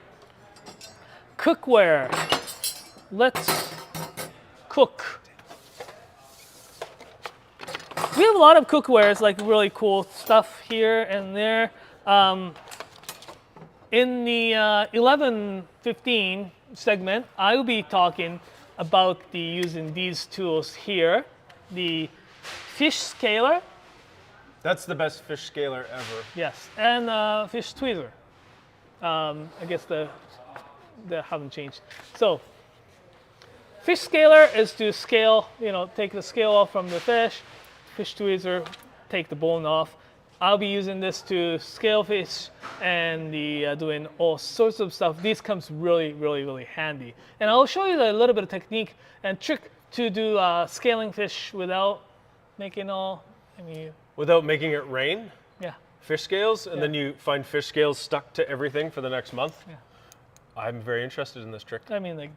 Speaker 2: Cookware. Let's cook. We have a lot of cookware. It's like really cool stuff here and there. In the 11:15 segment, I will be talking about using these tools here. The fish scaler,
Speaker 3: That's the best fish scaler ever.
Speaker 2: yes, and fish tweezer. I guess they haven't changed. So, fish scaler is to scale, take the scale off from the fish. Fish tweezer, take the bone off. I'll be using this to scale fish and doing all sorts of stuff. This comes really, really, really handy. And I'll show you a little bit of technique and trick to do scaling fish without making
Speaker 3: Without making it rain,
Speaker 2: yeah.
Speaker 3: fish scales, and
Speaker 2: Yeah.
Speaker 3: then you find fish scales stuck to everything for the next month.
Speaker 2: Yeah.
Speaker 3: I'm very interested in this trick.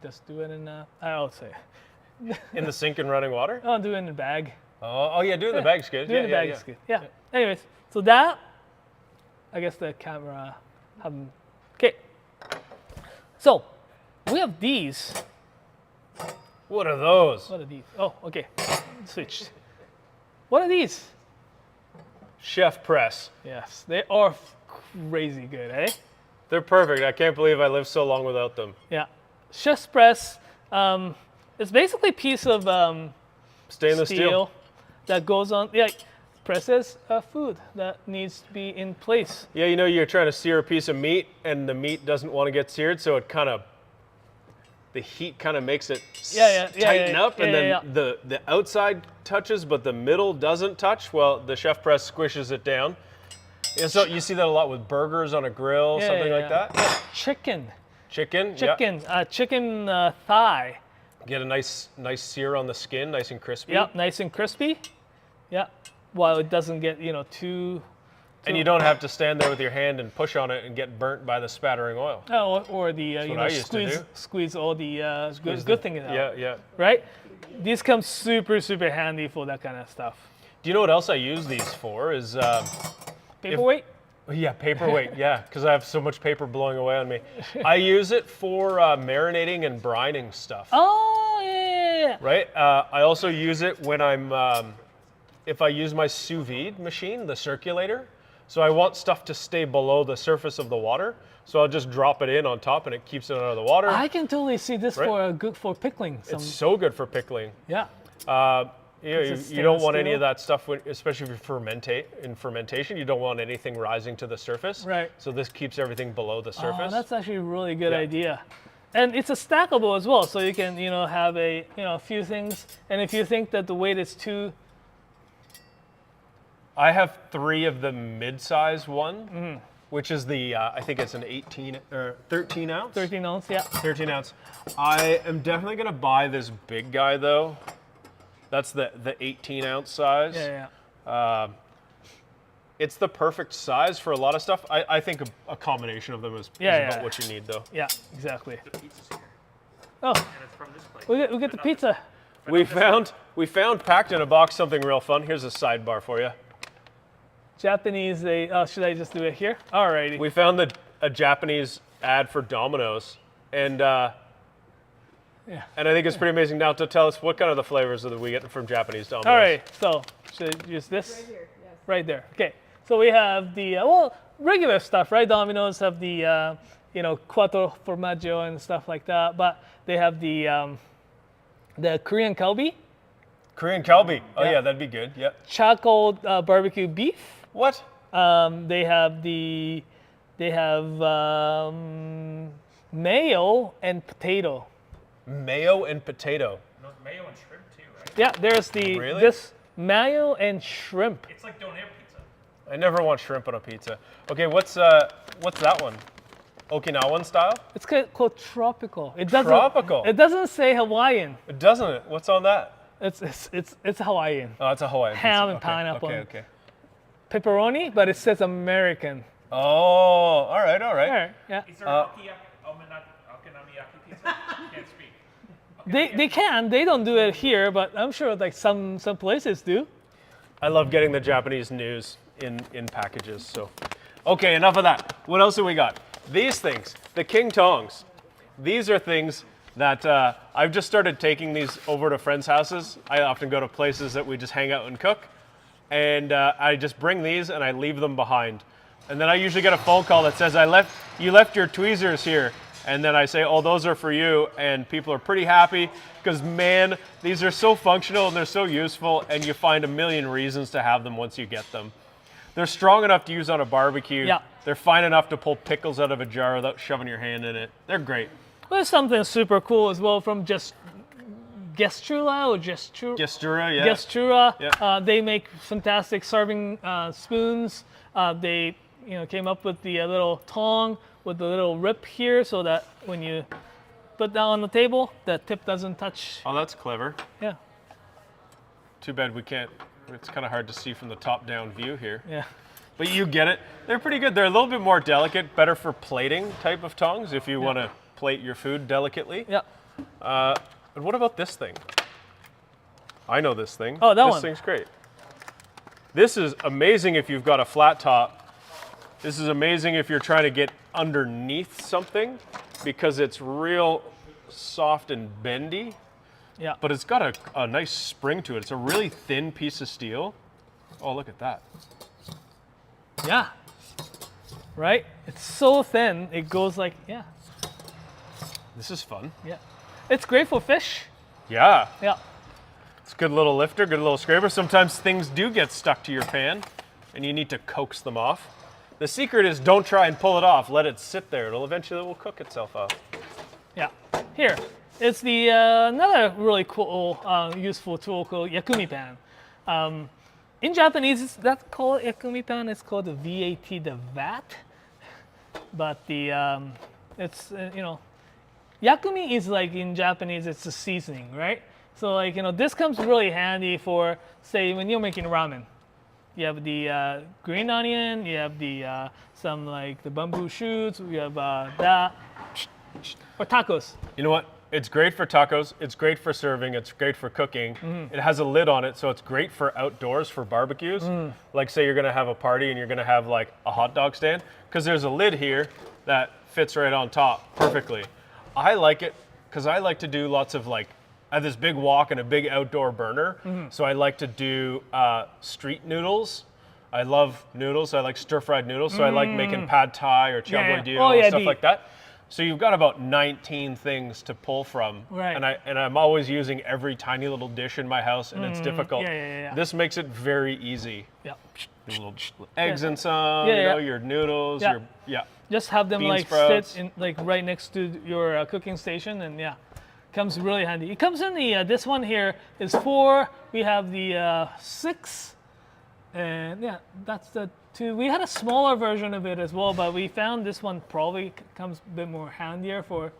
Speaker 2: Just do it in, I would say,
Speaker 3: In the sink and running water?
Speaker 2: I'll do it in a bag.
Speaker 3: Oh yeah, doing the bag's good.
Speaker 2: Do it in a bag is good. Yeah. Anyways, so that, I guess the camera haven't. Okay. So, we have these.
Speaker 3: What are those?
Speaker 2: What are these? Oh, okay. Switched. What are these?
Speaker 3: Chef press.
Speaker 2: Yes, they are crazy good, eh?
Speaker 3: They're perfect. I can't believe I lived so long without them.
Speaker 2: Yeah. Chef's press. It's basically a piece of
Speaker 3: Stainless steel.
Speaker 2: that goes on. Yeah, presses food that needs to be in place.
Speaker 3: Yeah, you're trying to sear a piece of meat, and the meat doesn't want to get seared, so the heat kind of makes it tighten up, and then the outside touches, but the middle doesn't touch. Well, the chef press squishes it down. And so you see that a lot with burgers on a grill, something like that.
Speaker 2: Chicken.
Speaker 3: Chicken.
Speaker 2: Chicken thigh.
Speaker 3: Get a nice sear on the skin, nice and crispy.
Speaker 2: Yep, nice and crispy. Yeah, while it doesn't get too.
Speaker 3: And you don't have to stand there with your hand and push on it and get burnt by the spattering oil.
Speaker 2: Or the
Speaker 3: what I used to do.
Speaker 2: squeeze all the good things out.
Speaker 3: Yeah.
Speaker 2: Right. These come super handy for that kind of stuff.
Speaker 3: Do you know what else I use these for? Is
Speaker 2: Paperweight.
Speaker 3: Yeah, paperweight. Yeah, because I have so much paper blowing away on me. I use it for marinating and brining stuff.
Speaker 2: Oh, yeah.
Speaker 3: Right. I also use it when I'm if I use my sous vide machine, the circulator. So I want stuff to stay below the surface of the water. So I'll just drop it in on top, and it keeps it out of the water.
Speaker 2: I can totally see this for good for pickling.
Speaker 3: It's so good for pickling.
Speaker 2: Yeah.
Speaker 3: You don't want any of that stuff, especially if you in fermentation. You don't want anything rising to the surface.
Speaker 2: Right.
Speaker 3: So this keeps everything below the surface.
Speaker 2: Oh, that's actually a really good idea. And it's a stackable as well, so you can have a few things. And if you think that the weight is too,
Speaker 3: I have 3 of the mid-size one, which is the I think it's an 18 or 13 ounce.
Speaker 2: 13 ounce, yeah.
Speaker 3: 13 ounce. I am definitely gonna buy this big guy though. That's the 18 ounce size.
Speaker 2: Yeah.
Speaker 3: It's the perfect size for a lot of stuff. I think a combination of them is about what you need though.
Speaker 2: Yeah, exactly.
Speaker 6: The pizza's here.
Speaker 2: Oh,
Speaker 6: And it's from this place.
Speaker 2: we get the pizza.
Speaker 3: We found packed in a box something real fun. Here's a sidebar for you.
Speaker 2: Japanese, should I just do it here? Alrighty.
Speaker 3: We found a Japanese ad for Domino's, and I think it's pretty amazing. Now, to tell us what kind of the flavors that we get from Japanese Domino's.
Speaker 2: All right, so should I use this?
Speaker 1: Right here, yes.
Speaker 2: Right there. Okay, so we have the regular stuff, right? Domino's have the quattro formaggio and stuff like that, but they have the Korean kalbi,
Speaker 3: Korean kalbi. Oh yeah, that'd be good. Yep.
Speaker 2: charcoal barbecue beef.
Speaker 3: What?
Speaker 2: They have mayo and potato.
Speaker 3: Mayo and potato.
Speaker 6: No, mayo and shrimp too, right?
Speaker 2: Yeah, there's
Speaker 3: Really?
Speaker 2: this mayo and shrimp.
Speaker 6: It's like Donabe pizza.
Speaker 3: I never want shrimp on a pizza. Okay, what's that one? Okinawan style?
Speaker 2: It's called tropical. It doesn't.
Speaker 3: Tropical.
Speaker 2: It doesn't say Hawaiian.
Speaker 3: Doesn't it? What's on that?
Speaker 2: It's Hawaiian.
Speaker 3: Oh, it's a Hawaiian
Speaker 2: Ham
Speaker 3: pizza.
Speaker 2: and pineapple.
Speaker 3: Okay.
Speaker 2: Pepperoni, but it says American.
Speaker 3: Oh, all right.
Speaker 2: All right. Yeah.
Speaker 6: Is there okonomiyaki pizza? Can't speak.
Speaker 2: They can. They don't do it here, but I'm sure like some places do.
Speaker 3: I love getting the Japanese news in packages. So, okay, enough of that. What else do we got? These things, the King Tongs. These are things that I've just started taking these over to friends' houses. I often go to places that we just hang out and cook, and I just bring these and I leave them behind. And then I usually get a phone call that says, you left your tweezers here. And then I say, oh, those are for you. And people are pretty happy because, man, these are so functional and they're so useful, and you find a million reasons to have them once you get them. They're strong enough to use on a barbecue.
Speaker 2: Yeah.
Speaker 3: They're fine enough to pull pickles out of a jar without shoving your hand in it. They're great.
Speaker 2: There's something super cool as well from just Gestura.
Speaker 3: Gestura, yeah.
Speaker 2: Gestura.
Speaker 3: Yeah.
Speaker 2: They make fantastic serving spoons. They came up with the little tong with the little rip here, so that when you put that on the table, the tip doesn't touch.
Speaker 3: Oh, that's clever.
Speaker 2: Yeah.
Speaker 3: Too bad we can't. It's kind of hard to see from the top-down view here.
Speaker 2: Yeah.
Speaker 3: But you get it. They're pretty good. They're a little bit more delicate, better for plating type of tongs if you want to plate your food delicately.
Speaker 2: Yeah.
Speaker 3: And what about this thing? I know this thing.
Speaker 2: Oh, that one.
Speaker 3: This thing's great. This is amazing if you've got a flat top. This is amazing if you're trying to get underneath something because it's real soft and bendy.
Speaker 2: Yeah.
Speaker 3: But it's got a nice spring to it. It's a really thin piece of steel. Oh, look at that.
Speaker 2: Yeah. Right? It's so thin, it goes like, yeah.
Speaker 3: This is fun.
Speaker 2: Yeah. It's great for fish.
Speaker 3: Yeah.
Speaker 2: Yeah.
Speaker 3: It's a good little lifter, good little scraper. Sometimes things do get stuck to your pan and you need to coax them off. The secret is don't try and pull it off. Let it sit there. It will cook itself off.
Speaker 2: Yeah. Here. It's the another really cool, useful tool called yakumi pan. In Japanese, it's not called yakumi pan. It's called the VAT, the vat. But the it's yakumi is like in Japanese, it's a seasoning, right? So like this comes really handy for say when you're making ramen. You have the green onion. You have the some like the bamboo shoots. You have that or tacos.
Speaker 3: You know what? It's great for tacos. It's great for serving. It's great for cooking. It has a lid on it, so it's great for outdoors for barbecues. Like say you're gonna have a party and you're gonna have like a hot dog stand, because there's a lid here that fits right on top perfectly. I like it because I like to do lots of like, I have this big wok and a big outdoor burner, so I like to do street noodles. I love noodles. I like stir-fried noodles, so I like making pad thai or chow boy dio and stuff like that. So you've got about 19 things to pull from,
Speaker 2: Right.
Speaker 3: and I'm always using every tiny little dish in my house, and it's difficult.
Speaker 2: Yeah.
Speaker 3: This makes it very easy.
Speaker 2: Yeah.
Speaker 3: Your little eggs and some,
Speaker 2: Yeah,
Speaker 3: you know,
Speaker 2: yeah.
Speaker 3: your noodles,
Speaker 2: Yeah. Just have them
Speaker 3: Bean
Speaker 2: like
Speaker 3: sprouts.
Speaker 2: sit in like right next to your cooking station, and comes really handy. It comes in the this one here is 4. We have the 6, and that's the 2. We had a smaller version of it as well, but we found this one probably comes a bit more handier for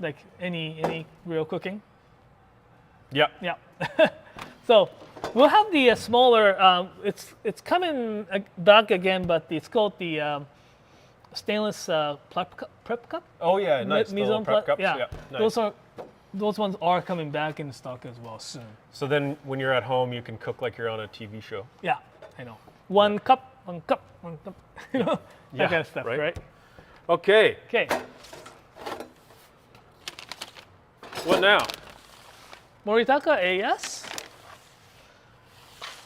Speaker 2: like any real cooking.
Speaker 3: Yep.
Speaker 2: Yeah. So we'll have the smaller. It's coming back again, but it's called the stainless prep cup.
Speaker 3: Oh yeah, nice. The little
Speaker 2: Mise en
Speaker 3: prep
Speaker 2: pla-
Speaker 3: cups.
Speaker 2: Yeah,
Speaker 3: Nice.
Speaker 2: those ones are coming back in stock as well soon.
Speaker 3: So then when you're at home, you can cook like you're on a TV show.
Speaker 2: Yeah, I know. One cup. You know,
Speaker 3: Yeah,
Speaker 2: that kind of stuff,
Speaker 3: right.
Speaker 2: right?
Speaker 3: Okay,
Speaker 2: Okay.
Speaker 3: what now?
Speaker 2: Moritaka AS.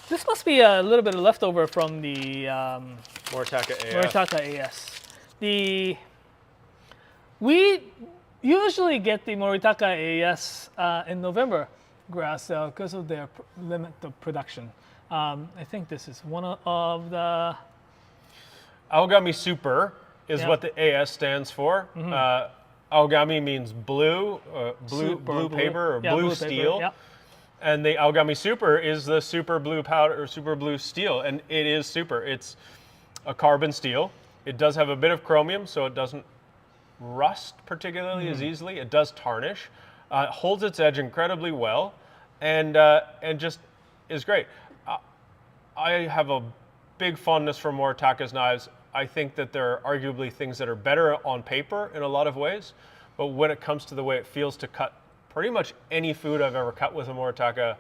Speaker 2: This must be a little bit of leftover from the
Speaker 3: Moritaka AS.
Speaker 2: Moritaka AS. We usually get the Moritaka AS in November grass sale because of their limit of production. I think this is one of the.
Speaker 3: Aogami Super is
Speaker 2: Yeah.
Speaker 3: what the AS stands for. Aogami means blue, blue
Speaker 2: Super
Speaker 3: paper or
Speaker 2: yeah,
Speaker 3: blue
Speaker 2: paper,
Speaker 3: steel.
Speaker 2: yeah.
Speaker 3: And the Aogami Super is the super blue powder or super blue steel, and it is super. It's a carbon steel. It does have a bit of chromium, so it doesn't rust particularly as easily. It does tarnish. It holds its edge incredibly well, and just is great. I have a big fondness for Moritaka's knives. I think that there are arguably things that are better on paper in a lot of ways, but when it comes to the way it feels to cut pretty much any food I've ever cut with a Moritaka,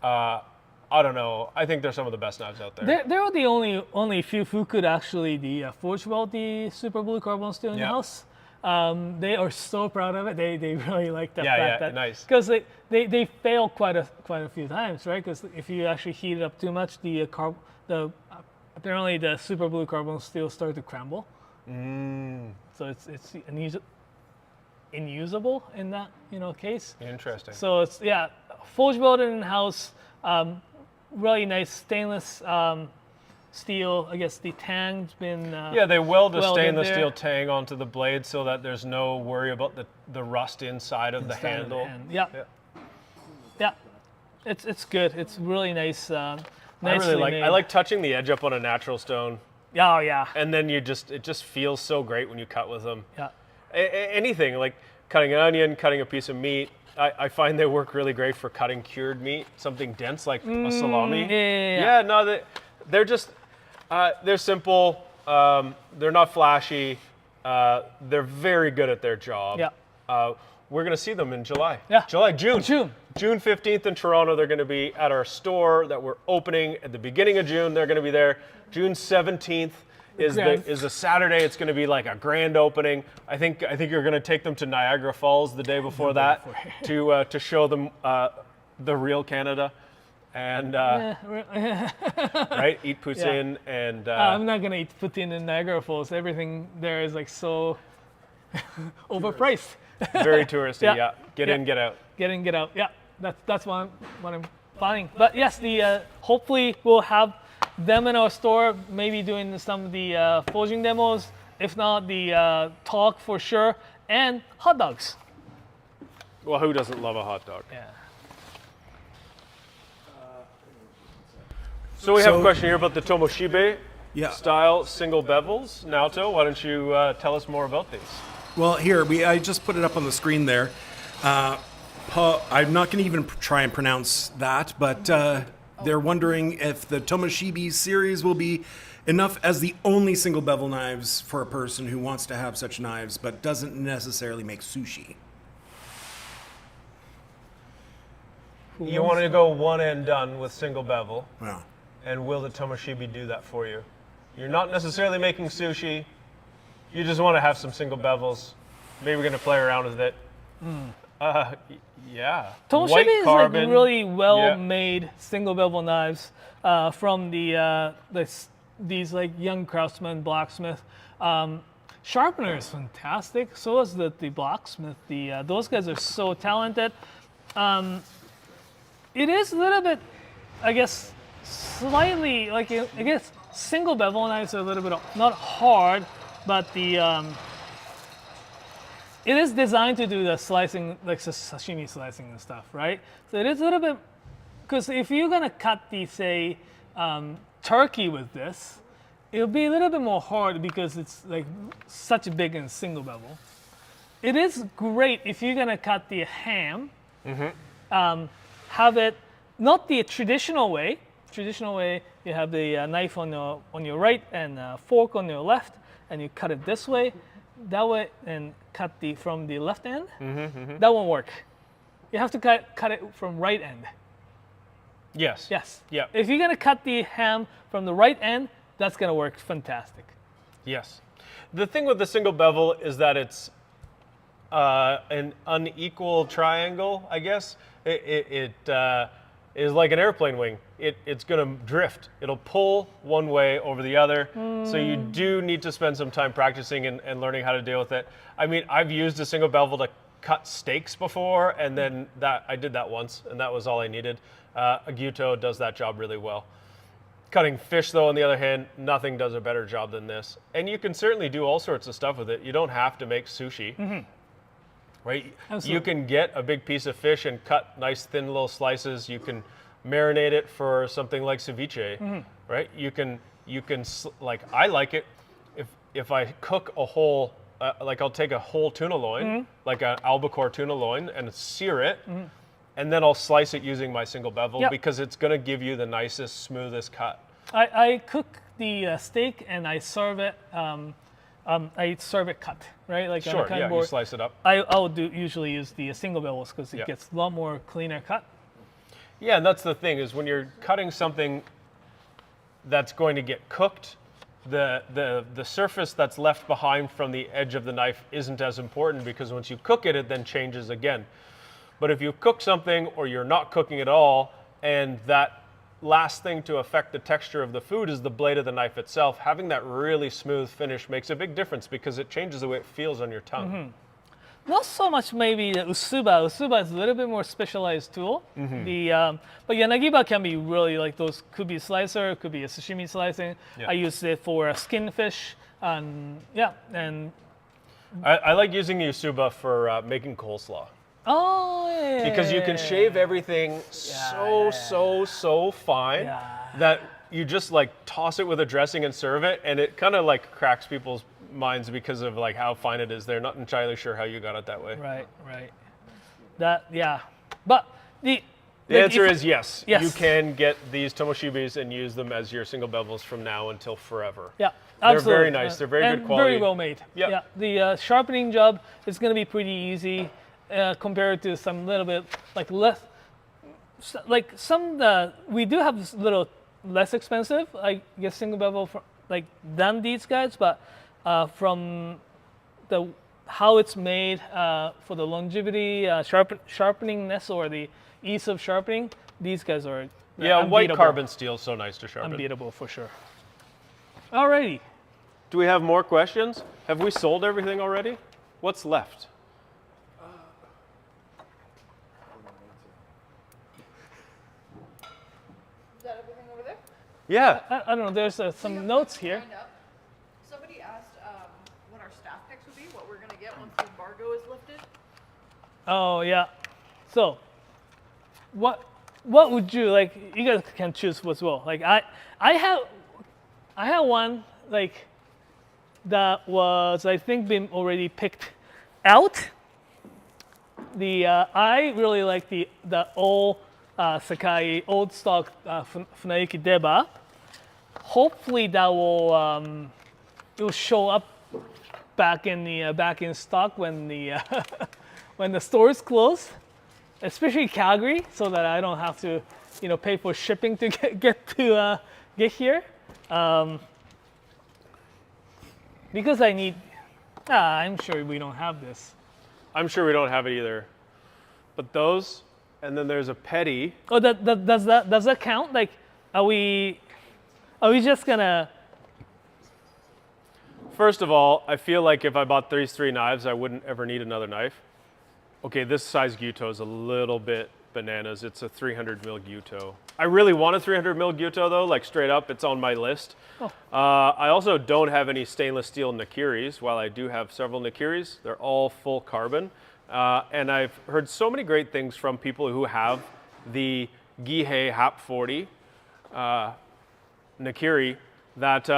Speaker 3: I don't know. I think they're some of the best knives out there.
Speaker 2: They are the only few who could actually forge weld the super blue carbon steel in the
Speaker 3: Yeah.
Speaker 2: house. They are so proud of it. They really like the
Speaker 3: Yeah,
Speaker 2: fact
Speaker 3: yeah,
Speaker 2: that
Speaker 3: nice.
Speaker 2: because they fail quite a few times, right? Because if you actually heat it up too much, apparently the super blue carbon steel started to crumble. So it's inusable in that case.
Speaker 3: Interesting.
Speaker 2: So it's forge welded in house, really nice stainless steel. I guess the tang's been
Speaker 3: Yeah, they weld a
Speaker 2: welded
Speaker 3: stainless
Speaker 2: there.
Speaker 3: steel tang onto the blade so that there's no worry about the rust inside of the
Speaker 2: Inside of the
Speaker 3: handle.
Speaker 2: hand. Yeah. It's good. It's really nice.
Speaker 3: I
Speaker 2: Nicely
Speaker 3: really
Speaker 2: made.
Speaker 3: I like touching the edge up on a natural stone,
Speaker 2: Oh yeah.
Speaker 3: and then it just feels so great when you cut with them.
Speaker 2: Yeah.
Speaker 3: Anything like cutting an onion, cutting a piece of meat. I find they work really great for cutting cured meat, something dense like a salami.
Speaker 2: yeah.
Speaker 3: No, they're just they're simple. They're not flashy. They're very good at their job.
Speaker 2: Yeah.
Speaker 3: We're gonna see them in July.
Speaker 2: Yeah.
Speaker 3: June 15th in Toronto. They're gonna be at our store that we're opening at the beginning of June. They're gonna be there. June 17th is a Saturday. It's gonna be like a grand opening. I think you're gonna take them to Niagara Falls the day before that to show them the real Canada. And right, eat poutine and
Speaker 2: I'm not gonna eat poutine in Niagara Falls. Everything there is like so overpriced.
Speaker 3: very touristy.
Speaker 2: Yeah.
Speaker 3: Yeah, get in, get out.
Speaker 2: Get in, get out. Yeah, that's what I'm planning. But yes, the hopefully we'll have them in our store, maybe doing some of the forging demos. If not, the talk for sure, and hot dogs.
Speaker 3: Well, who doesn't love a hot dog?
Speaker 2: Yeah.
Speaker 3: So we have a question here about the Tomoshibe
Speaker 5: Yeah.
Speaker 3: style single bevels. Naoto, why don't you tell us more about these?
Speaker 5: Well, here I just put it up on the screen there. I'm not going to even try and pronounce that, but they're wondering if the Tomoshibe series will be enough as the only single bevel knives for a person who wants to have such knives but doesn't necessarily make sushi.
Speaker 3: You want to go one and done with single bevel.
Speaker 5: Yeah.
Speaker 3: And will the Tomoshibi do that for you? You're not necessarily making sushi. You just want to have some single bevels. Maybe we're going to play around with it. Yeah.
Speaker 2: Tomoshibi
Speaker 3: White
Speaker 2: is
Speaker 3: carbon.
Speaker 2: like really well-made single bevel knives from these like young craftsmen, Blacksmith. Sharpener is fantastic. So is the Blacksmith. Those guys are so talented. It is a little bit, I guess, slightly like I guess single bevel knives are a little bit not hard, but it is designed to do the slicing, like sashimi slicing and stuff, right? So it is a little bit, because if you're gonna cut the say turkey with this, it'll be a little bit more hard because it's like such a big and single bevel. It is great if you're gonna cut the ham. Have it not the traditional way. Traditional way, you have the knife on your right and fork on your left, and you cut it this way, that way, and cut from the left end. That won't work. You have to cut it from right end.
Speaker 3: Yes.
Speaker 2: Yes.
Speaker 3: Yeah.
Speaker 2: If you're gonna cut the ham from the right end, that's gonna work fantastic.
Speaker 3: Yes. The thing with the single bevel is that it's an unequal triangle, I guess. It is like an airplane wing. It's going to drift. It'll pull one way over the other. So you do need to spend some time practicing and learning how to deal with it. I mean, I've used a single bevel to cut steaks before, and then I did that once, and that was all I needed. Aguto does that job really well. Cutting fish, though, on the other hand, nothing does a better job than this. And you can certainly do all sorts of stuff with it. You don't have to make sushi. Right?
Speaker 2: Absolutely. You
Speaker 3: can get a big piece of fish and cut nice thin little slices. You can marinate it for something like ceviche, right? You can like, I like it if I cook a whole, like I'll take a whole tuna loin, like an albacore tuna loin, and sear it, and then I'll slice it using my single bevel because it's going to give you the nicest, smoothest cut.
Speaker 2: I cook the steak and I serve it. I serve it cut, right? Like on a cutting board.
Speaker 3: You slice it up.
Speaker 2: I'll usually use the single bevels because it gets a lot more cleaner cut.
Speaker 3: Yeah, and that's the thing is when you're cutting something that's going to get cooked, the surface that's left behind from the edge of the knife isn't as important because once you cook it, it then changes again. But if you cook something or you're not cooking at all, and that last thing to affect the texture of the food is the blade of the knife itself, having that really smooth finish makes a big difference because it changes the way it feels on your tongue.
Speaker 2: Not so much maybe the usuba. Usuba is a little bit more specialized tool. But yanagiba can be really like those, could be slicer, could be a sashimi slicing. I use it for skin fish, and
Speaker 3: I like using the usuba for making coleslaw. Because you can shave everything so fine that you just like toss it with a dressing and serve it, and it kind of like cracks people's minds because of like how fine it is. They're not entirely sure how you got it that way.
Speaker 2: Right. But the
Speaker 3: answer is yes. You can get these Tomoshibis and use them as your single bevels from now until forever.
Speaker 2: Yeah,
Speaker 3: they're
Speaker 2: absolutely.
Speaker 3: very nice. They're very good quality.
Speaker 2: Very well made. Yeah. The sharpening job is going to be pretty easy compared to some little bit like less. Like some we do have this little less expensive, I guess, single bevel than these guys, but from the how it's made for the longevity, sharpeningness, or the ease of sharpening, these guys are
Speaker 3: white carbon steel is so nice to sharpen.
Speaker 2: Unbeatable for sure. Alrighty.
Speaker 3: Do we have more questions? Have we sold everything already? What's left?
Speaker 1: Is that everything over there?
Speaker 3: Yeah.
Speaker 2: I don't know. There's some notes here.
Speaker 1: Somebody asked what our staff picks would be, what we're going to get once the embargo is lifted.
Speaker 2: Oh yeah. So, what would you like? You guys can choose as well. Like I have one like that was I think been already picked out. I really like the old Sakai old stock Funayuki Deba. Hopefully that will it will show up back in stock when the when the stores close. especially Calgary, so that I don't have to, pay for shipping to get here. Because I need. I'm sure we don't have this.
Speaker 3: I'm sure we don't have it either. But those, and then there's a petty.
Speaker 2: Oh, does that count? Like, are we just gonna?
Speaker 3: First of all, I feel like if I bought these 3 knives, I wouldn't ever need another knife. Okay, this size Gyuto is a little bit bananas. It's a 300 mil Gyuto. I really want a 300 mil Gyuto though, like straight up, it's on my list.
Speaker 2: Oh.
Speaker 3: I also don't have any stainless steel Nakiris, while I do have several Nakiris. They're all full carbon. And I've heard so many great things from people who have the Gihei HAP 40 Nakiri that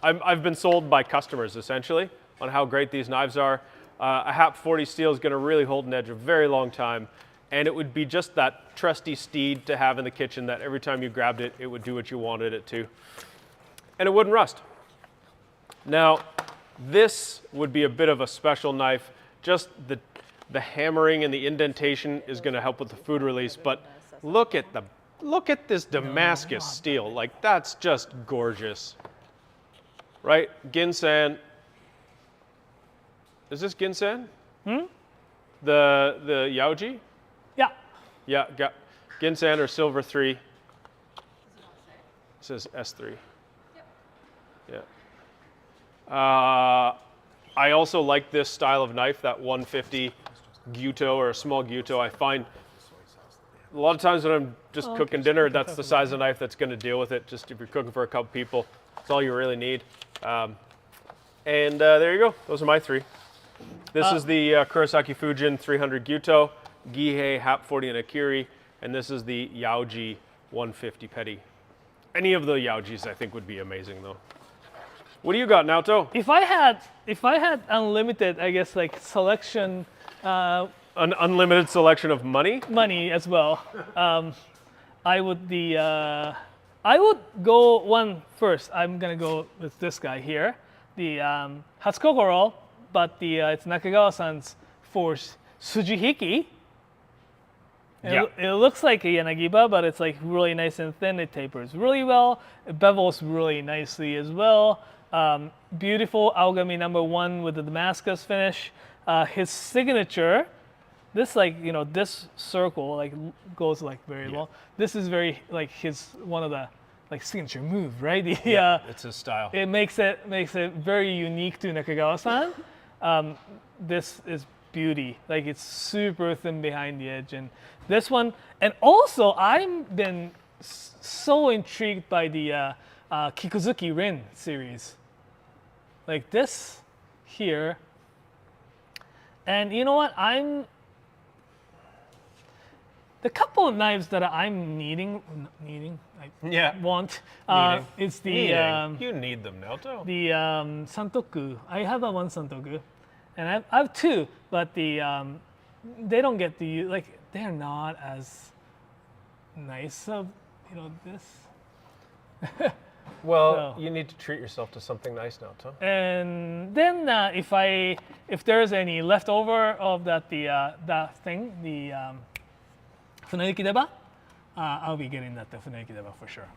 Speaker 3: I've been sold by customers essentially on how great these knives are. A HAP 40 steel is going to really hold an edge a very long time, and it would be just that trusty steed to have in the kitchen that every time you grabbed it, it would do what you wanted it to, and it wouldn't rust. Now, this would be a bit of a special knife. Just the hammering and the indentation is going to help with the food release, but look at this Damascus steel. Like, that's just gorgeous. Right? Ginsan. Is this Ginsan? The Yaoji?
Speaker 2: Yeah.
Speaker 3: Yeah, Ginsan or Silver 3. It says S3. Yep. Yeah. I also like this style of knife, that 150 Gyuto or a small Gyuto. I find a lot of times when I'm just cooking dinner, that's the size of knife that's going to deal with it. Just if you're cooking for a couple people, that's all you really need. And there you go. Those are my 3. This is the Kurosaki Fujin 300 Gyuto, Gihei HAP 40 Nakiri, and this is the Yaoji 150 Petty. Any of the Yaojis I think would be amazing though. What do you got, Naoto?
Speaker 2: If I had unlimited, I guess, like selection.
Speaker 3: An unlimited selection of money?
Speaker 2: Money as well. I would go one first. I'm gonna go with this guy here, the Hatsukokoro, but it's Nakagawa-san's Force Tsujihiki. It looks like a Yanagiba, but it's like really nice and thin. It tapers really well. It bevels really nicely as well. Beautiful Aogami #1 with the Damascus finish. His signature, this this circle goes very long. This is very one of the signature move, right?
Speaker 3: It's his style.
Speaker 2: It makes it very unique to Nakagawa-san. This is beauty. It's super thin behind the edge, and this one. And also, I've been so intrigued by the Kikuzuki Rin series. Like this here. And you know what? The couple of knives that I'm want. It's the
Speaker 3: you need them, Naoto.
Speaker 2: The Santoku. I have one Santoku, and I have 2, but they don't get the they're not as nice of this.
Speaker 3: Well, you need to treat yourself to something nice, Naoto.
Speaker 2: And then if there's any leftover of that thing, the Funayuki Deba, I'll be getting that the Funayuki Deba for sure.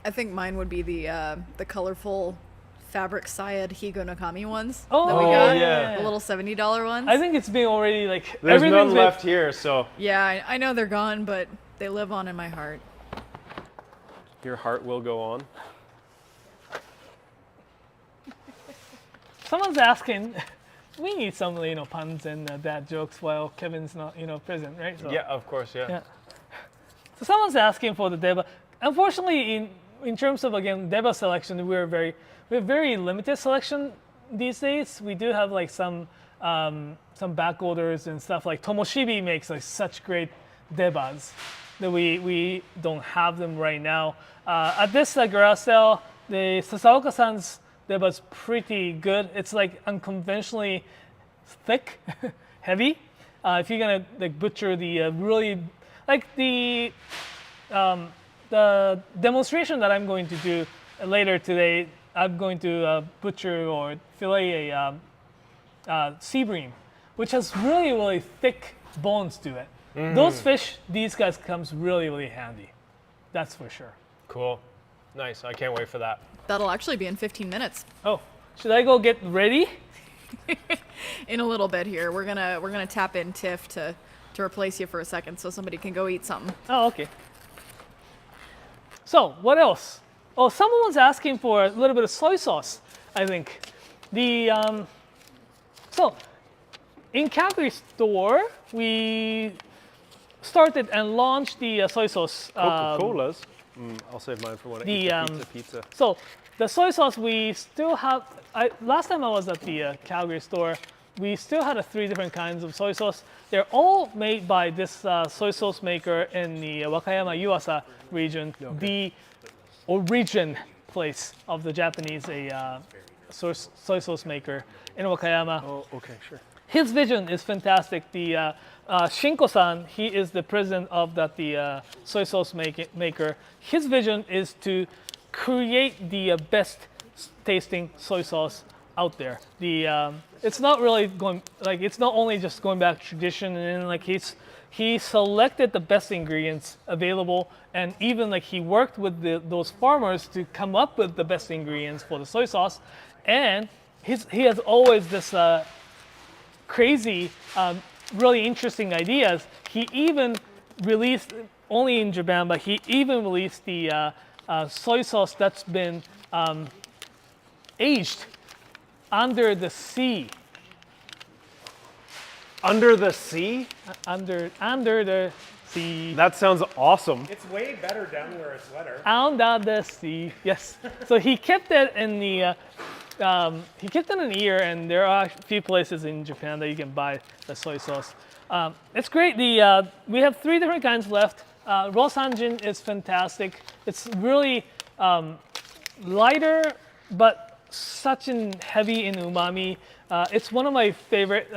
Speaker 1: I think mine would be the colorful fabric Syed Higo Nakami ones that we
Speaker 2: Oh,
Speaker 1: got.
Speaker 2: yeah.
Speaker 1: The little $70 ones.
Speaker 2: I think it's been already
Speaker 3: There's none
Speaker 2: everything's
Speaker 3: left here, so
Speaker 1: Yeah, I know they're gone, but they live on in my heart.
Speaker 3: your heart will go on.
Speaker 2: Someone's asking, we need some puns and dad jokes while Kevin's not present, right? So,
Speaker 3: Yeah, of course, yeah.
Speaker 2: So someone's asking for the Deba. Unfortunately, in terms of again Deba selection, we have very limited selection these days. We do have some back orders and stuff. Like Tomoshibi makes such great Debas that we don't have them right now. At this garage sale, the Sasaoka-san's Deba's pretty good. It's unconventionally thick, heavy. If you're gonna butcher the really the demonstration that I'm going to do later today, I'm going to butcher or fillet a sea bream, which has really thick bones to it. those fish, these guys comes really, really handy. That's for sure.
Speaker 3: Cool. Nice. I can't wait for that.
Speaker 1: That'll actually be in 15 minutes.
Speaker 2: Oh, should I go get ready?
Speaker 1: In a little bit here, we're gonna tap in Tiff to replace you for a second, so somebody can go eat something.
Speaker 2: Oh, okay. So, what else? Oh, someone was asking for a little bit of soy sauce, I think. So, in Calgary store, we started and launched the soy sauce.
Speaker 3: Coca-Cola's. I'll save mine for when I eat the pizza.
Speaker 2: So, the soy sauce we still have. Last time I was at the Calgary store, we still had 3 different kinds of soy sauce. They're all made by this soy sauce maker in the Wakayama Yuasa region, the origin place of the Japanese soy sauce maker in Wakayama.
Speaker 3: Oh, okay, sure.
Speaker 2: His vision is fantastic. The Shinko-san, he is the president of the soy sauce maker. His vision is to create the best tasting soy sauce out there. It's not really it's not only just going back to tradition, and like he selected the best ingredients available, and even like he worked with those farmers to come up with the best ingredients for the soy sauce, and he has always this crazy, really interesting ideas. He even released, only in Japan, but he even released the soy sauce that's been aged under the sea.
Speaker 3: Under the sea?
Speaker 2: Under the sea.
Speaker 3: That sounds awesome.
Speaker 6: It's way better down where it's wetter.
Speaker 2: Under the sea. Yes. So he kept that in the year, and there are a few places in Japan that you can buy the soy sauce. It's great. We have 3 different kinds left. Raw sanjin is fantastic. It's really lighter, but such heavy in umami. It's one of my favorite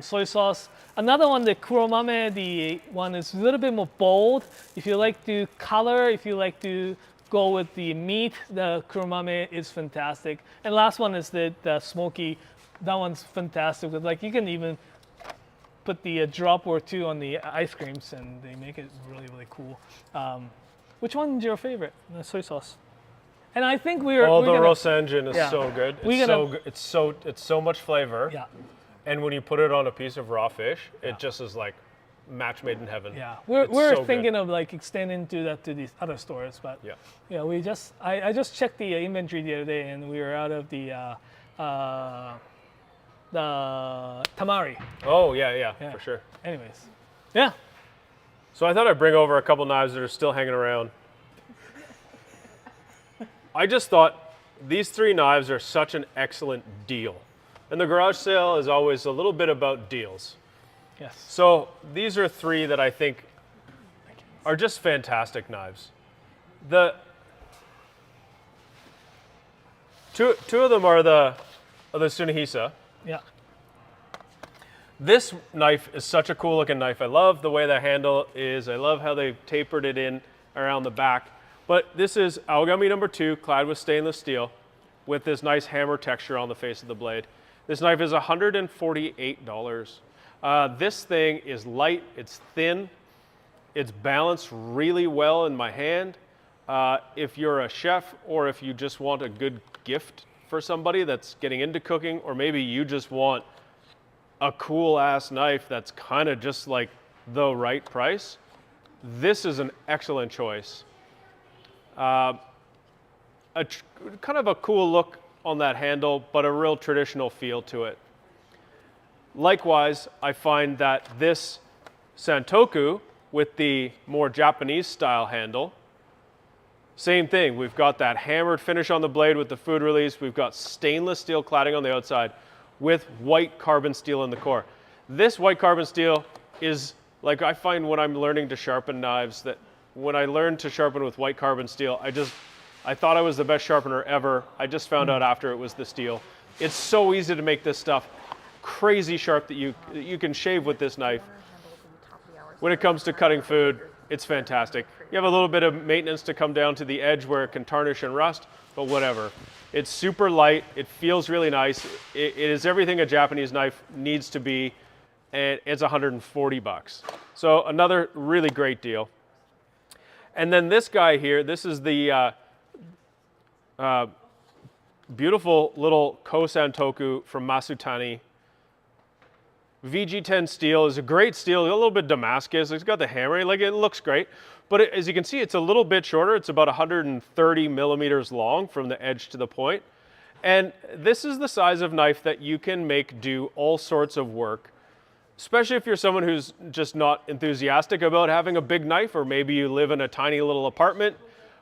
Speaker 2: soy sauce. Another one, the kuromame, the one is a little bit more bold. If you like to color, if you like to go with the meat, the kuromame is fantastic. And last one is the smoky. That one's fantastic. Like you can even put the drop or 2 on the ice creams, and they make it really, really cool. Which one's your favorite? The soy sauce. And I think the
Speaker 3: Rosanjin is so good. It's so much flavor.
Speaker 2: Yeah.
Speaker 3: And when you put it on a piece of raw fish, it just is like match made in heaven.
Speaker 2: Yeah. We're thinking of like extending that to these other stores, but yeah, I just checked the inventory the other day, and we were out of the tamari.
Speaker 3: Oh yeah, for sure.
Speaker 2: Anyways, yeah.
Speaker 3: So I thought I'd bring over a couple knives that are still hanging around. I just thought these 3 knives are such an excellent deal. And the garage sale is always a little bit about deals.
Speaker 2: Yes.
Speaker 3: So these are 3 that I think are just fantastic knives. The two of them are the Tsunehisa.
Speaker 2: Yeah.
Speaker 3: This knife is such a cool looking knife. I love the way the handle is. I love how they've tapered it in around the back. But this is Aogami number 2, clad with stainless steel, with this nice hammer texture on the face of the blade. This knife is $148. This thing is light, it's thin, it's balanced really well in my hand. If you're a chef, or if you just want a good gift for somebody that's getting into cooking, or maybe you just want a cool ass knife that's kind of just like the right price, this is an excellent choice. Kind of a cool look on that handle, but a real traditional feel to it. Likewise, I find that this Santoku, with the more Japanese style handle, same thing. We've got that hammered finish on the blade with the food release. We've got stainless steel cladding on the outside with white carbon steel in the core. This white carbon steel is, like I find when I'm learning to sharpen knives, that when I learned to sharpen with white carbon steel, I thought I was the best sharpener ever. I just found out after it was the steel. It's so easy to make this stuff crazy sharp that you can shave with this knife. When it comes to cutting food, it's fantastic. You have a little bit of maintenance to come down to the edge where it can tarnish and rust, but whatever. It's super light, it feels really nice. It is everything a Japanese knife needs to be, and it's $140. So another really great deal. And then this guy here, this is the beautiful little Kosantoku from Masutani. VG10 steel is a great steel, a little bit Damascus. It's got the hammer, like it looks great. But as you can see, it's a little bit shorter. It's about 130 millimeters long from the edge to the point. And this is the size of knife that you can make do all sorts of work, especially if you're someone who's just not enthusiastic about having a big knife, or maybe you live in a tiny little apartment,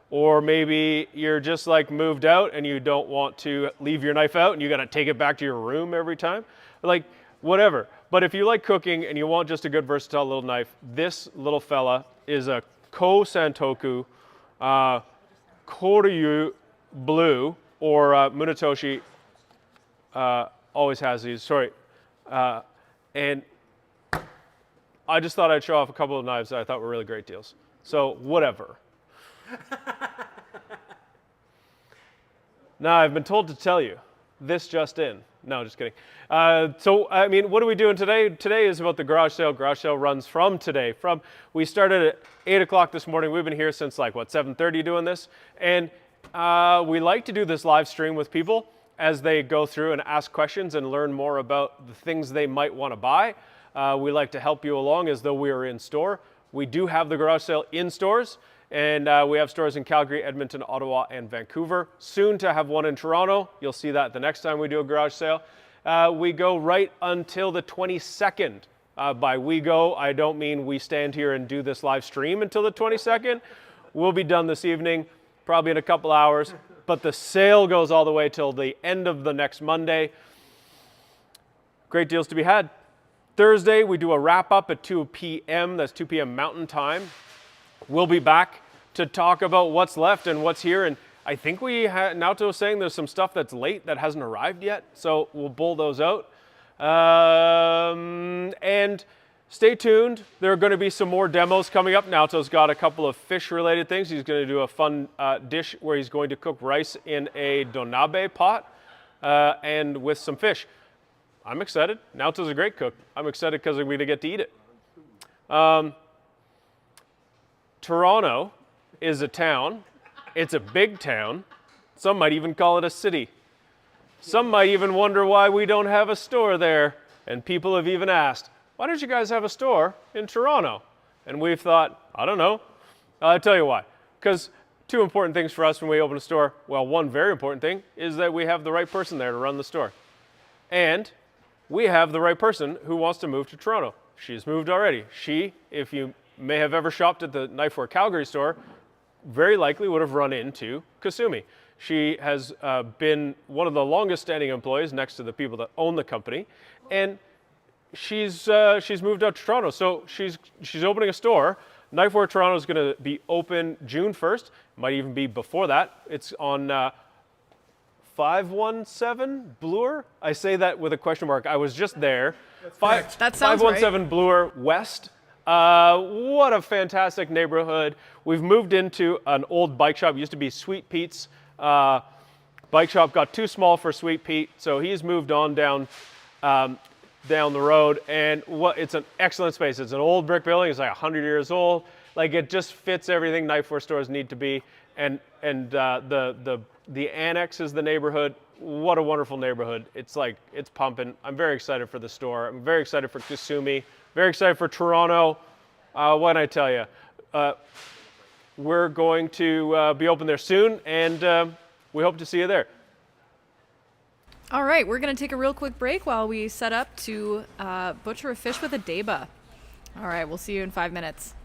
Speaker 3: or maybe you're just like moved out and you don't want to leave your knife out and you got to take it back to your room every time. Like, whatever. But if you like cooking and you want just a good versatile little knife, this little fella is a Kosantoku Koryu Blue, or Munetoshi always has these, sorry. And I just thought I'd show off a couple of knives that I thought were really great deals. So whatever. Now I've been told to tell you, this just in. No, just kidding. So, I mean, what are we doing today? Today is about the garage sale. Garage sale runs from today. We started at 8 o'clock this morning. We've been here since like, what, 7:30 doing this? And we like to do this live stream with people as they go through and ask questions and learn more about the things they might want to buy. We like to help you along as though we were in store. We do have the garage sale in stores, and we have stores in Calgary, Edmonton, Ottawa, and Vancouver. Soon to have one in Toronto. You'll see that the next time we do a garage sale. We go right until the 22nd. By we go, I don't mean we stand here and do this live stream until the 22nd. We'll be done this evening, probably in a couple hours, but the sale goes all the way till the end of the next Monday. Great deals to be had. Thursday, we do a wrap up at 2 p.m. That's 2 p.m. Mountain Time. We'll be back to talk about what's left and what's here. And I think Naoto was saying there's some stuff that's late that hasn't arrived yet. So we'll bull those out. And stay tuned. There are going to be some more demos coming up. Naoto's got a couple of fish-related things. He's going to do a fun dish where he's going to cook rice in a Donabe pot and with some fish. I'm excited. Naoto's a great cook. I'm excited because we're going to get to eat it. Toronto is a town. It's a big town. Some might even call it a city. Some might even wonder why we don't have a store there. And people have even asked, why don't you guys have a store in Toronto? And we've thought, I don't know. I'll tell you why. Because two important things for us when we open a store. Well, one very important thing is that we have the right person there to run the store. And we have the right person who wants to move to Toronto. She's moved already. She, if you may have ever shopped at the Knifewear Calgary store, very likely would have run into Kasumi. She has been one of the longest standing employees next to the people that own the company. And she's moved out to Toronto. So she's opening a store. Knifewear Toronto is going to be open June 1st. Might even be before that. It's on 517 Bloor. I say that with a question mark. I was just there.
Speaker 1: That sounds
Speaker 3: 517
Speaker 1: right.
Speaker 3: Bloor West. What a fantastic neighborhood. We've moved into an old bike shop. It used to be Sweet Pete's bike shop. Got too small for Sweet Pete, so he's moved on down the road. And it's an excellent space. It's an old brick building. It's like 100 years old. Like, it just fits everything Knifewear stores need to be. And the annex is the neighborhood. What a wonderful neighborhood. It's pumping. I'm very excited for the store. I'm very excited for Kasumi. Very excited for Toronto. What can I tell you? We're going to be open there soon, and we hope to see you there.
Speaker 1: All right, we're going to take a real quick break while we set up to butcher a fish with a deba. All right, we'll see you in 5 minutes.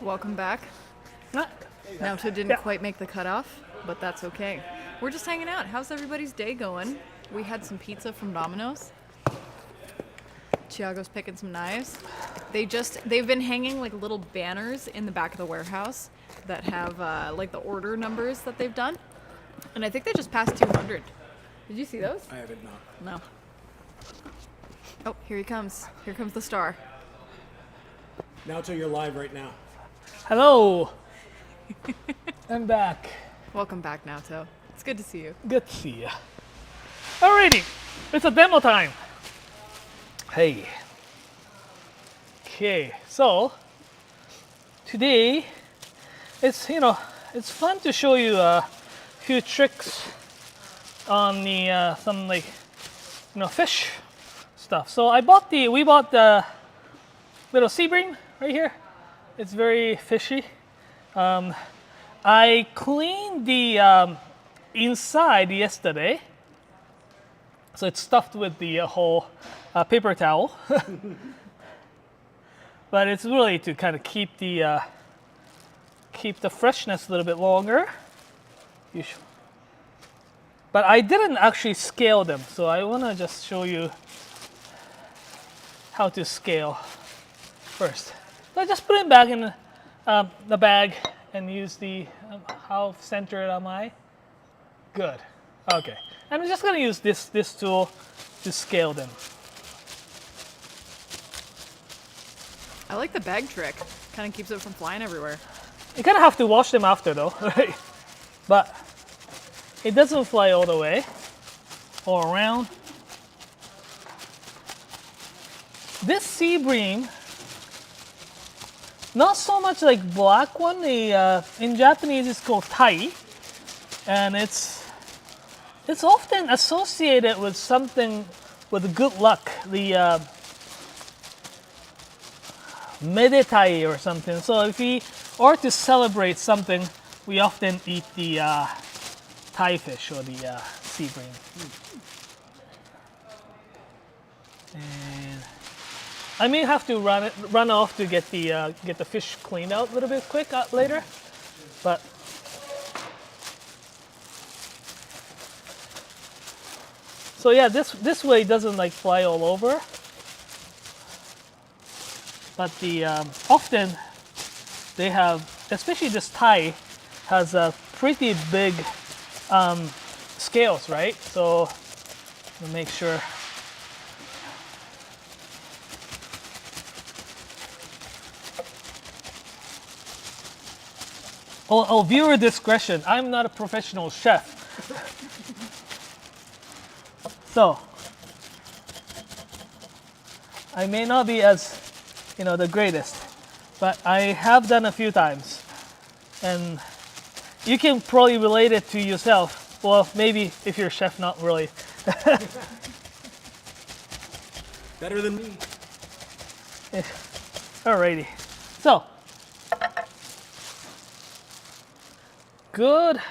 Speaker 1: Welcome back. Naoto didn't quite make the cutoff, but that's okay. We're just hanging out. How's everybody's day going? We had some pizza from Domino's. Tiago's picking some knives. They've been hanging like little banners in the back of the warehouse that have like the order numbers that they've done. And I think they just passed 200. Did you see those?
Speaker 5: I haven't not.
Speaker 1: No. Oh, here he comes. Here comes the star.
Speaker 5: Naoto, you're live right now.
Speaker 2: Hello. I'm back.
Speaker 1: Welcome back, Naoto. It's good to see you.
Speaker 2: Good to see you. Alrighty, it's a demo time. Hey. Okay, so today it's fun to show you a few tricks on the some like fish stuff. So we bought the little sea bream right here. It's very fishy. I cleaned the inside yesterday, so it's stuffed with the whole paper towel. But it's really to kind of keep the freshness a little bit longer. But I didn't actually scale them, so I want to just show you how to scale first. So I just put it back in the bag and use the how centered am I? Good. Okay. And I'm just going to use this tool to scale them.
Speaker 1: I like the bag trick. Kind of keeps it from flying everywhere.
Speaker 2: You kind of have to wash them after though, right? But it doesn't fly all the way or around. This sea bream, not so much like black one. In Japanese it's called tai, and it's often associated with something with good luck. The Medetai or something. So if we are to celebrate something, we often eat the Thai fish or the sea bream. And I may have to run off to get the fish cleaned out a little bit quick later, but so yeah, this way it doesn't like fly all over. But the often they have, especially this Thai, has a pretty big scales, right? So we'll make sure. Oh, viewer discretion. I'm not a professional chef. So I may not be as the greatest, but I have done a few times, and you can probably relate it to yourself. Well, maybe if you're a chef, not really.
Speaker 5: Better than me.
Speaker 2: Alrighty, so good.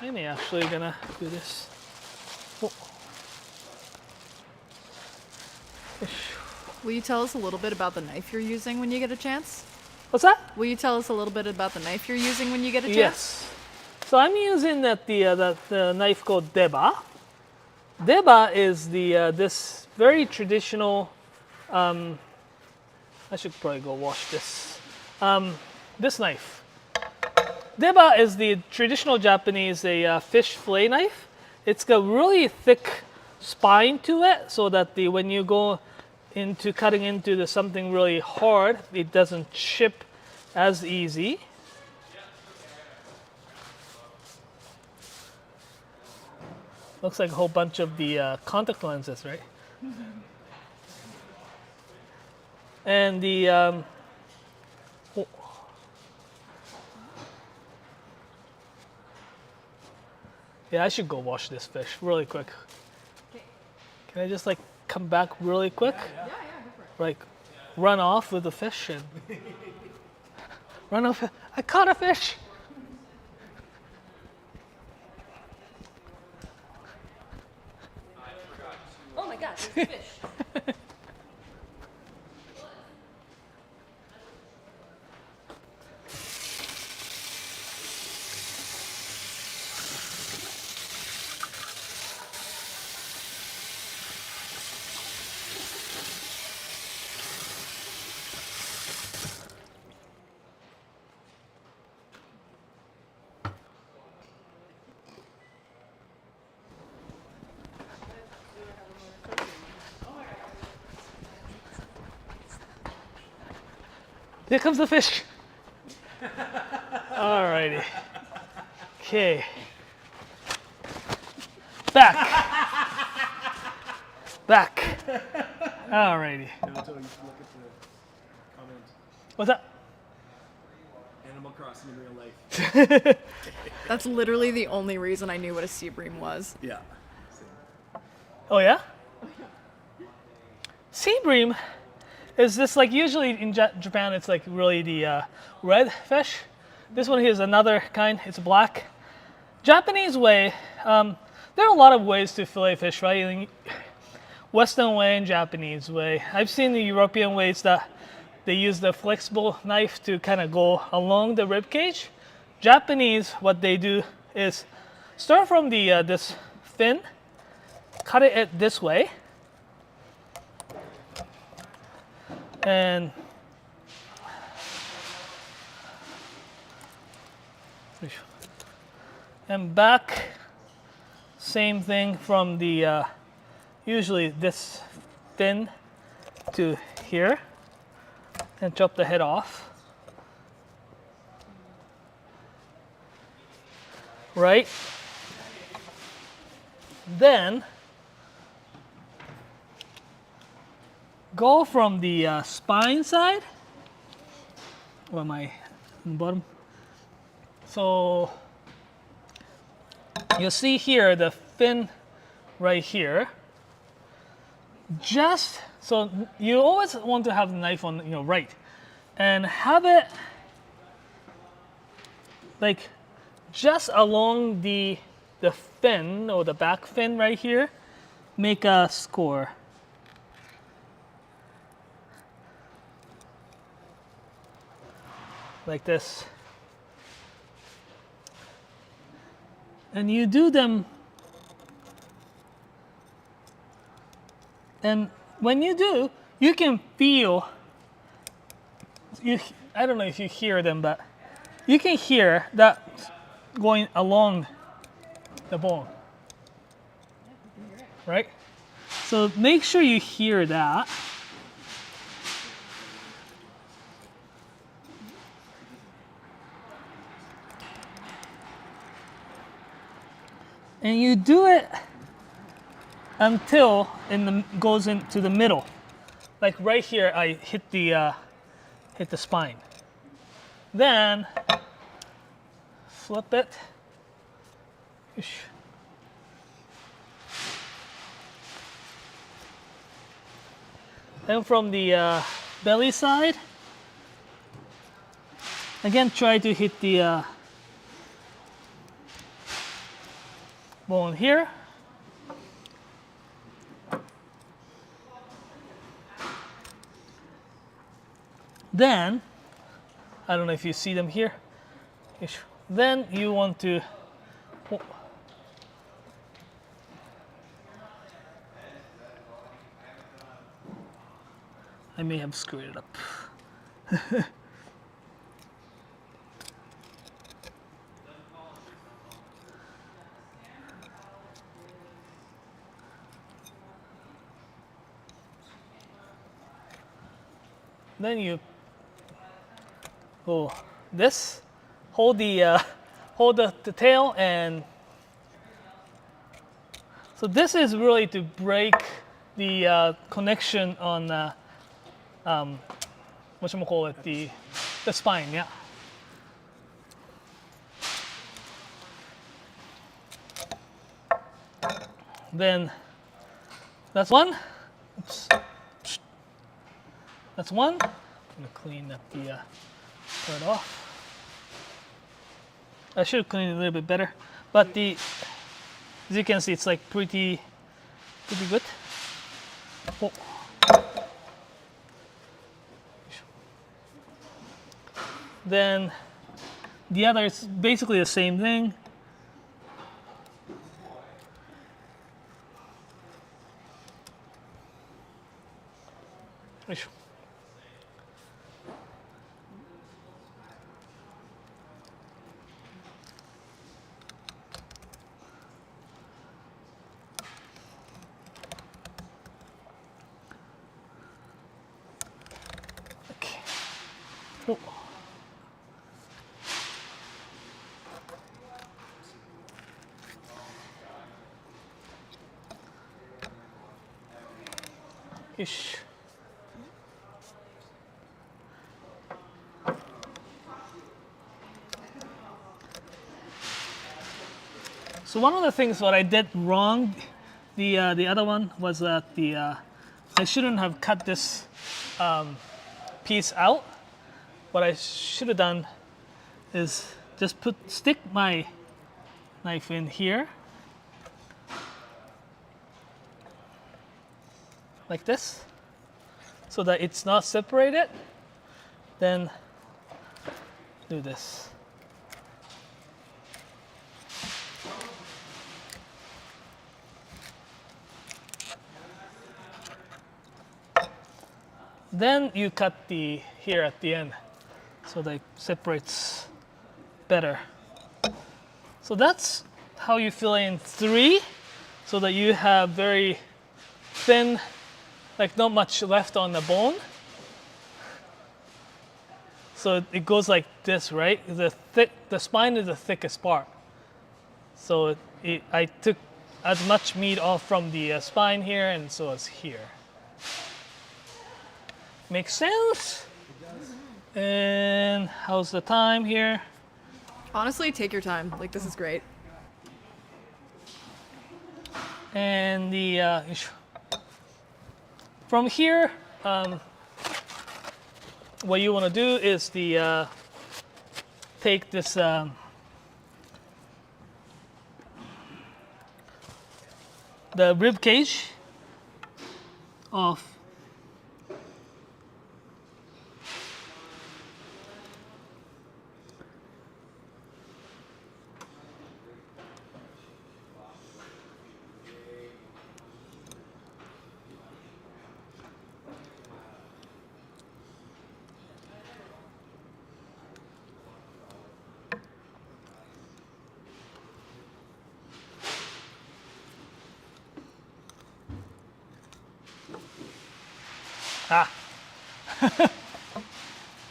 Speaker 2: I'm actually gonna do this. Oh.
Speaker 1: Will you tell us a little bit about the knife you're using when you get a chance?
Speaker 2: What's that?
Speaker 1: Will you tell us a little bit about the knife you're using when you get a chance?
Speaker 2: Yes. So I'm using the knife called Deba. Deba is this very traditional. I should probably go wash this. This knife. Deba is the traditional Japanese fish fillet knife. It's got really thick spine to it, so that when you go into cutting into something really hard, it doesn't chip as easy. Looks like a whole bunch of the contact lenses, right? And the yeah, I should go wash this fish really quick. Can I just come back really quick?
Speaker 1: Yeah, go for it.
Speaker 2: Like run off with the fish and run off. I caught a fish.
Speaker 1: Oh my gosh, there's a fish.
Speaker 2: Here comes the fish. Alrighty. Okay. Back. Back. Alrighty.
Speaker 5: Naoto, you should look at the comment.
Speaker 2: What's that?
Speaker 5: Animal Crossing in real life.
Speaker 1: That's literally the only reason I knew what a sea bream was.
Speaker 5: Yeah.
Speaker 2: Oh yeah? Sea bream is this, like, usually in Japan it's like really the red fish. This one here is another kind, it's black. Japanese way, there are a lot of ways to fillet fish, right? Western way and Japanese way. I've seen the European ways that they use the flexible knife to kind of go along the rib cage. Japanese, what they do is start from the this fin, cut it this way, and back, same thing from the usually this fin to here, and chop the head off. Right? Then go from the spine side. Where am I? On the bottom. So you'll see here the fin right here. Just so you always want to have the knife on, right, and have it like just along the fin or the back fin right here. Make a score. Like this. And you do them, and when you do, you can feel, I don't know if you hear them, but you can hear that going along the bone, right? So make sure you hear that. And you do it until goes into the middle. Like right here, I hit the spine. Then flip it. Then from the belly side, again try to hit the bone here. Then, I don't know if you see them here. Then you want to I may have screwed it up. Then you go this, hold the tail, and so this is really to break the connection on whatchamacallit, the spine, yeah. Then that's one. Oops. That's one. I'm gonna clean up the part off. I should clean it a little bit better, but as you can see, it's like pretty good. Oh. Then the other is basically the same thing. Ish. So one of the things what I did wrong, the other one was that I shouldn't have cut this piece out. What I should have done is just stick my knife in here, like this, so that it's not separated. Then do this. Then you cut here at the end, so that it separates better. So that's how you fill in 3, so that you have very thin, like not much left on the bone. So it goes like this, right? The spine is the thickest part. So I took as much meat off from the spine here, and so it's here. Makes sense? And how's the time here?
Speaker 1: Honestly, take your time. Like, this is great.
Speaker 2: And from here, what you want to do is take this the rib cage off.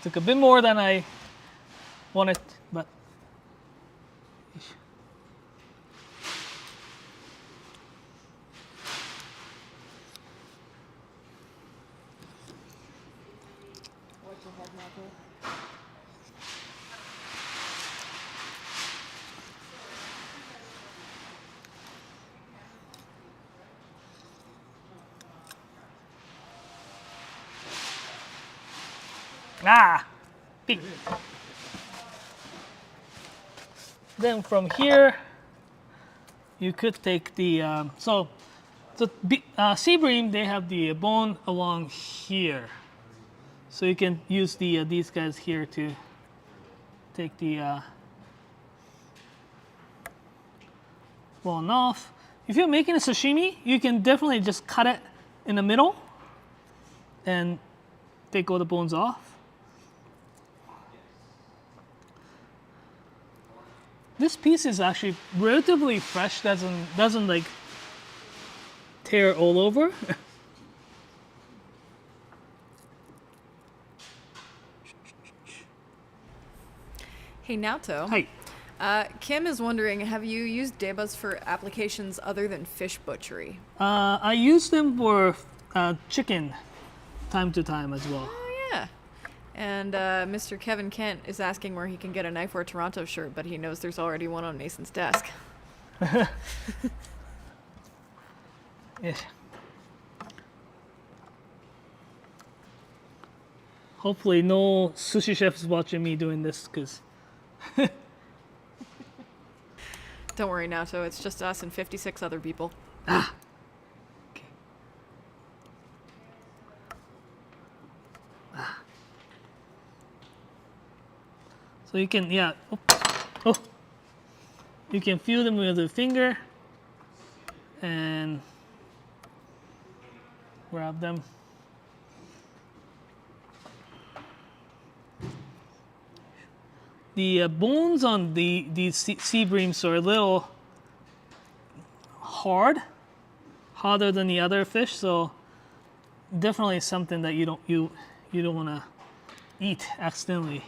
Speaker 2: Took a bit more than I wanted, but then from here you could take the sea bream. They have the bone along here, so you can use these guys here to take the bone off. If you're making a sashimi, you can definitely just cut it in the middle and take all the bones off. This piece is actually relatively fresh, doesn't like tear all over.
Speaker 1: Hey, Naoto.
Speaker 2: Hi.
Speaker 1: Kim is wondering, have you used debas for applications other than fish butchery?
Speaker 2: I use them for chicken time to time as well.
Speaker 1: Oh, yeah. And Mr. Kevin Kent is asking where he can get a Knifewear Toronto shirt, but he knows there's already one on Mason's desk.
Speaker 2: Yeah. Hopefully no sushi chefs watching me doing this, because
Speaker 1: Don't worry, Naoto. It's just us and 56 other people.
Speaker 2: Okay. So you can, you can feel them with the finger and grab them. The bones on these sea breams are a little harder than the other fish, so definitely something that you don't want to eat accidentally.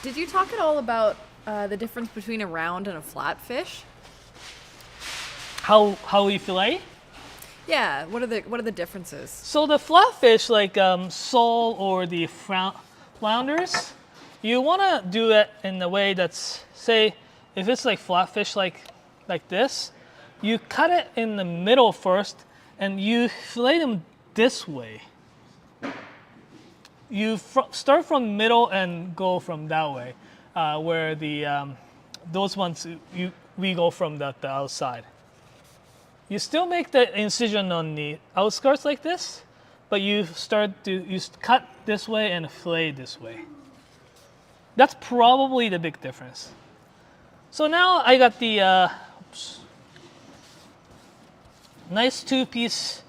Speaker 1: Did you talk at all about the difference between a round and a flat fish?
Speaker 2: how we fillet.
Speaker 1: Yeah. What are the differences?
Speaker 2: So the flatfish, like sole or the flounders, you want to do it in a way that's, say, if it's like flatfish like this, you cut it in the middle first, and you fillet them this way. You start from middle and go from that way, where the those ones we go from the outside. You still make the incision on the outskirts like this, but you cut this way and fillet this way. That's probably the big difference. So now I got the nice 2-piece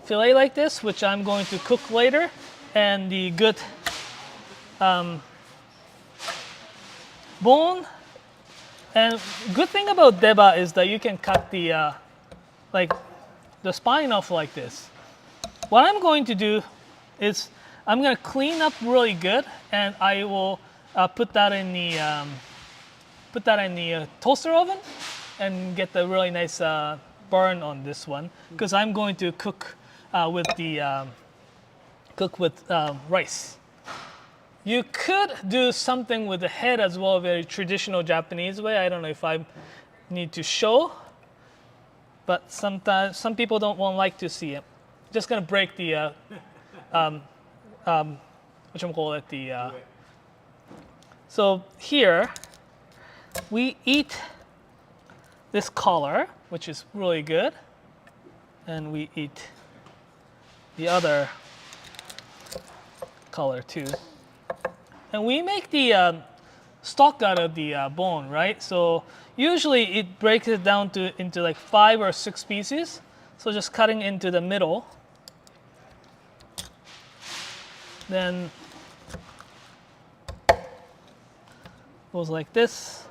Speaker 2: fillet like this, which I'm going to cook later, and the good bone. And good thing about deba is that you can cut the like the spine off like this. What I'm going to do is I'm going to clean up really good, and I will put that in the toaster oven and get the really nice burn on this one, because I'm going to cook with rice. You could do something with the head as well, very traditional Japanese way. I don't know if I need to show, but sometimes some people don't like to see it. Just gonna break the whatchamacallit, the so here we eat this collar, which is really good, and we eat the other collar too. And we make the stock out of the bone, right? So usually it breaks it down into like 5 or 6 pieces. So just cutting into the middle. Then goes like this.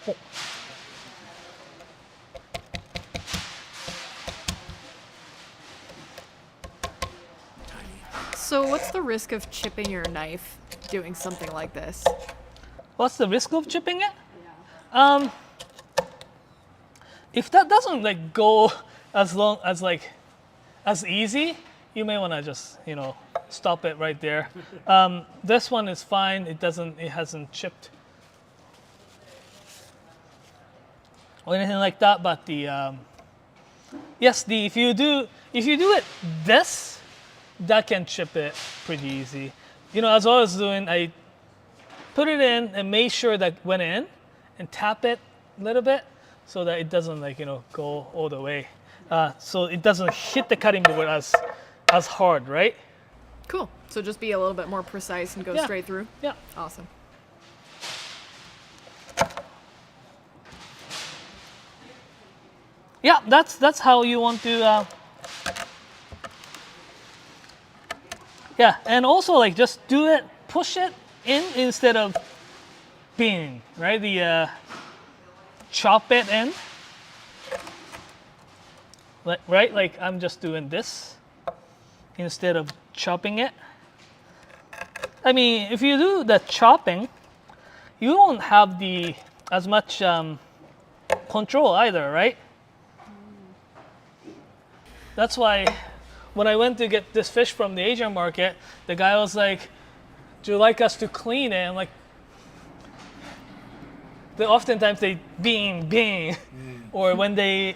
Speaker 2: Oh.
Speaker 1: So what's the risk of chipping your knife doing something like this?
Speaker 2: What's the risk of chipping it? Yeah. If that doesn't like go as easy, you may want to just stop it right there. This one is fine. It hasn't chipped or anything like that. But the yes, if you do it this, that can chip it pretty easy. As I was doing, I put it in and made sure that went in and tap it a little bit so that it doesn't go all the way. So it doesn't hit the cutting board as hard, right?
Speaker 1: Cool. So just be a little bit more precise and go straight through?
Speaker 2: Yeah.
Speaker 1: Awesome.
Speaker 2: Yeah, that's how you want to yeah, and also just do it, push it in instead of pinning, right? The chop it in, right? Like I'm just doing this instead of chopping it. I mean, if you do the chopping, you don't have as much control either, right? That's why when I went to get this fish from the Asian market, the guy was like, "Do you like us to clean it?" I'm like, oftentimes they bing, or when they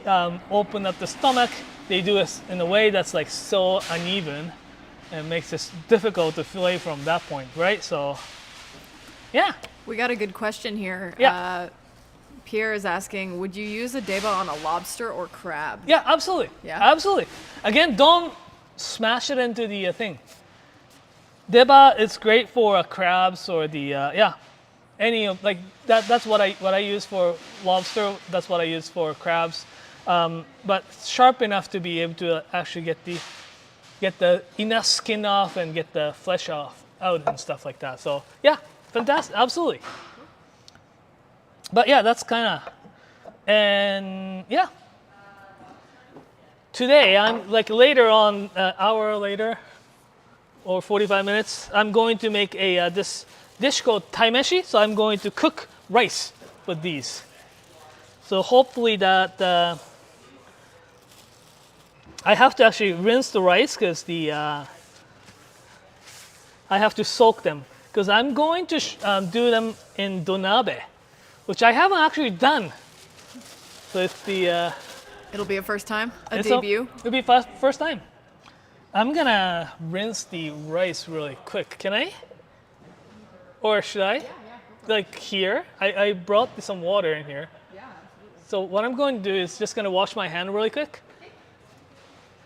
Speaker 2: open up the stomach, they do it in a way that's like so uneven, and it makes it difficult to fillet from that point, right? So, yeah.
Speaker 1: We got a good question here.
Speaker 2: Yeah.
Speaker 1: Pierre is asking, would you use a deba on a lobster or crab?
Speaker 2: Yeah, absolutely.
Speaker 1: Yeah? Absolutely.
Speaker 2: Again, don't smash it into the thing. Deba is great for crabs or the any of like that. That's what I use for lobster. That's what I use for crabs. But sharp enough to be able to actually get the enough skin off and get the flesh out and stuff like that. So yeah, fantastic, absolutely. But yeah, that's kind of, and yeah. Today, I'm like later on, an hour later, or 45 minutes, I'm going to make this dish called taimeshi. So I'm going to cook rice with these. So hopefully that I have to actually rinse the rice because I have to soak them because I'm going to do them in Donabe, which I haven't actually done. So it's the
Speaker 1: It'll be a first time, a debut.
Speaker 2: It'll be first time. I'm gonna rinse the rice really quick. Can I? Or should I? Like here, I brought some water in here. So what I'm going to do is just going to wash my hand really quick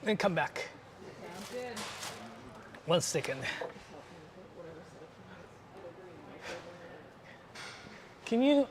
Speaker 2: and come back. 1 second. Can you?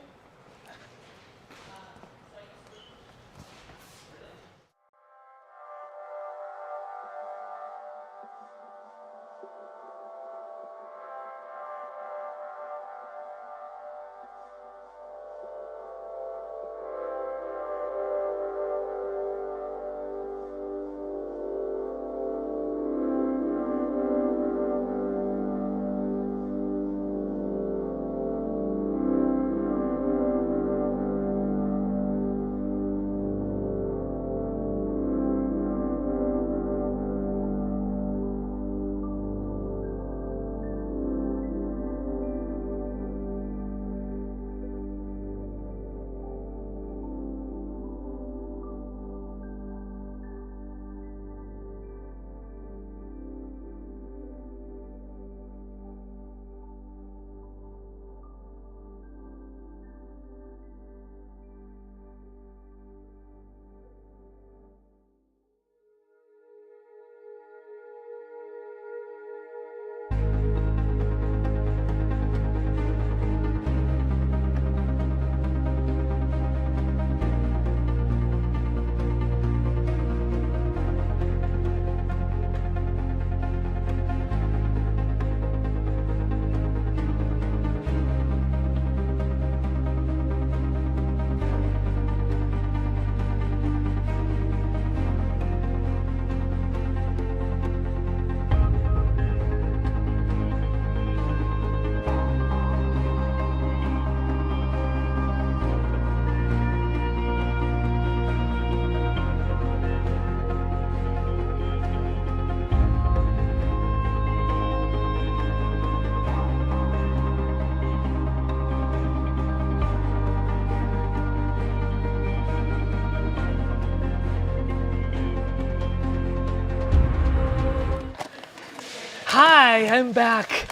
Speaker 2: Hi, I'm back.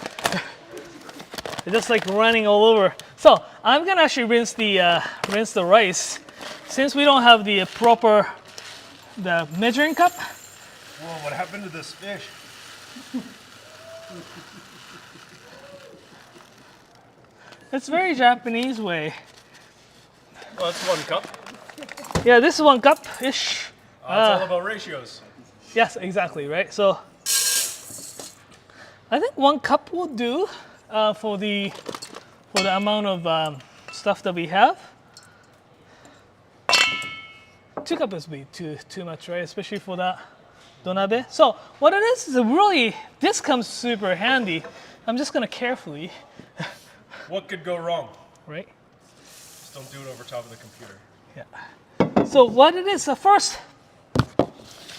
Speaker 2: Just like running all over. So I'm gonna actually rinse the rice. Since we don't have the proper measuring cup.
Speaker 3: Whoa, what happened to this fish?
Speaker 2: It's very Japanese way.
Speaker 3: Well, that's 1 cup.
Speaker 2: Yeah, this is 1 cup-ish.
Speaker 3: It's all about ratios.
Speaker 2: Yes, exactly, right? So I think 1 cup will do for the amount of stuff that we have. 2 cups would be too much, right? Especially for that donabe. So what it is really, this comes super handy. I'm just gonna carefully.
Speaker 3: What could go wrong?
Speaker 2: Right?
Speaker 3: Just don't do it over top of the computer.
Speaker 2: Yeah. So what it is, first,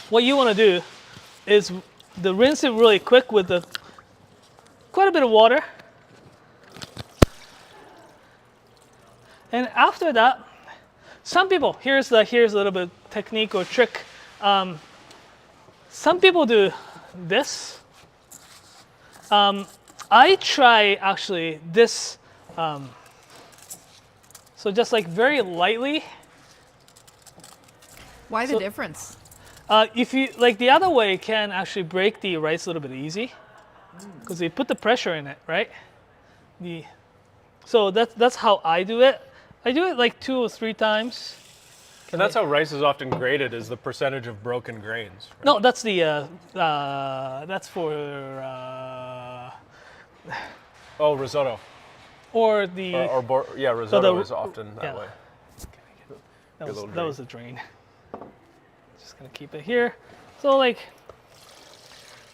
Speaker 2: what you want to do is rinse it really quick with quite a bit of water. And after that, some people, here's a little bit of technique or trick. Some people do this. I try actually this. So just like very lightly.
Speaker 1: Why the difference?
Speaker 2: If you like the other way, can actually break the rice a little bit easy, because they put the pressure in it, right? So that's how I do it. I do it like 2 or 3 times.
Speaker 3: And that's how rice is often graded, is the percentage of broken grains. Right?
Speaker 2: No, that's that's for
Speaker 3: Oh, risotto.
Speaker 2: or the
Speaker 3: Yeah, risotto is often that
Speaker 2: yeah.
Speaker 3: way.
Speaker 2: that was the drain. Just gonna keep it here. So like,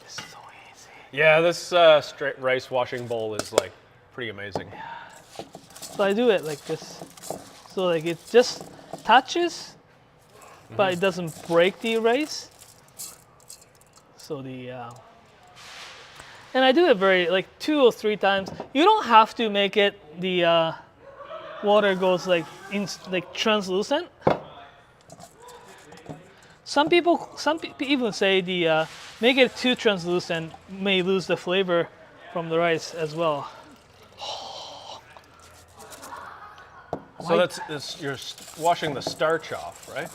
Speaker 2: this is so easy.
Speaker 3: Yeah, this straight rice washing bowl is like pretty amazing.
Speaker 2: So I do it like this. So like it just touches, but it doesn't break the rice. So and I do it very like 2 or 3 times. You don't have to make it the water goes like translucent. Some people even say make it too translucent may lose the flavor from the rice as well.
Speaker 3: So you're washing the starch off, right?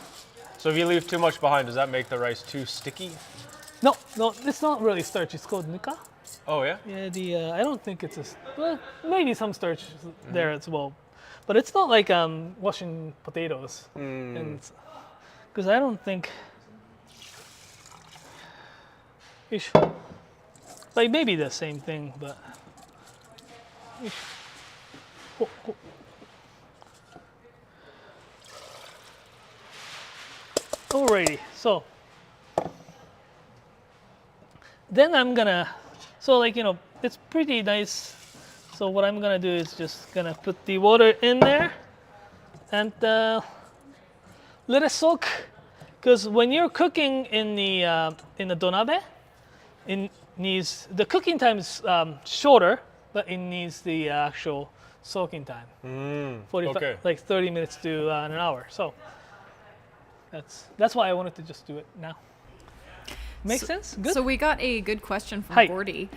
Speaker 3: So if you leave too much behind, does that make the rice too sticky?
Speaker 2: No, it's not really starch. It's called nuka.
Speaker 3: Oh yeah.
Speaker 2: Yeah, I don't think it's well, maybe some starch there as well, but it's not like washing potatoes, and because I don't think, like maybe the same thing, but. Alrighty, so then I'm gonna, so like, it's pretty nice. So what I'm gonna do is just gonna put the water in there and let it soak. Because when you're cooking in the donabe, the cooking time is shorter, but it needs the actual soaking time. 45,
Speaker 3: okay.
Speaker 2: like 30 minutes to an hour. So that's why I wanted to just do it now. Makes sense? Good?
Speaker 1: So we got a good question from
Speaker 2: Hi.
Speaker 1: Gordy.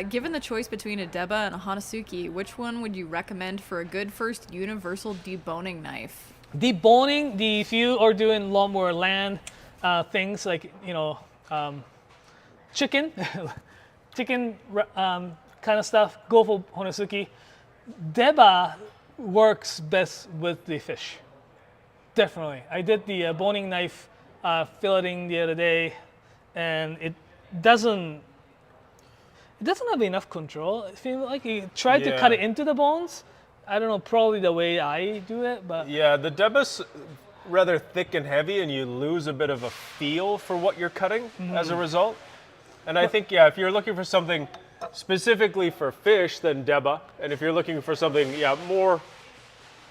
Speaker 1: Given the choice between a Deba and a Hanasuki, which one would you recommend for a good first universal deboning knife?
Speaker 2: Deboning, if you are doing a lot more land things like, chicken kind of stuff, go for Hanasuki. Deba works best with the fish. Definitely. I did the boning knife filleting the other day, and it doesn't have enough control. I feel like you try to cut it into the bones. I don't know, probably the way I do it, but
Speaker 3: Yeah, the deba's rather thick and heavy, and you lose a bit of a feel for what you're cutting as a result. And I think, if you're looking for something specifically for fish, then deba, and if you're looking for something,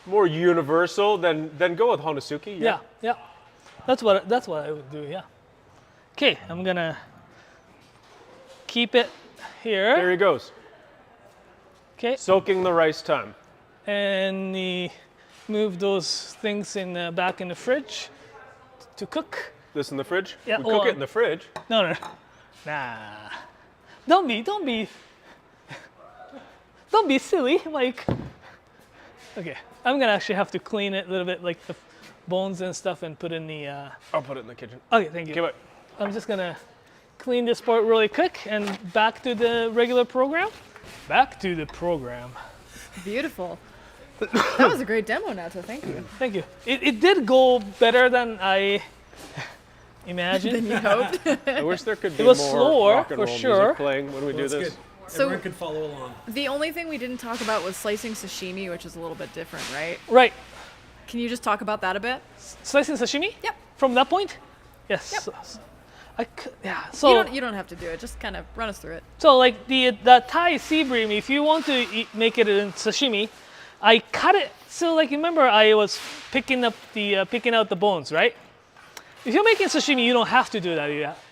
Speaker 3: more universal, then go with Hanasuki.
Speaker 2: yeah. That's what I would do. Yeah. Okay, I'm gonna keep it here.
Speaker 3: There he goes.
Speaker 2: Okay,
Speaker 3: Soaking the rice time.
Speaker 2: and move those things back in the fridge to cook.
Speaker 3: This in the fridge?
Speaker 2: Yeah,
Speaker 3: We cook it in the fridge.
Speaker 2: No, nah. Don't be silly, Mike. Okay, I'm gonna actually have to clean it a little bit, like the bones and stuff, and put in the.
Speaker 3: I'll put it in the kitchen.
Speaker 2: Okay, thank you.
Speaker 3: Give it.
Speaker 2: I'm just gonna clean this part really quick and back to the regular program. Back to the program.
Speaker 1: Beautiful. That was a great demo, Nato. Thank you.
Speaker 2: Thank you. It did go better than I imagined.
Speaker 1: Than you hoped.
Speaker 3: I wish there could be
Speaker 2: was
Speaker 3: more
Speaker 2: slower,
Speaker 3: rock and
Speaker 2: for
Speaker 3: roll
Speaker 2: sure.
Speaker 3: music playing when we do
Speaker 5: That's
Speaker 3: this.
Speaker 5: good.
Speaker 1: So-
Speaker 5: Everyone could follow along.
Speaker 1: The only thing we didn't talk about was slicing sashimi, which is a little bit different, right?
Speaker 2: Right.
Speaker 1: Can you just talk about that a bit?
Speaker 2: Slicing sashimi?
Speaker 1: Yep.
Speaker 2: From that point? Yes.
Speaker 1: Yep.
Speaker 2: So
Speaker 1: You don't have to do it. Just kind of run us through it.
Speaker 2: So like the Thai sea bream, if you want to make it in sashimi, I cut it. So like remember I was picking out the bones, right? If you're making sashimi, you don't have to do that.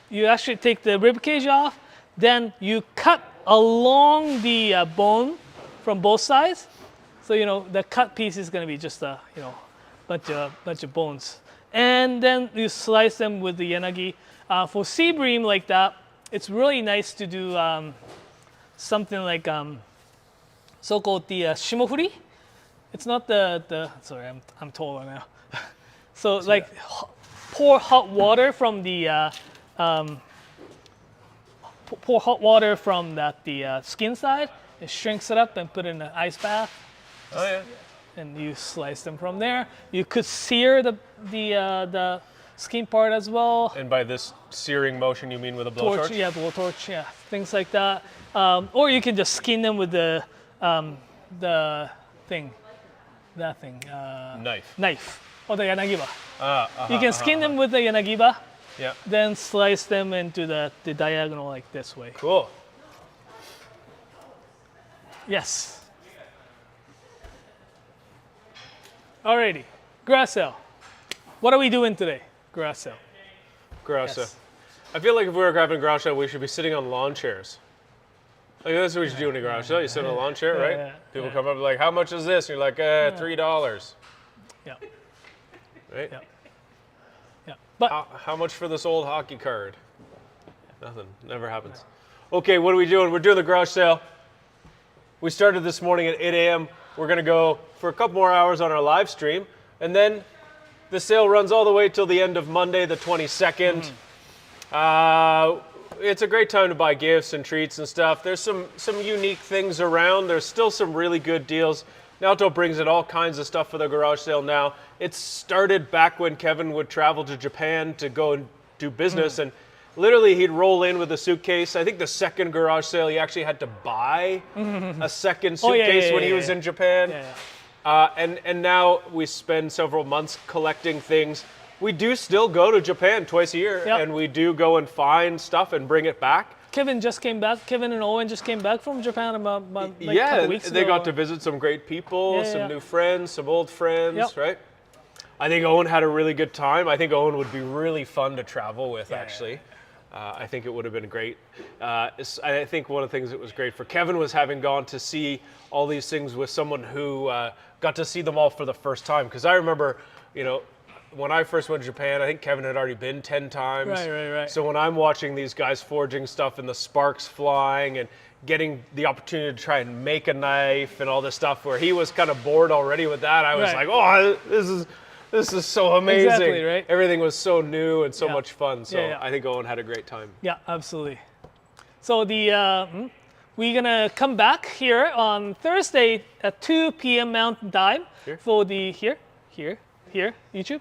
Speaker 2: You actually take the rib cage off, then you cut along the bone from both sides. So the cut piece is going to be just a bunch of bones, and then you slice them with the yanagi. For sea bream like that, it's really nice to do something like so-called the shimofuri. It's not the sorry, I'm taller now. So like pour hot water from the the skin side. It shrinks it up and put it in an ice bath.
Speaker 3: Oh yeah.
Speaker 2: And you slice them from there. You could sear the skin part as well.
Speaker 3: And by this searing motion, you mean with a blowtorch?
Speaker 2: Blowtorch, things like that. Or you can just skin them with the thing, knife, or the yanagiba. You can skin them with the yanagiba,
Speaker 3: Yeah.
Speaker 2: then slice them into the diagonal like this way.
Speaker 3: Cool.
Speaker 2: Yes. Alrighty, grass sale. What are we doing today? Grass sale.
Speaker 3: Gross.
Speaker 2: Yes.
Speaker 3: I feel like if we were having a garage sale, we should be sitting on lawn chairs. Like that's what we should do in a garage sale. You sit on a lawn chair, right? People come up like, how much is this? And you're like, $3.
Speaker 2: Yeah.
Speaker 3: Right?
Speaker 2: Yeah. Yeah. But
Speaker 3: How much for this old hockey card? Nothing. Never happens. Okay, what are we doing? We're doing the garage sale. We started this morning at 8 a.m. We're going to go for a couple more hours on our live stream. And then the sale runs all the way till the end of Monday, the 22nd. It's a great time to buy gifts and treats and stuff. There's some unique things around. There's still some really good deals. Nalto brings in all kinds of stuff for the garage sale now. It started back when Kevin would travel to Japan to go and do business, and literally he'd roll in with a suitcase. I think the second garage sale he actually had to buy a second suitcase when he was in Japan. And now we spend several months collecting things. We do still go to Japan twice a year, and we do go and find stuff and bring it back.
Speaker 2: Kevin just came back. Kevin and Owen just came back from Japan about like a couple weeks ago.
Speaker 3: They got to visit some great people, some new friends, some old friends, right? I think Owen had a really good time. I think Owen would be really fun to travel with, actually. I think it would have been great. I think one of the things that was great for Kevin was having gone to see all these things with someone who got to see them all for the first time. Because I remember, when I first went to Japan, I think Kevin had already been 10 times.
Speaker 2: Right.
Speaker 3: So when I'm watching these guys forging stuff and the sparks flying and getting the opportunity to try and make a knife and all this stuff where he was kind of bored already with that, I was like, oh, this is so amazing.
Speaker 2: Exactly, right?
Speaker 3: Everything was so new and so much fun. So I think Owen had a great time. Yeah,
Speaker 2: absolutely. So we're going to come back here on Thursday at 2 p.m. Mountain Time for the here, YouTube.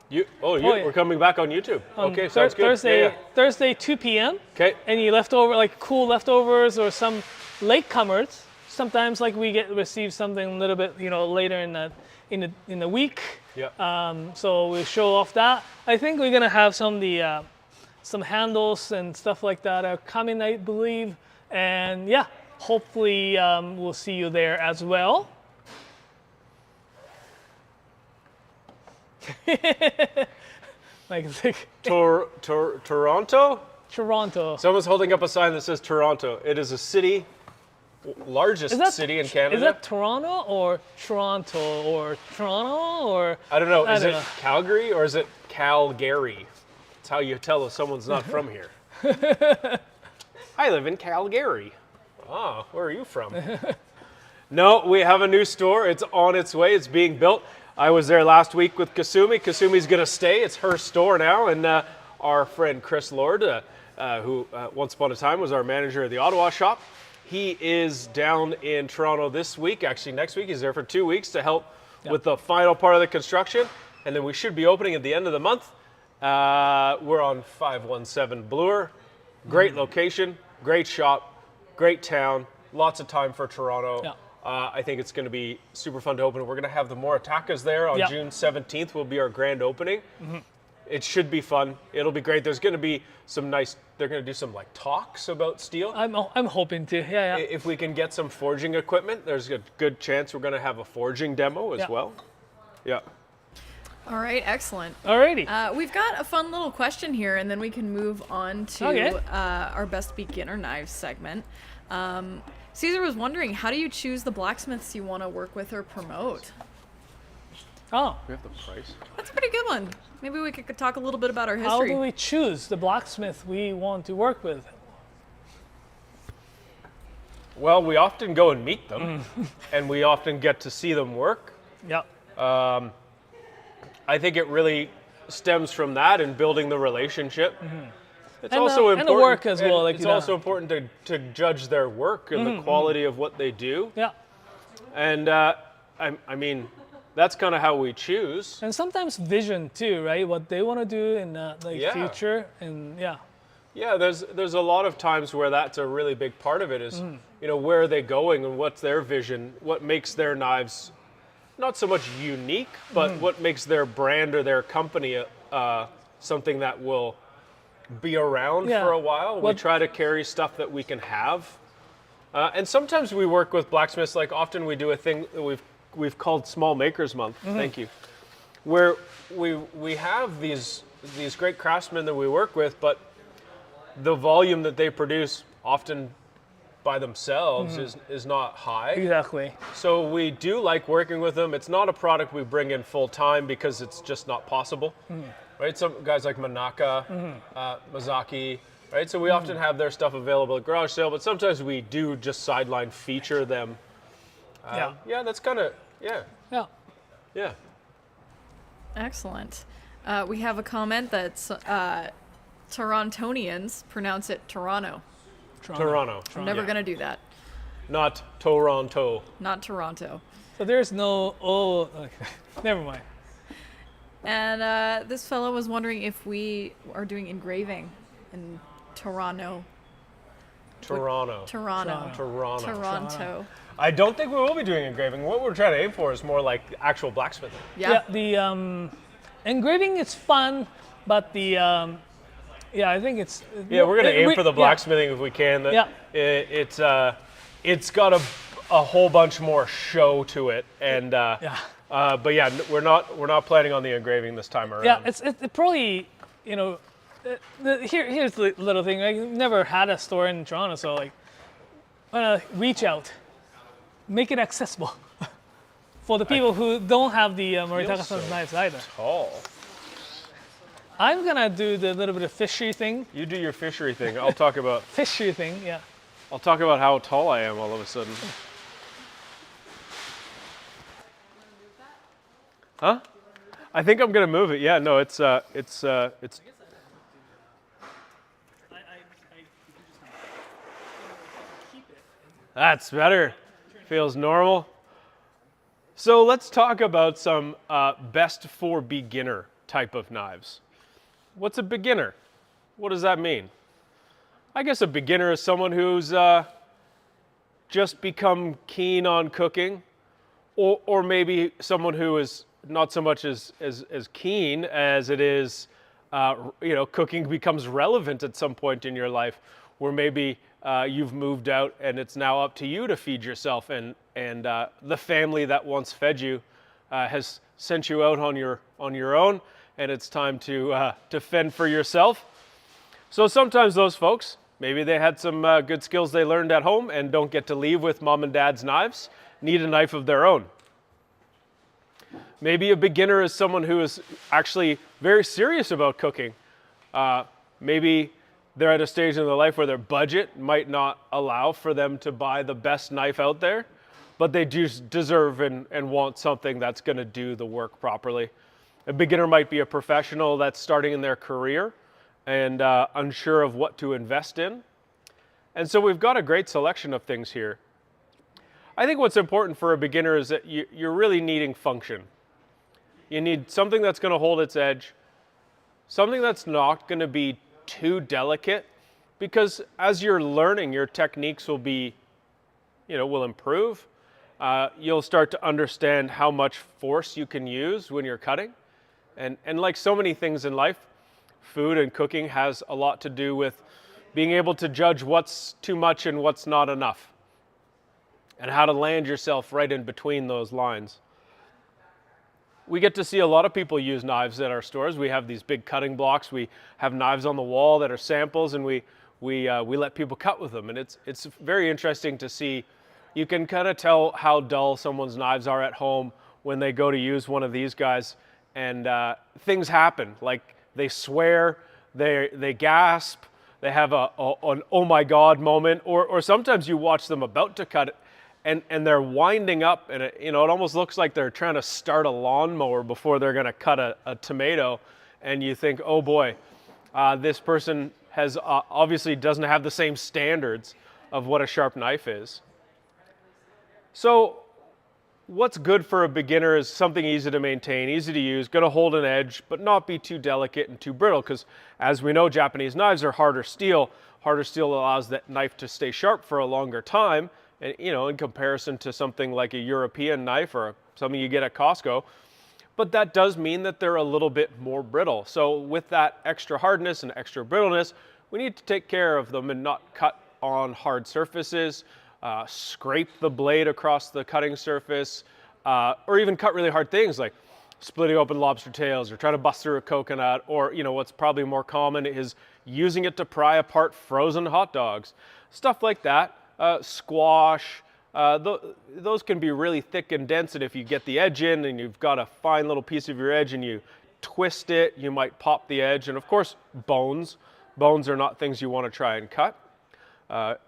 Speaker 3: We're coming back on YouTube. Okay, sounds good.
Speaker 2: Thursday, 2 p.m.
Speaker 3: Okay.
Speaker 2: Any cool leftovers or some latecomers. Sometimes we receive something a little bit, later in the week.
Speaker 3: Yeah.
Speaker 2: So we'll show off that. I think we're gonna have some handles and stuff like that are coming, I believe. And hopefully we'll see you there as well.
Speaker 3: Toronto?
Speaker 2: Toronto.
Speaker 3: Someone's holding up a sign that says Toronto. It is a city, largest city in Canada.
Speaker 2: Is that Toronto or Toronto or Toronto or?
Speaker 3: I don't know. Is it Calgary or is it Calgary? That's how you tell if someone's not from here. I live in Calgary. Oh, where are you from? No, we have a new store. It's on its way. It's being built. I was there last week with Kasumi. Kasumi's going to stay. It's her store now. And our friend Chris Lord, who once upon a time was our manager of the Ottawa shop, he is down in Toronto this week. Actually, next week. He's there for 2 weeks to help with the final part of the construction. And then we should be opening at the end of the month. We're on 517 Bloor. Great location, great shop, great town, lots of time for Toronto.
Speaker 2: Yeah.
Speaker 3: I think it's going to be super fun to open. We're going to have the Moritakas there on June 17th will be our grand opening. Mm-hmm. It should be fun. It'll be great. There's going to be some they're going to do some talks about steel.
Speaker 2: I'm hoping to,
Speaker 3: If we can get some forging equipment, there's a good chance we're going to have a forging demo as well. Yeah.
Speaker 1: All right, excellent.
Speaker 2: Alrighty.
Speaker 1: We've got a fun little question here, and then we can move on to our best beginner knives segment. Caesar was wondering, how do you choose the blacksmiths you want to work with or promote?
Speaker 2: Oh.
Speaker 3: We have the price.
Speaker 1: That's a pretty good one. Maybe we could talk a little bit about our history.
Speaker 2: How do we choose the blacksmith we want to work with?
Speaker 3: Well, we often go and meet them, and we often get to see them work.
Speaker 2: Yeah.
Speaker 3: I think it really stems from that and building the relationship. Mm-hmm. It's
Speaker 2: and
Speaker 3: also important.
Speaker 2: And the work as well.
Speaker 3: It's also important to judge their work and the quality of what they do.
Speaker 2: Yeah.
Speaker 3: And I mean, that's kind of how we choose.
Speaker 2: And sometimes vision too, right? What they want to do in the future, and
Speaker 3: Yeah, there's a lot of times where that's a really big part of it is, where are they going and what's their vision, what makes their knives not so much unique, but what makes their brand or their company something that will be around for a while. We try to carry stuff that we can have. And sometimes we work with blacksmiths, often we do a thing that we've called Small Makers Month, thank you, where we have these great craftsmen that we work with, but the volume that they produce often by themselves is not high.
Speaker 2: Exactly.
Speaker 3: So we do like working with them. It's not a product we bring in full time because it's just not possible, right? Some guys like Manaka, Mazaki, right? So we often have their stuff available at garage sale, but sometimes we do just sideline feature them. Yeah, that's kind of, yeah.
Speaker 1: Excellent. We have a comment that's Torontonians pronounce it Toronto.
Speaker 3: Toronto.
Speaker 1: I'm never going to do that.
Speaker 3: Not Toronto.
Speaker 1: Not Toronto.
Speaker 2: So there's no, okay. Never mind.
Speaker 1: And this fellow was wondering if we are doing engraving in Toronto.
Speaker 3: Toronto. I don't think we will be doing engraving. What we're trying to aim for is more like actual blacksmithing.
Speaker 1: Yeah.
Speaker 2: The engraving is fun, but the I think it's
Speaker 3: we're gonna aim for the blacksmithing if we can. It's got a whole bunch more show to it, and but yeah, we're not planning on the engraving this time around.
Speaker 2: Yeah, it probably here's the little thing. I never had a store in Toronto, so like when reach out, make it accessible for the people who don't have the Moritaka-san's knives either.
Speaker 3: Tall.
Speaker 2: I'm gonna do the little bit of fishery thing.
Speaker 3: You do your fishery thing. I'll talk about
Speaker 2: fishery thing. Yeah.
Speaker 3: I'll talk about how tall I am all of a sudden. Huh? I think I'm gonna move it. Yeah. No. It's. That's better. Feels normal. So let's talk about some best for beginner type of knives. What's a beginner? What does that mean? I guess a beginner is someone who's just become keen on cooking, or maybe someone who is not so much as keen as it is, cooking becomes relevant at some point in your life, where maybe you've moved out and it's now up to you to feed yourself, and the family that once fed you has sent you out on your own, and it's time to fend for yourself. So sometimes those folks, maybe they had some good skills they learned at home and don't get to leave with mom and dad's knives, need a knife of their own. Maybe a beginner is someone who is actually very serious about cooking. Maybe they're at a stage in their life where their budget might not allow for them to buy the best knife out there, but they do deserve and want something that's going to do the work properly. A beginner might be a professional that's starting in their career and unsure of what to invest in. And so we've got a great selection of things here. I think what's important for a beginner is that you're really needing function. You need something that's going to hold its edge, something that's not going to be too delicate, because as you're learning, your techniques will be, will improve. You'll start to understand how much force you can use when you're cutting. And like so many things in life, food and cooking has a lot to do with being able to judge what's too much and what's not enough, and how to land yourself right in between those lines. We get to see a lot of people use knives at our stores. We have these big cutting blocks. We have knives on the wall that are samples, and we let people cut with them. And it's very interesting to see. You can kind of tell how dull someone's knives are at home when they go to use one of these guys, and things happen. Like they swear, they gasp, they have an oh my God moment, or sometimes you watch them about to cut it, and they're winding up, and it almost looks like they're trying to start a lawnmower before they're going to cut a tomato, and you think, oh boy, this person has obviously doesn't have the same standards of what a sharp knife is. So what's good for a beginner is something easy to maintain, easy to use, going to hold an edge, but not be too delicate and too brittle, because as we know, Japanese knives are harder steel. Harder steel allows that knife to stay sharp for a longer time, and in comparison to something like a European knife or something you get at Costco. But that does mean that they're a little bit more brittle. So with that extra hardness and extra brittleness, we need to take care of them and not cut on hard surfaces, scrape the blade across the cutting surface, or even cut really hard things. Like splitting open lobster tails or trying to bust through a coconut, or what's probably more common is using it to pry apart frozen hot dogs, stuff like that. Squash, those can be really thick and dense, and if you get the edge in and you've got a fine little piece of your edge and you twist it, you might pop the edge. And of course, bones are not things you want to try and cut.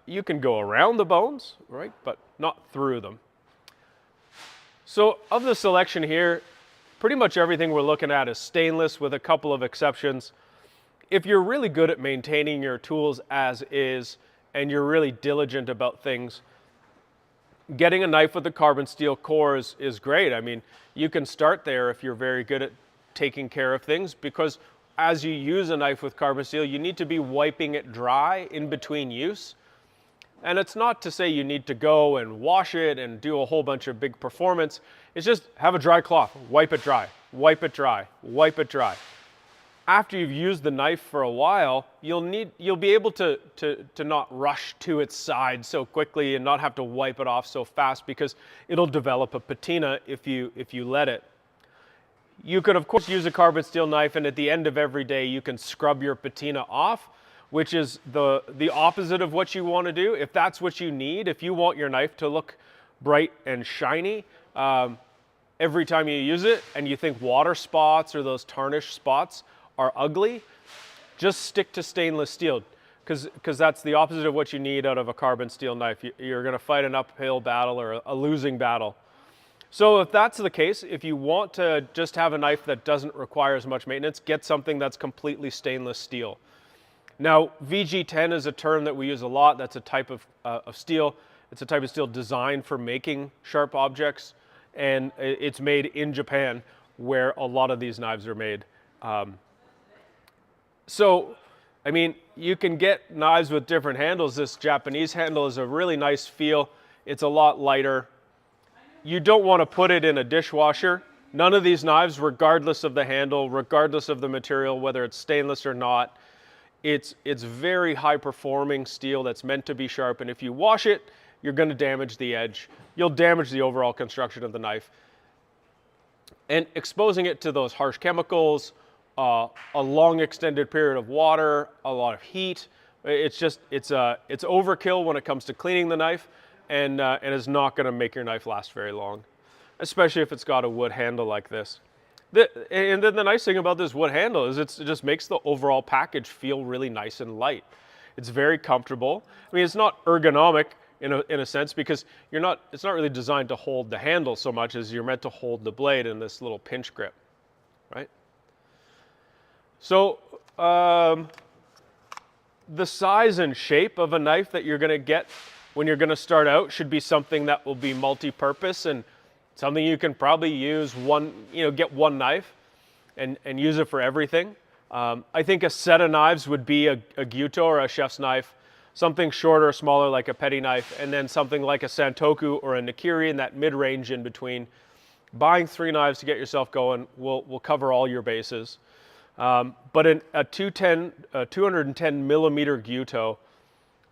Speaker 3: You can go around the bones, right, but not through them. So of the selection here, pretty much everything we're looking at is stainless with a couple of exceptions. If you're really good at maintaining your tools as is and you're really diligent about things, getting a knife with a carbon steel core is great. I mean, you can start there if you're very good at taking care of things, because as you use a knife with carbon steel, you need to be wiping it dry in between use. And it's not to say you need to go and wash it and do a whole bunch of big performance. It's just have a dry cloth, wipe it dry, wipe it dry, wipe it dry. After you've used the knife for a while, you'll be able to not rush to its side so quickly and not have to wipe it off so fast, because it'll develop a patina if you let it. You could of course use a carbon steel knife, and at the end of every day you can scrub your patina off, which is the opposite of what you want to do. If that's what you need, if you want your knife to look bright and shiny every time you use it, and you think water spots or those tarnished spots are ugly, just stick to stainless steel, because that's the opposite of what you need out of a carbon steel knife. You're going to fight an uphill battle or a losing battle. So if that's the case, if you want to just have a knife that doesn't require as much maintenance, get something that's completely stainless steel. Now, VG10 is a term that we use a lot. That's a type of steel. It's a type of steel designed for making sharp objects, and it's made in Japan, where a lot of these knives are made. So, I mean, you can get knives with different handles. This Japanese handle is a really nice feel. It's a lot lighter. You don't want to put it in a dishwasher. None of these knives, regardless of the handle, regardless of the material, whether it's stainless or not, it's very high performing steel that's meant to be sharp, and if you wash it, you're going to damage the edge. You'll damage the overall construction of the knife. And exposing it to those harsh chemicals, a long extended period of water, a lot of heat, it's overkill when it comes to cleaning the knife, and is not going to make your knife last very long, especially if it's got a wood handle like this. And then the nice thing about this wood handle is it just makes the overall package feel really nice and light. It's very comfortable. I mean, it's not ergonomic in a sense, because it's not really designed to hold the handle so much as you're meant to hold the blade in this little pinch grip, right? So the size and shape of a knife that you're going to get when you're going to start out should be something that will be multi-purpose, and something you can probably use get one knife and use it for everything. I think a set of knives would be a gyuto or a chef's knife, something shorter, smaller like a petty knife, and then something like a santoku or a nakiri in that mid-range in between. Buying 3 knives to get yourself going will cover all your bases. But a 210 millimeter gyuto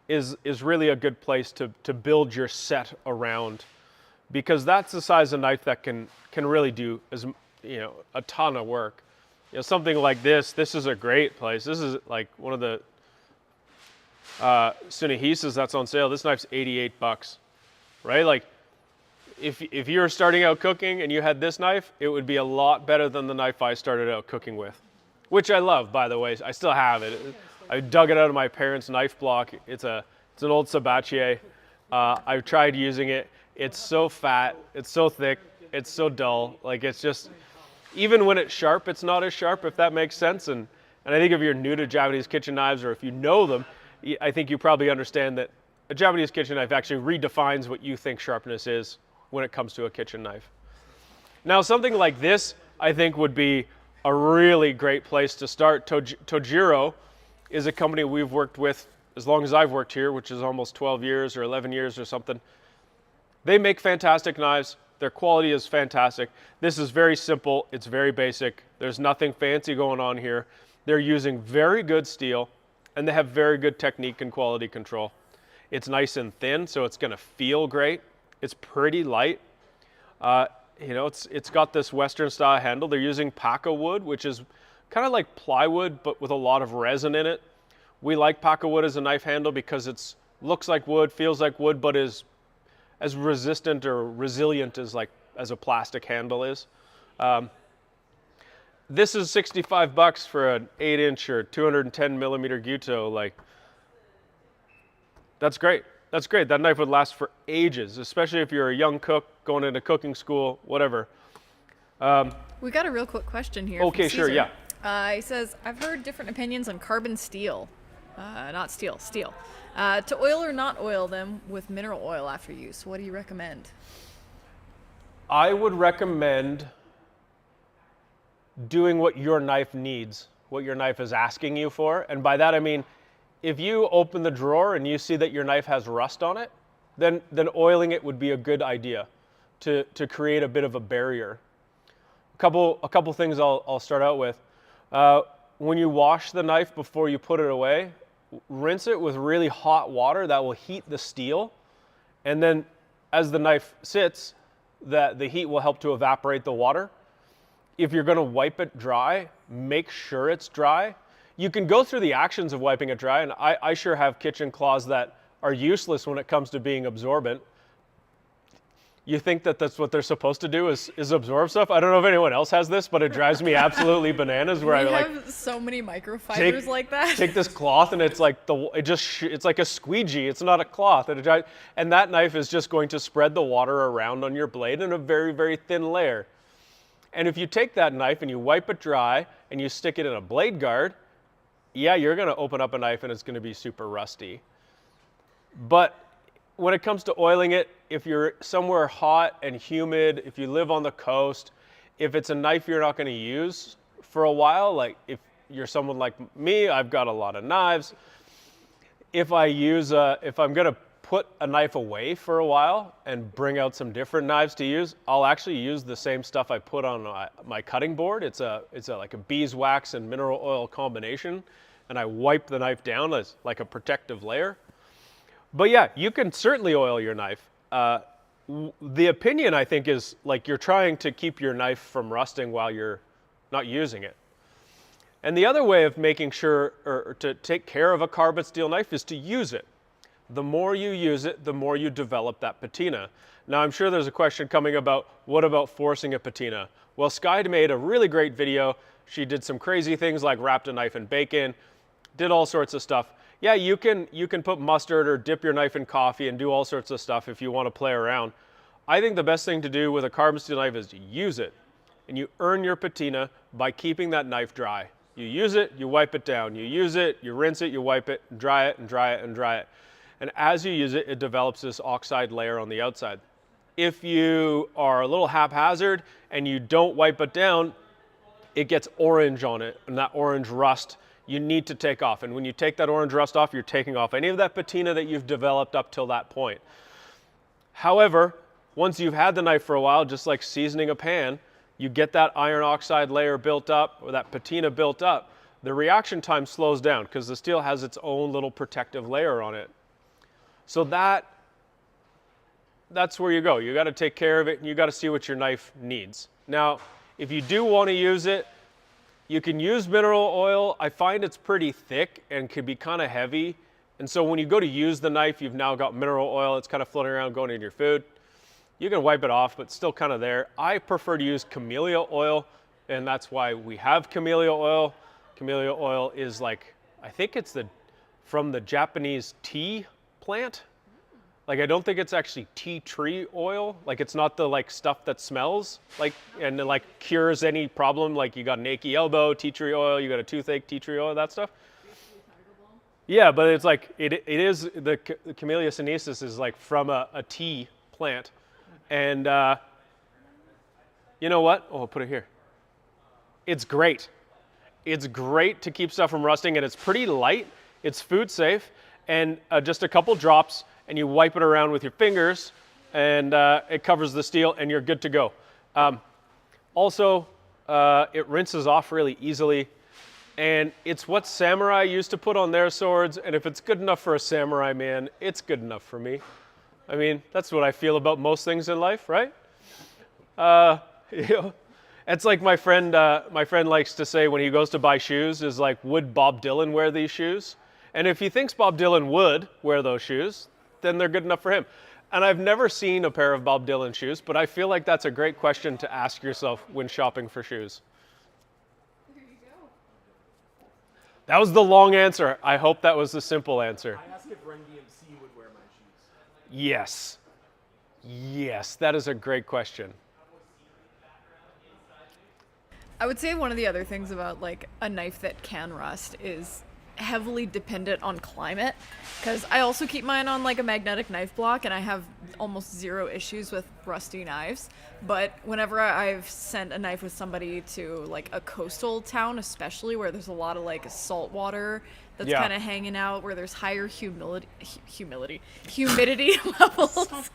Speaker 3: is really a good place to build your set around, because that's the size of knife that can really do a ton of work. Something like this is a great place. This is like one of the Tsunehisas that's on sale. This knife's $88, right? Like if you were starting out cooking and you had this knife, it would be a lot better than the knife I started out cooking with, which I love, by the way. I still have it. I dug it out of my parents' knife block. It's an old Sabatier. I've tried using it. It's so fat, it's so thick, it's so dull. Like, it's just, even when it's sharp, it's not as sharp, if that makes sense. And I think if you're new to Japanese kitchen knives, or if you know them, I think you probably understand that a Japanese kitchen knife actually redefines what you think sharpness is when it comes to a kitchen knife. Now, something like this, I think, would be a really great place to start. Tojiro is a company we've worked with as long as I've worked here, which is almost 12 years or 11 years or something. They make fantastic knives. Their quality is fantastic. This is very simple. It's very basic. There's nothing fancy going on here. They're using very good steel, and they have very good technique and quality control. It's nice and thin, so it's going to feel great. It's pretty light. You know, it's got this Western style handle. They're using Paca wood, which is kind of like plywood, but with a lot of resin in it. We like Paca wood as a knife handle because it's looks like wood, feels like wood, but is as resistant or resilient as a plastic handle is. This is $65 for an 8-inch or 210 millimeter Guto. Like, that's great. That's great. That knife would last for ages, especially if you're a young cook going into cooking school, whatever.
Speaker 1: We got a real quick question here.
Speaker 3: Okay, sure, yeah.
Speaker 1: He says, I've heard different opinions on carbon steel. Not steel, steel. To oil or not oil them with mineral oil after use. What do you recommend?
Speaker 3: I would recommend doing what your knife needs, what your knife is asking you for. And by that I mean, if you open the drawer and you see that your knife has rust on it, then oiling it would be a good idea to create a bit of a barrier. A couple things I'll start out with. When you wash the knife before you put it away, rinse it with really hot water that will heat the steel. And then as the knife sits, the heat will help to evaporate the water. If you're gonna wipe it dry, make sure it's dry. You can go through the actions of wiping it dry, and I sure have kitchen cloths that are useless when it comes to being absorbent. You think that that's what they're supposed to do is absorb stuff? I don't know if anyone else has this, but it drives me absolutely bananas where
Speaker 1: We
Speaker 3: I
Speaker 1: have so many microfibers like that.
Speaker 3: take this cloth and it's like it's like a squeegee. It's not a cloth. And that knife is just going to spread the water around on your blade in a very, very thin layer. And if you take that knife and you wipe it dry and you stick it in a blade guard, yeah, you're gonna open up a knife and it's gonna be super rusty. But when it comes to oiling it, if you're somewhere hot and humid, if you live on the coast, if it's a knife you're not gonna use for a while, like if you're someone like me, I've got a lot of knives. If I'm gonna put a knife away for a while and bring out some different knives to use, I'll actually use the same stuff I put on my cutting board. It's like a beeswax and mineral oil combination, and I wipe the knife down as like a protective layer. But yeah, you can certainly oil your knife. The opinion, I think, is like you're trying to keep your knife from rusting while you're not using it. And the other way of making sure or to take care of a carbon steel knife is to use it. The more you use it, the more you develop that patina. Now, I'm sure there's a question coming about, what about forcing a patina? Well, Sky made a really great video. She did some crazy things like wrapped a knife in bacon, did all sorts of stuff. Yeah, you can put mustard or dip your knife in coffee and do all sorts of stuff if you want to play around. I think the best thing to do with a carbon steel knife is to use it. And you earn your patina by keeping that knife dry. You use it, you wipe it down. You use it, you rinse it, you wipe it, dry it, and dry it, and dry it. And as you use it, it develops this oxide layer on the outside. If you are a little haphazard and you don't wipe it down, it gets orange on it, and that orange rust you need to take off. And when you take that orange rust off, you're taking off any of that patina that you've developed up till that point. However, once you've had the knife for a while, just like seasoning a pan, you get that iron oxide layer built up or that patina built up, the reaction time slows down because the steel has its own little protective layer on it. So that's where you go. You got to take care of it, and you got to see what your knife needs. Now, if you do want to use it, you can use mineral oil. I find it's pretty thick and can be kind of heavy. And so when you go to use the knife, you've now got mineral oil. It's kind of floating around going into your food. You can wipe it off, but still kind of there. I prefer to use camellia oil, and that's why we have camellia oil. Camellia oil is like, I think it's from the Japanese tea plant. Like, I don't think it's actually tea tree oil. Like, it's not the like stuff that smells like and like cures any problem. Like, you got an achy elbow, tea tree oil, you got a toothache, tea tree oil, that stuff. Yeah, but it's like it is the Camellia sinensis is like from a tea plant, and you know what? Oh, I'll put it here. It's great. It's great to keep stuff from rusting, and it's pretty light. It's food safe, and just a couple drops, and you wipe it around with your fingers, and it covers the steel, and you're good to go. Also, it rinses off really easily, and it's what samurai used to put on their swords, and if it's good enough for a samurai man, it's good enough for me. I mean, that's what I feel about most things in life, right? You know, it's like my friend likes to say when he goes to buy shoes is like, would Bob Dylan wear these shoes? And if he thinks Bob Dylan would wear those shoes, then they're good enough for him. And I've never seen a pair of Bob Dylan shoes, but I feel like that's a great question to ask yourself when shopping for shoes.
Speaker 1: There you go.
Speaker 3: That was the long answer. I hope that was the simple answer.
Speaker 6: I asked if Run DMC would wear my shoes.
Speaker 3: Yes. Yes, that is a great question.
Speaker 1: I would say one of the other things about like a knife that can rust is heavily dependent on climate, because I also keep mine on like a magnetic knife block and I have almost zero issues with rusty knives. But whenever I've sent a knife with somebody to like a coastal town, especially where there's a lot of like salt water that's kind of hanging out, where there's higher humidity levels.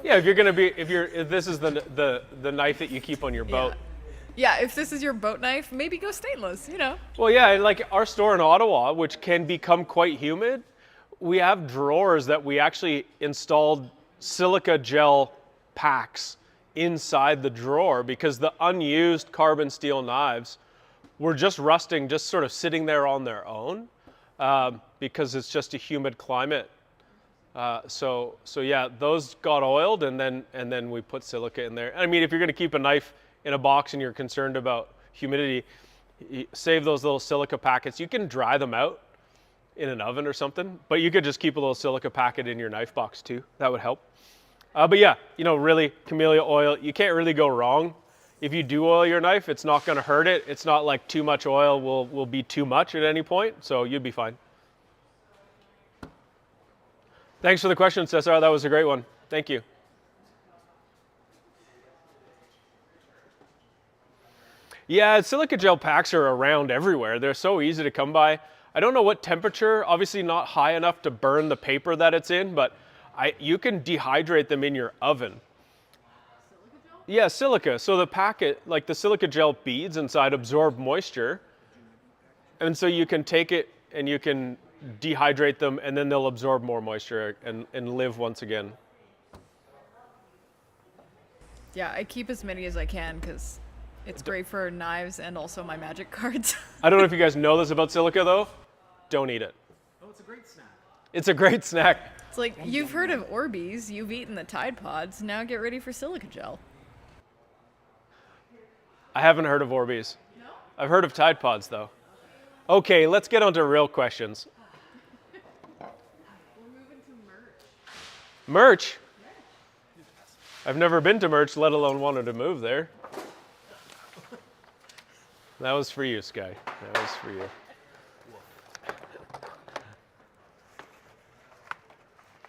Speaker 3: Yeah, if this is the knife that you keep on your boat.
Speaker 1: Yeah, if this is your boat knife, maybe go stainless, you know.
Speaker 3: Well, yeah, like our store in Ottawa, which can become quite humid, we have drawers that we actually installed silica gel packs inside the drawer because the unused carbon steel knives were just rusting, just sort of sitting there on their own because it's just a humid climate. So yeah, those got oiled and then we put silica in there. I mean, if you're going to keep a knife in a box and you're concerned about humidity, save those little silica packets. You can dry them out in an oven or something, but you could just keep a little silica packet in your knife box too. That would help. But yeah, you know, really, camellia oil, you can't really go wrong. If you do oil your knife, it's not going to hurt it. It's not like too much oil will be too much at any point, so you'd be fine. Thanks for the question, Cesar. That was a great one. Thank you. Yeah, silica gel packs are around everywhere. They're so easy to come by. I don't know what temperature, obviously not high enough to burn the paper that it's in, but you can dehydrate them in your oven. Silica gel? Yeah, silica. So the packet, like the silica gel beads inside absorb moisture. And so you can take it and you can dehydrate them and then they'll absorb more moisture and live once again.
Speaker 1: Yeah, I keep as many as I can because it's great for knives and also my magic cards.
Speaker 3: I don't know if you guys know this about silica though. Don't eat it.
Speaker 6: Oh, it's a great snack.
Speaker 3: It's a great snack.
Speaker 1: It's like, you've heard of Orbeez, you've eaten the Tide Pods, now get ready for silica gel.
Speaker 3: I haven't heard of Orbeez. No? I've heard of Tide Pods though. Okay, let's get on to real questions.
Speaker 1: We're moving to merch.
Speaker 3: Merch? I've never been to merch, let alone wanted to move there. That was for you, Sky. That was for you.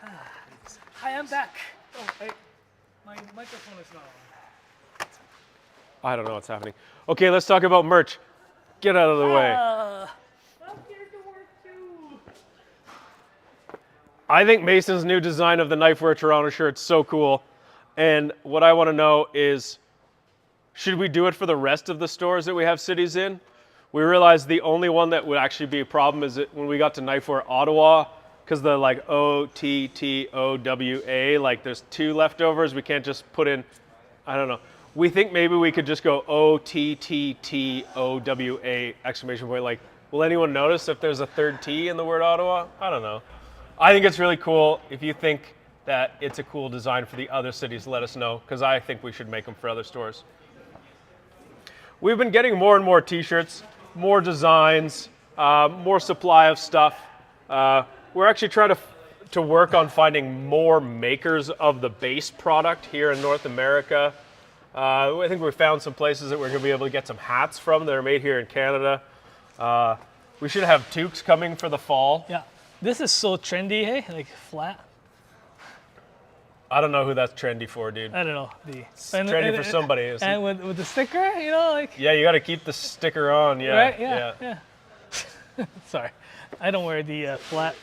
Speaker 4: Hi, I'm back. Oh, hey, my microphone is not on.
Speaker 3: I don't know what's happening. Okay, let's talk about merch. Get out of the way.
Speaker 4: I'm here to work too.
Speaker 3: I think Mason's new design of the Knifewear Toronto shirt's so cool. And what I want to know is, should we do it for the rest of the stores that we have cities in? We realized the only one that would actually be a problem is when we got to Knifewear Ottawa, because the like OTTOWA, like there's two leftovers. We can't just put in, I don't know. We think maybe we could just go OTTTOWA exclamation point. Like, will anyone notice if there's a third T in the word Ottawa? I don't know. I think it's really cool. If you think that it's a cool design for the other cities, let us know, because I think we should make them for other stores. We've been getting more and more t-shirts, more designs, more supply of stuff. We're actually trying to work on finding more makers of the base product here in North America. I think we found some places that we're going to be able to get some hats from that are made here in Canada. We should have toques coming for the fall.
Speaker 2: Yeah, this is so trendy, hey? Like flat.
Speaker 3: I don't know who that's trendy for, dude.
Speaker 2: I don't know.
Speaker 3: It's trendy for somebody.
Speaker 2: And with the sticker, you know, like.
Speaker 3: Yeah, you got to keep the sticker on. Yeah.
Speaker 2: Right? Yeah. Sorry, I don't wear the flat.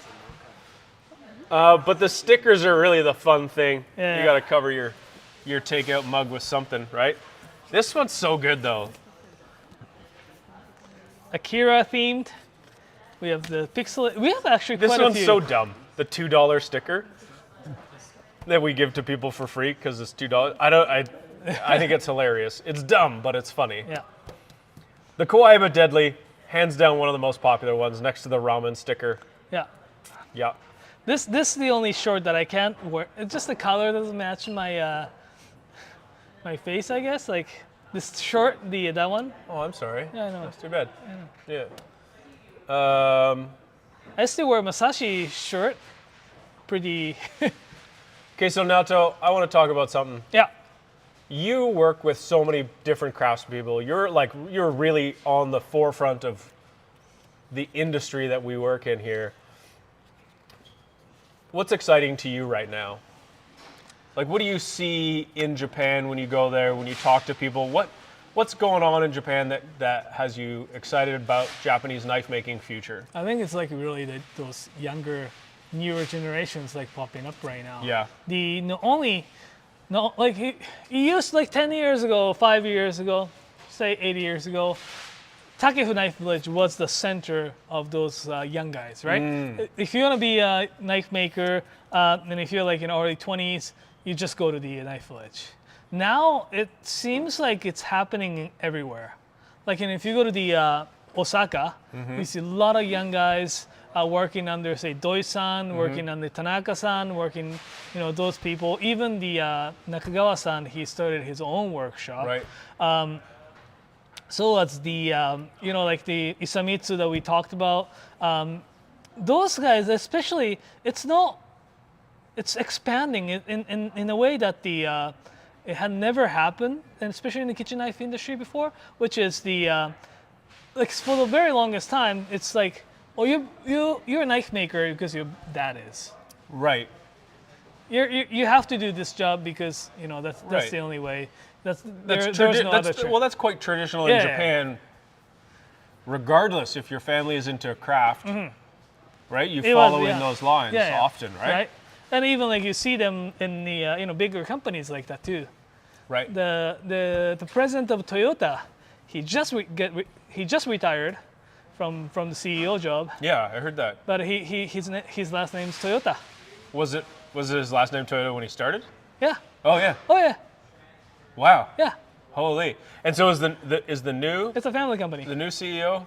Speaker 3: But the stickers are really the fun thing.
Speaker 2: Yeah.
Speaker 3: You got to cover your takeout mug with something, right? This one's so good though.
Speaker 2: Akira themed. We have the pixel. We have actually
Speaker 3: This
Speaker 2: quite a
Speaker 3: one's
Speaker 2: few.
Speaker 3: so dumb. The $2 sticker that we give to people for free because it's $2. I think it's hilarious. It's dumb, but it's funny.
Speaker 2: Yeah.
Speaker 3: The Kawaii but Deadly, hands down one of the most popular ones, next to the ramen sticker.
Speaker 2: Yeah.
Speaker 3: Yeah.
Speaker 2: This is the only short that I can't wear. It's just the color doesn't match my my face, I guess. Like this short, that one.
Speaker 3: Oh, I'm sorry.
Speaker 2: Yeah, I know.
Speaker 3: That's too bad. Yeah.
Speaker 2: I still wear Masashi shirt. Pretty.
Speaker 3: Okay, so Naoto, I want to talk about something.
Speaker 2: Yeah.
Speaker 3: You work with so many different craftspeople. You're really on the forefront of the industry that we work in here. What's exciting to you right now? Like, what do you see in Japan when you go there, when you talk to people? What's going on in Japan that has you excited about Japanese knife making future?
Speaker 2: I think it's like really those younger, newer generations like popping up right now.
Speaker 3: Yeah.
Speaker 2: Like he used like 10 years ago, 5 years ago, say 80 years ago, Takefu Knife Village was the center of those young guys, right? If you want to be a knife maker, and if you're like in early 20s, you just go to the knife village. Now it seems like it's happening everywhere. Like, and if you go to the Osaka, we see a lot of young guys working under, say, Doi-san, working under Tanaka-san, working, those people. Even the Nakagawa-san, he started his own workshop.
Speaker 3: Right.
Speaker 2: So that's the, like the Isamitsu that we talked about. Those guys, especially, it's expanding in a way that it had never happened, and especially in the kitchen knife industry before, which is like for the very longest time, it's like, oh, you're a knife maker because your dad is.
Speaker 3: Right.
Speaker 2: You have to do this job because that's
Speaker 3: Right.
Speaker 2: the only way. There's
Speaker 3: that's quite traditional in Japan. Regardless if your family is into craft, right? You follow in those lines often, right?
Speaker 2: And even like you see them in the bigger companies like that too.
Speaker 3: Right.
Speaker 2: The president of Toyota, he just retired from the CEO job.
Speaker 3: Yeah, I heard that.
Speaker 2: But his last name's Toyota.
Speaker 3: Was it his last name Toyota when he started?
Speaker 2: Yeah.
Speaker 3: Oh yeah.
Speaker 2: Oh yeah.
Speaker 3: Wow.
Speaker 2: Yeah.
Speaker 3: Holy. And so is the new
Speaker 2: It's a family company.
Speaker 3: the new CEO?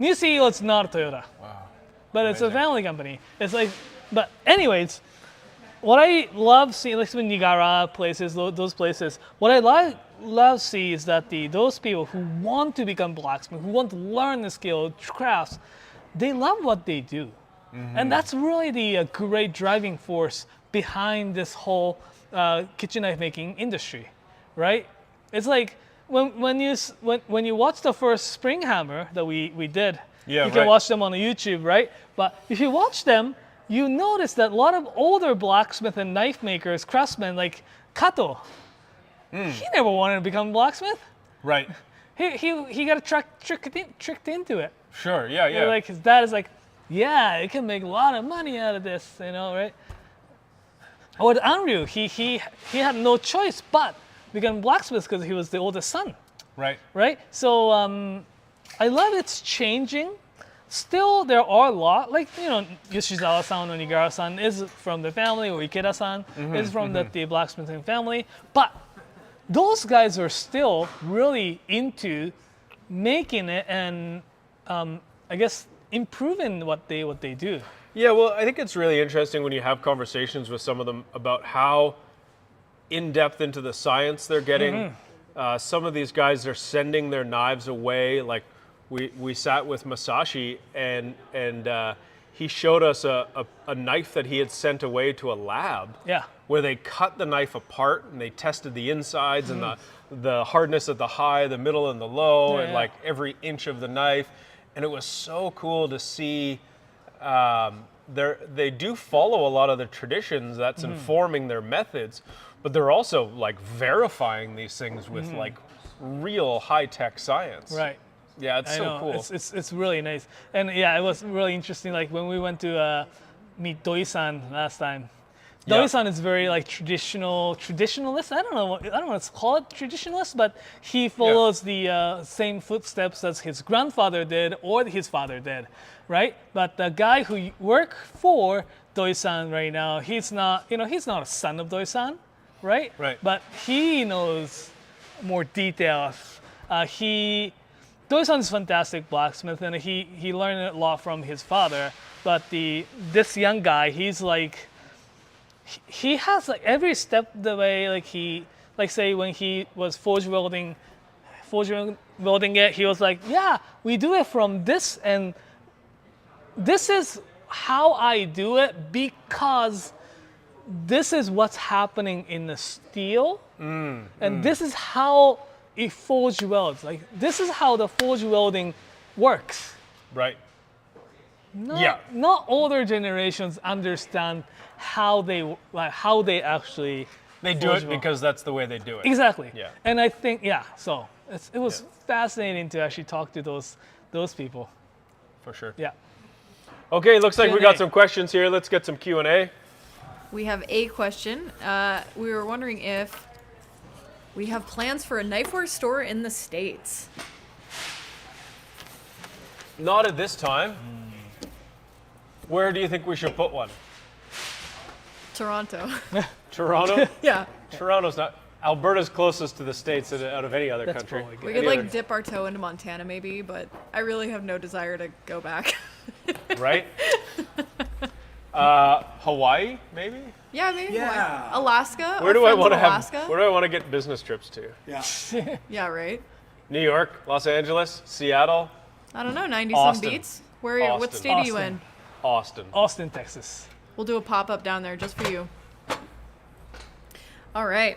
Speaker 2: New CEO, it's not Toyota.
Speaker 3: Wow.
Speaker 2: But it's a
Speaker 3: Amazing.
Speaker 2: family company. It's like, but anyways, what I love seeing, like in Nigara places, those places, what I love see is that those people who want to become blacksmith, who want to learn the skill, crafts, they love what they do. And that's really the great driving force behind this whole kitchen knife making industry, right? It's like when you watch the first spring hammer that we did, you can watch them on YouTube, right? But if you watch them, you notice that a lot of older blacksmith and knife makers, craftsmen like Kato, he never wanted to become a blacksmith.
Speaker 3: Right.
Speaker 2: He got tricked into it.
Speaker 3: Sure. Yeah. Yeah.
Speaker 2: Like his dad is like, yeah, you can make a lot of money out of this, right? Or Anryu, he had no choice but become blacksmith because he was the oldest son.
Speaker 3: Right.
Speaker 2: Right? So I love it's changing. Still, there are a lot, like, Yoshizawa-san or Nigara-san is from the family, or Ikeda-san is from the blacksmithing family. But those guys are still really into making it and, I guess, improving what they do.
Speaker 3: Yeah, well, I think it's really interesting when you have conversations with some of them about how in-depth into the science they're getting. Some of these guys are sending their knives away. Like we sat with Masashi and he showed us a knife that he had sent away to a lab.
Speaker 2: Yeah.
Speaker 3: Where they cut the knife apart and they tested the insides and the hardness of the high, the middle, and the low, and like every inch of the knife. And it was so cool to see. They do follow a lot of the traditions that's informing their methods, but they're also like verifying these things with like real high-tech science.
Speaker 2: Right.
Speaker 3: Yeah, it's
Speaker 2: I
Speaker 3: so
Speaker 2: know.
Speaker 3: cool.
Speaker 2: It's really nice. And yeah, it was really interesting. Like when we went to meet Doi-san last time. Doi-san is very like traditionalist. I don't know what to call it, traditionalist, but he follows the same footsteps as his grandfather did or his father did, right? But the guy who works for Doi-san right now, he's not a son of Doi-san, right?
Speaker 3: Right.
Speaker 2: But he knows more details. Donabe is fantastic blacksmith, and he learned a lot from his father. But this young guy, he's like, he has like every step the way, like say when he was forge welding it, he was like, yeah, we do it from this, and this is how I do it because this is what's happening in the steel, and this is how it forge welds. Like this is how the forge welding works.
Speaker 3: Right.
Speaker 2: Not older generations understand how they actually
Speaker 3: They do it because that's the way they do it.
Speaker 2: exactly.
Speaker 3: Yeah.
Speaker 2: And I think so it was fascinating to actually talk to those people.
Speaker 3: For sure.
Speaker 2: Yeah.
Speaker 3: Okay, looks like we got
Speaker 2: Q&A.
Speaker 3: some questions here. Let's get some Q&A.
Speaker 1: We have a question. We were wondering if we have plans for a knifewear store in the States.
Speaker 3: Not at this time. Where do you think we should put one?
Speaker 1: Toronto.
Speaker 3: Toronto?
Speaker 1: Yeah.
Speaker 3: Toronto's not. Alberta's closest to the States out of any other
Speaker 2: That's
Speaker 3: country.
Speaker 2: probably good.
Speaker 1: We could like dip our toe into Montana maybe, but I really have no desire to go back.
Speaker 3: Right? Hawaii, maybe?
Speaker 1: Yeah, maybe.
Speaker 5: Yeah.
Speaker 1: Hawaii. Alaska.
Speaker 3: Where
Speaker 1: Our
Speaker 3: do I
Speaker 1: friends
Speaker 3: want
Speaker 1: in
Speaker 3: to have?
Speaker 1: Alaska.
Speaker 3: Where do I want to get business trips to?
Speaker 5: Yeah.
Speaker 1: Yeah, right.
Speaker 3: New York, Los Angeles, Seattle,
Speaker 1: I don't know, 90
Speaker 3: Austin.
Speaker 1: some beats. Where? What
Speaker 3: Austin.
Speaker 1: state are you
Speaker 2: Austin.
Speaker 1: in?
Speaker 3: Austin.
Speaker 2: Austin, Texas.
Speaker 1: We'll do a pop up down there just for you. All right.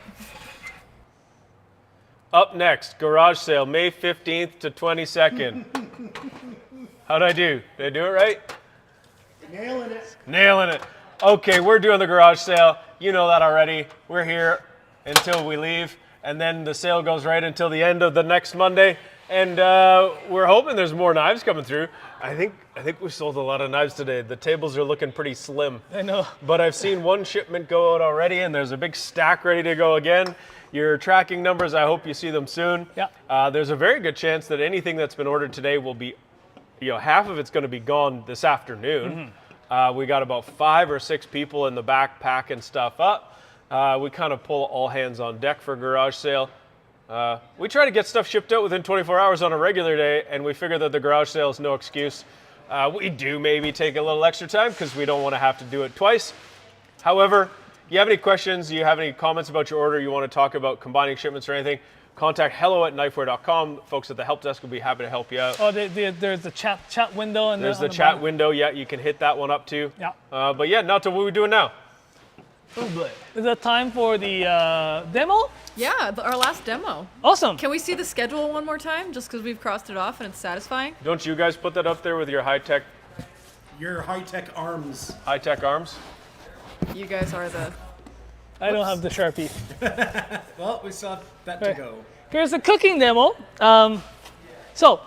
Speaker 3: Up next, garage sale, May 15th to 22nd. How'd I do? Did I do it right?
Speaker 6: Nailing it.
Speaker 3: Nailing it. Okay, we're doing the garage sale. You know that already. We're here until we leave, and then the sale goes right until the end of the next Monday. And we're hoping there's more knives coming through. I think we sold a lot of knives today. The tables are looking pretty slim.
Speaker 2: I know.
Speaker 3: But I've seen one shipment go out already, and there's a big stack ready to go again. Your tracking numbers, I hope you see them soon.
Speaker 2: Yeah.
Speaker 3: There's a very good chance that anything that's been ordered today will be, half of it's going to be gone this afternoon. We got about 5 or 6 people in the back packing stuff up. We kind of pull all hands on deck for garage sale. We try to get stuff shipped out within 24 hours on a regular day, and we figure that the garage sale is no excuse. We do maybe take a little extra time because we don't want to have to do it twice. However, you have any questions, you have any comments about your order, you want to talk about combining shipments or anything, contact hello@knifewear.com. Folks at the help desk will be happy to help you out.
Speaker 2: Oh, there's the chat window. And
Speaker 3: There's
Speaker 2: on
Speaker 3: the chat
Speaker 2: bottom.
Speaker 3: window. Yeah, you can hit that one up too.
Speaker 2: Yeah.
Speaker 3: But yeah, now to what we're doing now.
Speaker 2: Is it time for the demo?
Speaker 1: Yeah, our last demo.
Speaker 2: Awesome.
Speaker 1: Can we see the schedule one more time, just because we've crossed it off and it's satisfying?
Speaker 3: Don't you guys put that up there with your high-tech
Speaker 5: Your high-tech arms.
Speaker 3: arms?
Speaker 1: You guys are the.
Speaker 2: I don't have the Sharpie.
Speaker 5: Well, we saw that to go.
Speaker 2: Here's the cooking demo. So,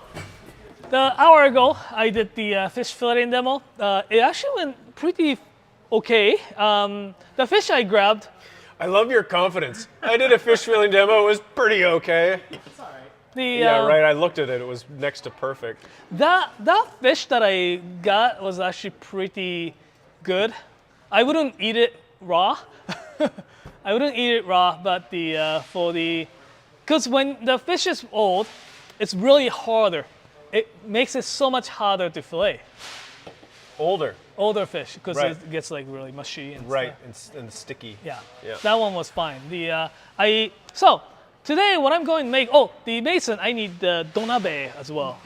Speaker 2: the hour ago, I did the fish filleting demo. It actually went pretty okay. The fish I grabbed,
Speaker 3: I love your confidence. I did a fish filling demo. It was pretty okay. Yeah, right. I looked at it. It was next to perfect.
Speaker 2: That fish that I got was actually pretty good. I wouldn't eat it raw. But because when the fish is old, it's really harder. It makes it so much harder to fillet. Older fish, because
Speaker 3: Right.
Speaker 2: it gets like really mushy and
Speaker 3: Right,
Speaker 2: stuff.
Speaker 3: and sticky.
Speaker 2: Yeah.
Speaker 3: Yeah.
Speaker 2: That one was fine. So today what I'm going to make, the mason, I need the Donabe as well.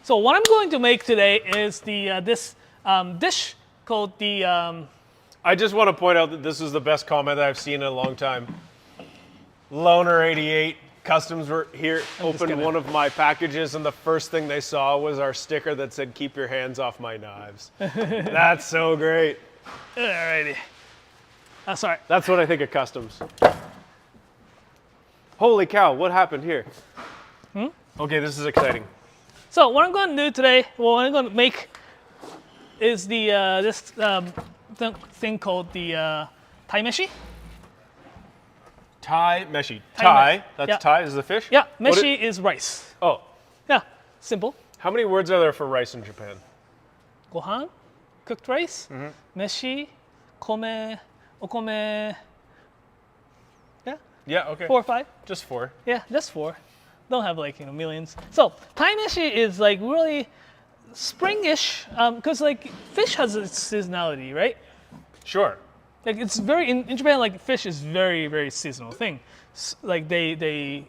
Speaker 2: So what I'm going to make today is this dish called the
Speaker 3: I just want to point out that this is the best comment that I've seen in a long time. Loner88 Customs were here, opened one of my packages, and the first thing they saw was our sticker that said, "Keep your hands off my knives." That's so great.
Speaker 2: Alrighty. Sorry.
Speaker 3: That's what I think of Customs. Holy cow, what happened here? Okay, this is exciting.
Speaker 2: So what I'm going to do today, what I'm going to make is this thing called the Thai meshi.
Speaker 3: Thai meshi.
Speaker 2: Thai
Speaker 3: Thai,
Speaker 2: meshi.
Speaker 3: that's
Speaker 2: Yeah.
Speaker 3: Thai is the fish?
Speaker 2: Yeah,
Speaker 3: What
Speaker 2: meshi is rice.
Speaker 3: Oh,
Speaker 2: Yeah, simple.
Speaker 3: how many words are there for rice in Japan?
Speaker 2: Gohan, cooked rice, meshi, kome, okome,
Speaker 3: Yeah, okay.
Speaker 2: 4 or 5.
Speaker 3: Just 4.
Speaker 2: Yeah, just 4. Don't have like millions. So taimeshi is like really springish, because like fish has its seasonality, right?
Speaker 3: Sure.
Speaker 2: Like it's very in Japan, like fish is very seasonal thing. Like they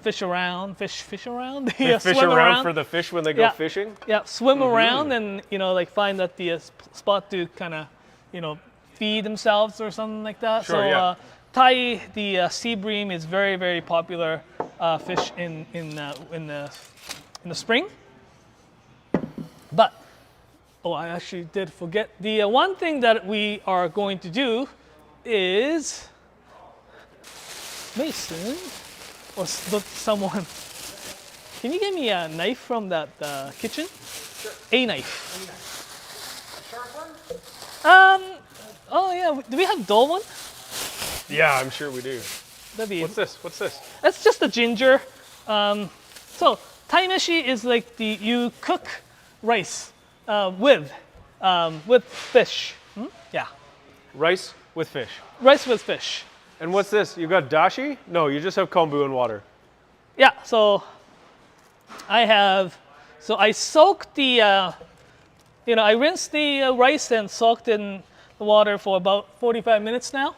Speaker 2: fish around. They
Speaker 3: Fish
Speaker 2: swim
Speaker 3: around for the fish when they go
Speaker 2: Yeah.
Speaker 3: fishing?
Speaker 2: Yeah, swim around and like find that the spot to kind of feed themselves or something like that.
Speaker 3: Sure,
Speaker 2: So
Speaker 3: yeah.
Speaker 2: Tai, the sea bream, is very popular fish in the spring. But I actually did forget the one thing that we are going to do is Mason or someone. Can you give me a knife from that kitchen? Sure. A knife. Sharp one? Oh yeah. Do we have dull one?
Speaker 3: Yeah, I'm sure we do.
Speaker 2: That'd be.
Speaker 3: What's this? What's this?
Speaker 2: That's just a ginger. So taimeshi is like you cook rice with fish. Yeah.
Speaker 3: Rice with fish.
Speaker 2: Rice with fish.
Speaker 3: And what's this? You got dashi? No, you just have kombu and water.
Speaker 2: Yeah. So I soaked the. I rinsed the rice and soaked in the water for about 45 minutes now.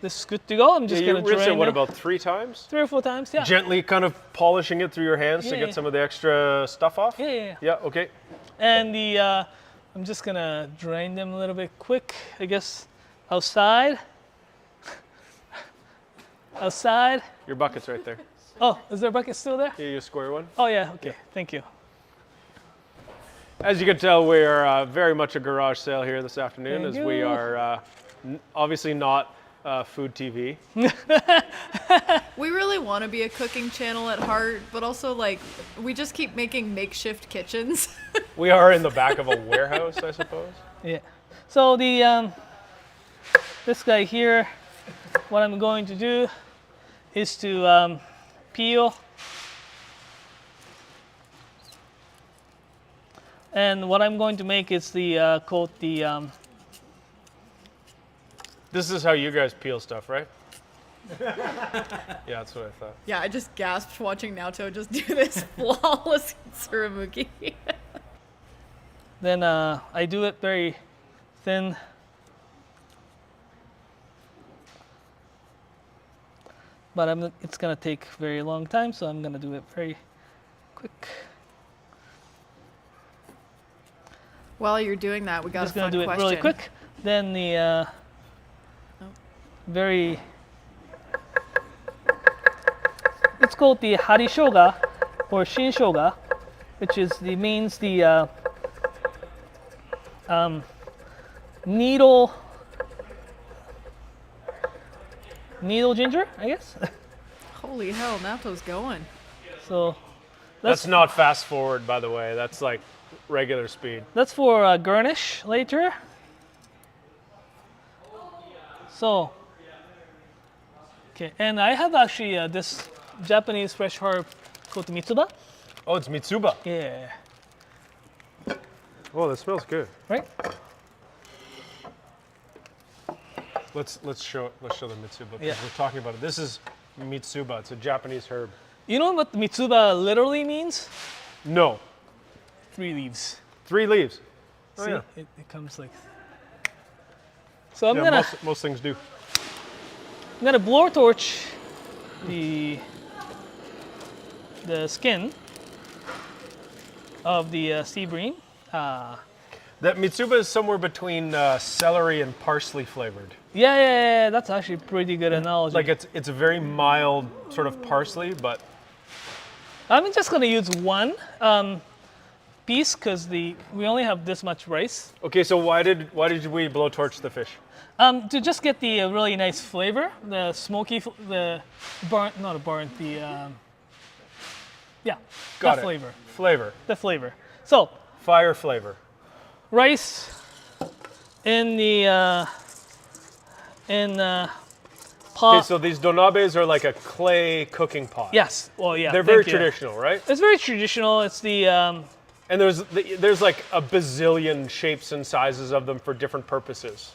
Speaker 2: This is good to go. I'm just
Speaker 3: You
Speaker 2: gonna
Speaker 3: rinse
Speaker 2: drain
Speaker 3: it, what,
Speaker 2: now.
Speaker 3: about 3 times?
Speaker 2: 3 or 4 times, yeah.
Speaker 3: Gently kind of polishing it through your hands to
Speaker 2: Yeah.
Speaker 3: get some of the extra stuff off?
Speaker 2: Yeah.
Speaker 3: Yeah, okay.
Speaker 2: And I'm just gonna drain them a little bit quick, I guess, outside. Outside.
Speaker 3: Your bucket's right there.
Speaker 2: Oh, is there a bucket still there?
Speaker 3: Yeah, you square one.
Speaker 2: Oh yeah, okay, thank you.
Speaker 3: As you can tell, we are very much a garage sale here this afternoon,
Speaker 2: Thank
Speaker 3: as we
Speaker 2: you.
Speaker 3: are obviously not food TV.
Speaker 1: We really want to be a cooking channel at heart, but also like we just keep making makeshift kitchens.
Speaker 3: We are in the back of a warehouse, I suppose.
Speaker 2: Yeah. So the this guy here, what I'm going to do is to peel. And what I'm going to make is the coat the
Speaker 3: This is how you guys peel stuff, right? Yeah, that's what I thought.
Speaker 1: Yeah, I just gasped watching Naoto just do this flawless suramuki.
Speaker 2: then I do it very thin. But it's gonna take very long time, so I'm gonna do it very quick.
Speaker 1: While you're doing that, we got
Speaker 2: Just
Speaker 1: a
Speaker 2: gonna
Speaker 1: fun
Speaker 2: do
Speaker 1: question.
Speaker 2: it really quick. Then the very, it's called the harishoga or shinshoga, which means the needle ginger, I guess.
Speaker 1: Holy hell, Naoto's going.
Speaker 2: So
Speaker 3: That's not fast forward, by the way. That's like regular speed.
Speaker 2: that's for garnish later. So, okay, and I have actually this Japanese fresh herb called mitsuba.
Speaker 3: Oh, it's mitsuba.
Speaker 2: Yeah,
Speaker 3: Oh, that smells good.
Speaker 2: right?
Speaker 3: Let's show the mitsuba because
Speaker 2: Yeah.
Speaker 3: we're talking about it. This is mitsuba. It's a Japanese herb.
Speaker 2: You know what mitsuba literally means?
Speaker 3: No,
Speaker 2: 3 leaves.
Speaker 3: 3 leaves. Oh,
Speaker 2: See,
Speaker 3: yeah.
Speaker 2: it comes like. So I'm
Speaker 3: Yeah,
Speaker 2: gonna
Speaker 3: most things do.
Speaker 2: blowtorch the skin of the sea bream.
Speaker 3: That mitsuba is somewhere between celery and parsley flavored.
Speaker 2: Yeah, that's actually a pretty good analogy.
Speaker 3: Like it's a very mild sort of parsley, but
Speaker 2: I'm just gonna use one piece because we only have this much rice.
Speaker 3: okay. So why did we blowtorch the fish?
Speaker 2: To just get the really nice flavor, the smoky, the burnt, not a burnt, the
Speaker 3: Got
Speaker 2: the
Speaker 3: it.
Speaker 2: flavor,
Speaker 3: Flavor,
Speaker 2: the flavor. So
Speaker 3: fire flavor.
Speaker 2: rice in the pot.
Speaker 3: Okay, so these donabes are like a clay cooking pot.
Speaker 2: Yes. Well, yeah.
Speaker 3: They're very
Speaker 2: thank you.
Speaker 3: traditional, right?
Speaker 2: It's very traditional. It's the
Speaker 3: And there's like a bazillion shapes and sizes of them for different purposes.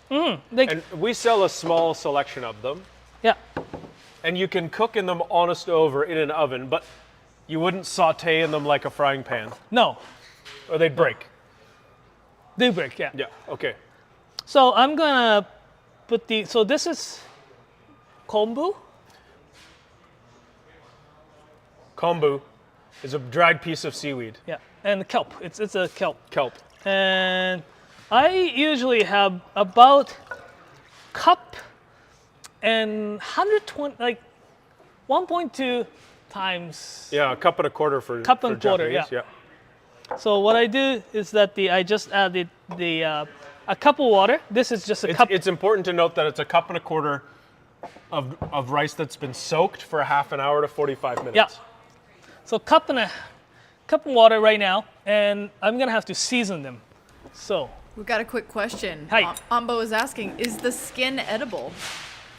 Speaker 2: like
Speaker 3: And we sell a small selection of them.
Speaker 2: yeah.
Speaker 3: and you can cook in them on a stove or in an oven, but you wouldn't saute in them like a frying pan,
Speaker 2: No,
Speaker 3: or they'd break.
Speaker 2: they break, yeah.
Speaker 3: Yeah, okay.
Speaker 2: So I'm gonna put so this is kombu.
Speaker 3: Kombu is a dried piece of seaweed.
Speaker 2: Yeah, and kelp. It's a kelp.
Speaker 3: Kelp.
Speaker 2: And I usually have about cup and 120, like 1.2 times.
Speaker 3: Yeah, a cup and a quarter for
Speaker 2: Cup and
Speaker 3: for
Speaker 2: quarter,
Speaker 3: Japanese,
Speaker 2: yeah. So what I do is that I just added a cup of water. This is just a cup.
Speaker 3: It's important to note that it's a cup and a quarter of rice that's been soaked for a half an hour to 45 minutes.
Speaker 2: Yeah. So cup of water right now, and I'm gonna have to season them. So.
Speaker 1: We've got a quick question.
Speaker 2: Hi.
Speaker 1: Ambo is asking, is the skin edible?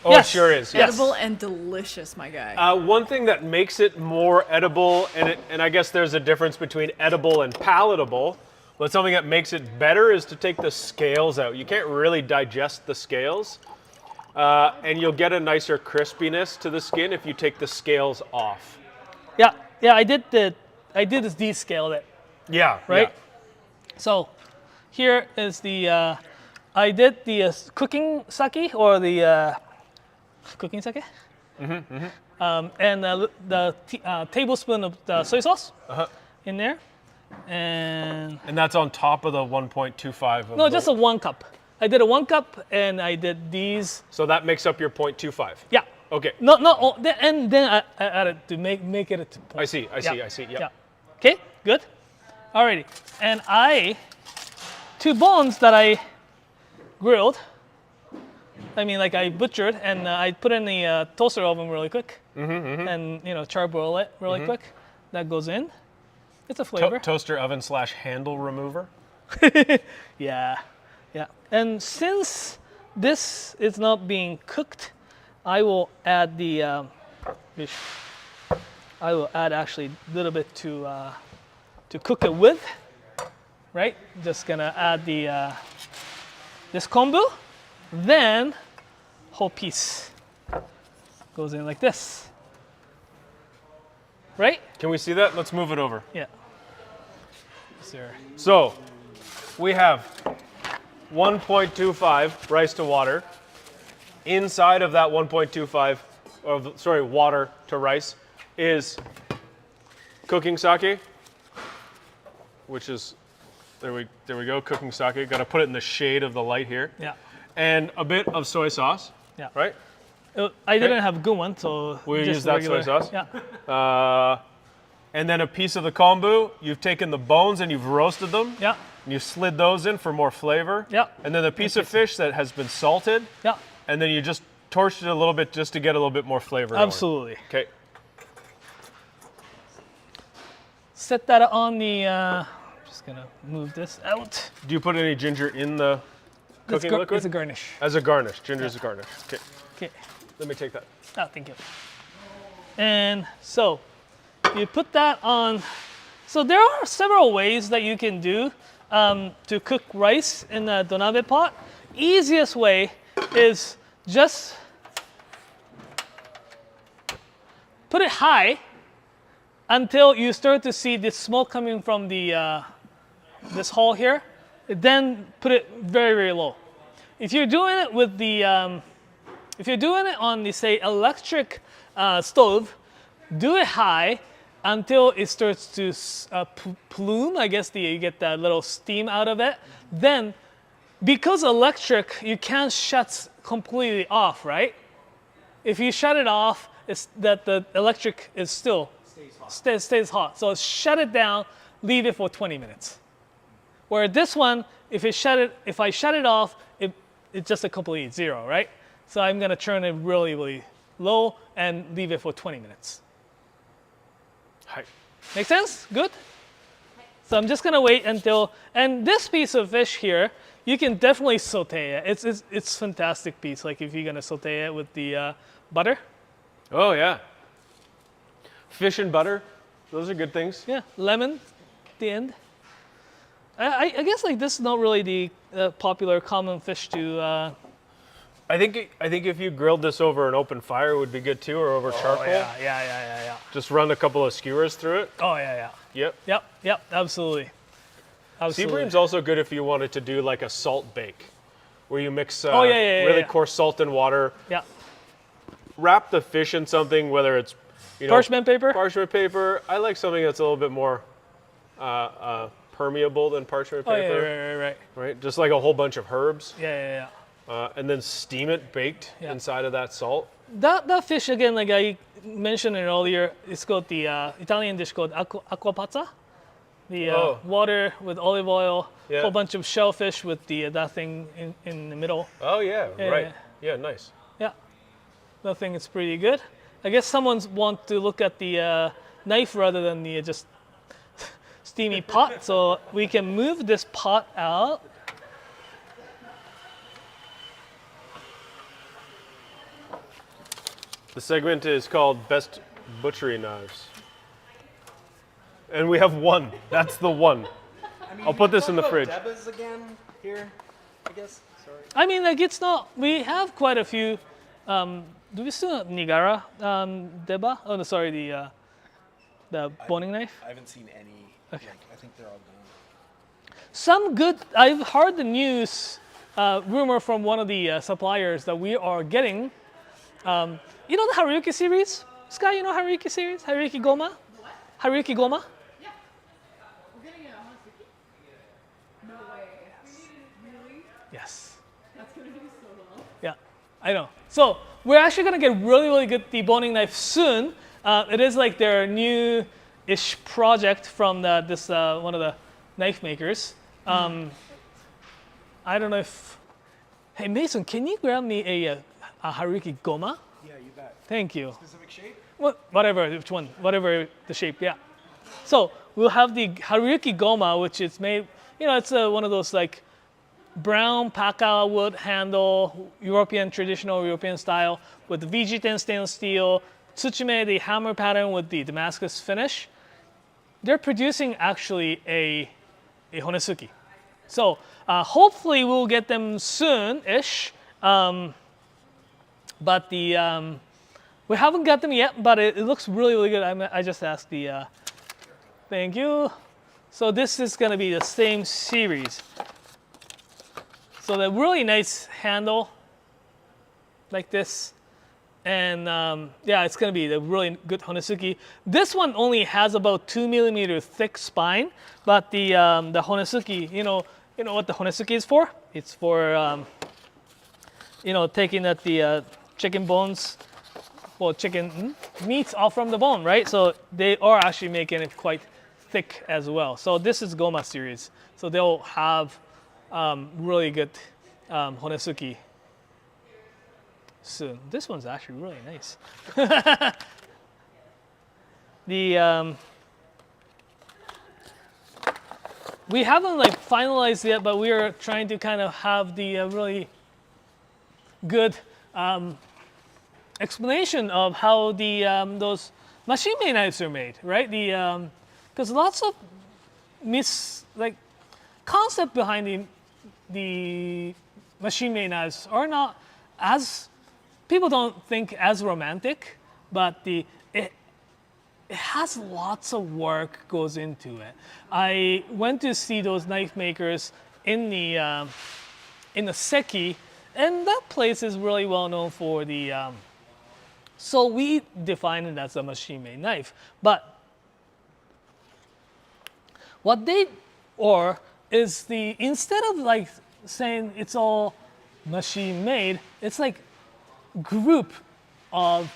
Speaker 3: Oh,
Speaker 2: Yes.
Speaker 3: it sure is.
Speaker 2: Yes.
Speaker 1: Edible and delicious, my guy.
Speaker 3: One thing that makes it more edible, and I guess there's a difference between edible and palatable, but something that makes it better is to take the scales out. You can't really digest the scales, and you'll get a nicer crispiness to the skin if you take the scales off.
Speaker 2: Yeah, I did this descale it.
Speaker 3: Yeah.
Speaker 2: Right?
Speaker 3: Yeah.
Speaker 2: So here is the, I did the cooking sake, or the cooking sake. And the tablespoon of the soy sauce in there. And
Speaker 3: that's on top of the 1.25 of
Speaker 2: no, just a 1 cup. I did a 1 cup, and I did these.
Speaker 3: So that makes up your 0.25.
Speaker 2: Yeah.
Speaker 3: Okay.
Speaker 2: Not all, and then I added to make it a point.
Speaker 3: I see. Yep.
Speaker 2: Yeah. Okay, good. Alrighty. And 2 bones that I grilled. I mean, like I butchered, and I put in the toaster oven really quick. And, charbroil it really quick. That goes in. It's a flavor.
Speaker 3: Toaster oven / handle remover.
Speaker 2: Yeah. And since this is not being cooked, I will add the fish. I will add actually a little bit to cook it with. Right? Just gonna add this kombu. Then whole piece goes in like this. Right?
Speaker 3: Can we see that? Let's move it over.
Speaker 2: Yeah. Sir.
Speaker 3: So we have 1.25 rice to water. Inside of that 1.25, water to rice is cooking sake, which is, there we go, cooking sake. Got to put it in the shade of the light here.
Speaker 2: Yeah.
Speaker 3: And a bit of soy sauce.
Speaker 2: Yeah.
Speaker 3: Right?
Speaker 2: I didn't have a good one, so
Speaker 3: We'll
Speaker 2: just
Speaker 3: use that
Speaker 2: regular.
Speaker 3: soy sauce?
Speaker 2: Yeah.
Speaker 3: And then a piece of the kombu. You've taken the bones and you've roasted them.
Speaker 2: Yeah.
Speaker 3: And you slid those in for more flavor.
Speaker 2: Yeah.
Speaker 3: And then a piece of fish that has been salted.
Speaker 2: Yeah.
Speaker 3: And then you just torched it a little bit just to get a little bit more flavor.
Speaker 2: Absolutely.
Speaker 3: Okay.
Speaker 2: Set that on the. Just gonna move this out.
Speaker 3: Do you put any ginger in the cooking liquid?
Speaker 2: It's a garnish.
Speaker 3: As a garnish. Ginger is a garnish. Okay.
Speaker 2: Okay.
Speaker 3: Let me take that.
Speaker 2: Oh, thank you. And so you put that on. So there are several ways that you can do to cook rice in the Donabe pot. Easiest way is just put it high until you start to see the smoke coming from the this hole here. Then put it very, very low. If you're doing it with the if you're doing it on the, say, electric stove, do it high until it starts to plume. I guess you get that little steam out of it. Then, because electric, you can't shut completely off, right? If you shut it off, it's that the electric is still stays hot. So shut it down, leave it for 20 minutes. Where this one, if I shut it off, it's just a complete zero, right? So I'm gonna turn it really, really low and leave it for 20 minutes.
Speaker 3: Hi.
Speaker 2: Make sense? Good? So I'm just gonna wait until, and this piece of fish here, you can definitely saute it. It's fantastic piece, like if you're gonna saute it with the butter.
Speaker 3: Oh, yeah. Fish and butter. Those are good things.
Speaker 2: Yeah, lemon at the end. I guess like this is not really the popular common fish to
Speaker 3: I think if you grilled this over an open fire, it would be good too, or over charcoal.
Speaker 2: Yeah.
Speaker 3: Just run a couple of skewers through it.
Speaker 2: Oh, yeah.
Speaker 3: Yep.
Speaker 2: Absolutely.
Speaker 3: Sea bream's also good if you wanted to do like a salt bake, where you mix really coarse salt and water.
Speaker 2: Yeah.
Speaker 3: Wrap the fish in something, whether it's
Speaker 2: Parchment paper.
Speaker 3: Parchment paper. I like something that's a little bit more permeable than parchment paper.
Speaker 2: Oh, yeah, right.
Speaker 3: Right, just like a whole bunch of herbs.
Speaker 2: Yeah.
Speaker 3: And then steam it baked inside of that salt.
Speaker 2: That fish again, like I mentioned it earlier, it's called the Italian dish called acqua pazza. The water with olive oil, a whole bunch of shellfish with that thing in the middle.
Speaker 3: Oh yeah, right. Yeah, nice.
Speaker 2: Yeah, that thing is pretty good. I guess someone want to look at the knife rather than the just steamy pot, so we can move this pot out.
Speaker 3: The segment is called Best Butchery Knives. And we have one. That's the one.
Speaker 6: I mean,
Speaker 3: I'll put this in the fridge.
Speaker 6: Debas again here, I guess. Sorry.
Speaker 2: I mean, like it's not. We have quite a few. Do we still have Nigara Deba? Oh no, sorry, the boning knife.
Speaker 6: I haven't seen any.
Speaker 2: Okay.
Speaker 6: Like, I think they're all gone.
Speaker 2: Some good. I've heard the news rumor from one of the suppliers that we are getting. You know the Haruki series, Sky. You know Haruki series, Haruki Goma. What? Haruki Goma.
Speaker 1: Yeah. We're getting a Hansuki? No way. Really?
Speaker 2: Yes.
Speaker 1: That's gonna do so well.
Speaker 2: Yeah, I know. So we're actually gonna get really good deboning knife soon. It is like their new-ish project from this one of the knife makers. I don't know if. Hey Mason, can you grab me a Haruki Goma?
Speaker 6: Yeah, you bet.
Speaker 2: Thank you.
Speaker 6: Specific shape?
Speaker 2: Whatever, which one? Whatever the shape, yeah. So we'll have the Haruki Goma, which is made. It's one of those like brown paka wood handle, traditional European style, with the VG10 stainless steel, Tsuchime, the hammer pattern with the Damascus finish. They're producing actually a Honesuki. So hopefully we'll get them soon-ish. But we haven't got them yet, but it looks really good. I just asked the, thank you. So this is gonna be the same series. So the really nice handle, like this. And it's gonna be the really good Honesuki. This one only has about 2 millimeter thick spine, but the Honesuki, you know what the Honesuki is for? It's for, taking the chicken bones, chicken meats off from the bone, right? So they are actually making it quite thick as well. So this is Goma series. So they'll have really good Honesuki soon. This one's actually really nice. We haven't finalized yet, but we are trying to kind of have the really good explanation of how those machine-made knives are made, right? Because lots of concept behind the machine-made knives are not as people don't think as romantic, but it has lots of work goes into it. I went to see those knife makers in the Seki, and that place is really well known for the. So we define it as a machine-made knife, but what they are is instead of saying it's all machine-made, it's like group of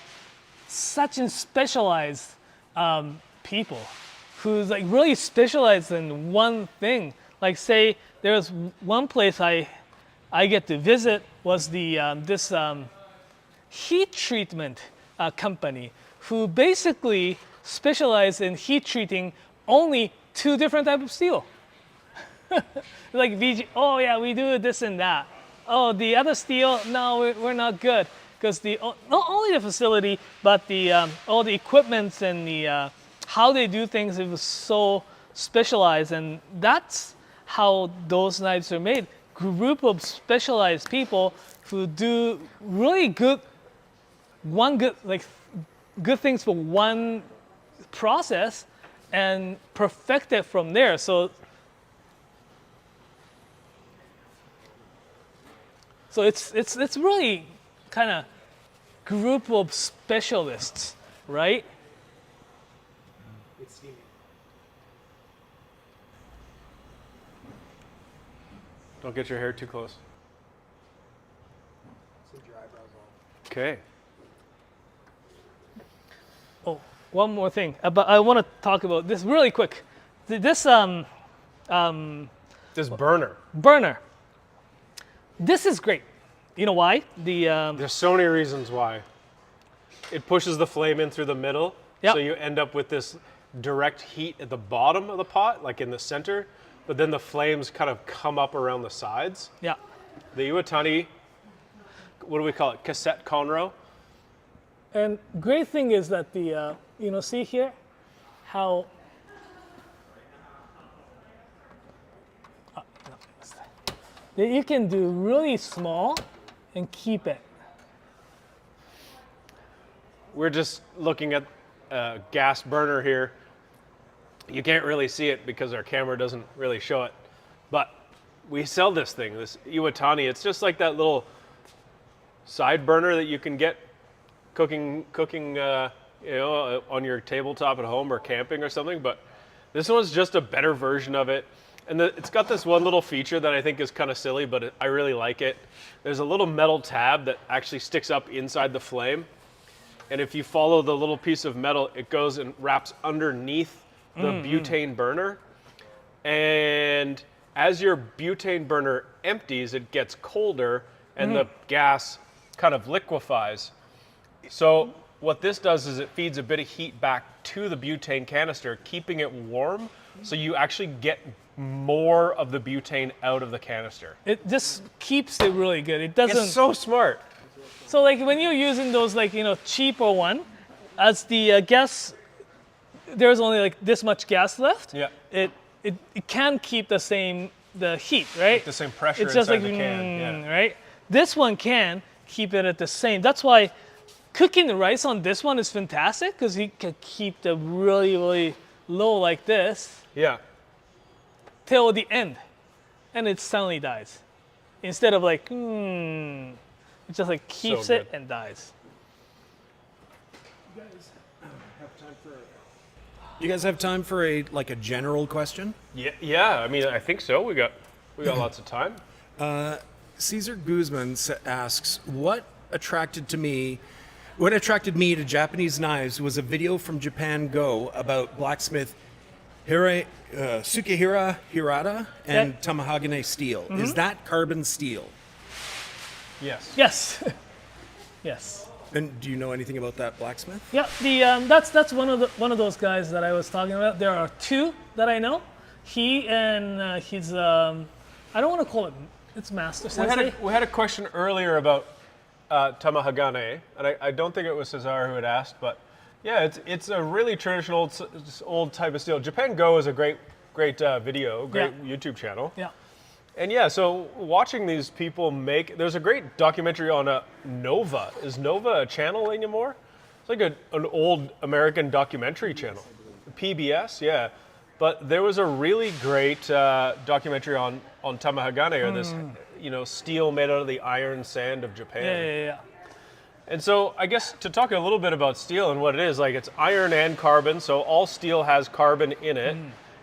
Speaker 2: such and specialized people who's really specialized in one thing. Like say there's one place I get to visit was this heat treatment company who basically specialize in heat treating only 2 different types of steel. Like VG, oh yeah, we do this and that. Oh, the other steel, no, we're not good. Because not only the facility, but all the equipment and how they do things, it was so specialized, and that's how those knives are made. Group of specialized people who do really good things for one process and perfect it from there. So it's really kind of group of specialists, right?
Speaker 6: It's steamy.
Speaker 3: Don't get your hair too close.
Speaker 6: Send your eyebrows off.
Speaker 3: Okay.
Speaker 2: Oh, one more thing. But I want to talk about this really quick. This
Speaker 3: This burner.
Speaker 2: burner. This is great. You know why?
Speaker 3: There's so many reasons why. It pushes the flame in through the middle,
Speaker 2: Yep.
Speaker 3: so you end up with this direct heat at the bottom of the pot, like in the center, but then the flames kind of come up around the sides.
Speaker 2: Yeah.
Speaker 3: The Iwatani, what do we call it? Cassette conroe.
Speaker 2: And great thing is that see here how that you can do really small and keep it.
Speaker 3: We're just looking at a gas burner here. You can't really see it because our camera doesn't really show it, but we sell this thing, this Iwatani. It's just like that little side burner that you can get cooking, on your tabletop at home or camping or something. But this one's just a better version of it. And it's got this one little feature that I think is kind of silly, but I really like it. There's a little metal tab that actually sticks up inside the flame. And if you follow the little piece of metal, it goes and wraps underneath the butane burner. And as your butane burner empties, it gets colder and the gas kind of liquefies. So what this does is it feeds a bit of heat back to the butane canister, keeping it warm, so you actually get more of the butane out of the canister.
Speaker 2: It just keeps it really good. It doesn't.
Speaker 3: It's so smart.
Speaker 2: So like when you're using those cheaper one, as the gas, there's only like this much gas left.
Speaker 3: Yeah.
Speaker 2: It can keep the heat, right?
Speaker 3: The same pressure
Speaker 2: It's just
Speaker 3: inside
Speaker 2: like
Speaker 3: the can. Yeah.
Speaker 2: right? This one can keep it at the same. That's why cooking the rice on this one is fantastic, because you can keep the really, really low like this
Speaker 3: Yeah.
Speaker 2: till the end, and it suddenly dies. Instead of it just like keeps
Speaker 3: So
Speaker 2: it
Speaker 3: good.
Speaker 2: and dies.
Speaker 5: You guys have time for a general question?
Speaker 3: Yeah. I mean, I think so. We got lots of time.
Speaker 5: Caesar Guzman asks, what attracted me to Japanese knives was a video from Japan Go about blacksmith Sukehira Hirata and
Speaker 2: Yeah.
Speaker 5: Tamahagane steel. Is that carbon steel?
Speaker 3: Yes.
Speaker 2: Yes. Yes.
Speaker 5: And do you know anything about that blacksmith?
Speaker 2: Yeah. That's one of those guys that I was talking about. There are two that I know. He and his I don't want to call it. It's Master Sensei.
Speaker 3: We had a question earlier about Tamahagane, and I don't think it was Cesar who had asked, but yeah, it's a really traditional old type of steel. Japan Go is a great video, great YouTube channel.
Speaker 2: Yeah.
Speaker 3: And yeah, so watching these people there's a great documentary on Nova. Is Nova a channel anymore? It's like an old American documentary channel. PBS, yeah. But there was a really great documentary on Tamahagane, or this steel made out of the iron sand of Japan.
Speaker 2: Yeah.
Speaker 3: And so I guess to talk a little bit about steel and what it is, it's iron and carbon, so all steel has carbon in it.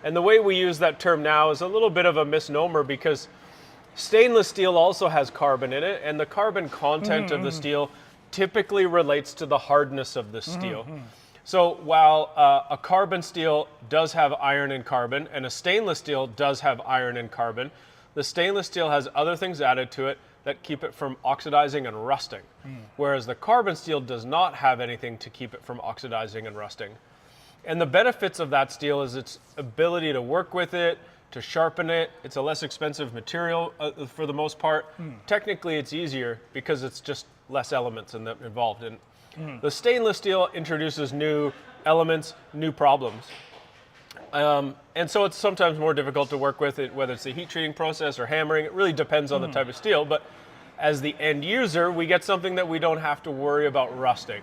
Speaker 3: And the way we use that term now is a little bit of a misnomer, because stainless steel also has carbon in it, and the carbon content of the steel typically relates to the hardness of the steel. So while a carbon steel does have iron and carbon, and a stainless steel does have iron and carbon, the stainless steel has other things added to it that keep it from oxidizing and rusting, whereas the carbon steel does not have anything to keep it from oxidizing and rusting. And the benefits of that steel is its ability to work with it, to sharpen it. It's a less expensive material for the most part. Technically, it's easier because it's just less elements involved. And the stainless steel introduces new elements, new problems. And so it's sometimes more difficult to work with it, whether it's the heat treating process or hammering. It really depends on the type of steel. But as the end user, we get something that we don't have to worry about rusting.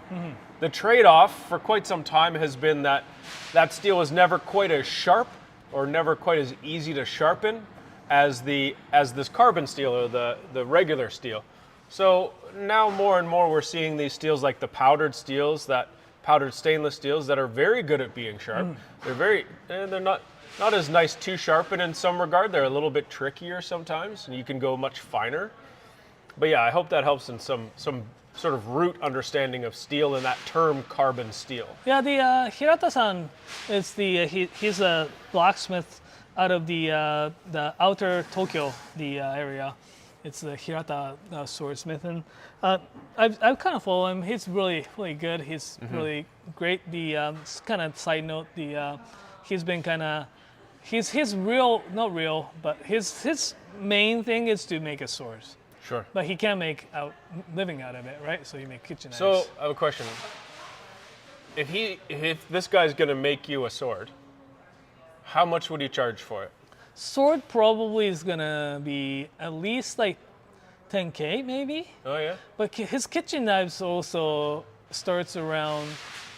Speaker 3: The trade-off for quite some time has been that that steel is never quite as sharp or never quite as easy to sharpen as this carbon steel or the regular steel. So now more and more we're seeing these steels like the powdered stainless steels that are very good at being sharp. They're not as nice to sharpen in some regard. They're a little bit trickier sometimes, and you can go much finer. But yeah, I hope that helps in some sort of root understanding of steel and that term carbon steel.
Speaker 2: Yeah, the Hirata-san is he's a blacksmith out of the outer Tokyo area. It's the Hirata swordsmith, and I've kind of followed him. He's really good. He's really great. The kind of side note, he's been kind of his not real, but his main thing is to make a sword.
Speaker 3: Sure.
Speaker 2: But he can't make living out of it, right? So you make kitchen knives.
Speaker 3: So I have a question. If this guy's gonna make you a sword, how much would he charge for it?
Speaker 2: Sword probably is gonna be at least like 10K maybe.
Speaker 3: Oh yeah.
Speaker 2: But his kitchen knives also starts around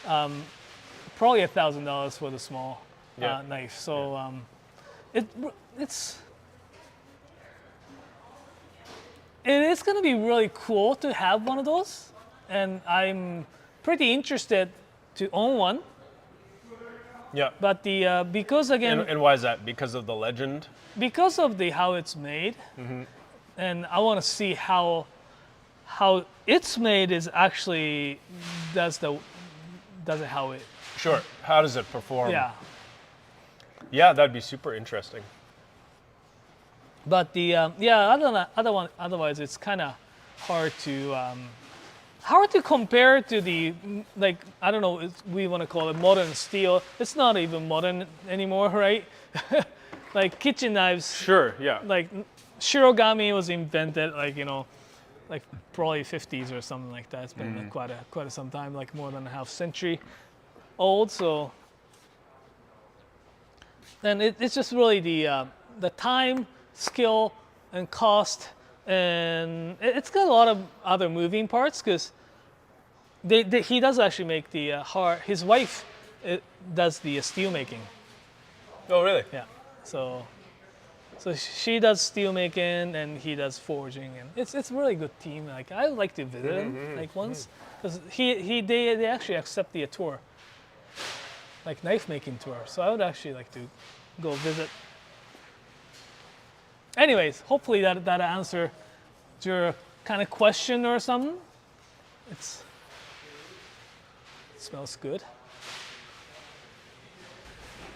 Speaker 2: probably $1,000 for the small knife. So it is going to be really cool to have one of those, and I'm pretty interested to own one.
Speaker 3: Yeah.
Speaker 2: But because again,
Speaker 3: and why is that? Because of the legend?
Speaker 2: Because of how it's made, and I want to see how it's made is actually does it how it.
Speaker 3: Sure. How does it perform?
Speaker 2: Yeah.
Speaker 3: Yeah, that'd be super interesting.
Speaker 2: But otherwise it's kind of hard to compare to the, like, I don't know, we want to call it modern steel. It's not even modern anymore, right? Like kitchen knives.
Speaker 3: Sure. Yeah.
Speaker 2: Like shirogami was invented like probably 50s or something like that. It's been quite some time, like more than a half century old. So then it's just really the time, skill, and cost, and it's got a lot of other moving parts because he does actually make his wife does the steel making.
Speaker 3: Oh really?
Speaker 2: Yeah. So she does steel making and he does forging, and it's a really good team. Like I would like to visit him like once because they actually accept the tour, like knife making tour. So I would actually like to go visit. Anyways, hopefully that answer your kind of question or something. It smells good.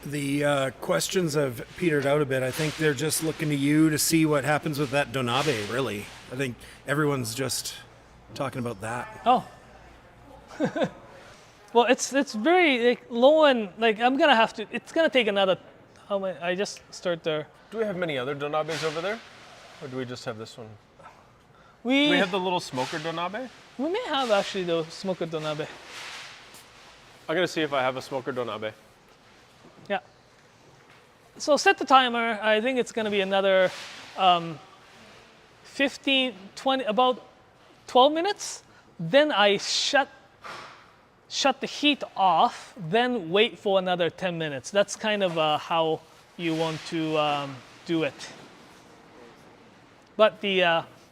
Speaker 5: The questions have petered out a bit. I think they're just looking to you to see what happens with that Donabe, really. I think everyone's just talking about that.
Speaker 2: Oh. Well, it's very low, and I'm gonna have to. It's gonna take another. I just start there.
Speaker 3: Do we have many other Donabes over there? Or do we just have this one? Do
Speaker 2: We
Speaker 3: we have the little smoker Donabe?
Speaker 2: may have actually the smoker Donabe.
Speaker 3: I'm gonna see if I have a smoker Donabe.
Speaker 2: Yeah. So set the timer. I think it's gonna be another 15, 20, about 12 minutes. Then I shut the heat off, then wait for another 10 minutes. That's kind of how you want to do it. But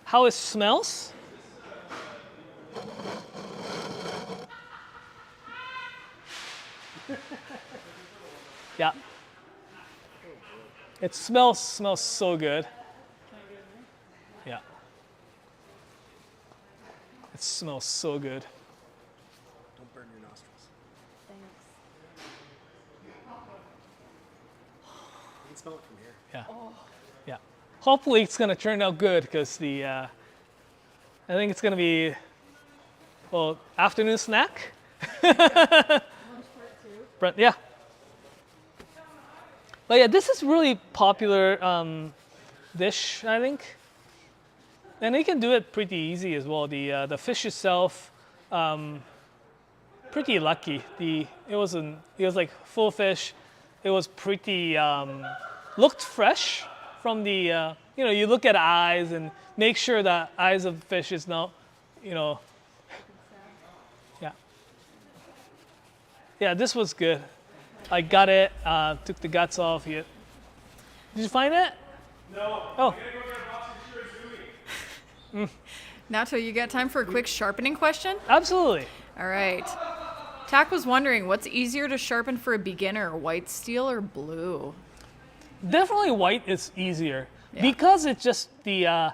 Speaker 2: how it smells, yeah, it smells so good. Yeah, it smells so good.
Speaker 6: Don't burn your nostrils. You can smell it from here.
Speaker 2: Yeah. Yeah. Hopefully it's gonna turn out good because I think it's gonna be afternoon snack. Brent, yeah. But yeah, this is really popular dish, I think, and you can do it pretty easy as well. The fish itself, pretty lucky. It was like full fish. It was pretty looked fresh from the you look at eyes and make sure that eyes of the fish is not, yeah. Yeah, this was good. I got it, took the guts off here. Did you find it?
Speaker 3: No.
Speaker 2: Oh.
Speaker 1: Nato, you got time for a quick sharpening question?
Speaker 2: Absolutely.
Speaker 1: All right. Tack was wondering, what's easier to sharpen for a beginner, white steel or blue?
Speaker 2: Definitely white is easier because it's just the,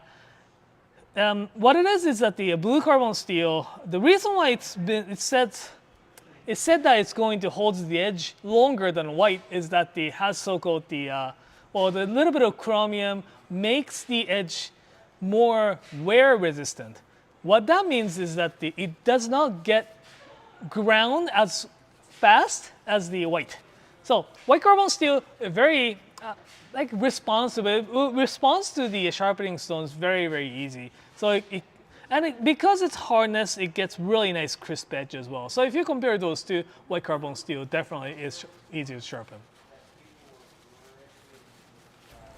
Speaker 2: what it is that the blue carbon steel, the reason why it's said that it's going to hold the edge longer than white is that it has so-called the little bit of chromium makes the edge more wear resistant. What that means is that it does not get ground as fast as the white. So white carbon steel very responds to the sharpening stones very, very easy. So because it's hardness, it gets really nice crisp edge as well. So if you compare those two, white carbon steel definitely is easier to sharpen.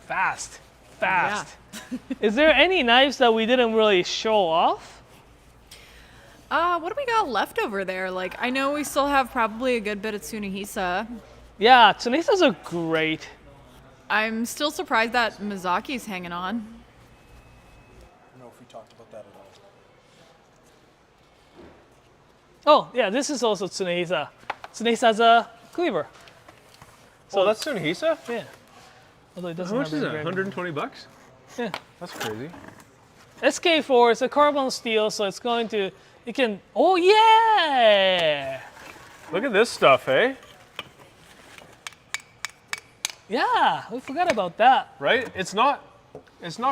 Speaker 2: Fast.
Speaker 1: Yeah.
Speaker 2: Is there any knives that we didn't really show off?
Speaker 1: What do we got left over there? Like, I know we still have probably a good bit of Tsunehisa.
Speaker 2: Yeah, Tsunehisas are great.
Speaker 1: I'm still surprised that Mizaki's hanging on.
Speaker 6: I don't know if we talked about that at all.
Speaker 2: Oh, yeah, this is also Tsunehisa. Tsunehisa's a cleaver.
Speaker 3: So that's Tsunehisa?
Speaker 2: Yeah. Although it doesn't
Speaker 3: How much
Speaker 2: have
Speaker 3: is
Speaker 2: any
Speaker 3: that?
Speaker 2: gravity.
Speaker 3: $120?
Speaker 2: Yeah.
Speaker 3: That's crazy.
Speaker 2: SK4 is a carbon steel, so it's going to, oh yeah!
Speaker 3: Look at this stuff, eh?
Speaker 2: Yeah, we forgot about that.
Speaker 3: Right? It's not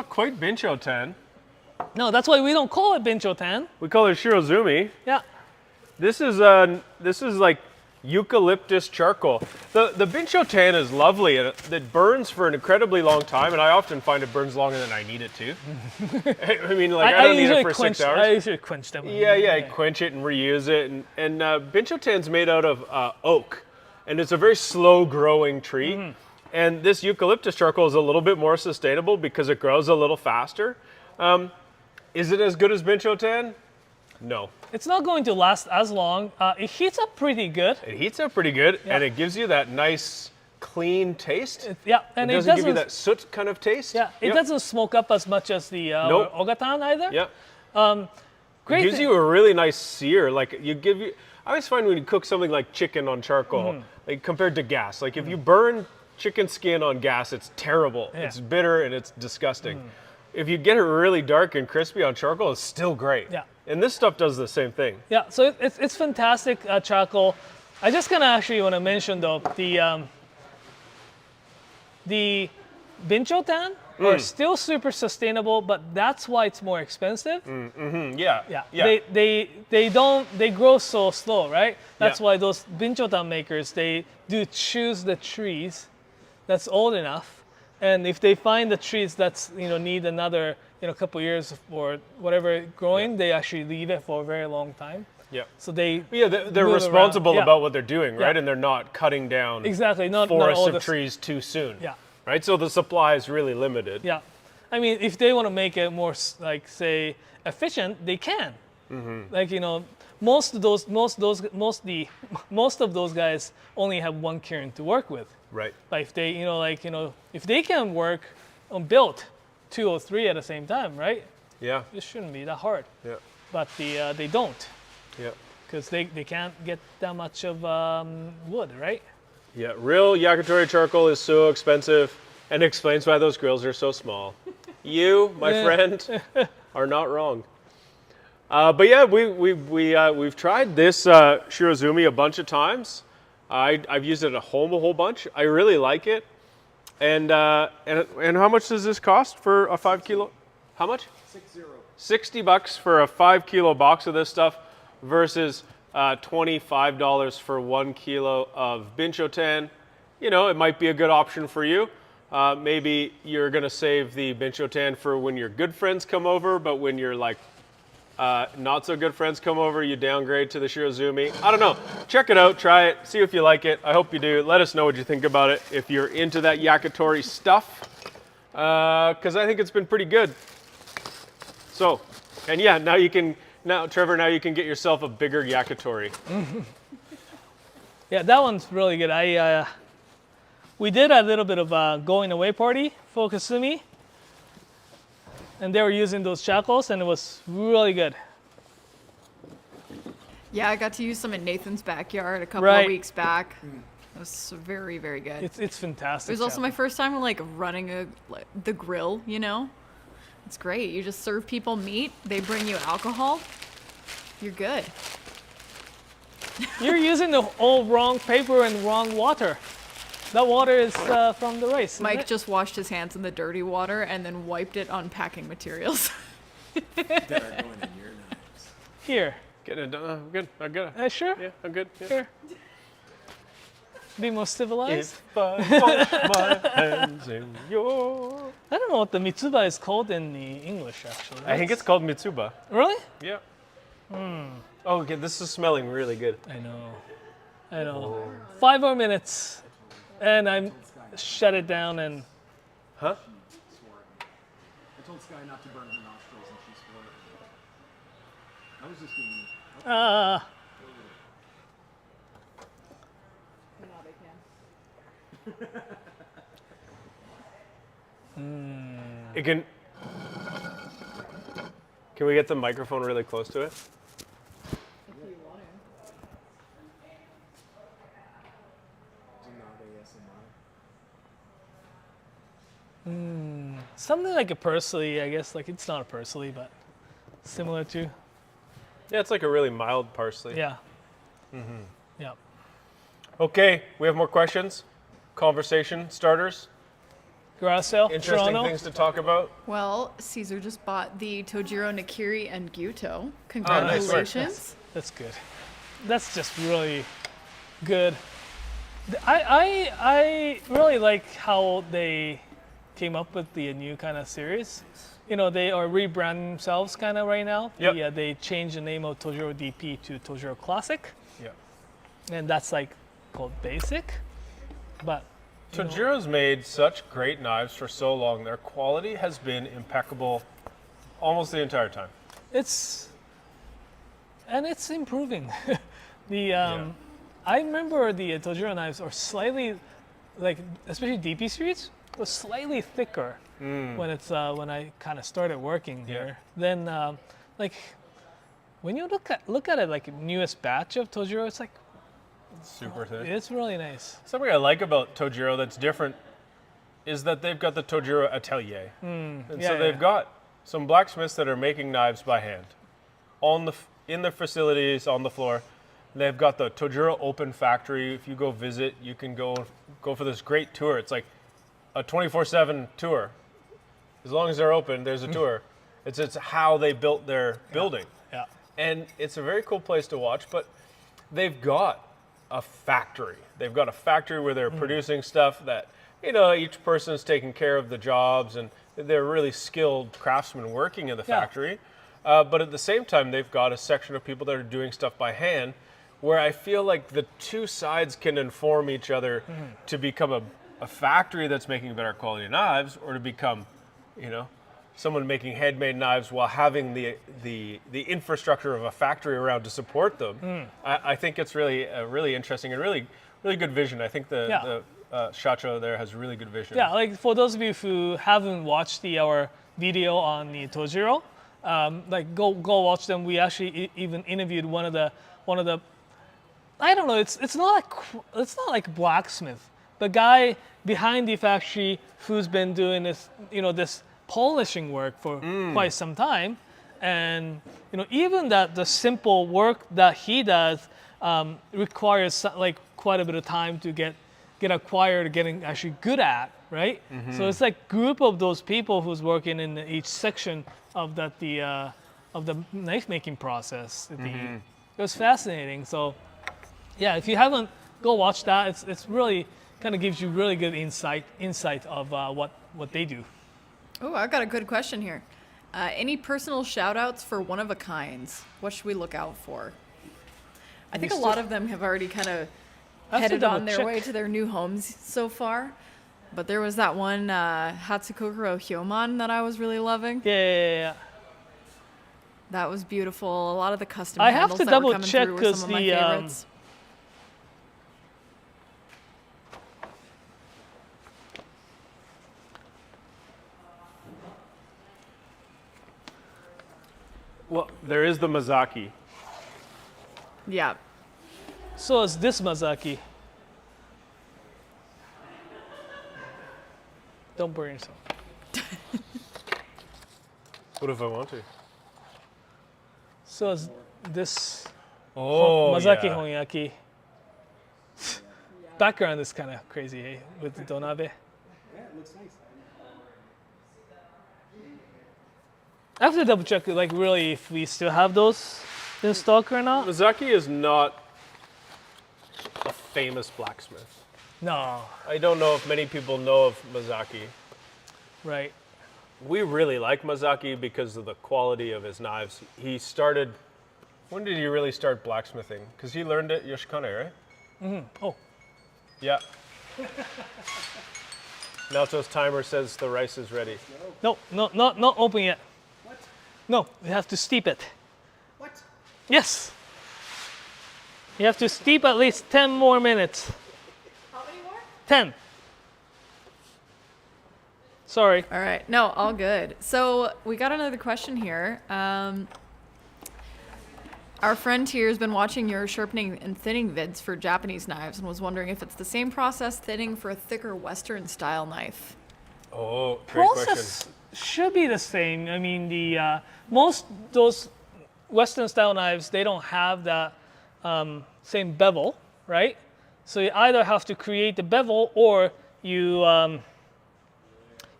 Speaker 3: quite Bincho Tan.
Speaker 2: No, that's why we don't call it Bincho Tan.
Speaker 3: We call it Shirozumi.
Speaker 2: Yeah.
Speaker 3: This is like eucalyptus charcoal. The Bincho Tan is lovely and it burns for an incredibly long time, and I often find it burns longer than I need it to. I mean, like I don't need it for 6 hours.
Speaker 2: I usually quench them.
Speaker 3: Yeah, quench it and reuse it. And Bincho Tan's made out of oak, and it's a very slow growing tree. Mm-hmm. And this eucalyptus charcoal is a little bit more sustainable because it grows a little faster. Is it as good as Bincho Tan? No.
Speaker 2: It's not going to last as long. It heats up pretty good.
Speaker 3: It heats up pretty good,
Speaker 2: Yeah.
Speaker 3: and it gives you that nice, clean taste.
Speaker 2: And
Speaker 3: it doesn't give you that soot kind of taste.
Speaker 2: Yeah, it doesn't smoke up as much as the
Speaker 3: Nope.
Speaker 2: Ogatan either.
Speaker 3: Yeah.
Speaker 2: Great.
Speaker 3: It gives you a really nice sear. I always find when you cook something like chicken on charcoal, like compared to gas, like if you burn chicken skin on gas, it's terrible.
Speaker 2: Yeah.
Speaker 3: It's bitter and it's disgusting. If you get it really dark and crispy on charcoal, it's still great.
Speaker 2: Yeah.
Speaker 3: And this stuff does the same thing.
Speaker 2: Yeah, so it's fantastic charcoal. I just actually want to mention though the Bincho Tan are still super sustainable, but that's why it's more expensive.
Speaker 3: Yeah.
Speaker 2: They grow so slow, right? That's
Speaker 3: Yeah.
Speaker 2: why those Bincho Tan makers, they do choose the trees that's old enough, and if they find the trees that's need another couple years or whatever growing, they actually leave it for a very long time.
Speaker 3: Yeah.
Speaker 2: So they're
Speaker 3: They're responsible
Speaker 2: around. Yeah.
Speaker 3: about what they're doing, right?
Speaker 2: Yeah.
Speaker 3: And they're not cutting down
Speaker 2: Exactly, not
Speaker 3: forests
Speaker 2: all
Speaker 3: of
Speaker 2: the
Speaker 3: trees too soon.
Speaker 2: Yeah.
Speaker 3: Right? So the supply is really limited.
Speaker 2: Yeah, I mean, if they want to make it more say efficient, they can. Most of those guys only have one kiln to work with.
Speaker 3: Right.
Speaker 2: But if they if they can work on build 2 or 3 at the same time, right?
Speaker 3: Yeah.
Speaker 2: It shouldn't be that hard.
Speaker 3: Yeah.
Speaker 2: But they don't,
Speaker 3: Yeah.
Speaker 2: because they can't get that much of wood, right?
Speaker 3: Yeah. Real yakitori charcoal is so expensive, and explains why those grills are so small. You, my friend, are not wrong. But yeah, we've tried this Shirozumi a bunch of times. I've used it at home a whole bunch. I really like it. And how much does this cost for a 5 kilo? How much? $60 for a 5 kilo box of this stuff versus $25 for 1 kilo of Bincho Tan. It might be a good option for you. Maybe you're gonna save the Bincho Tan for when your good friends come over, but when you're not so good friends come over, you downgrade to the Shirozumi. I don't know. Check it out, try it, see if you like it. I hope you do. Let us know what you think about it. If you're into that yakitori stuff, because I think it's been pretty good. So, and yeah, Trevor, now you can get yourself a bigger yakitori.
Speaker 2: Yeah, that one's really good. We did a little bit of a going away party for Kasumi, and they were using those shackles, and it was really good.
Speaker 1: Yeah, I got to use some in Nathan's backyard a couple of weeks back. It was very, very good.
Speaker 2: It's fantastic.
Speaker 1: It was also my first time like running the grill, you know? It's great. You just serve people meat, they bring you alcohol, you're good.
Speaker 2: You're using the all wrong paper and wrong water. That water is from the rice.
Speaker 1: Mike just washed his hands in the dirty water and then wiped it on packing materials.
Speaker 6: That are going in your knives.
Speaker 2: Here.
Speaker 3: Getting it done. I'm good. I'm good.
Speaker 2: Sure?
Speaker 3: Yeah, I'm good. Yeah.
Speaker 2: Here. Be more civilized.
Speaker 3: If I wash my hands in your...
Speaker 2: I don't know what the mitsuba is called in the English, actually.
Speaker 3: I think it's called mitsuba.
Speaker 2: Really?
Speaker 3: Yeah. Oh, okay, this is smelling really good.
Speaker 2: I know. 5 more minutes, and I'm shut it down and...
Speaker 3: Huh?
Speaker 6: I told Sky not to burn her nostrils and she swore it. I was just giving
Speaker 3: It can... Can we get the microphone really close to it?
Speaker 2: Something like a parsley, I guess. Like, it's not a parsley, but similar to.
Speaker 3: Yeah, it's like a really mild parsley.
Speaker 2: Yeah. Yeah.
Speaker 3: Okay, we have more questions? Conversation starters?
Speaker 2: Garage sale,
Speaker 3: Interesting
Speaker 2: Toronto.
Speaker 3: things to talk about?
Speaker 1: Well, Caesar just bought the Tojiro Nakiri and Gyuto.
Speaker 3: nice.
Speaker 1: Congratulations.
Speaker 2: That's good. That's just really good. I really like how they came up with the new kind of series. You know, they are rebranding themselves kind of right now.
Speaker 3: Yep.
Speaker 2: Yeah, they changed the name of Tojiro DP to Tojiro Classic,
Speaker 3: Yeah.
Speaker 2: and that's like called Basic. But you know,
Speaker 3: Tojiro's made such great knives for so long. Their quality has been impeccable almost the entire time.
Speaker 2: it's improving. I remember the Tojiro knives are slightly, like especially DP series, was slightly thicker when it's when I kind of started working here. Then like when you look at it like newest batch of Tojiro, it's like
Speaker 3: Super thick.
Speaker 2: it's really nice.
Speaker 3: Something I like about Tojiro that's different is that they've got the Tojiro Atelier. And so they've got some blacksmiths that are making knives by hand in their facilities on the floor. They've got the Tojiro Open Factory. If you go visit, you can go for this great tour. It's like a 24/7 tour. As long as they're open, there's a tour. It's how they built their building.
Speaker 2: Yeah.
Speaker 3: And it's a very cool place to watch, but they've got a factory. They've got a factory where they're producing stuff that, you know, each person's taking care of the jobs and they're really skilled craftsmen working in the factory. But at the same time, they've got a section of people that are doing stuff by hand where I feel like the two sides can inform each other to become a factory that's making better quality knives, or to become, you know, someone making handmade knives while having the infrastructure of a factory around to support them. I think it's really interesting and really good vision. I think the Shacho there has really good vision.
Speaker 2: Yeah, like for those of you who haven't watched our video on the Tojiro, like go watch them. We actually even interviewed one of the I don't know. It's not like Blacksmith, the guy behind the factory who's been doing this polishing work for quite some time, and even that the simple work that he does requires like quite a bit of time to get acquired, getting actually good at, right? So it's like group of those people who's working in each section of the knife making process. It was fascinating. So yeah, if you haven't, go watch that. It's really kind of gives you really good insight of what they do.
Speaker 1: Oh, I've got a good question here. Any personal shout outs for one of a kinds? What should we look out for? I think a lot of them have already kind of headed on their way to their new homes so far. But there was that one Hatsukokuro Hyoman that I was really loving.
Speaker 2: Yeah.
Speaker 1: That was beautiful. A lot of the custom
Speaker 2: I have
Speaker 1: handles
Speaker 2: to
Speaker 1: that were
Speaker 2: double
Speaker 1: coming
Speaker 2: check
Speaker 1: through were
Speaker 2: because
Speaker 1: some of my
Speaker 2: the
Speaker 1: favorites.
Speaker 3: Well, there is the Mazaki.
Speaker 1: Yeah.
Speaker 2: So is this Mazaki. Don't burn yourself.
Speaker 3: What if I want to?
Speaker 2: So is this
Speaker 3: Oh,
Speaker 2: Mazaki
Speaker 3: yeah.
Speaker 2: Honyaki. Background is kind of crazy, eh? With the Donabe.
Speaker 6: Yeah, it looks nice.
Speaker 2: I have to double check, like, really, if we still have those in stock or not.
Speaker 3: Mazaki is not a famous blacksmith.
Speaker 2: No,
Speaker 3: I don't know if many people know of Mazaki.
Speaker 2: right.
Speaker 3: We really like Mazaki because of the quality of his knives. He started, when did he really start blacksmithing? Because he learned at Yoshikane, right?
Speaker 2: Oh,
Speaker 3: Yeah. Naoto's timer says the rice is ready.
Speaker 2: no, not open yet.
Speaker 6: What?
Speaker 2: No, you have to steep it.
Speaker 6: What?
Speaker 2: Yes. You have to steep at least 10 more minutes.
Speaker 1: How many more?
Speaker 2: 10. Sorry.
Speaker 1: All right. No, all good. So we got another question here. Our friend here has been watching your sharpening and thinning vids for Japanese knives and was wondering if it's the same process thinning for a thicker Western style knife.
Speaker 3: Oh, great
Speaker 2: Process
Speaker 3: question.
Speaker 2: should be the same. I mean, the most those Western style knives, they don't have that same bevel, right? So you either have to create the bevel or you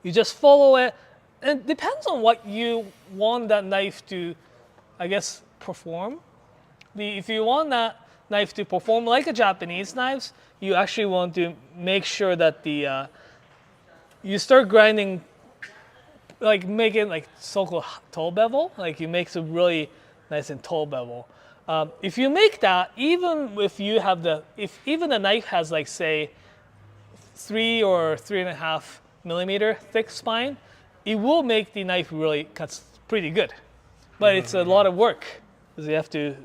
Speaker 2: you just follow it. And it depends on what you want that knife to, I guess, perform. If you want that knife to perform like a Japanese knives, you actually want to make sure that the you start grinding, like making like so-called tall bevel, like you make some really nice and tall bevel. If you make that, even if you have if even the knife has like say 3 or 3.5 millimeter thick spine, it will make the knife really cuts pretty good. But it's a lot of work because you have to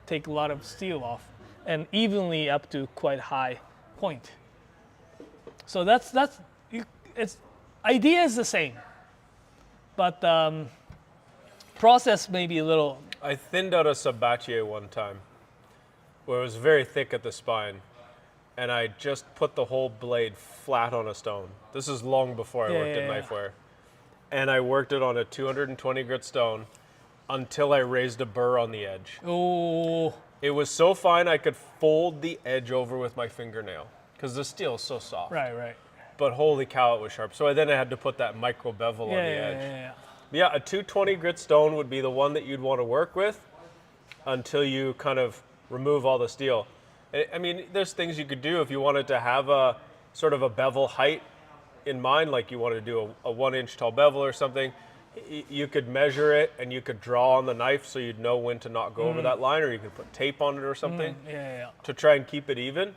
Speaker 2: take a lot of steel off and evenly up to quite high point. So it's idea is the same, but process may be a little.
Speaker 3: I thinned out a Sabatie one time where it was very thick at the spine, and I just put the whole blade flat on a stone. This is long before I worked at Knifewear. And I worked it on a 220 grit stone until I raised a burr on the edge.
Speaker 2: Oh,
Speaker 3: It was so fine I could fold the edge over with my fingernail because the steel is so soft.
Speaker 2: right.
Speaker 3: But holy cow, it was sharp. So then I had to put that micro bevel on the edge. Yeah, a 220 grit stone would be the one that you'd want to work with until you kind of remove all the steel. I mean, there's things you could do if you wanted to have a sort of a bevel height in mind, like you wanted to do a 1 inch tall bevel or something. You could measure it and you could draw on the knife so you'd know when to not go over that line, or you could put tape on it or something to try and keep it even.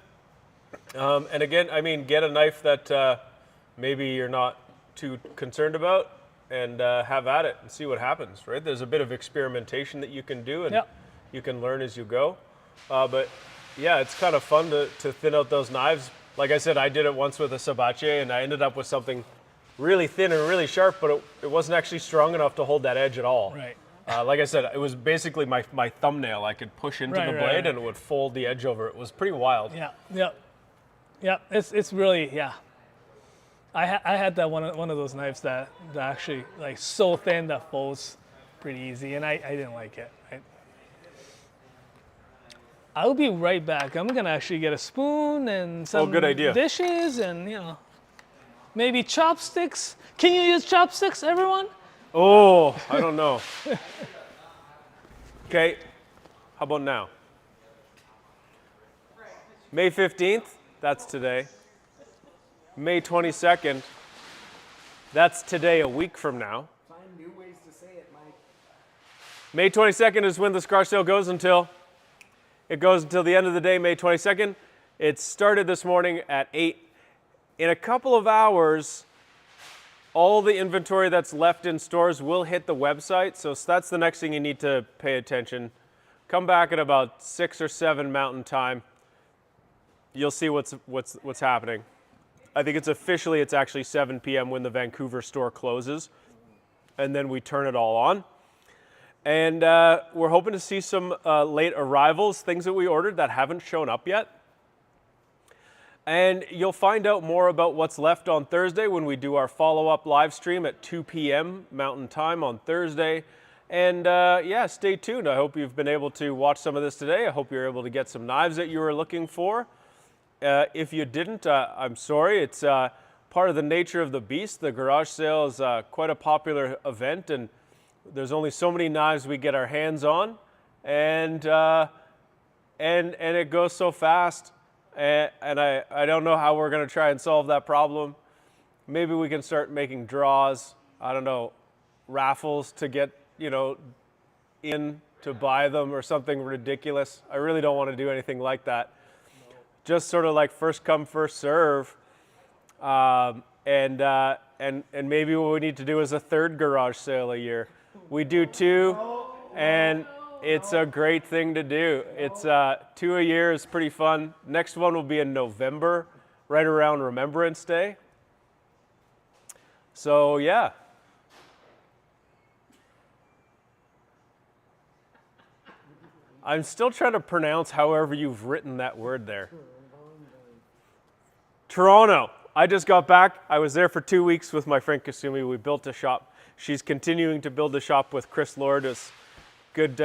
Speaker 3: And again, I mean, get a knife that maybe you're not too concerned about and have at it and see what happens, right? There's a bit of experimentation that you can do and you can learn as you go. But yeah, it's kind of fun to thin out those knives. Like I said, I did it once with a Sabatie and I ended up with something really thin and really sharp, but it wasn't actually strong enough to hold that edge at all.
Speaker 2: Right.
Speaker 3: Like I said, it was basically my thumbnail. I could push into the blade and it would fold the edge over. It was pretty wild.
Speaker 2: Yeah. It's really I had that one of those knives that actually like so thin that folds pretty easy, and I didn't like it. I'll be right back. I'm gonna actually get a spoon and some
Speaker 3: good idea.
Speaker 2: dishes and maybe chopsticks. Can you use chopsticks, everyone?
Speaker 3: Oh, I don't know. Okay, how about now? May 15th, that's today. May 22nd, that's today a week from now.
Speaker 6: Find new ways to say it, Mike.
Speaker 3: May 22nd is when this garage sale goes until. It goes until the end of the day, May 22nd. It started this morning at 8. in a couple of hours, all the inventory that's left in stores will hit the website. So that's the next thing you need to pay attention. Come back at about 6 or 7 Mountain Time. You'll see what's happening. I think it's actually 7 p.m. when the Vancouver store closes, and then we turn it all on. And we're hoping to see some late arrivals, things that we ordered that haven't shown up yet. And you'll find out more about what's left on Thursday when we do our follow-up live stream at 2 p.m. Mountain Time on Thursday. And yeah, stay tuned. I hope you've been able to watch some of this today. I hope you're able to get some knives that you were looking for. If you didn't, I'm sorry. It's part of the nature of the beast. The garage sale is quite a popular event, and there's only so many knives we get our hands on, and it goes so fast. And I don't know how we're going to try and solve that problem. Maybe we can start making draws. I don't know, raffles to get in to buy them or something ridiculous. I really don't want to do anything like that. Just sort of like first come, first serve. And maybe what we need to do is a third garage sale a year. We do 2, and it's a great thing to do. It's 2 a year is pretty fun. Next one will be in November, right around Remembrance Day. So yeah. I'm still trying to pronounce however you've written that word there. Toronto. I just got back. I was there for 2 weeks with my friend Kasumi. We built a shop. She's continuing to build a shop with Chris Lord, a good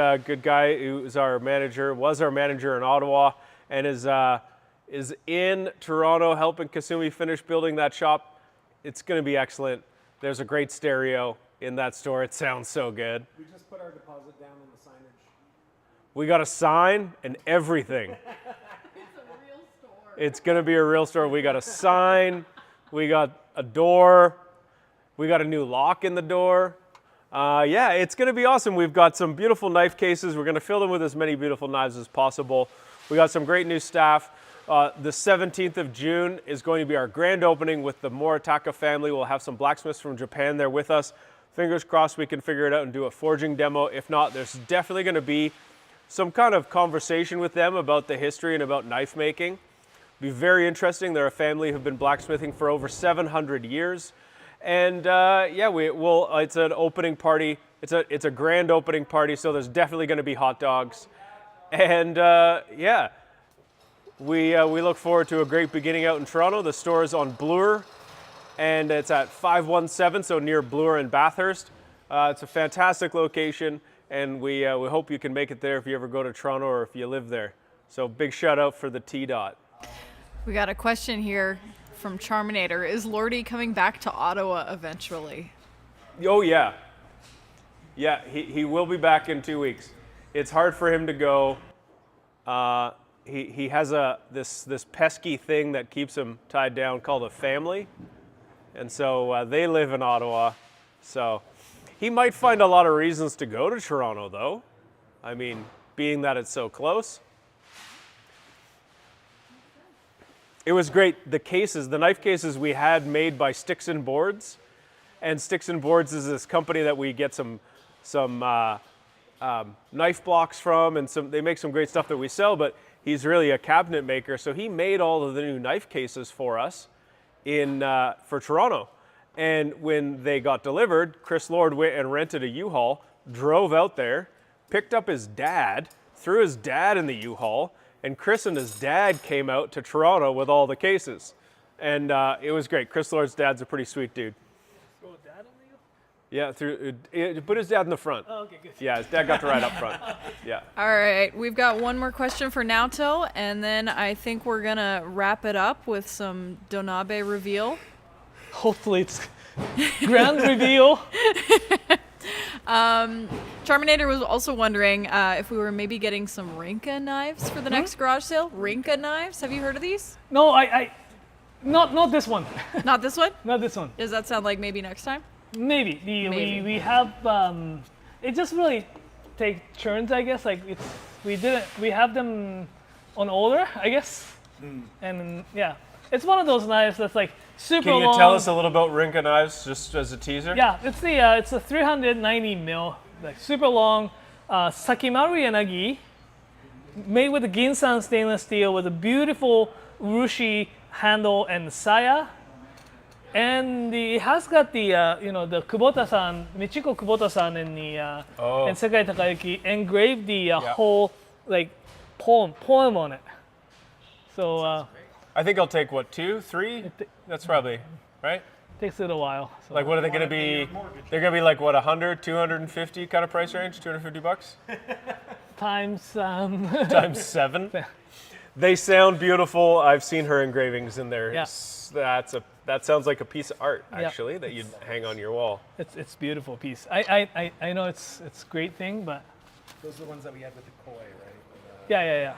Speaker 3: guy who's our manager, was our manager in Ottawa, and is in Toronto helping Kasumi finish building that shop. It's going to be excellent. There's a great stereo in that store. It sounds so good.
Speaker 6: We just put our deposit down on the signage.
Speaker 3: We got a sign and everything.
Speaker 1: It's a real store.
Speaker 3: It's going to be a real store. We got a sign. We got a door. We got a new lock in the door. Yeah, it's going to be awesome. We've got some beautiful knife cases. We're going to fill them with as many beautiful knives as possible. We got some great new staff. The 17th of June is going to be our grand opening with the Moritaka family. We'll have some blacksmiths from Japan there with us. Fingers crossed we can figure it out and do a forging demo. If not, there's definitely going to be some kind of conversation with them about the history and about knife making. It'll be very interesting. They're a family who've been blacksmithing for over 700 years. And yeah, it's an opening party. It's a grand opening party, so there's definitely going to be hot dogs. And yeah, we look forward to a great beginning out in Toronto. The store is on Bloor, and it's at 517, so near Bloor and Bathurst. It's a fantastic location, and we hope you can make it there if you ever go to Toronto or if you live there. So big shout out for the T-Dot.
Speaker 1: We got a question here from Charminator. Is Lordy coming back to Ottawa eventually?
Speaker 3: Oh yeah. Yeah, he will be back in 2 weeks. It's hard for him to go. He has this pesky thing that keeps him tied down called a family. And so they live in Ottawa. So he might find a lot of reasons to go to Toronto though. I mean, being that it's so close. It was great. The knife cases we had made by Sticks and Boards. And Sticks and Boards is this company that we get some knife blocks from, and they make some great stuff that we sell, but he's really a cabinet maker. So he made all of the new knife cases for us for Toronto. And when they got delivered, Chris Lord went and rented a U-Haul, drove out there, picked up his dad, threw his dad in the U-Haul, and Chris and his dad came out to Toronto with all the cases. And it was great. Chris Lord's dad's a pretty sweet dude.
Speaker 4: Oh, dad on the
Speaker 3: Yeah, put his dad in the front.
Speaker 4: Oh, okay, good.
Speaker 3: Yeah, his dad got to ride up front. Yeah.
Speaker 1: All right, we've got one more question for Naoto, and then I think we're gonna wrap it up with some Donabe reveal.
Speaker 2: Hopefully it's grand reveal.
Speaker 1: Charminator was also wondering if we were maybe getting some Rinka knives for the next garage sale. Rinka knives, have you heard of these?
Speaker 2: No, not this one.
Speaker 1: Not this one?
Speaker 2: Not this one.
Speaker 1: Does that sound like maybe next time?
Speaker 2: Maybe.
Speaker 1: Maybe.
Speaker 2: We have it just really take turns, I guess. Like we have them on order, I guess. And yeah, it's one of those knives that's like super
Speaker 3: Can you
Speaker 2: long.
Speaker 3: tell us a little about Rinka knives, just as a teaser?
Speaker 2: Yeah, it's a 390 mil, like super long, Sakimaru Yanagi, made with the Ginsan stainless steel with a beautiful urushi handle and saya. And it has got the the Kubota-san, Michiko Kubota-san in the and Sekai Takayuki engraved the whole like poem on it. So
Speaker 3: I think I'll take what, 2, 3? That's probably right.
Speaker 2: takes a little while. So.
Speaker 3: Like, what are they going to be? They're going to be like what, 100, 250 kind of price range? 250 bucks
Speaker 2: Times
Speaker 3: times 7. They sound beautiful. I've seen her engravings in there.
Speaker 2: Yeah.
Speaker 3: That sounds like a piece of art, actually, that you'd hang on your wall.
Speaker 2: It's beautiful piece. I know it's a great thing, but
Speaker 5: Those are the ones that we had with the koi, right?
Speaker 2: yeah.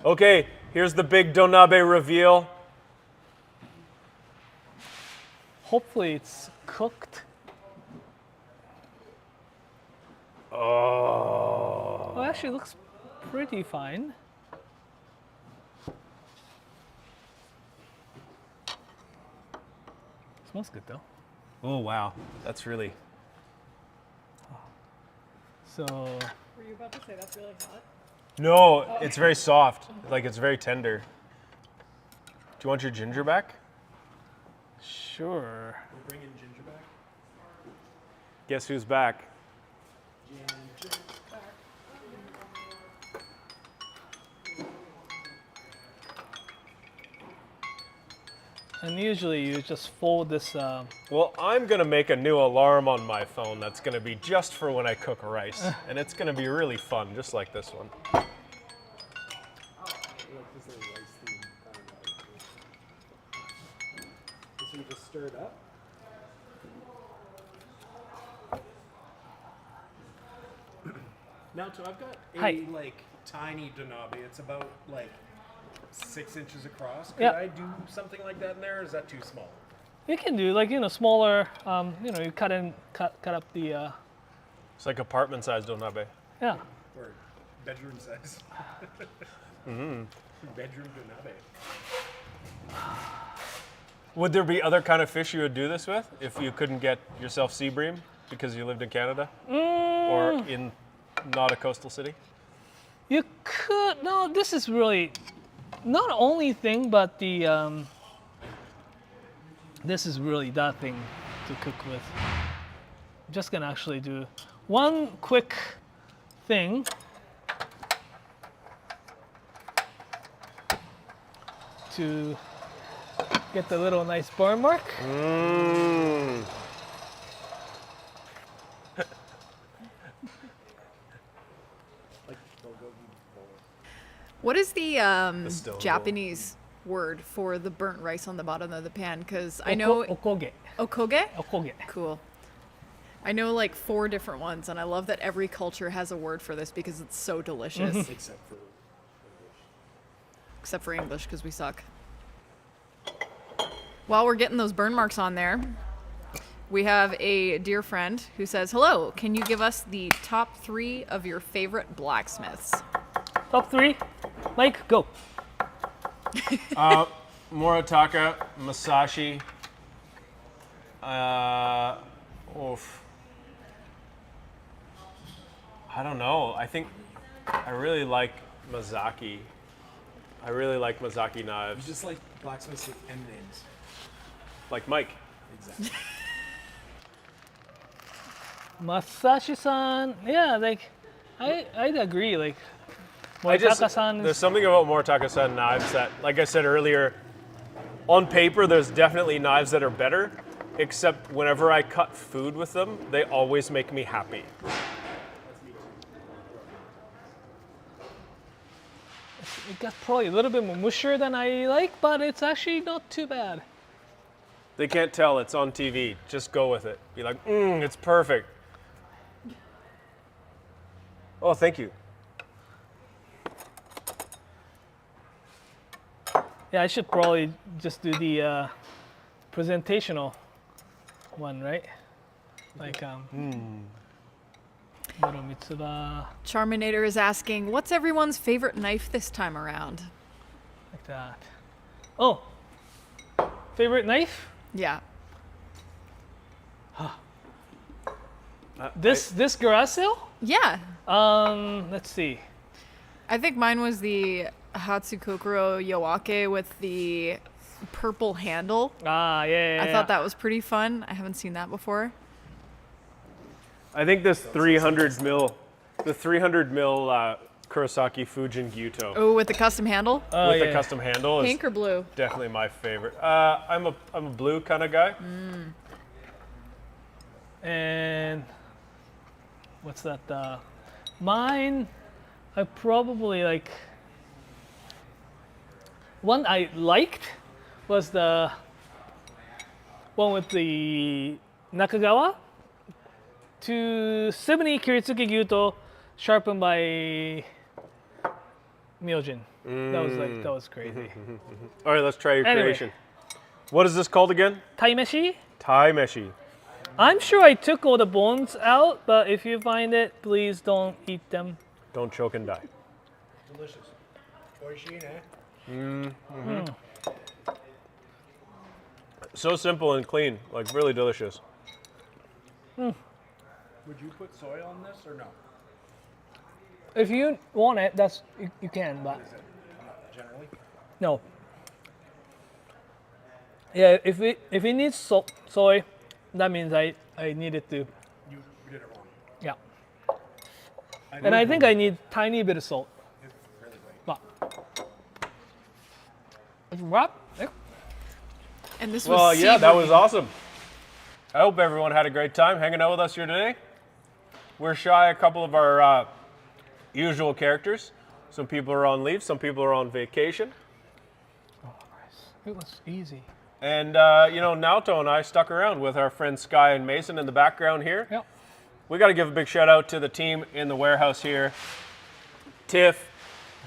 Speaker 3: Okay, here's the big Donabe reveal.
Speaker 2: Hopefully it's cooked.
Speaker 3: Oh.
Speaker 2: Oh, actually, it looks pretty fine. Smells good though.
Speaker 3: Oh, wow. That's really...
Speaker 2: So
Speaker 1: Were you about to say that's really hot?
Speaker 3: No, it's very soft. Like, it's very tender. Do you want your ginger back?
Speaker 2: sure.
Speaker 5: We're bringing Ginger back.
Speaker 3: Guess who's back?
Speaker 2: And usually you just fold this.
Speaker 3: Well, I'm going to make a new alarm on my phone that's going to be just for when I cook rice. And it's going to be really fun, just like this one.
Speaker 6: I like this little rice theme kind of vibe. So you just stir it up.
Speaker 5: Now, so I've got a
Speaker 2: Hi.
Speaker 5: like tiny Donabe. It's about like 6 inches across. Could
Speaker 2: Yeah.
Speaker 5: I do something like that in there, or is that too small?
Speaker 2: You can do like smaller. You cut up the.
Speaker 3: It's like apartment-sized donabe.
Speaker 2: Yeah.
Speaker 5: Or bedroom size? Bedroom Donabe.
Speaker 3: Would there be other kind of fish you would do this with if you couldn't get yourself sea bream because you lived in Canada? Or in not a coastal city?
Speaker 2: You could. No, this is really not the only thing, but the. This is really that thing to cook with. I'm just gonna actually do one quick thing. To get the little nice burn mark.
Speaker 3: Mmm.
Speaker 1: What is the
Speaker 3: stone
Speaker 1: Japanese word for the burnt rice on the bottom of the pan? Because I know
Speaker 2: Okoge.
Speaker 1: okoge.
Speaker 2: Okoge.
Speaker 1: Cool. I know like 4 different ones, and I love that every culture has a word for this because it's so delicious. Except for English, because we suck. While we're getting those burn marks on there, we have a dear friend who says, "Hello, can you give us the top 3 of your favorite blacksmiths?"
Speaker 2: Top 3. Mike, go.
Speaker 3: Moritaka, Masashi. Oof. I don't know. I think I really like Mazaki. I really like Mazaki knives.
Speaker 5: Just like blacksmiths with M names.
Speaker 3: Like Mike.
Speaker 5: Exactly.
Speaker 2: Masashi-san, yeah, like I'd agree. Like
Speaker 3: There's
Speaker 2: Moritaka-san
Speaker 3: something about Moritaka-san knives that, like I said earlier, on paper there's definitely knives that are better, except whenever I cut food with them, they always make me happy.
Speaker 2: it got probably a little bit more mushier than I like, but it's actually not too bad.
Speaker 3: They can't tell, it's on TV. Just go with it. Be like, it's perfect. Oh, thank you.
Speaker 2: Yeah, I should probably just do the presentational one, right? Like Little Mitsuba,
Speaker 1: Charminator is asking, "What's everyone's favorite knife this time around?"
Speaker 2: like that. Oh, favorite knife?
Speaker 1: Yeah.
Speaker 2: This garage sale?
Speaker 1: Yeah.
Speaker 2: Let's see.
Speaker 1: I think mine was the Hatsukokoro Yoake with the purple handle.
Speaker 2: Ah, yeah.
Speaker 1: I thought that was pretty fun. I haven't seen that before.
Speaker 3: I think this 300 mil Kurosaki Fujin Gyuto
Speaker 1: Oh, with the custom handle?
Speaker 3: with the custom handle is
Speaker 1: Pink or blue?
Speaker 3: definitely my favorite. I'm a blue kind of guy.
Speaker 2: And what's that? Mine, I probably like. One I liked was the one with the Nakagawa to 70 Kiritsuki Gyuto sharpened by Myojin. That was crazy.
Speaker 3: All right, let's try your
Speaker 2: Anyway.
Speaker 3: creation. What is this called again?
Speaker 2: Taimeshi?
Speaker 3: Tai meshi.
Speaker 2: I'm sure I took all the bones out, but if you find it, please don't eat them.
Speaker 3: Don't choke and die.
Speaker 5: Delicious. Oishin, eh?
Speaker 3: So simple and clean, like really delicious.
Speaker 5: Would you put soy on this or no?
Speaker 2: If you want it, you can, but
Speaker 5: Generally?
Speaker 2: no. Yeah, if it needs soy, that means I needed to.
Speaker 5: You did it wrong.
Speaker 2: Yeah. And I think I need tiny bit of salt. But it's wrap.
Speaker 1: And this
Speaker 3: Well,
Speaker 1: was
Speaker 3: yeah, that
Speaker 1: Seabury.
Speaker 3: was awesome. I hope everyone had a great time hanging out with us here today. We're shy a couple of our usual characters. Some people are on leave, some people are on vacation.
Speaker 2: Oh, nice. It was easy.
Speaker 3: And, Naoto and I stuck around with our friends Sky and Mason in the background here.
Speaker 2: Yep.
Speaker 3: We got to give a big shout out to the team in the warehouse here. Tiff,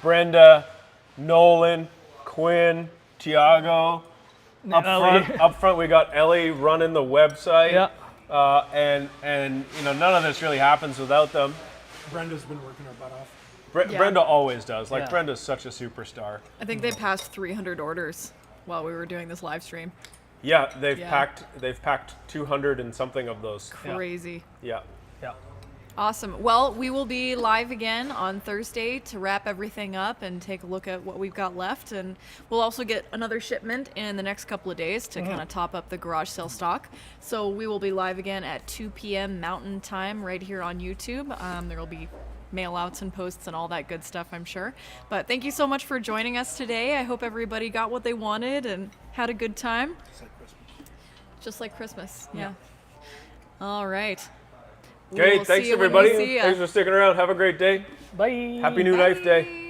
Speaker 3: Brenda, Nolan, Quinn, Tiago. Up front, we got Ellie running the website.
Speaker 2: Yeah.
Speaker 3: And none of this really happens without them.
Speaker 5: Brenda's been working her butt off.
Speaker 1: Yeah.
Speaker 3: Brenda always does. Like,
Speaker 2: Yeah.
Speaker 3: Brenda's such a superstar.
Speaker 1: I think they passed 300 orders while we were doing this live stream.
Speaker 3: Yeah, they've
Speaker 1: Yeah.
Speaker 3: packed 200 and something of those.
Speaker 1: Crazy.
Speaker 3: Yeah.
Speaker 2: Yeah.
Speaker 1: Awesome. Well, we will be live again on Thursday to wrap everything up and take a look at what we've got left. And we'll also get another shipment in the next couple of days to kind of top up the garage sale stock. So we will be live again at 2 p.m. Mountain Time right here on YouTube. There will be mail outs and posts and all that good stuff, I'm sure. But thank you so much for joining us today. I hope everybody got what they wanted and had a good time. Just like Christmas. Yeah. All right.
Speaker 3: Okay,
Speaker 1: We'll
Speaker 3: thanks
Speaker 1: see you when we
Speaker 3: everybody.
Speaker 1: see ya.
Speaker 3: Thanks for sticking around. Have a great day.
Speaker 2: Bye.
Speaker 3: Happy New Knife Day.
Speaker 1: Bye.